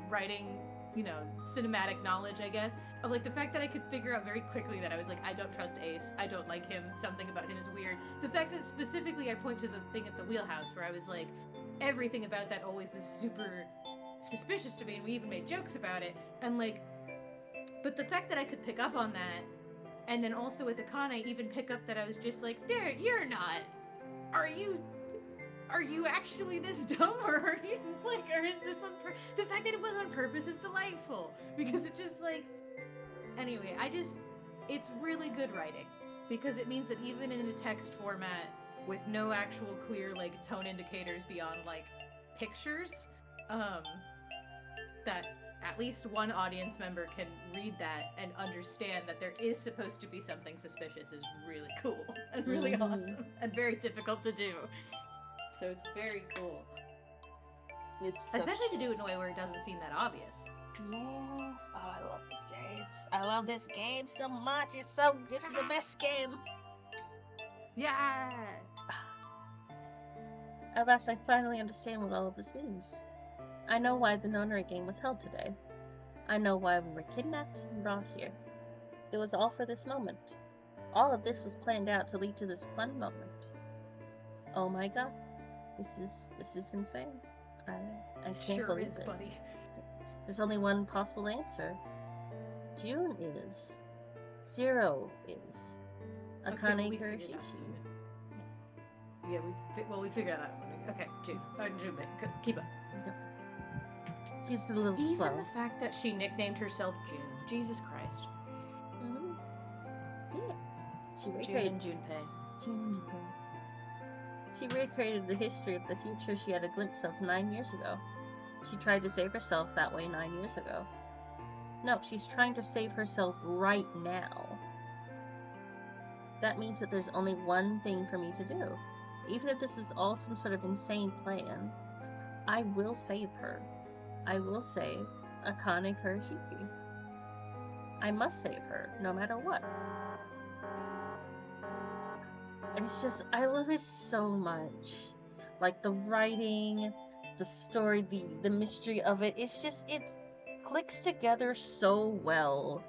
writing you know, cinematic knowledge, I guess, of like the fact that I could figure out very quickly that I was like, I don't trust Ace, I don't like him, something about him is weird. The fact that specifically I point to the thing at the wheelhouse where I was like, everything about that always was super suspicious to me, and we even made jokes about it, and like, but the fact that I could pick up on that, and then also with Akane even pick up that I was just like, there, you're not, are you actually this dumb, or are you like, or is this on the fact that it was on purpose is delightful, because it just like, anyway, it's really good writing, because it means that even in a text format with no actual clear like tone indicators beyond like pictures, that at least one audience member can read that and understand that there is supposed to be something suspicious is really cool and really awesome and very difficult to do. So it's very cool. Especially to do it in a way where it doesn't seem that obvious. Yes. Oh, I love this game. I love this game so much. This is the best game. Yeah! At last, I finally understand what all of this means. I know why the nonary game was held today. I know why we were kidnapped and brought here. It was all for this moment. All of this was planned out to lead to this one moment. Oh my god. This is insane. I can't believe it. Buddy. There's only one possible answer. June is. Zero is. Akane Kuroshishi. Yeah, we figured that out. Okay, June. June, keep up. She's a little Even slow. Even the fact that she nicknamed herself June. Jesus Christ. Mm-hmm. Yeah. She June recreated and Junpei. June and Junpei. She recreated the history of the future she had a glimpse of 9 years ago. She tried to save herself that way 9 years ago. No, she's trying to save herself right now. That means that there's only one thing for me to do. Even if this is all some sort of insane plan, I will save her. I will save Akane Kurashiki. I must save her, no matter what. It's just, I love it so much. Like, the writing, the story, the mystery of it, it's just, it clicks together so well.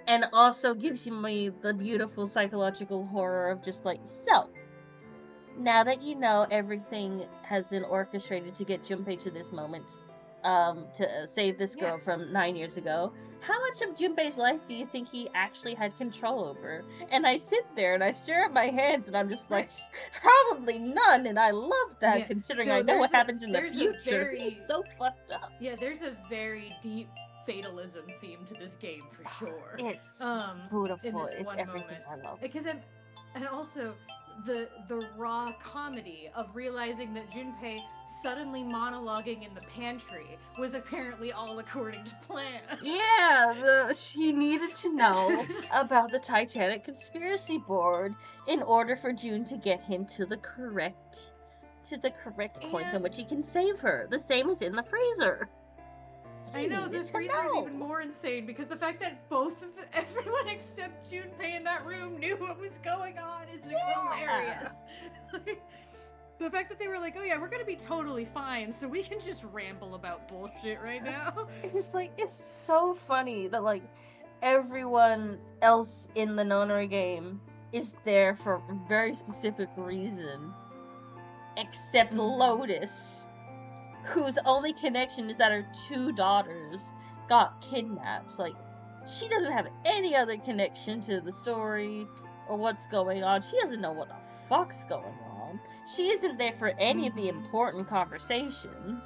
And also gives me the beautiful psychological horror of just like, so, now that you know everything has been orchestrated to get Junpei to this moment, to save this girl from 9 years ago, how much of Junpei's life do you think he actually had control over? And I sit there and I stare at my hands and I'm just like, probably none, and I love that, considering I know what happens in the future. It's so fucked up. Yeah, there's a very deep fatalism theme to this game for sure. It's beautiful. It's everything I love. Because and also the raw comedy of realizing that Junpei suddenly monologuing in the pantry was apparently all according to plan. Yeah, she needed to know about the Titanic conspiracy board in order for June to get him to the correct point on which he can save her. The same as in the freezer. I know, the freezer is even more insane because the fact that everyone except Junpei in that room knew what was going on is hilarious. The fact that they were like, oh yeah, we're gonna be totally fine, so we can just ramble about bullshit right now. It's like, it's so funny that like everyone else in the nonary game is there for a very specific reason, except Lotus, whose only connection is that her 2 daughters got kidnapped. Like, she doesn't have any other connection to the story or what's going on. She doesn't know what the fuck's going on. She isn't there for any of the important conversations.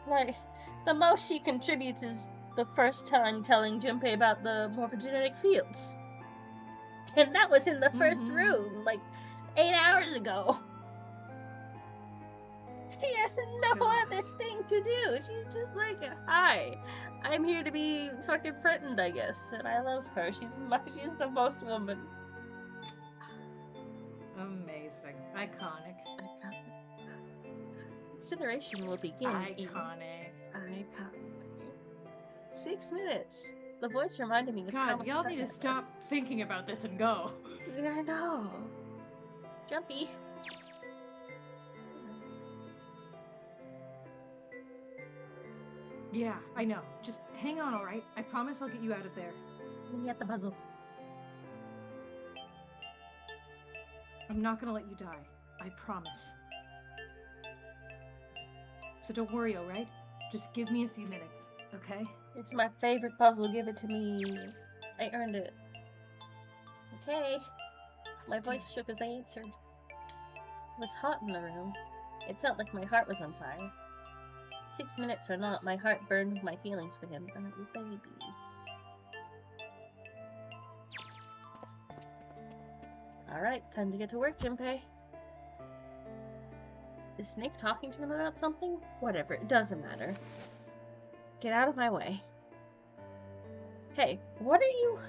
Like, the most she contributes is the first time telling Junpei about the morphogenetic fields. And that was in the first room, like, 8 hours ago. She has no other thing to do. She's just like, hi, I'm here to be fucking threatened, I guess. And I love her. She's the most woman. Amazing. Iconic. 'Incineration will begin. Iconic. 6 minutes. The voice reminded me of how God, much y'all need to stop thinking about this and go. Yeah, I know. Jumpy. Yeah, I know. Just hang on, alright? I promise I'll get you out of there. Let me at the puzzle. I'm not gonna let you die. I promise. So don't worry, alright? Just give me a few minutes, okay? It's my favorite puzzle. Give it to me. I earned it. Okay. My Let's do voice shook as I answered. It was hot in the room. It felt like my heart was on fire. 6 minutes or not, my heart burned with my feelings for him, a little baby. Alright, time to get to work, Junpei. Is Snake talking to them about something? Whatever, it doesn't matter. Get out of my way. Hey, what are you...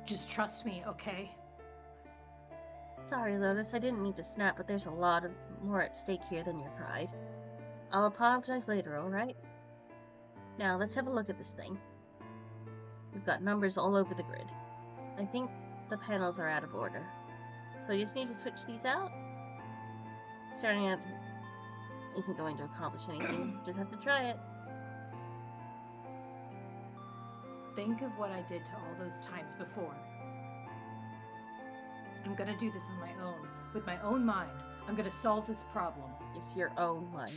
Just trust me, okay? Sorry, Lotus, I didn't mean to snap, but there's a lot more at stake here than your pride. I'll apologize later, alright? Now, let's have a look at this thing. We've got numbers all over the grid. I think the panels are out of order. So I just need to switch these out? Starting out isn't going to accomplish anything. Just have to try it. Think of what I did to all those times before. I'm gonna do this on my own. With my own mind. I'm gonna solve this problem. It's your own mind.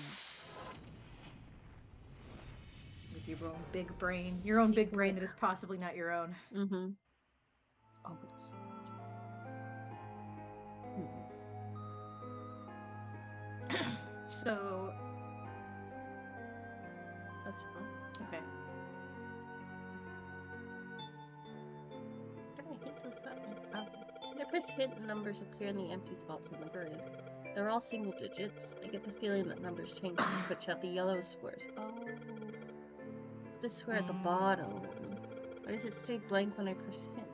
With your own big brain. Your own big brain that is possibly not your own. Mm-hmm. Oh, it's... So... That's fun. Okay. How do I hit this button? Oh. When I press hit, numbers appear in the empty spots in the grid. They're all single digits. I get the feeling that numbers change when I switch out the yellow squares. Oh. This square at the bottom. Why does it stay blank when I press hit?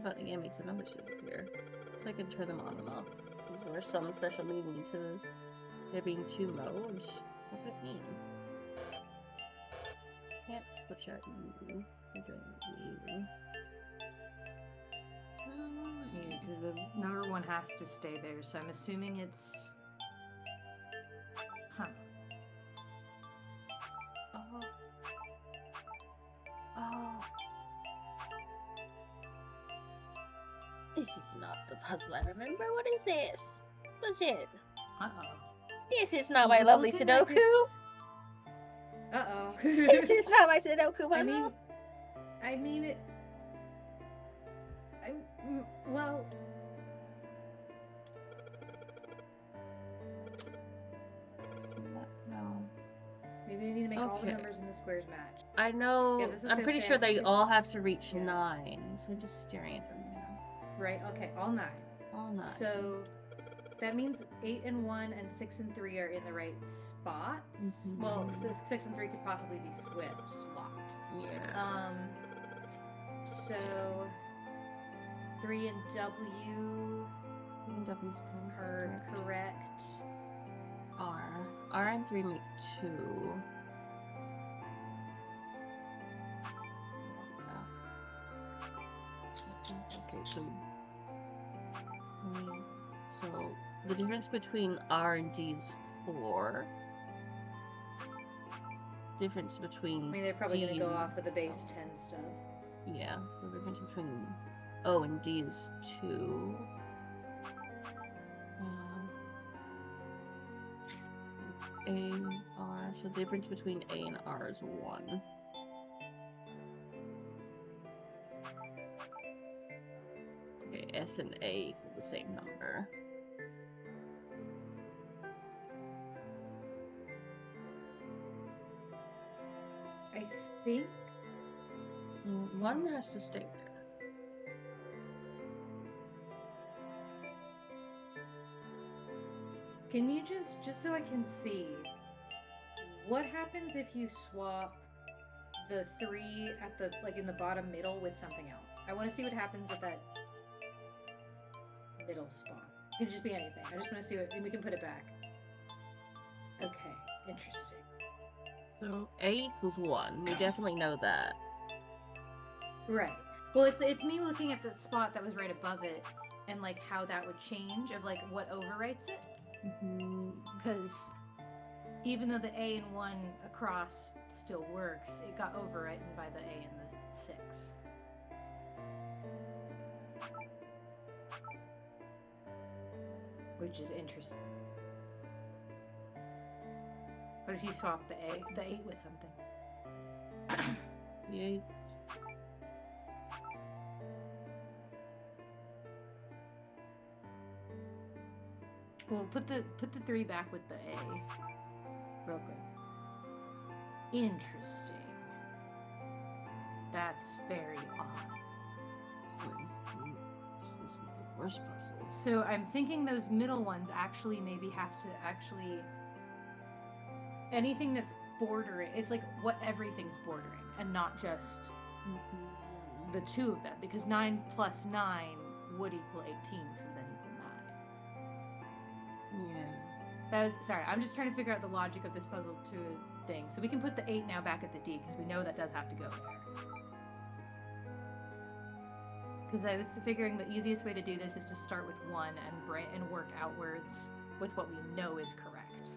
But again, makes the numbers disappear. So I can turn them on and off. This is where some special meaning to there being two modes. What does that mean? Can't switch out you. I'm doing you. Yeah, because the number one has to stay there, so I'm assuming it's... Huh. Oh. Oh. This is not the puzzle I remember. What is this? Legit. Uh-oh. This is not my lovely Looking like Sudoku. it's- Uh-oh. This is not my Sudoku puzzle. I mean it... well... No. Maybe I need to make all the Okay. numbers in the squares match. I know. Yeah, this was I'm gonna pretty say, sure I think they all it's- have to reach yeah. 9. So I'm just staring at them now. Right, okay, all 9. All 9. So that means 8 and 1 and 6 and 3 are in the right spots. Mhm. Well, 6 and 3 could possibly be swapped. Yeah. So 3 and W W's correct. are correct. R and 3 make 2. Okay, so the difference between R and D is 4. Difference between I mean, they're probably going D to go and- off of the base 10 stuff. Yeah, so the difference between O and D is 2. A, R, so the difference between A and R is 1. Okay, S and A equal the same number. I think. One has to stay there. Can you just so I can see, what happens if you swap the 3 at the, like, in the bottom middle with something else? I want to see what happens at that middle spot. It can just be anything. I just want to see what, and we can put it back. Okay, interesting. So A equals 1. We definitely know that. Right. Well, it's me looking at the spot that was right above it, and like how that would change, of like what overwrites it. Because even though the A and 1 across still works, it got overwritten by the A and the 6. Which is interesting. What if you swap the 8 with something? Yeah. Well, put the 3 back with the A. Real quick. Interesting. That's very odd. This is the worst puzzle. So I'm thinking those middle ones actually maybe have to anything that's bordering. It's like what everything's bordering, and not just the 2 of them, because 9 plus 9 would equal 18, which would then equal 9. Yeah. Sorry, I'm just trying to figure out the logic of this puzzle thing. So we can put the 8 now back at the D, because we know that does have to go there. Because I was figuring the easiest way to do this is to start with 1 and work outwards with what we know is correct.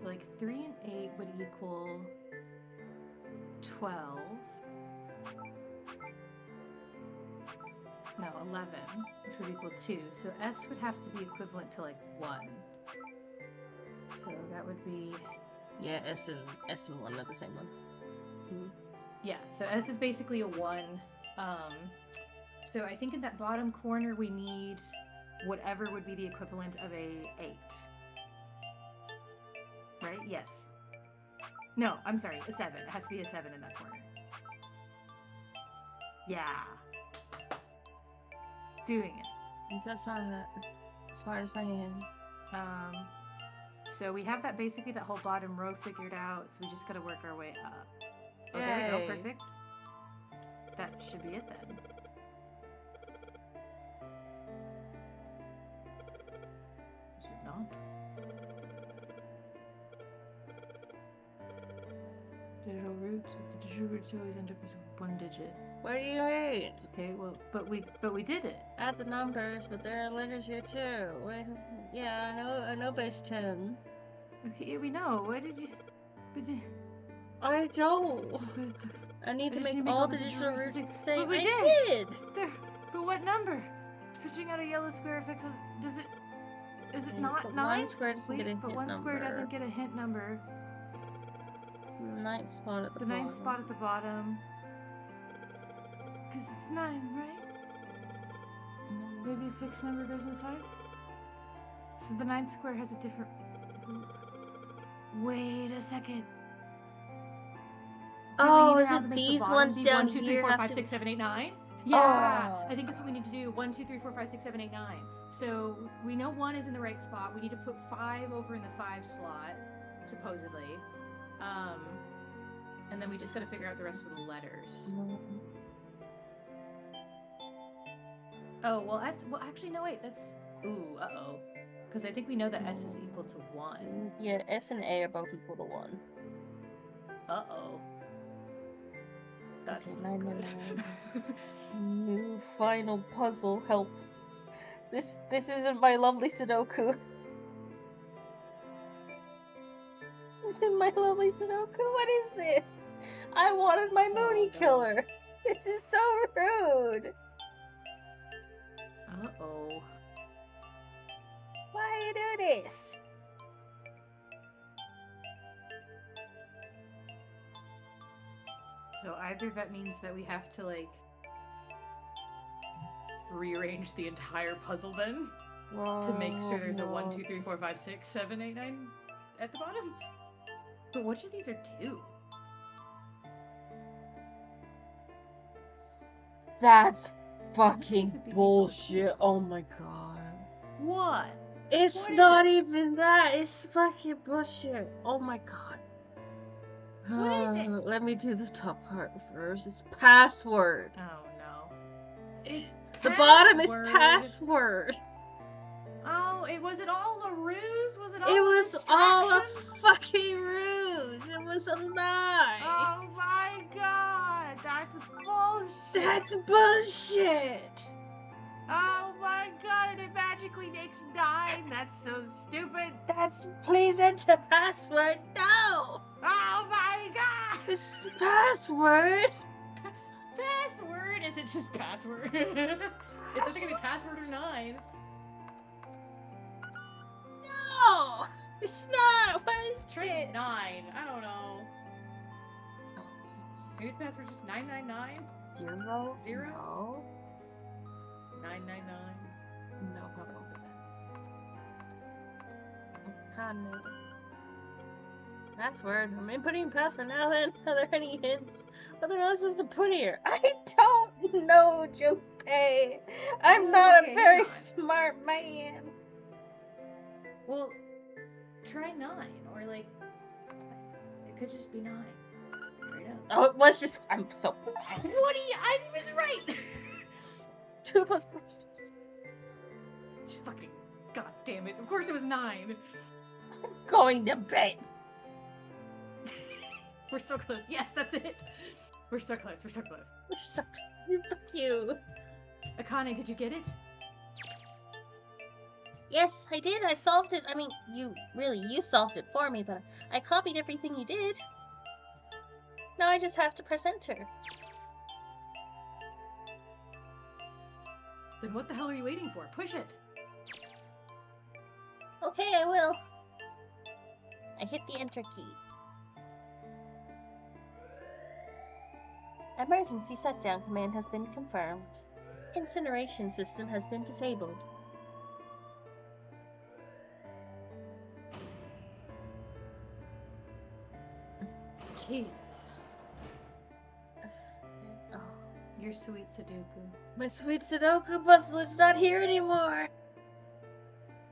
So like 3 and 8 would equal 12. No, 11, which would equal 2. So S would have to be equivalent to like 1. So that would be... Yeah, S and 1 are the same one. Yeah, so S is basically a 1. So I think in that bottom corner we need whatever would be the equivalent of a 8. Right? Yes. No, I'm sorry, a 7. It has to be a 7 in that corner. Yeah. Doing it. Is that smart as my hand? So we have that basically that whole bottom row figured out, so we just gotta work our way up. Oh, there we go, perfect. That should be it then. Is it not? Digital roots. The digital roots always end up as 1 digit. What do you mean? Okay, well, but we did it. Add the numbers, but there are letters here too. Yeah, I know base 10. Okay, we know. Why did you? I don't. I need to make all the digital roots the same. But we did. There. But what number? Switching out a yellow square affects. Does it? Is it not 9? 9 square doesn't get a hint but 1 number. square doesn't get a hint number. The 9th spot at the The bottom. 9th spot at the bottom. Because it's 9, right? Maybe a fixed number goes inside? So the 9th square has a different... Wait a second. Oh, is it these ones down 1, 2, 3, here 4, have 5, to... 6, 7, 8, 9? Yeah! Oh. I think that's what we need to do. 1, 2, 3, 4, 5, 6, 7, 8, 9. So we know 1 is in the right spot. We need to put 5 over in the 5 slot, supposedly. And then we just gotta figure out the rest of the letters. Oh, well, S... Well, actually, no, wait, that's... Ooh, uh-oh. Because I think we know that S is equal to 1. Yeah, S and A are both equal to 1. Uh-oh. That's Okay, not 9 good. and 9. New final puzzle, help. This isn't my lovely Sudoku. This isn't my lovely Sudoku. What is this? I wanted my Moony killer. This is so rude. Uh-oh. Why you do this? So either that means that we have to, like, rearrange the entire puzzle then to make sure there's a 1, 2, 3, 4, 5, 6, 7, 8, 9 at the bottom. But which of these are 2? That's fucking bullshit. Oh my god. What? It's What is not it? even that. It's fucking bullshit. Oh my god. What is it? Let me do the top part first. It's password. Oh no. It's The bottom is password. password. Oh, was it all a ruse? Was it all It a was all a distraction? fucking ruse. It was a lie. Oh my god, that's bull bullshit. That's bullshit. Oh my god, and it magically makes 9. That's so stupid. That's please enter password. No. Oh my god. This password. Password? Is it just password? It's either gonna be password or 9. No. It's not. What is Try it? 9. I don't know. Maybe the password's just 999? 0? 0? No. 999. No, probably won't be that. God, no. Password. I'm inputting password now then. Are there any hints? What am I supposed to put here? I don't know, Junpei. I'm not okay, a very hang on. smart man. Well, try 9, or like, it could just be 9. Straight up. Oh, it was just. I'm so. What do you? I was right! 2 plus 4. Fucking god damn it. Of course it was 9. I'm going to bed. We're so close. Yes, that's it. We're so close. We're so close. You're so. Fuck you. Akane, did you get it? Yes, I did. I solved it. I mean, you solved it for me, but I copied everything you did. Now I just have to press enter. Then what the hell are you waiting for? Push it. Okay, I will. I hit the enter key. Emergency shutdown command has been confirmed. Incineration system has been disabled. Jesus. Oh, Your sweet Sudoku. my sweet Sudoku puzzle is not here anymore.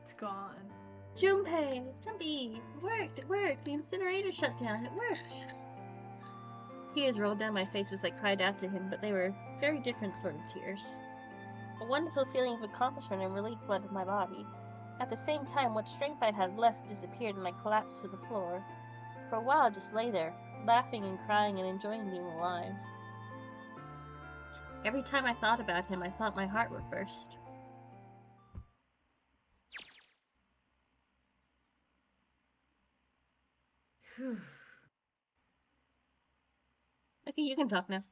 It's gone. Junpei, it worked. The incinerator shut down. It worked. Tears rolled down my face as I cried out to him, but they were very different sort of tears. A wonderful feeling of accomplishment and relief flooded my body. At the same time, what strength I had left disappeared and I collapsed to the floor. For a while I just lay there, laughing and crying and enjoying being alive. Every time I thought about him, I thought my heart would burst. Whew. Okay, you can talk now.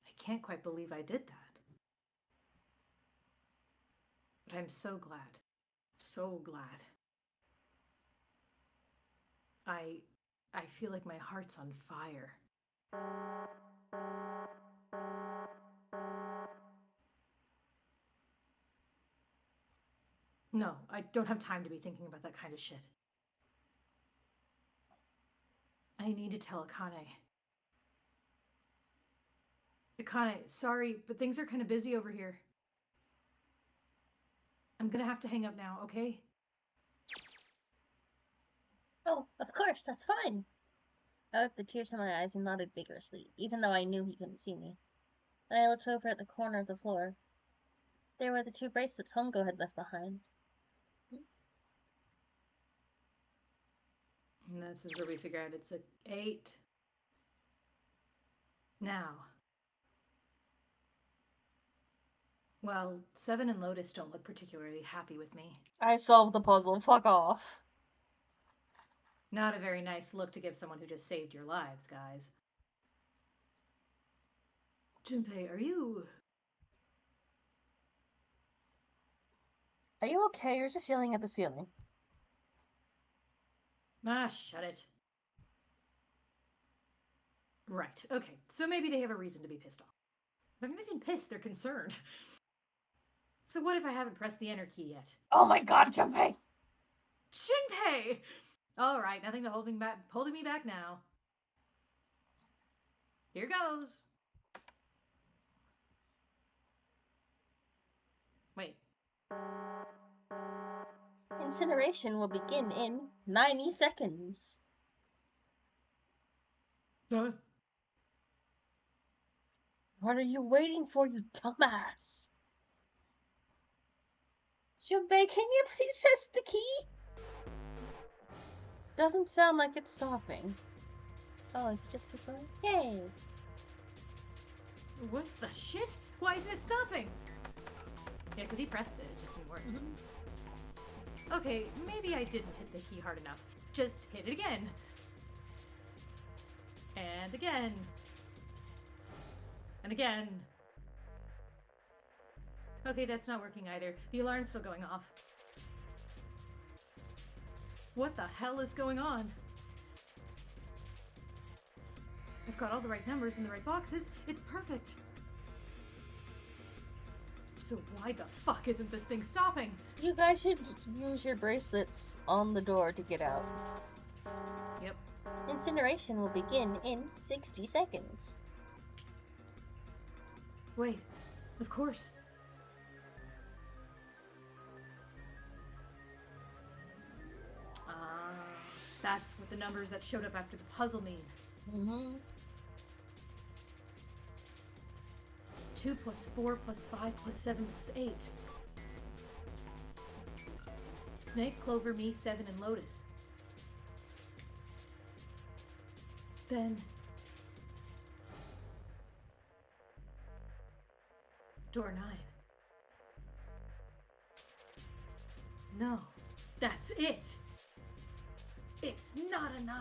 I can't quite believe I did that. But I'm so glad. So glad. I feel like my heart's on fire. No, I don't have time to be thinking about that kind of shit. I need to tell Akane. Akane, sorry, but things are kind of busy over here. I'm gonna have to hang up now, okay? Oh, of course, that's fine. I wiped the tears from my eyes and nodded vigorously, even though I knew he couldn't see me. Then I looked over at the corner of the floor. There were the 2 bracelets Hongo had left behind. And this is where we figure out it's a 8. Now. Well, 7 and Lotus don't look particularly happy with me. I solved the puzzle. Fuck off. Not a very nice look to give someone who just saved your lives, guys. Junpei, are you... Are you okay? You're just yelling at the ceiling. Ah, shut it. Right, okay. So maybe they have a reason to be pissed off. They're not even pissed, they're concerned. So what if I haven't pressed the enter key yet? Oh my god, Junpei! Junpei! Alright, nothing to holding me back now. Here goes. Wait. Incineration will begin in 90 seconds. Huh? What are you waiting for, you dumbass? Junpei, can you please press the key? Doesn't sound like it's stopping. Oh, is it just keep going? Yay! What the shit? Why isn't it stopping? Yeah, because he pressed it. It just didn't work. Okay, maybe I didn't hit the key hard enough. Just hit it again. And again. And again. Okay, that's not working either. The alarm's still going off. What the hell is going on? I've got all the right numbers in the right boxes. It's perfect. So why the fuck isn't this thing stopping? You guys should use your bracelets on the door to get out. Yep. Incineration will begin in 60 seconds. Wait. Of course. That's what the numbers that showed up after the puzzle mean. 2 plus 4 plus 5 plus 7 plus 8. Snake, Clover, me, 7, and Lotus. Then... door 9. No, that's it! It's not a 9!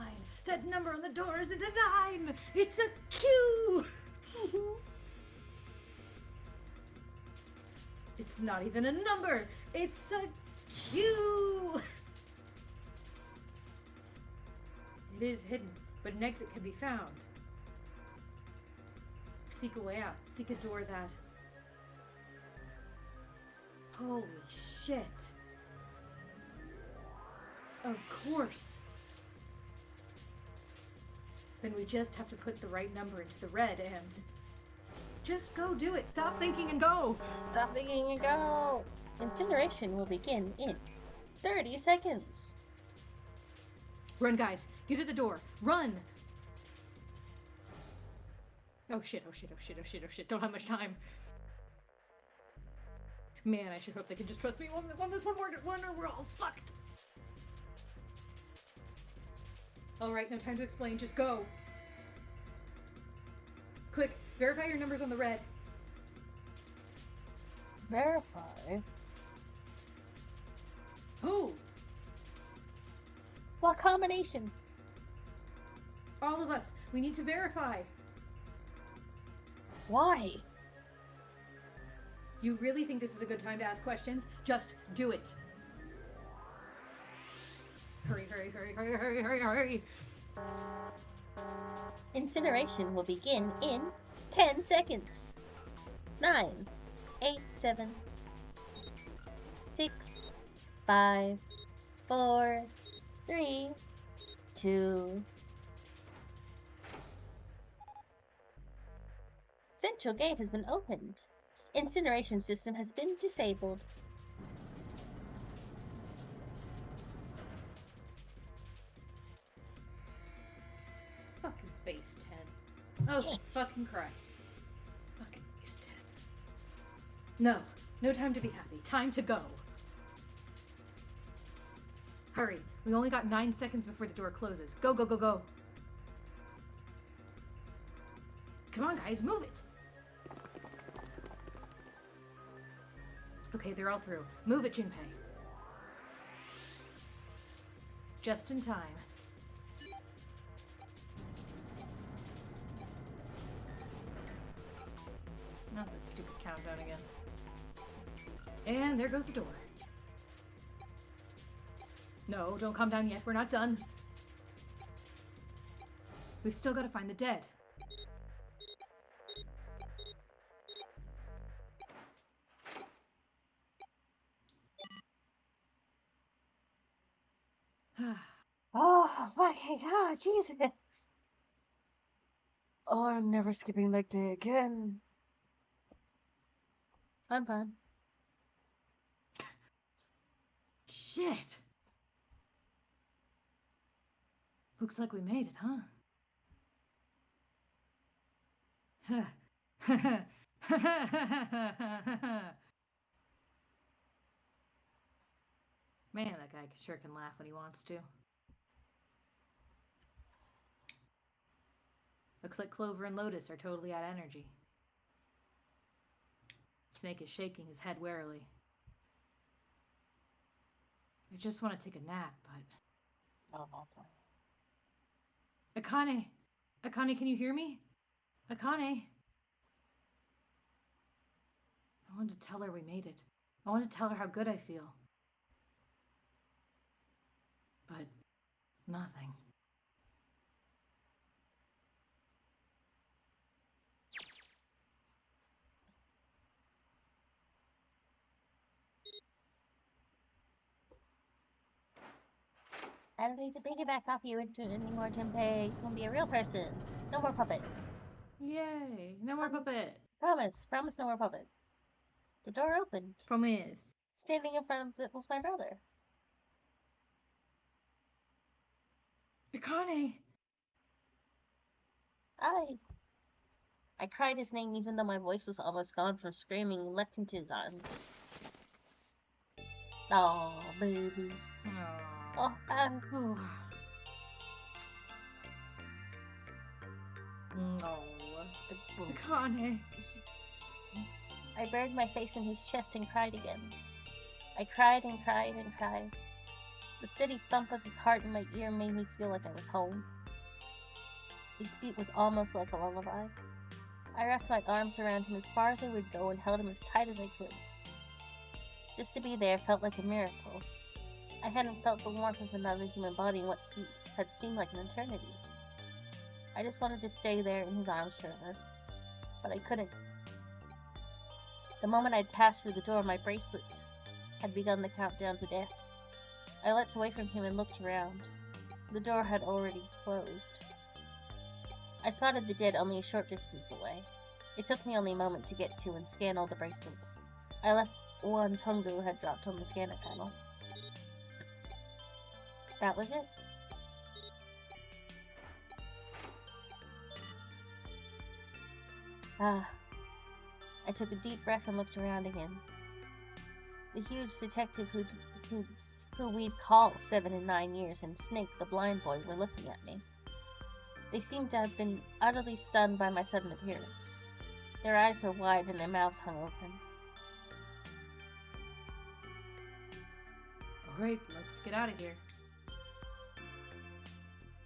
That number on the door isn't a 9! It's a Q! It's not even a number! It's a Q! It is hidden, but an exit can be found. Seek a way out. Seek a door that... Holy shit. Of course. Then we just have to put the right number into the red and... just go do it. Stop thinking and go. Stop thinking and go. Incineration will begin in 30 seconds. Run, guys. Get to the door. Run. Oh shit, oh shit, oh shit, oh shit, oh shit. Don't have much time. Man, I should hope they can just trust me on this one or we're all fucked. Alright, no time to explain. Just go. Click. Verify your numbers on the red. Verify? Oh! What combination? All of us. We need to verify. Why? You really think this is a good time to ask questions? Just do it. Hurry, hurry, hurry, hurry, hurry, hurry, hurry. Incineration will begin in 10 seconds. 9, 8, 7, 6, 5, 4, 3, 2. Central gate has been opened. Incineration system has been disabled. Fucking base 10. Oh, fucking Christ. Fucking base 10. No. No time to be happy. Time to go. Hurry. We only got 9 seconds before the door closes. Go, go, go, go. Come on, guys. Move it. Okay, they're all through. Move it, Junpei. Just in time. Not this stupid countdown again. And there goes the door. No, don't calm down yet. We're not done. We've still got to find the dead. Oh my god, Jesus! Oh, I'm never skipping leg day again. I'm fine. Shit! Looks like we made it, huh? Man, that guy sure can laugh when he wants to. Looks like Clover and Lotus are totally out of energy. Snake is shaking his head warily. I just want to take a nap, but... Oh, Akane! Akane, can you hear me? Akane! I wanted to tell her we made it. I wanted to tell her how good I feel. But... nothing. I don't need to piggyback off you anymore, Junpei. You can be a real person. No more puppet. Yay! No more puppet! Promise. Promise no more puppet. The door opened. Promise. Standing in front of it was my brother. Akane! I cried his name even though my voice was almost gone from screaming and leapt into his arms. Oh, babies. Oh. Oh, No. Akane. I buried my face in his chest and cried again. I cried and cried and cried. The steady thump of his heart in my ear made me feel like I was home. Its beat was almost like a lullaby. I wrapped my arms around him as far as I would go and held him as tight as I could. Just to be there felt like a miracle. I hadn't felt the warmth of another human body in what had seemed like an eternity. I just wanted to stay there in his arms forever, but I couldn't. The moment I'd passed through the door, my bracelets had begun the countdown to death. I leapt away from him and looked around. The door had already closed. I spotted the dead only a short distance away. It took me only a moment to get to and scan all the bracelets. I left one Tongu had dropped on the scanner panel. That was it. I took a deep breath and looked around again. The huge detective who we'd call 7 and 9 years and Snake the blind boy were looking at me. They seemed to have been utterly stunned by my sudden appearance. Their eyes were wide and their mouths hung open. Alright, let's get out of here.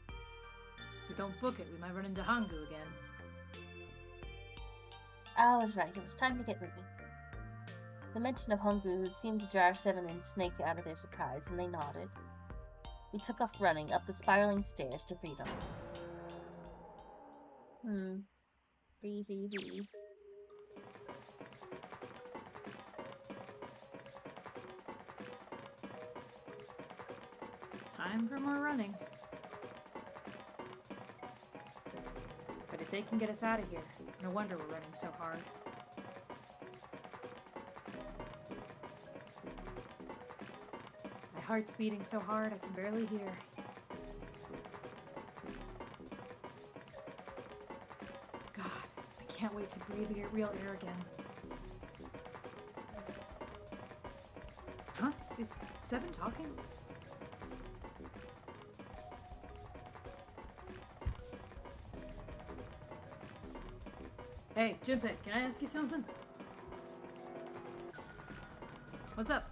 If we don't book it, we might run into Hangu again. I was right, it was time to get moving. The mention of Hongu seemed to jar Seven and Snake out of their surprise, and they nodded. We took off running up the spiraling stairs to freedom. Free. Time for more running. But if they can get us out of here, no wonder we're running so hard. My heart's beating so hard I can barely hear. God, I can't wait to breathe real air again. Huh? Is Seven talking? Hey, Junpei, can I ask you something? What's up?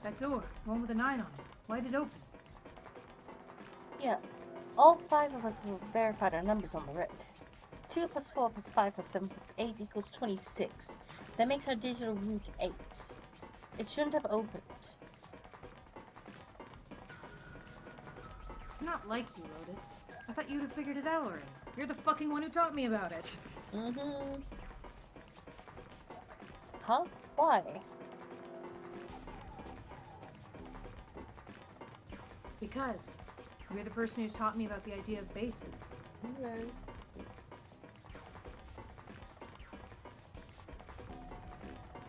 That door, the one with the 9 on it. Why did it open? Yeah, all 5 of us have verified our numbers on the road. 2 plus 4 plus 5 plus 7 plus 8 equals 26. That makes our digital route 8. It shouldn't have opened. It's not like you, Lotus. I thought you'd have figured it out already. You're the fucking one who taught me about it. Huh? Why? Because you're the person who taught me about the idea of bases. Okay.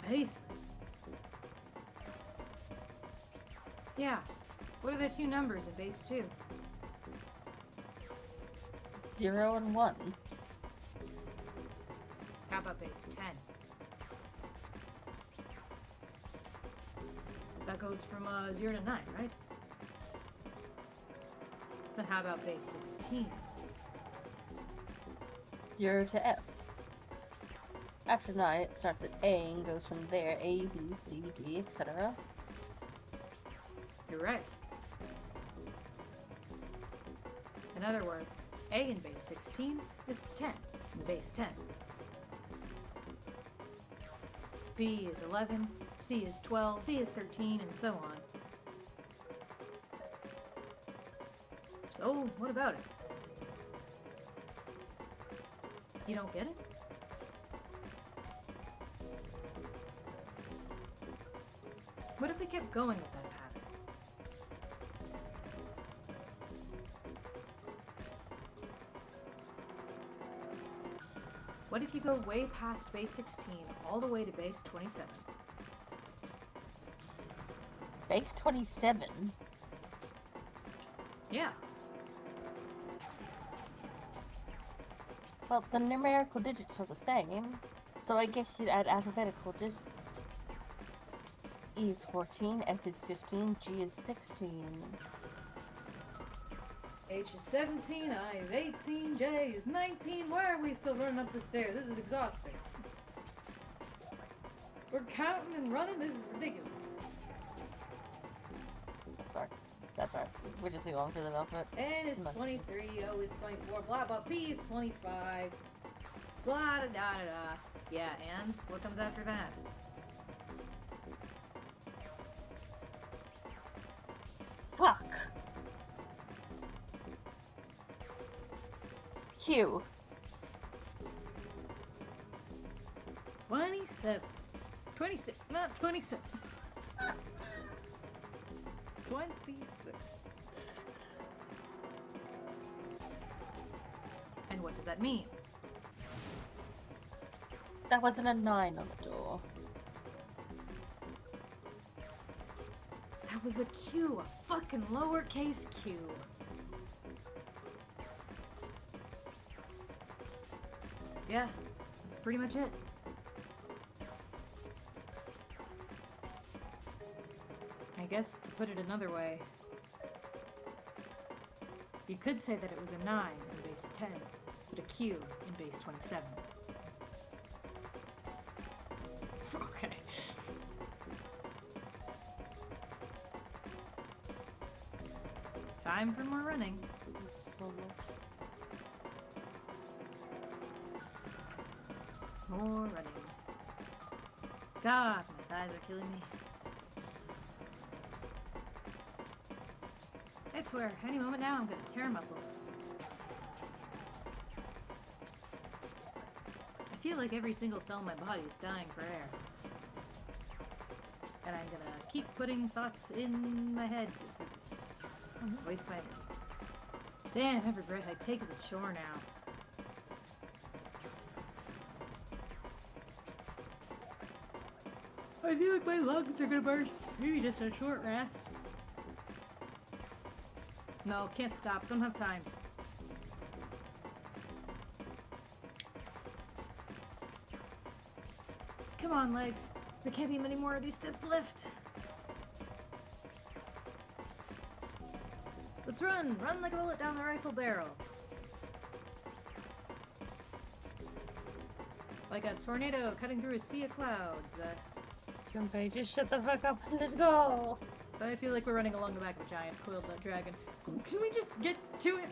Bases? Yeah. What are the 2 numbers of base 2? 0 and 1. How about base 10? That goes from 0 to 9, right? Then how about base 16? 0 to F. After 9, it starts at A and goes from there, A, B, C, D, etc. You're right. In other words, A in base 16 is 10 in base 10. B is 11, C is 12, D is 13, and so on. So, what about it? You don't get it? What if we kept going with that pattern? What if you go way past base 16, all the way to base 27? Base 27? Yeah. Well, the numerical digits are the same, so I guess you'd add alphabetical digits. E is 14, F is 15, G is 16. H is 17, I is 18, J is 19. Why are we still running up the stairs? This is exhausting. We're counting and running? This is ridiculous. Sorry. That's right. We're just going through the alphabet. N is 23, O is 24, blah blah, P is 25, blah da da da da. Yeah, and what comes after that? Fuck! Q. 27. 26, not 27. 26. And what does that mean? That wasn't a 9 on the door. That was a Q, a fucking lowercase q. Yeah, that's pretty much it. I guess to put it another way, you could say that it was a 9 in base 10, but a Q in base 27. Okay. Time for more running. So much. More running. God, my thighs are killing me. I swear, any moment now I'm gonna tear a muscle. I feel like every single cell in my body is dying for air. And I'm gonna keep putting thoughts in my head for this. Waste my energy. Damn, every breath I take is a chore now. I feel like my lungs are gonna burst. Maybe just a short rest. No, can't stop. Don't have time. Come on, legs. There can't be many more of these steps left. Let's run! Run like a bullet down the rifle barrel. Like a tornado cutting through a sea of clouds. Junpei, just shut the fuck up and let's go! So I feel like we're running along the back of a giant coiled dragon. Can we just get to it?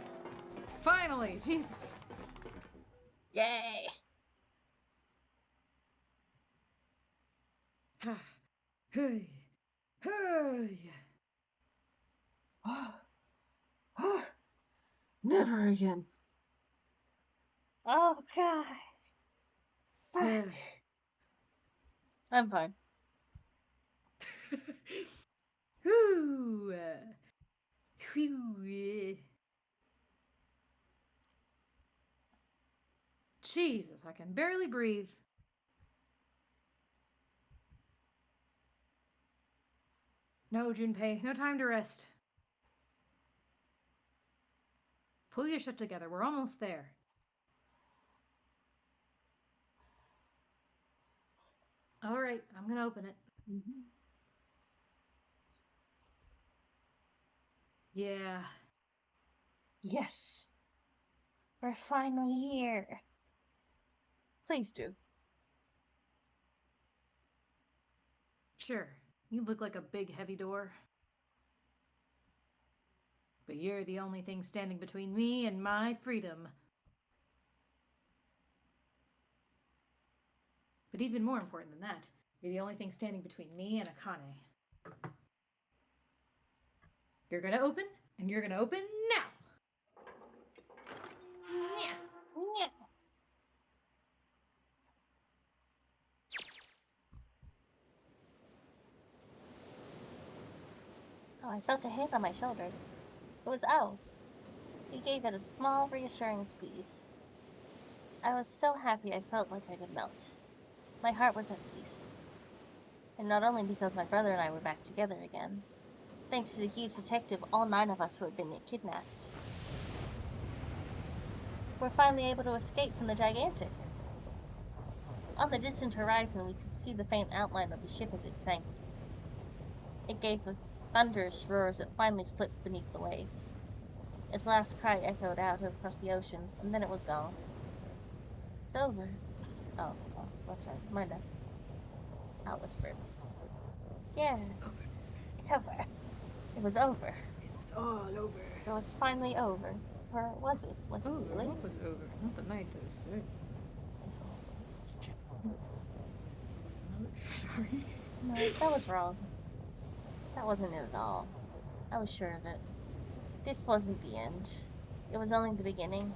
Finally! Jesus! Yay! Hey! Hey! Never again. Oh god. Fuck. I'm fine. Whew. Whew. Jesus, I can barely breathe. No, Junpei, no time to rest. Pull your shit together, we're almost there. Alright, I'm gonna open it. Yeah. Yes. We're finally here. Please do. Sure, you look like a big heavy door. But you're the only thing standing between me and my freedom. But even more important than that, you're the only thing standing between me and Akane. You're gonna open, and you're gonna open now! Yeah. Yeah. Oh, I felt a hand on my shoulder. It was Owl's. He gave it a small, reassuring squeeze. I was so happy I felt like I could melt. My heart was at peace. And not only because my brother and I were back together again, thanks to the huge detective, all 9 of us who had been kidnapped. We're finally able to escape from the Gigantic. On the distant horizon, we could see the faint outline of the ship as it sank. It gave a thunderous roar as it finally slipped beneath the waves. Its last cry echoed out across the ocean, and then it was gone. It's over. Oh, that's right. Mind that. I'll whisper. Yeah. It's over. It was over. It's all over. It was finally over. Or was it? Was it really? What was over? Not the night that was certain. Sorry. No, that was wrong. That wasn't it at all. I was sure of it. This wasn't the end. It was only the beginning.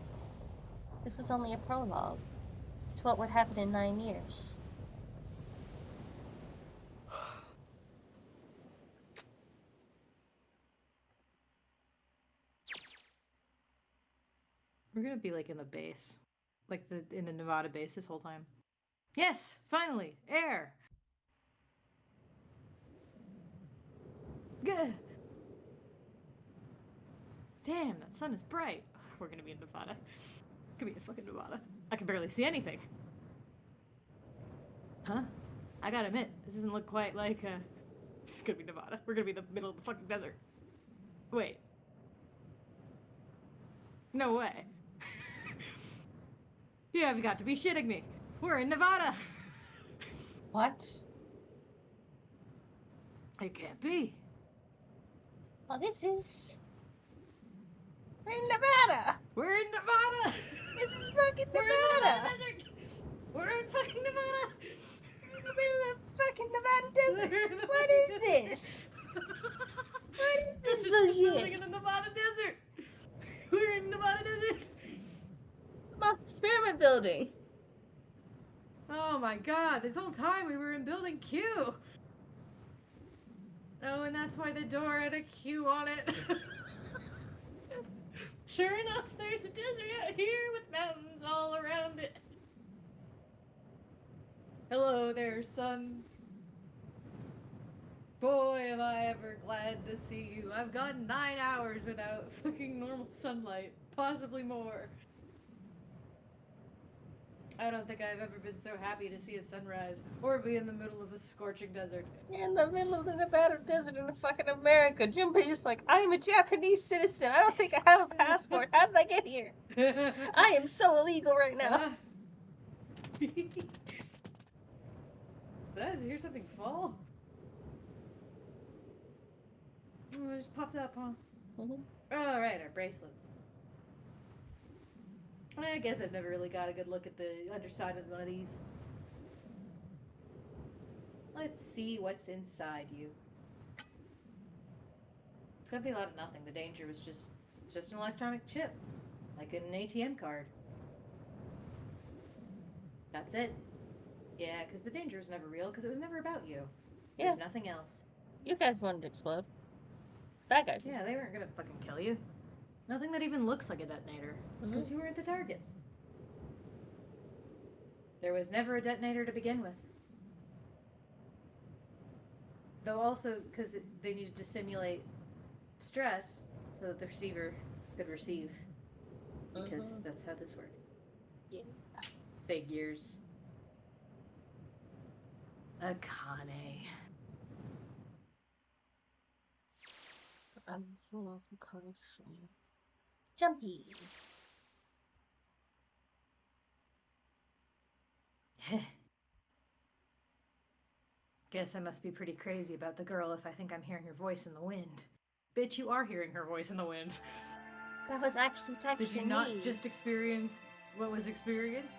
This was only a prologue to what would happen in 9 years. We're gonna be like in the base. Like in the Nevada base this whole time. Yes! Finally! Air! Good! Damn, that sun is bright. We're gonna be in Nevada. Could be in fucking Nevada. I can barely see anything. Huh? I gotta admit, this doesn't look quite like this is gonna be Nevada. We're gonna be in the middle of the fucking desert. Wait. No way. You have got to be shitting me. We're in Nevada. What? It can't be. Well, this is... We're in Nevada! We're in Nevada. This is fucking We're in the Nevada! Nevada desert. We're in fucking Nevada. We're in the middle of the fucking Nevada desert! What is this? What is this This is the building bullshit? in the Nevada desert. We're in Nevada desert. Moth experiment building. Oh my god, this whole time we were in building Q. Oh, and that's why the door had a Q on it. Sure enough, there's a desert out here with mountains all around it. Hello there, sun. Boy, am I ever glad to see you. I've gone 9 hours without fucking normal sunlight. Possibly more. I don't think I've ever been so happy to see a sunrise or be in the middle of a scorching desert. In the middle of the Nevada desert in fucking America. Junpei's just like, I'm a Japanese citizen. I don't think I have a passport. How did I get here? I am so illegal right now. Did I hear something fall? Oh, it just popped up, huh? Oh, right, our bracelets. I guess I've never really got a good look at the underside of one of these. Let's see what's inside you. It's gonna be a lot of nothing. The danger was just an electronic chip, like an ATM card. That's it. Yeah, because the danger was never real, because it was never about you. Yeah. There's nothing else. You guys wanted to explode. Bad guys. Yeah, they weren't gonna fucking kill you. Nothing that even looks like a detonator, because you weren't the targets. There was never a detonator to begin with. Though also, because they needed to simulate stress so that the receiver could receive. Because that's how this worked. Yeah. Figures. Akane. I'm full of corruption. Jumpy. Guess I must be pretty crazy about the girl if I think I'm hearing her voice in the wind. Bitch, you are hearing her voice in the wind. That was actually Did you not just experience what was experienced?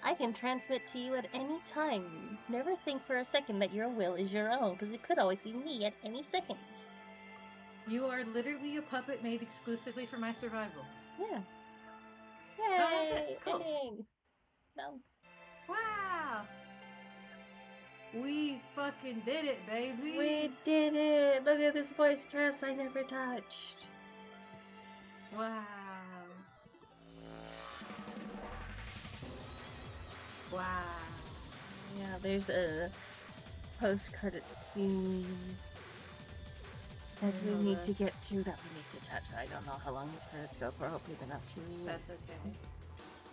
I can transmit to you at any time. Never think for a second that your will is your own, because it could always be me at any second. You are literally a puppet made exclusively for my survival. Yeah. Oh, that's it. Cool. Ending. No. Wow! We fucking did it, baby! We did it! Look at this voice cast I never touched. Wow. Wow. Yeah, there's a post-credit scene that we need to get to, that we need to touch. I don't know how long these credits go for. Hopefully they're not too... That's okay.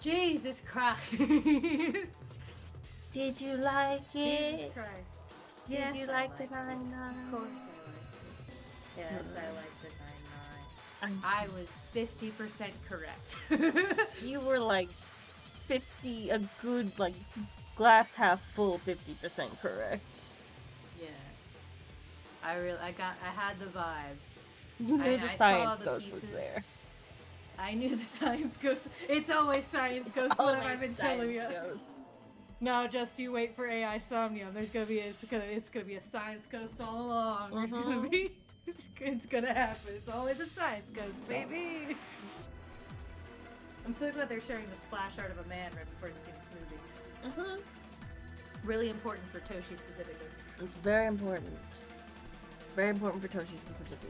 Jesus Christ! Did you like it? Jesus Christ. Did Yes, you I like the liked it. 9-9? Of course I liked it. Yes, I liked the 9-9. I I was 50% correct. You were like 50, a good, like, glass half full 50% correct. Yes. I had the vibes. You knew the I science saw the ghost was pieces. there. I knew the science ghost. It's always science ghost. What have I been telling you? Ghost. No, just you wait for AI Somnium. It's gonna be a science ghost all along. There's gonna be it's gonna happen. It's always a science ghost, baby. I'm so glad they're showing the splash art of a man right before the movie. Really important for Toshi specifically. It's very important. Very important for Toshi specifically.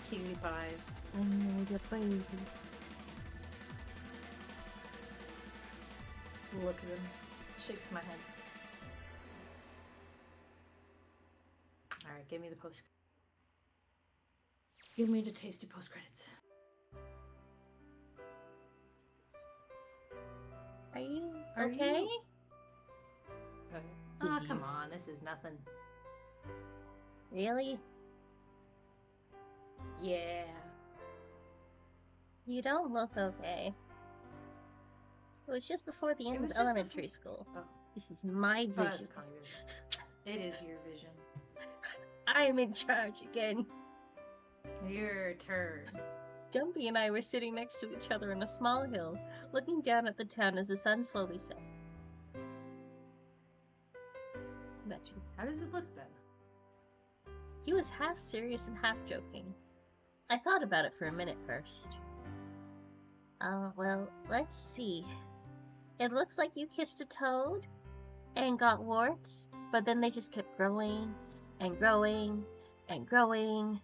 Cutie pies. I know your babies. Look at him. Shakes my head. Alright, give me the post. Give me the tasty post credits. Are you Are okay? you? Oh, come on. This is nothing. Really? Yeah. You don't look okay. It was just before the end of elementary school. Oh. This is my Oh, that's vision. It is your vision. I'm in charge again. Your turn. Jumpy and I were sitting next to each other on a small hill, looking down at the town as the sun slowly set. Bet you. How does it look then? He was half serious and half joking. I thought about it for a minute first. Well, let's see. It looks like you kissed a toad and got warts, but then they just kept growing and growing and growing.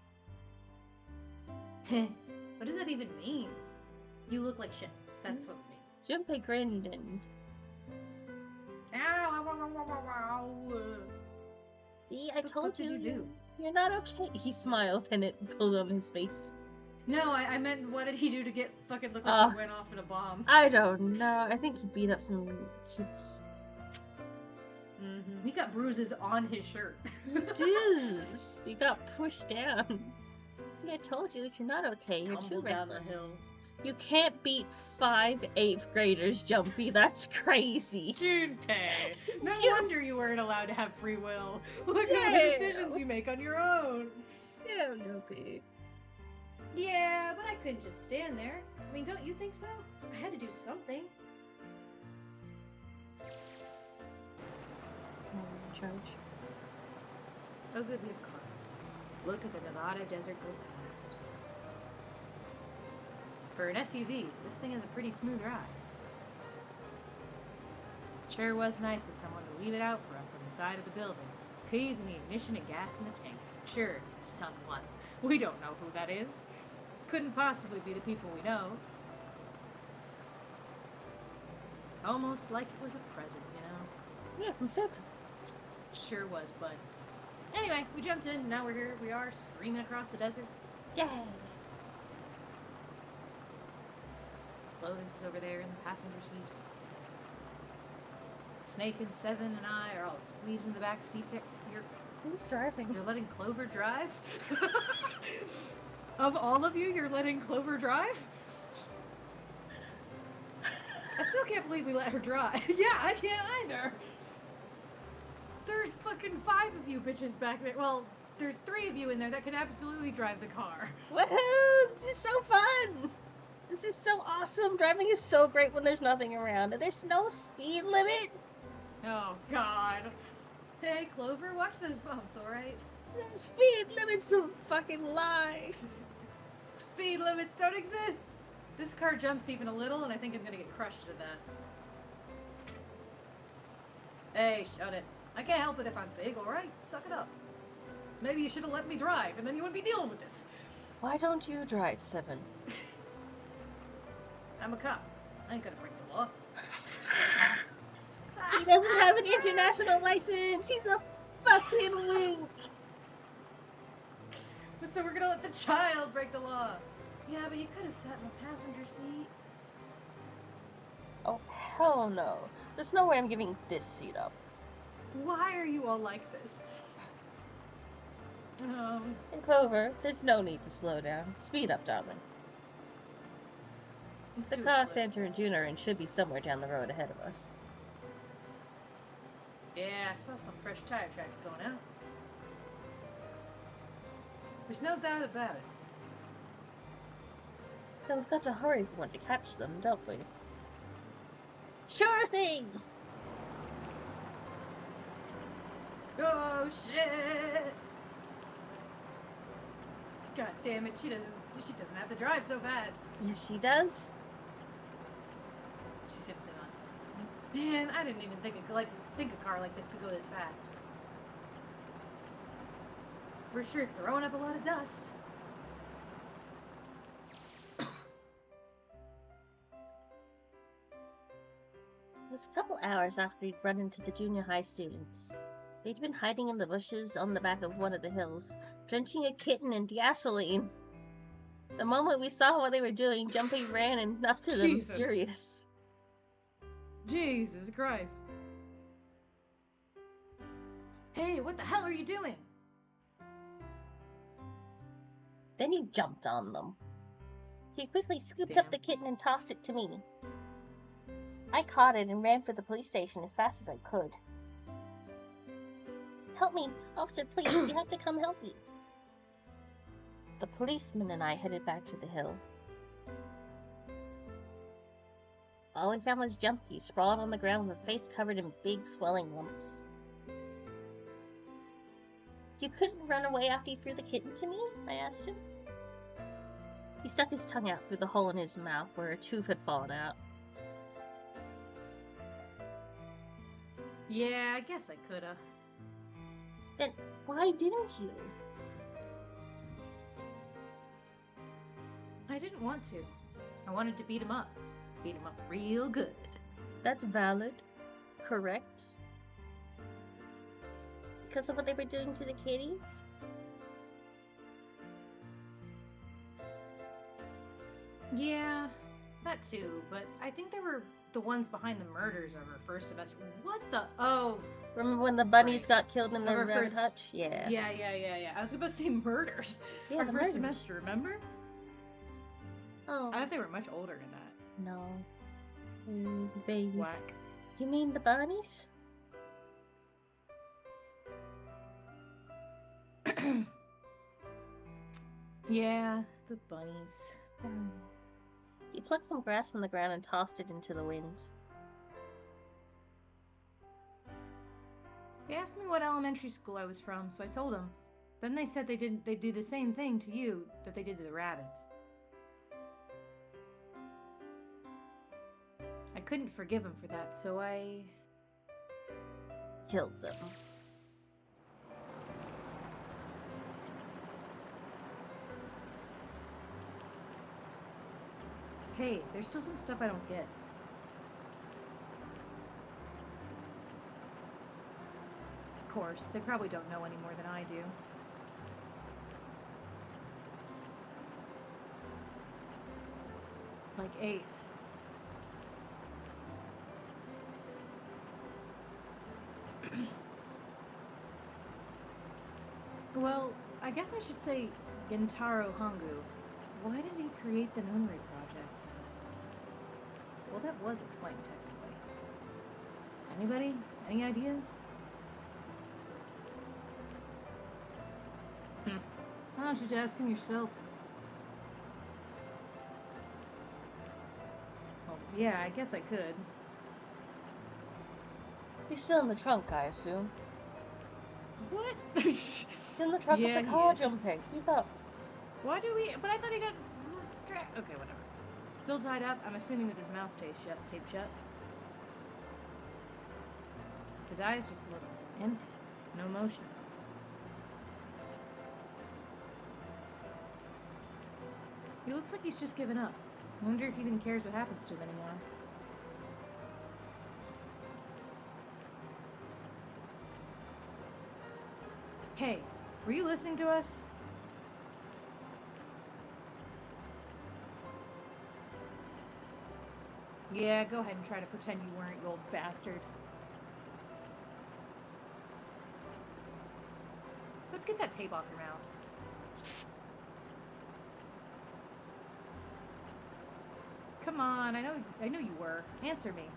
What does that even mean? You look like shit. That's what it means. Junpei grinned and... See, I told you, do? You're not okay. He smiled and it pulled on his face. No, I meant what did he do to get fucking look like he went off in a bomb? I don't know. I think he beat up some kids. He got bruises on his shirt. He does. He got pushed down. See, I told you, you're not okay. You're too Tumbled down reckless. the hill. You can't beat 5 8th graders, Jumpy. That's crazy. Junpei! No You- wonder you weren't allowed to have free will. Look at the Yeah. decisions you make on your own. Yeah, Jumpy. Yeah, but I couldn't just stand there. I mean, don't you think so? I had to do something. Charge. Oh, good, we have a car. Look at the Nevada desert go past. For an SUV, this thing is a pretty smooth ride. Sure was nice of someone to leave it out for us on the side of the building. Keys in the ignition and gas in the tank. Sure, someone. We don't know who that is. Couldn't possibly be the people we know. Almost like it was a present, you know? Yeah, from Santa. Sure was, bud. Anyway, we jumped in, and now we're here. We are screaming across the desert. Yay! Lotus is over there in the passenger seat. Snake and Seven and I are all squeezed in the back seat there. Who's driving? You're letting Clover drive? Of all of you, you're letting Clover drive? I still can't believe we let her drive. Yeah, I can't either. There's fucking 5 of you bitches back there. Well, there's 3 of you in there that can absolutely drive the car. Woohoo! This is so fun! This is so awesome. Driving is so great when there's nothing around. And there's no speed limit. Oh, God. Hey, Clover, watch those bumps, alright? Speed limit's a fucking lie. Speed limits don't exist! This car jumps even a little, and I think I'm gonna get crushed to death. Hey, shut it. I can't help it if I'm big, alright? Suck it up. Maybe you should have let me drive, and then you wouldn't be dealing with this. Why don't you drive, Seven? I'm a cop. I ain't gonna break the law. He doesn't have an international license. He's a fucking wink. So we're gonna let the child break the law. Yeah, but you could have sat in the passenger seat. Oh, hell no. There's no way I'm giving this seat up. Why are you all like this? And Clover, there's no need to slow down. Speed up, darling. The car Santa and June are in should be somewhere down the road ahead of us. Yeah, I saw some fresh tire tracks going out. There's no doubt about it. Then we've got to hurry if we want to catch them, don't we? Sure thing! Oh shit! God damn it, she doesn't have to drive so fast. Yes, she does. She simply must. Man, I didn't even think a car like this could go this fast. We're sure throwing up a lot of dust. It was a couple hours after we'd run into the junior high students. They'd been hiding in the bushes on the back of one of the hills, drenching a kitten in gasoline. The moment we saw what they were doing, Jumpy ran and up to them, Jesus. furious. Jesus Christ. Hey, what the hell are you doing? Then he jumped on them. He quickly scooped Damn. up the kitten and tossed it to me. I caught it and ran for the police station as fast as I could. Help me! Officer, please, you have to come help me. The policeman and I headed back to the hill. All we found was Jumpy, sprawled on the ground with a face covered in big, swelling lumps. You couldn't run away after you threw the kitten to me? I asked him. He stuck his tongue out through the hole in his mouth where a tooth had fallen out. Yeah, I guess I coulda. Then why didn't you? I didn't want to. I wanted to beat him up. Beat him up real good. That's valid. Correct. Because of what they were doing to the kitty? Yeah, that too, but I think they were the ones behind the murders of our first semester. What the? Oh. Remember when the bunnies Right. got killed in the Of our rabbit first- hutch? Yeah. Yeah. I was about to say murders. Yeah, Our the first murders. semester, remember? Oh. I thought they were much older than that. No. Babies. Whack. You mean the bunnies? Yeah, the bunnies. He plucked some grass from the ground and tossed it into the wind. They asked me what elementary school I was from, so I told them. Then they said they'd do the same thing to you that they did to the rabbits. I couldn't forgive them for that, so I... Killed them. Hey, there's still some stuff I don't get. Of course, they probably don't know any more than I do. Like Ace. Well, I guess I should say Gentaro Hongu. Why did he create the Nunri project? Well, that was explained technically. Anybody? Any ideas? Why don't you just ask him yourself? Well, yeah, I guess I could. He's still in the trunk, I assume. What? He's in the trunk Yeah, with the he car is. jumping. Keep up. Why do we? But I thought he got. Okay, whatever. Still tied up. I'm assuming with his mouth taped shut. His eyes just look empty. No motion. He looks like he's just given up. I wonder if he even cares what happens to him anymore. Hey, were you listening to us? Yeah, go ahead and try to pretend you weren't, you old bastard. Let's get that tape off your mouth. Come on, I know you were. Answer me.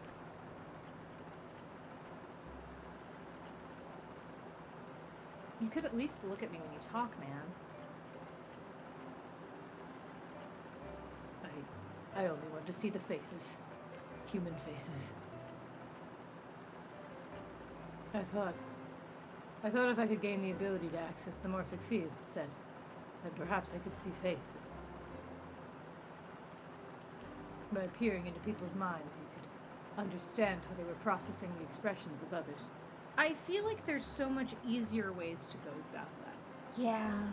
You could at least look at me when you talk, man. I only want to see the faces. Human faces. I thought if I could gain the ability to access the morphic field, said, then perhaps I could see faces. By peering into people's minds, you could understand how they were processing the expressions of others. I feel like there's so much easier ways to go about that. Yeah.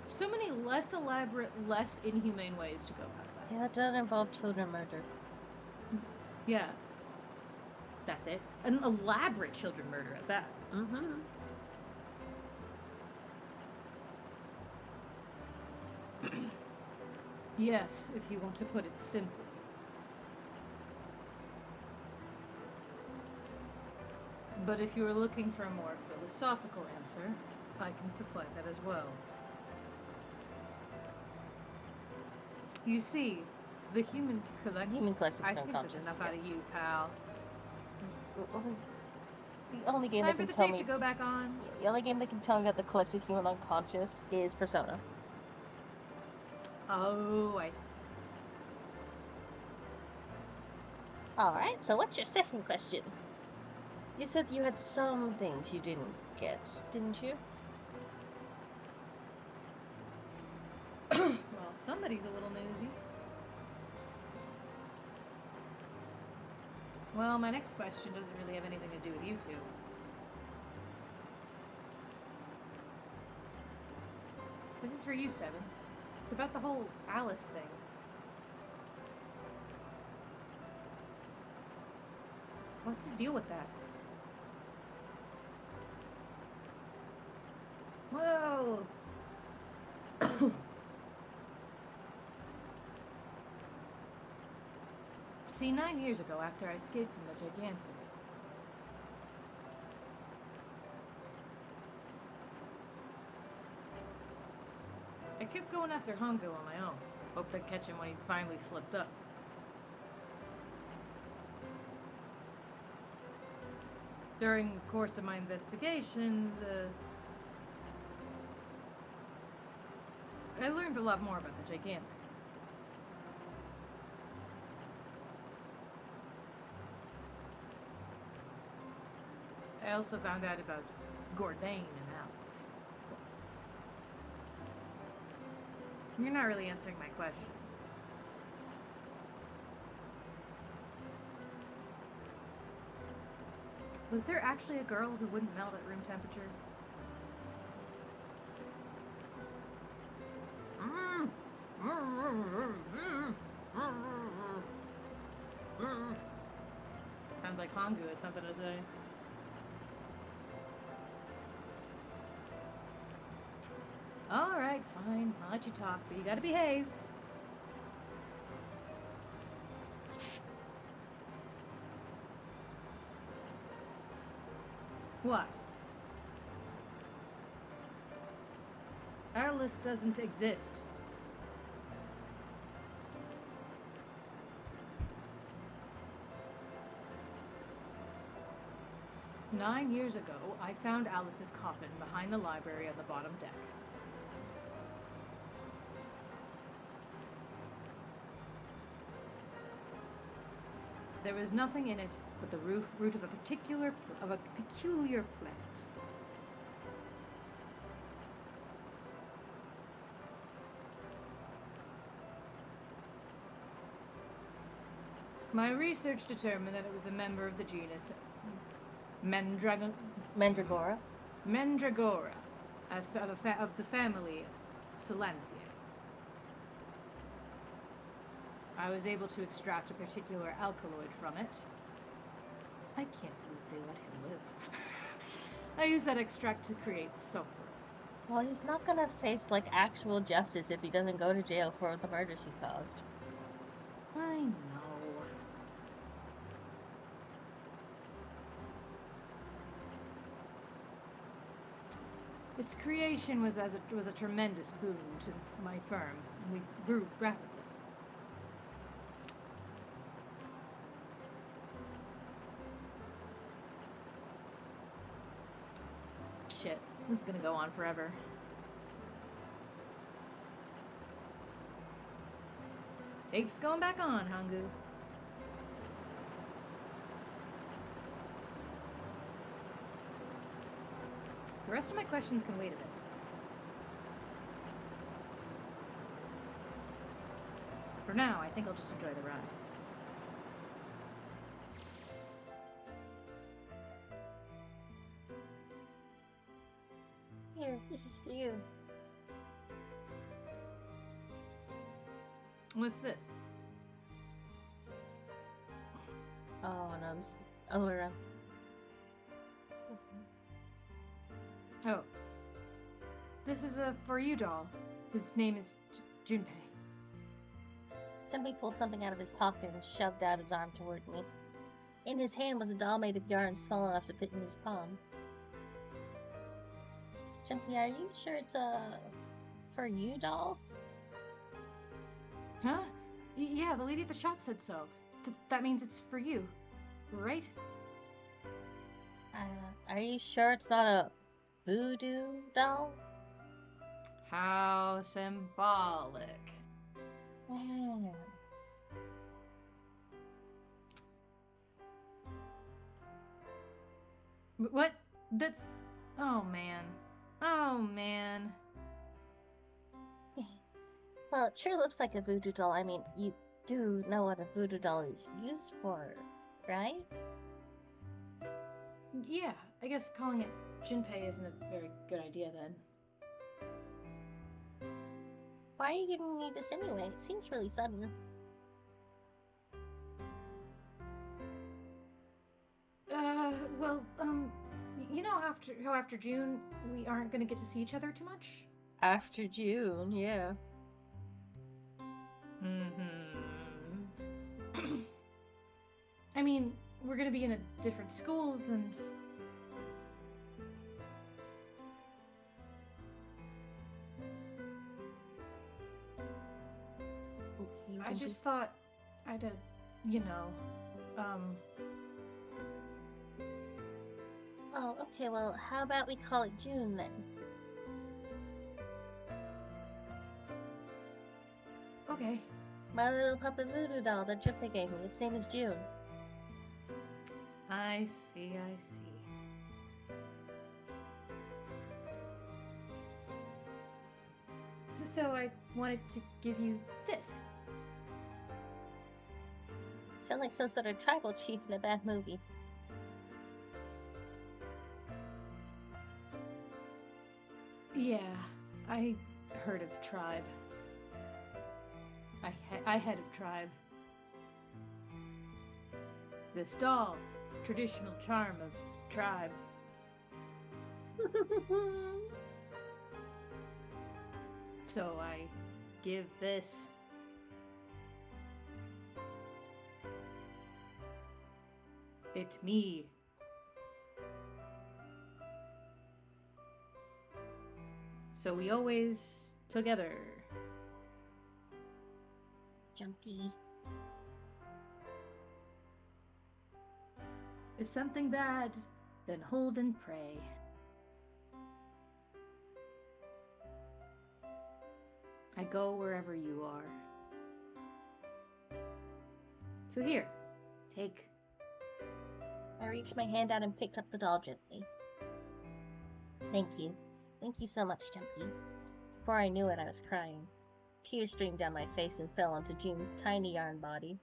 So many less elaborate, less inhumane ways to go about that. Yeah, that doesn't involve children murder. Yeah. That's it. An elaborate children murder at that. Mm-hmm. Yes, if you want to put it simply. But if you are looking for a more philosophical answer, I can supply that as well. You see, the human collective... Human collective I think there's unconscious, enough yeah. out of you, pal. The only game Time that for can the tell tape me... to go back on. The only game that can tell me about the collective human unconscious is Persona. Oh, I see. Alright, so what's your second question? You said you had some things you didn't get, didn't you? Well, somebody's a little nosy. Well, my next question doesn't really have anything to do with you two. This is for you, Seven. It's about the whole Alice thing. What's the deal with that? Whoa! See, 9 years ago, after I escaped from the Gigantic, I kept going after Hongo on my own. Hoped I'd catch him when he finally slipped up. During the course of my investigations, I learned a lot more about the Gigantic. I also found out about Gordain and Alex. You're not really answering my question. Was there actually a girl who wouldn't melt at room temperature? Sounds like Hongu has something to say. Alright, fine. I'll let you talk, but you gotta behave. What? Our list doesn't exist. 9 years ago, I found Alice's coffin behind the library on the bottom deck. There was nothing in it but the root of a peculiar plant. My research determined that it was a member of the genus Mandragora. Mandragora, of the family Solanceae. I was able to extract a particular alkaloid from it. I can't believe they let him live. I used that extract to create soap. Well, he's not gonna face, like, actual justice if he doesn't go to jail for the murders he caused. I know. Its creation was a tremendous boon to my firm, and we grew rapidly. Shit, this is gonna go on forever. Tape's going back on, Hangu. The rest of my questions can wait a bit. For now, I think I'll just enjoy the ride. Here, this is for you. What's this? Oh, no, this is other way around. Oh. This is a for you doll. His name is Junpei. Jumpy pulled something out of his pocket and shoved out his arm toward me. In his hand was a doll made of yarn small enough to fit in his palm. Jumpy, are you sure it's a for you doll? Huh? Yeah, the lady at the shop said so. That means it's for you, right? Are you sure it's not a voodoo doll? How symbolic. Man. What? That's... Oh, man. Oh, man. Well, it sure looks like a voodoo doll. I mean, you do know what a voodoo doll is used for, right? Yeah, I guess calling it Junpei isn't a very good idea then. Why are you giving me this anyway? It seems really sudden. Well, you know after June, we aren't gonna get to see each other too much? After June, yeah. I mean, we're gonna be in different schools and... I just thought I'd, you know, Oh, okay, well, how about we call it June then? Okay. My little puppet voodoo doll that Jumpy gave me. Its name is June. I see. So I wanted to give you this. Sound like some sort of tribal chief in a bad movie. Yeah, I heard of tribe. I head of tribe. This doll, traditional charm of tribe. So I give this. It me. So we always together. Jumpy. If something bad Then hold and pray. I go wherever you are. So here, take. I reached my hand out and picked up the doll gently. Thank you. Thank you so much, Jumpy. Before I knew it, I was crying. Tears streamed down my face and fell onto June's tiny yarn body.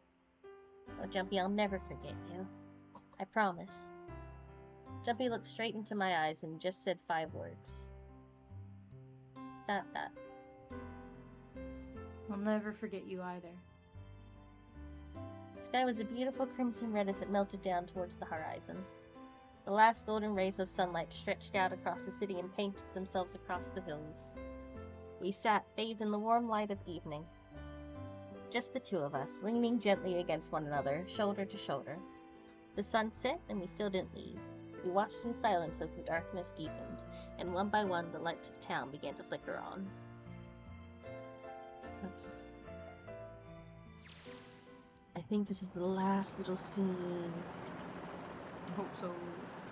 Oh, Jumpy, I'll never forget you. I promise. Jumpy looked straight into my eyes and just said 5 words. ... I'll never forget you either. The sky was a beautiful crimson red as it melted down towards the horizon. The last golden rays of sunlight stretched out across the city and painted themselves across the hills. We sat, bathed in the warm light of evening. Just the two of us, leaning gently against one another, shoulder to shoulder. The sun set, and we still didn't leave. We watched in silence as the darkness deepened, and one by one the lights of town began to flicker on. I think this is the last little scene. I hope so.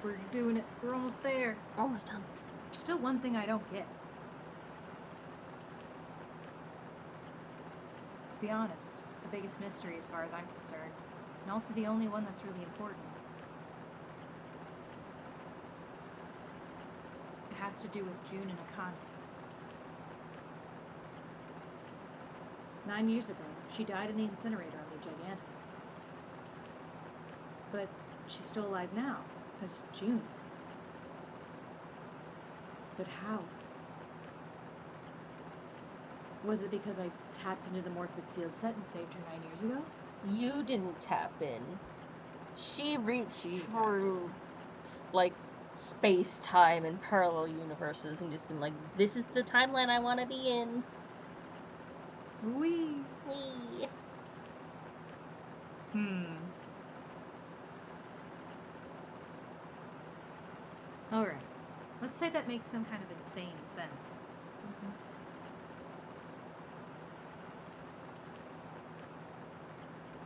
We're doing it. We're almost there. Almost done. There's still one thing I don't get. To be honest, it's the biggest mystery as far as I'm concerned, and also the only one that's really important. It has to do with June and Akane. 9 years ago, she died in the incinerator on the Gigantic. But she's still alive now, as June. But how? Was it because I tapped into the morphic field set and saved her 9 years ago? You didn't tap in. She reached through, like, space, time, and parallel universes and just been like, this is the timeline I want to be in. Wee. Wee. Alright. Let's say that makes some kind of insane sense.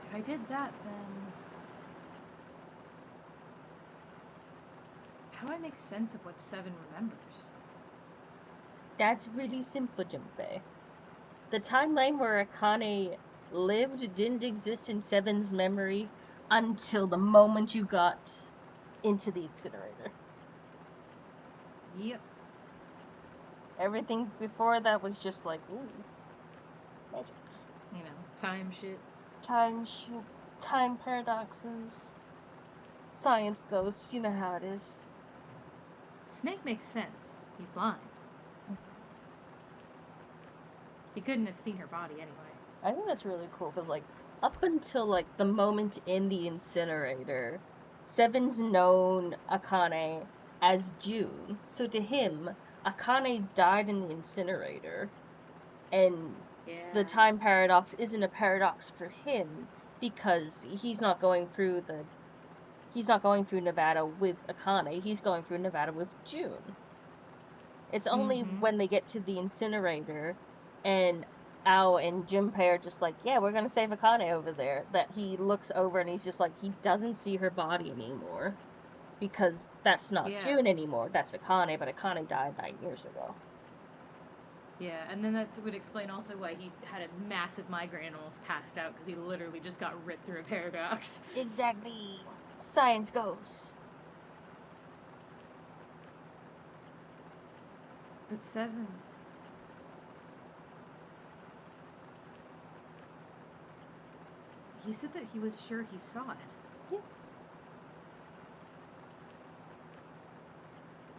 If I did that, then how do I make sense of what Seven remembers? That's really simple, Junpei. The timeline where Akane lived didn't exist in Seven's memory until the moment you got into the incinerator. Yep. Everything before that was just like, ooh, magic. You know, time shit. Time paradoxes, science ghosts, you know how it is. Snake makes sense. He's blind. He couldn't have seen her body anyway. I think that's really cool, because, like, up until, like, the moment in the incinerator, Seven's known Akane as June. So to him, Akane died in the incinerator, and the time paradox isn't a paradox for him, because he's not going through Nevada with Akane, he's going through Nevada with June. It's only when they get to the incinerator and Ao and Junpei are just like, yeah, we're gonna save Akane over there, that he looks over and he's just like, he doesn't see her body anymore. Because that's not June anymore, that's Akane, but Akane died 9 years ago. Yeah, and then that would explain also why he had a massive migraine and almost passed out, because he literally just got ripped through a paradox. Exactly. Science goes. But Seven... He said that he was sure he saw it. Yeah.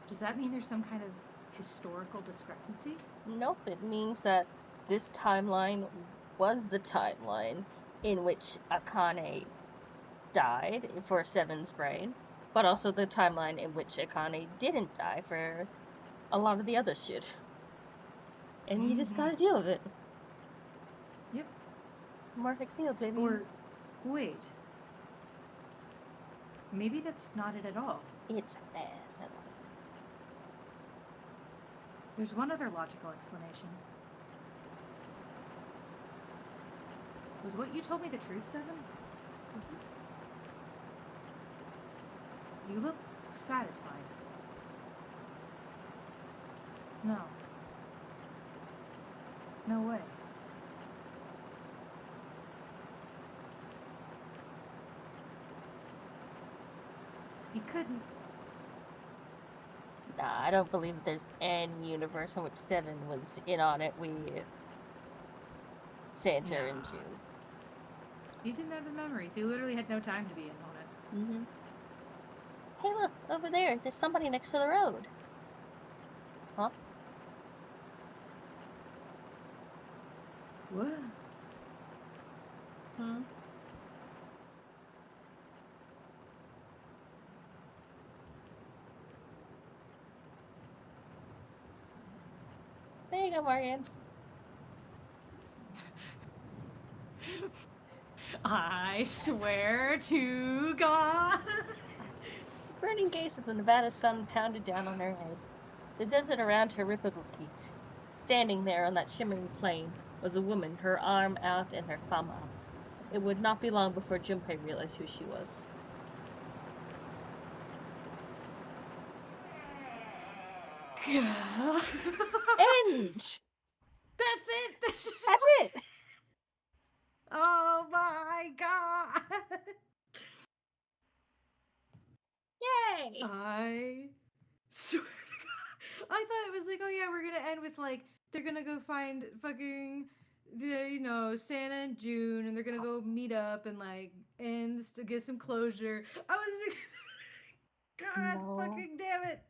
Does that mean there's some kind of historical discrepancy? Nope, it means that this timeline was the timeline in which Akane died for Seven's brain, but also the timeline in which Akane didn't die for a lot of the other shit. And you just gotta deal with it. Yep. Morphic field, baby. Or, wait. Maybe that's not it at all. It's ass. There's one other logical explanation. Was what you told me the truth, Seven? You look satisfied. No. No way. He couldn't. Nah, I don't believe there's any universe in which Seven was in on it with Santa and Nah. June. He didn't have the memories. He literally had no time to be in on it. Mm-hmm. Hey, look, over there. There's somebody next to the road. Huh? What? Hmm? There you go, Morgan. I swear to God. Burning gaze of the Nevada sun pounded down on her head. The desert around her rippled with heat. Standing there on that shimmering plain was a woman, her arm out and her thumb up. It would not be long before Junpei realized who she was. End! That's it. That's it! Oh my God. Yay! I swear to God. I thought it was like, oh yeah, we're gonna end with like they're gonna go find fucking Santa and June, and they're gonna go meet up and like and to get some closure. I was like, God No. fucking damn it.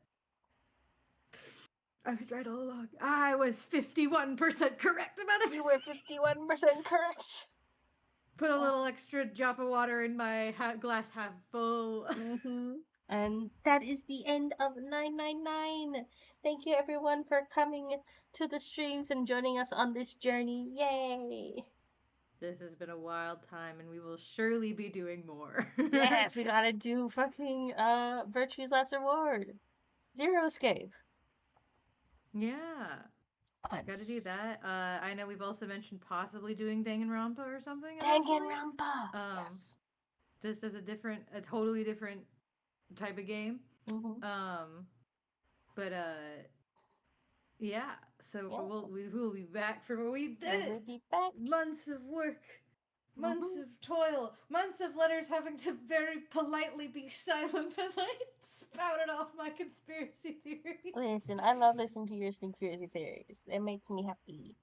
I was right all along. I was 51% correct about it. You were 51% correct. Put a little extra drop of water in my glass half full. Mm-hmm. And that is the end of 999. Thank you everyone for coming to the streams and joining us on this journey. Yay! This has been a wild time, and we will surely be doing more. Yes, we gotta do fucking Virtue's Last Reward. Zero Escape. Yeah. Gotta do that. I know we've also mentioned possibly doing Danganronpa or something. Danganronpa! Yes. Just as a totally different type of game. Mm-hmm. But yeah. So Yeah. we will be back for what we did. We'll be back. Months of work. Months of toil, months of letters having to very politely be silent as I spouted off my conspiracy theories. Listen, I love listening to your conspiracy theories. It makes me happy.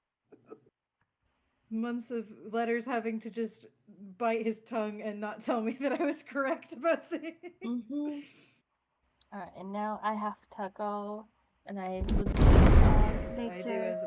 Months of letters having to just bite his tongue and not tell me that I was correct about things. Mm-hmm. Alright, and now I have to go, and I will see you later. I do as